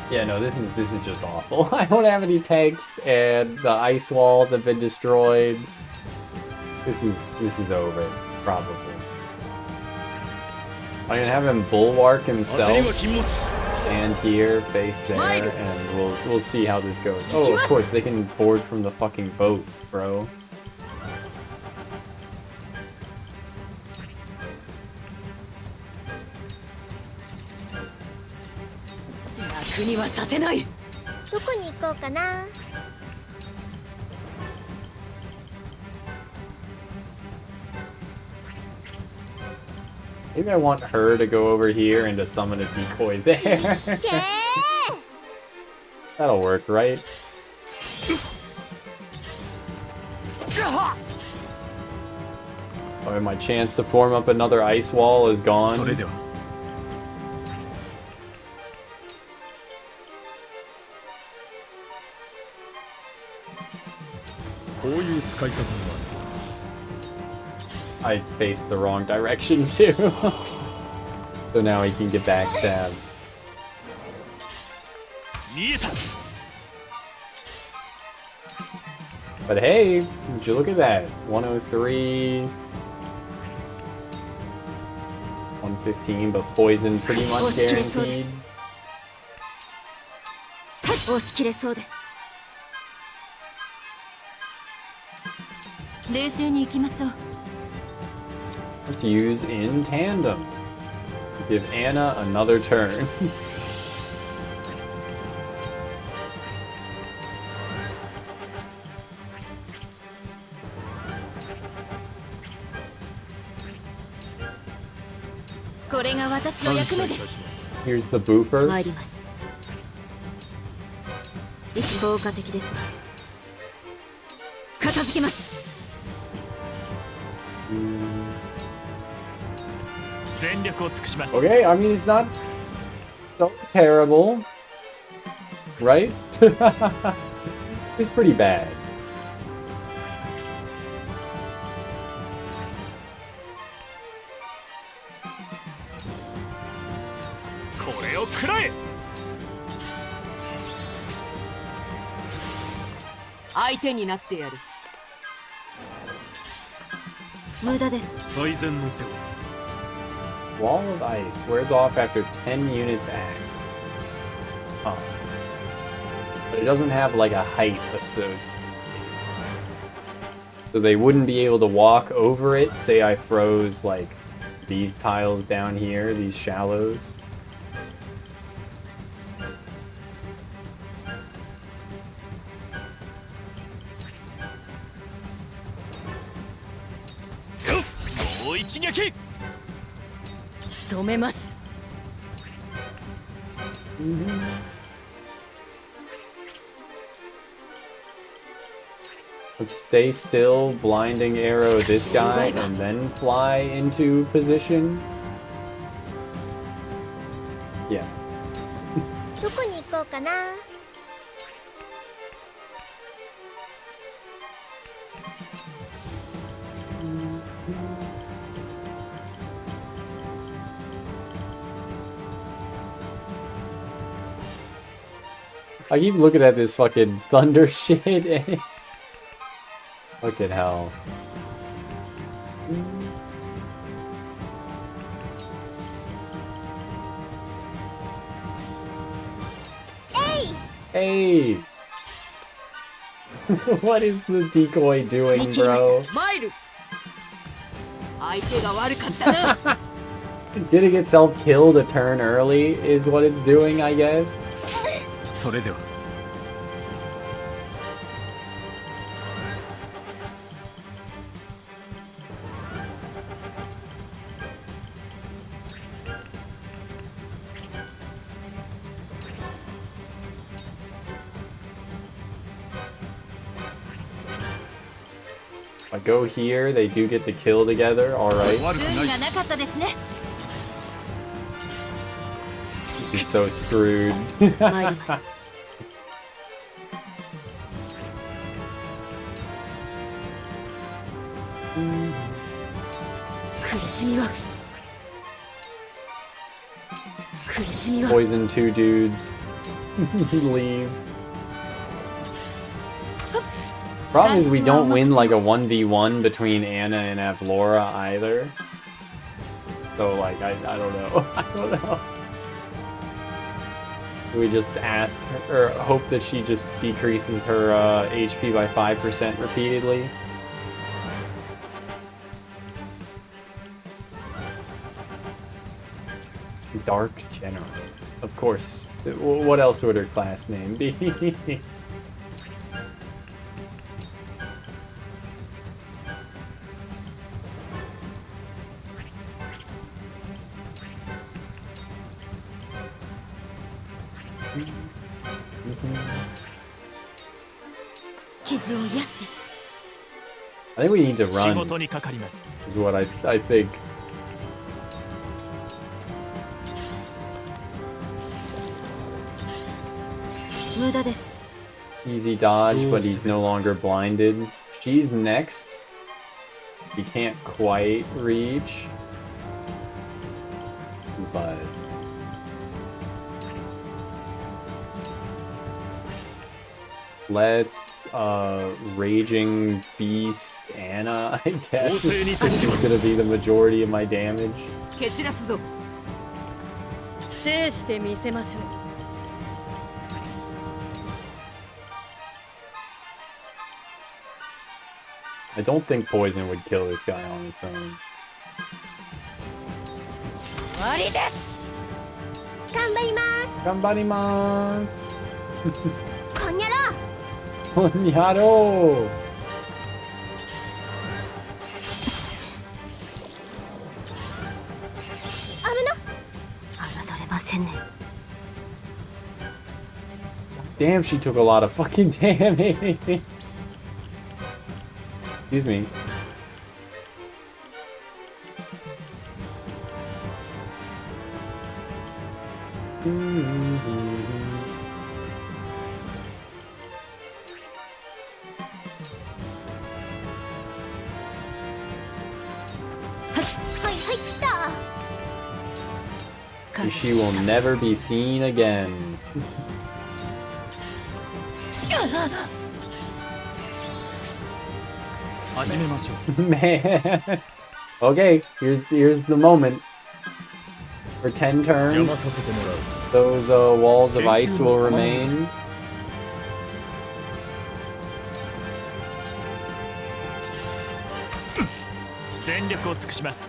Yeah, no, this is just awful. I don't have any tanks, and the ice walls have been destroyed. This is over, probably. I'm gonna have him bulwark himself, stand here, face there, and we'll see how this goes. Oh, of course, they can board from the fucking boat, bro. Maybe I want her to go over here and to summon a decoy there. That'll work, right? Oh, my chance to form up another ice wall is gone. I faced the wrong direction too. So now he can get backstabbed. But hey, would you look at that? 103, 115, but poison pretty much guaranteed. Let's use In Tandem to give Anna another turn. Here's the boofer. Okay, I mean, it's not so terrible, right? It's pretty bad. Wall of ice wears off after 10 units act. Huh. But it doesn't have like a height associated. So they wouldn't be able to walk over it. Say I froze like these tiles down here, these shallows. Let's stay still, blinding arrow this guy, and then fly into position. Yeah. どこに行こうかな。I keep looking at this fucking thunder shit. Look at hell. Hey! What is the decoy doing, bro? Getting itself killed a turn early is what it's doing, I guess. それでは If I go here, they do get the kill together, alright. He's so screwed. Poison two dudes. Leave. Problem is we don't win like a 1v1 between Anna and Avlora either. So like I don't know. I don't know. We just ask her, or hope that she just decreases her HP by 5% repeatedly. Dark General. Of course. What else would her class name be? I think we need to run, is what I think. Easy dodge, but he's no longer blinded. She's next. He can't quite reach. But... let's, Raging Beast Anna, I guess. She's gonna be the majority of my damage. I don't think poison would kill this guy on its own. 頑張ります。頑張ります。こんにゃろ。こんにゃろ。危な。侮れませんね。Damn, she took a lot of fucking damage. Excuse me. はい来た She will never be seen again. Man. Okay, here's the moment. For 10 turns, those walls of ice will remain.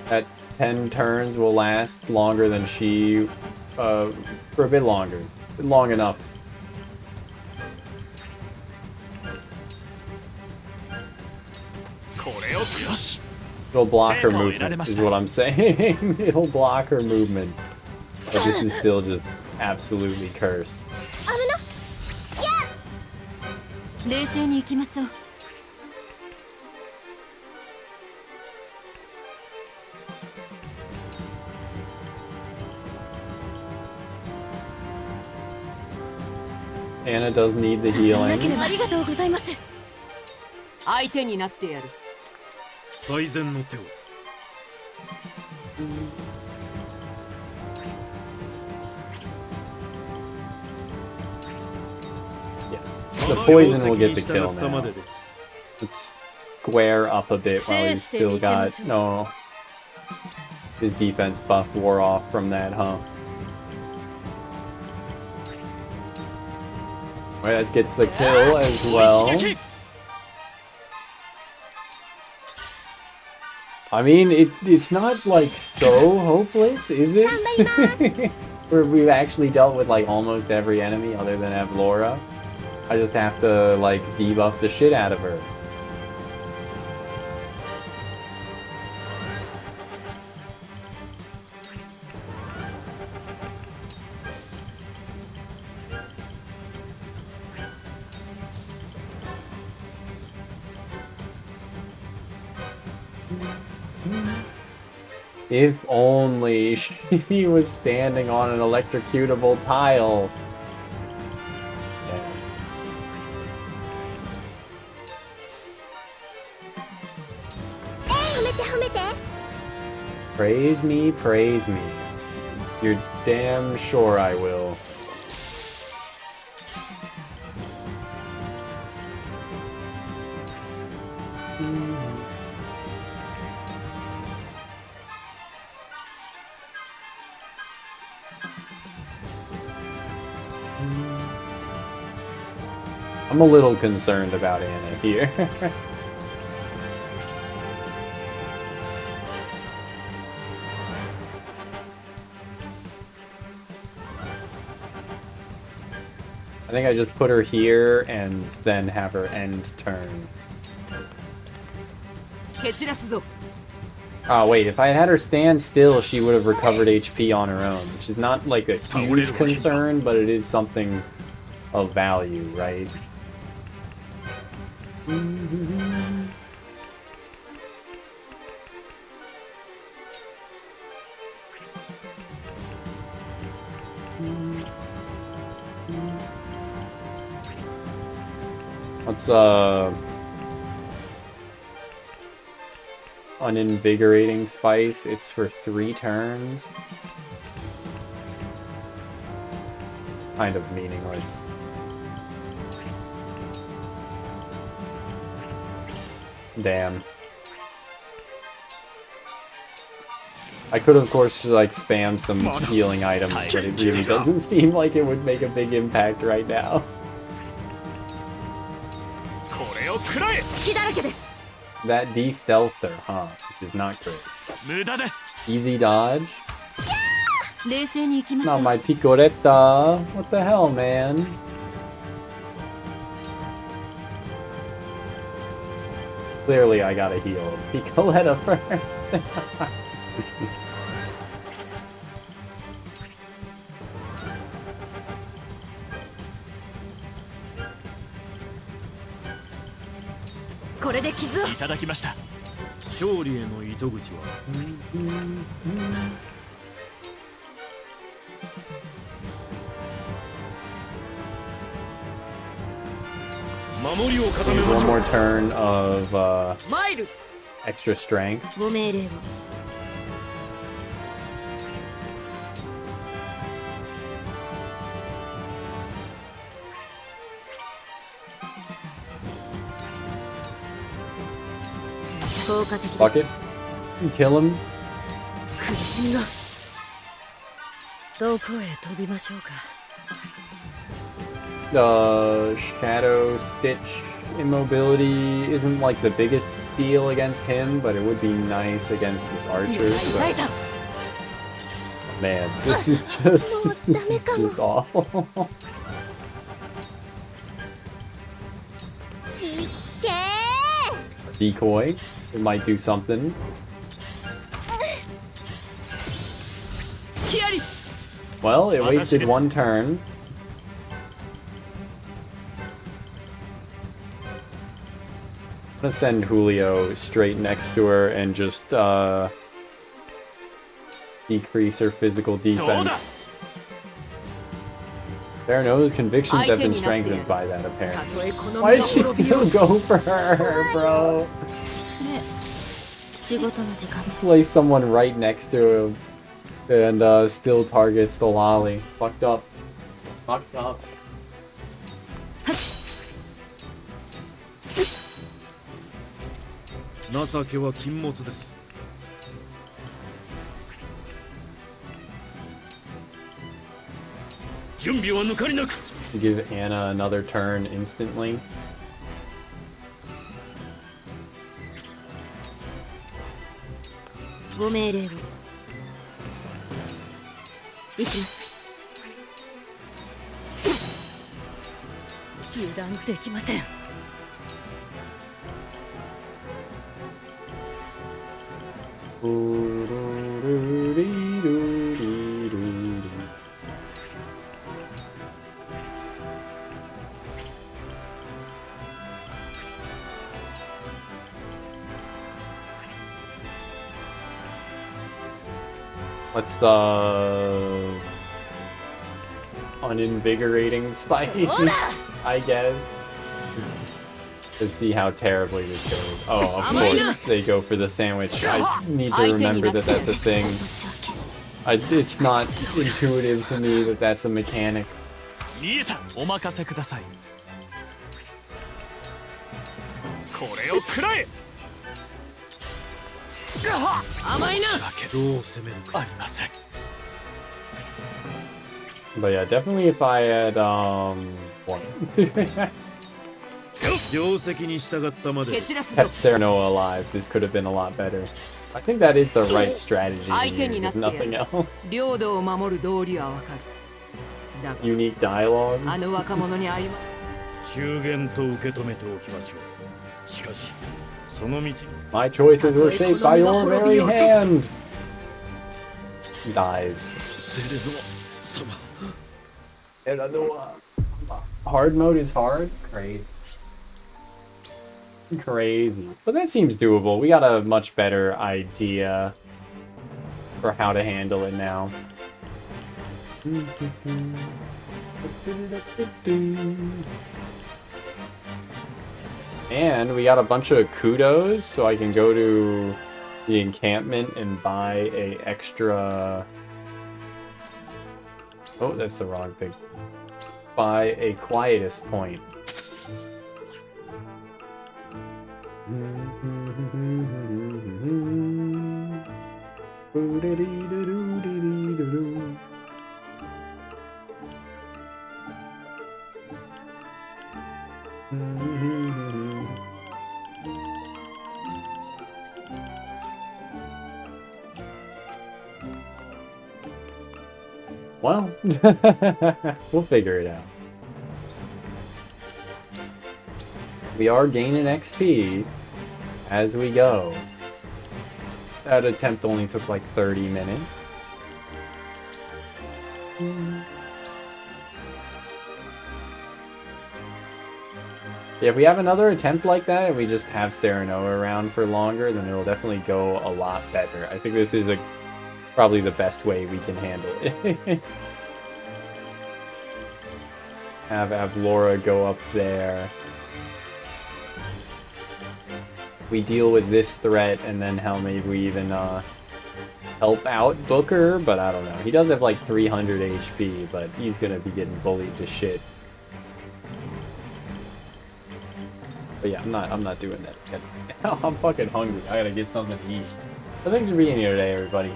That 10 turns will last longer than she, for a bit longer. Long enough. It'll block her movement, is what I'm saying. It'll block her movement. But this is still just absolutely cursed. 冷静に行きましょう。Anna does need the healing. ありがとうございます。相手になってやる。最善の手を。Yes. The poison will get the kill now. Let's square up a bit while he's still got... No. His defense buff wore off from that, huh? Alright, that gets the kill as well. I mean, it's not, like, so hopeless, is it? Where we've actually dealt with, like, almost every enemy other than Avlora. I just have to, like, debuff the shit out of her. If only she was standing on an electrocutable tile. Praise me, praise me. You're damn sure I will. I'm a little concerned about Anna here. I think I just put her here and then have her end turn. Oh wait, if I had her stand still, she would have recovered HP on her own, which is not like a huge concern, but it is something of value, right? What's Uninvigorating Spice? It's for 3 turns. Kind of meaningless. Damn. I could, of course, like, spam some healing items, but it really doesn't seem like it would make a big impact right now. That de-stealthed her, huh? Which is not great. Easy dodge. Not my Picoretta. What the hell, man? Clearly I gotta heal Picoletta first. One more turn of extra strength. Fuck it. Kill him. 苦しみがどこへ飛びましょうか。Shadow Stitch immobility isn't like the biggest deal against him, but it would be nice against this archer. But... Man, this is just awful. Decoy, it might do something. Well, it wasted one turn. I'm gonna send Julio straight next to her and just decrease her physical defense. Serenola's convictions have been strengthened by that, apparently. Why did she still go for her, bro? Place someone right next to him and still targets the lolly. Fucked up. Fucked up. 情けは禁物です。 準備は抜かりなく。 Give Anna another turn instantly. Let's uninvigorating spike, I guess. To see how terribly this goes. Oh, of course they go for the sandwich. I need to remember that that's a thing. It's not intuitive to me that that's a mechanic. But yeah, definitely if I had one. Kept Serenoa alive, this could have been a lot better. I think that is the right strategy to use, if nothing else. Unique dialogue. My choices were shaped by your very hand. Dies. Hard mode is hard? Crazy. Crazy. But that seems doable. We got a much better idea for how to handle it now. And we got a bunch of kudos, so I can go to the encampment and buy a extra... Oh, that's the wrong thing. Buy a quietus point. Well, we'll figure it out. We are gaining XP as we go. That attempt only took like 30 minutes. Yeah, if we have another attempt like that and we just have Serenoa around for longer, then it'll definitely go a lot better. I think this is probably the best way we can handle it. Have Laura go up there. We deal with this threat, and then how maybe we even help out Booker, but I don't know. He does have like 300 HP, but he's gonna be getting bullied to shit. But yeah, I'm not doing that. I'm fucking hungry. I gotta get something to eat. But thanks for being here today, everybody.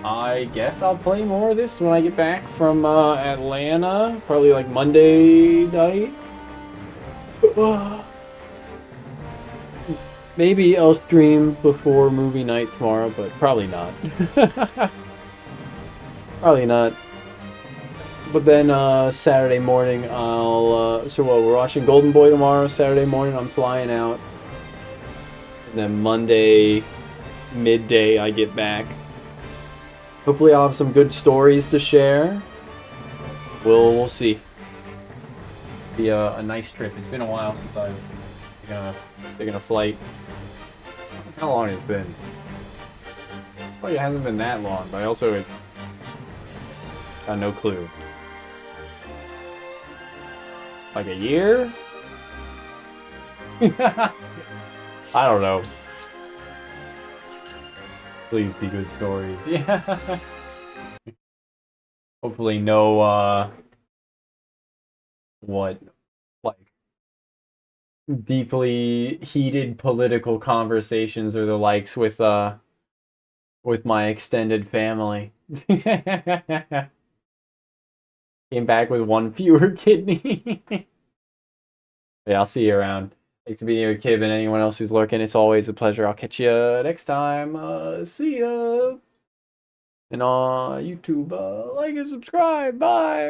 I guess I'll play more of this when I get back from Atlanta. Probably like Monday night. Maybe I'll stream before movie night tomorrow, but probably not. Probably not. But then Saturday morning I'll so what, we're watching Golden Boy tomorrow. Saturday morning I'm flying out. And then Monday midday I get back. Hopefully I'll have some good stories to share. We'll see. Be a nice trip. It's been a while since I've taken a flight. How long it's been? Well, it hasn't been that long, but I also got no clue. Like a year? I don't know. Please be good stories. Yeah. Hopefully no what, like, deeply heated political conversations or the likes with my extended family. Came back with one fewer kidney. Yeah, I'll see you around. Thanks for being here, Kib, and anyone else who's lurking. It's always a pleasure. I'll catch you next time. See ya. And on YouTube, like and subscribe. Bye.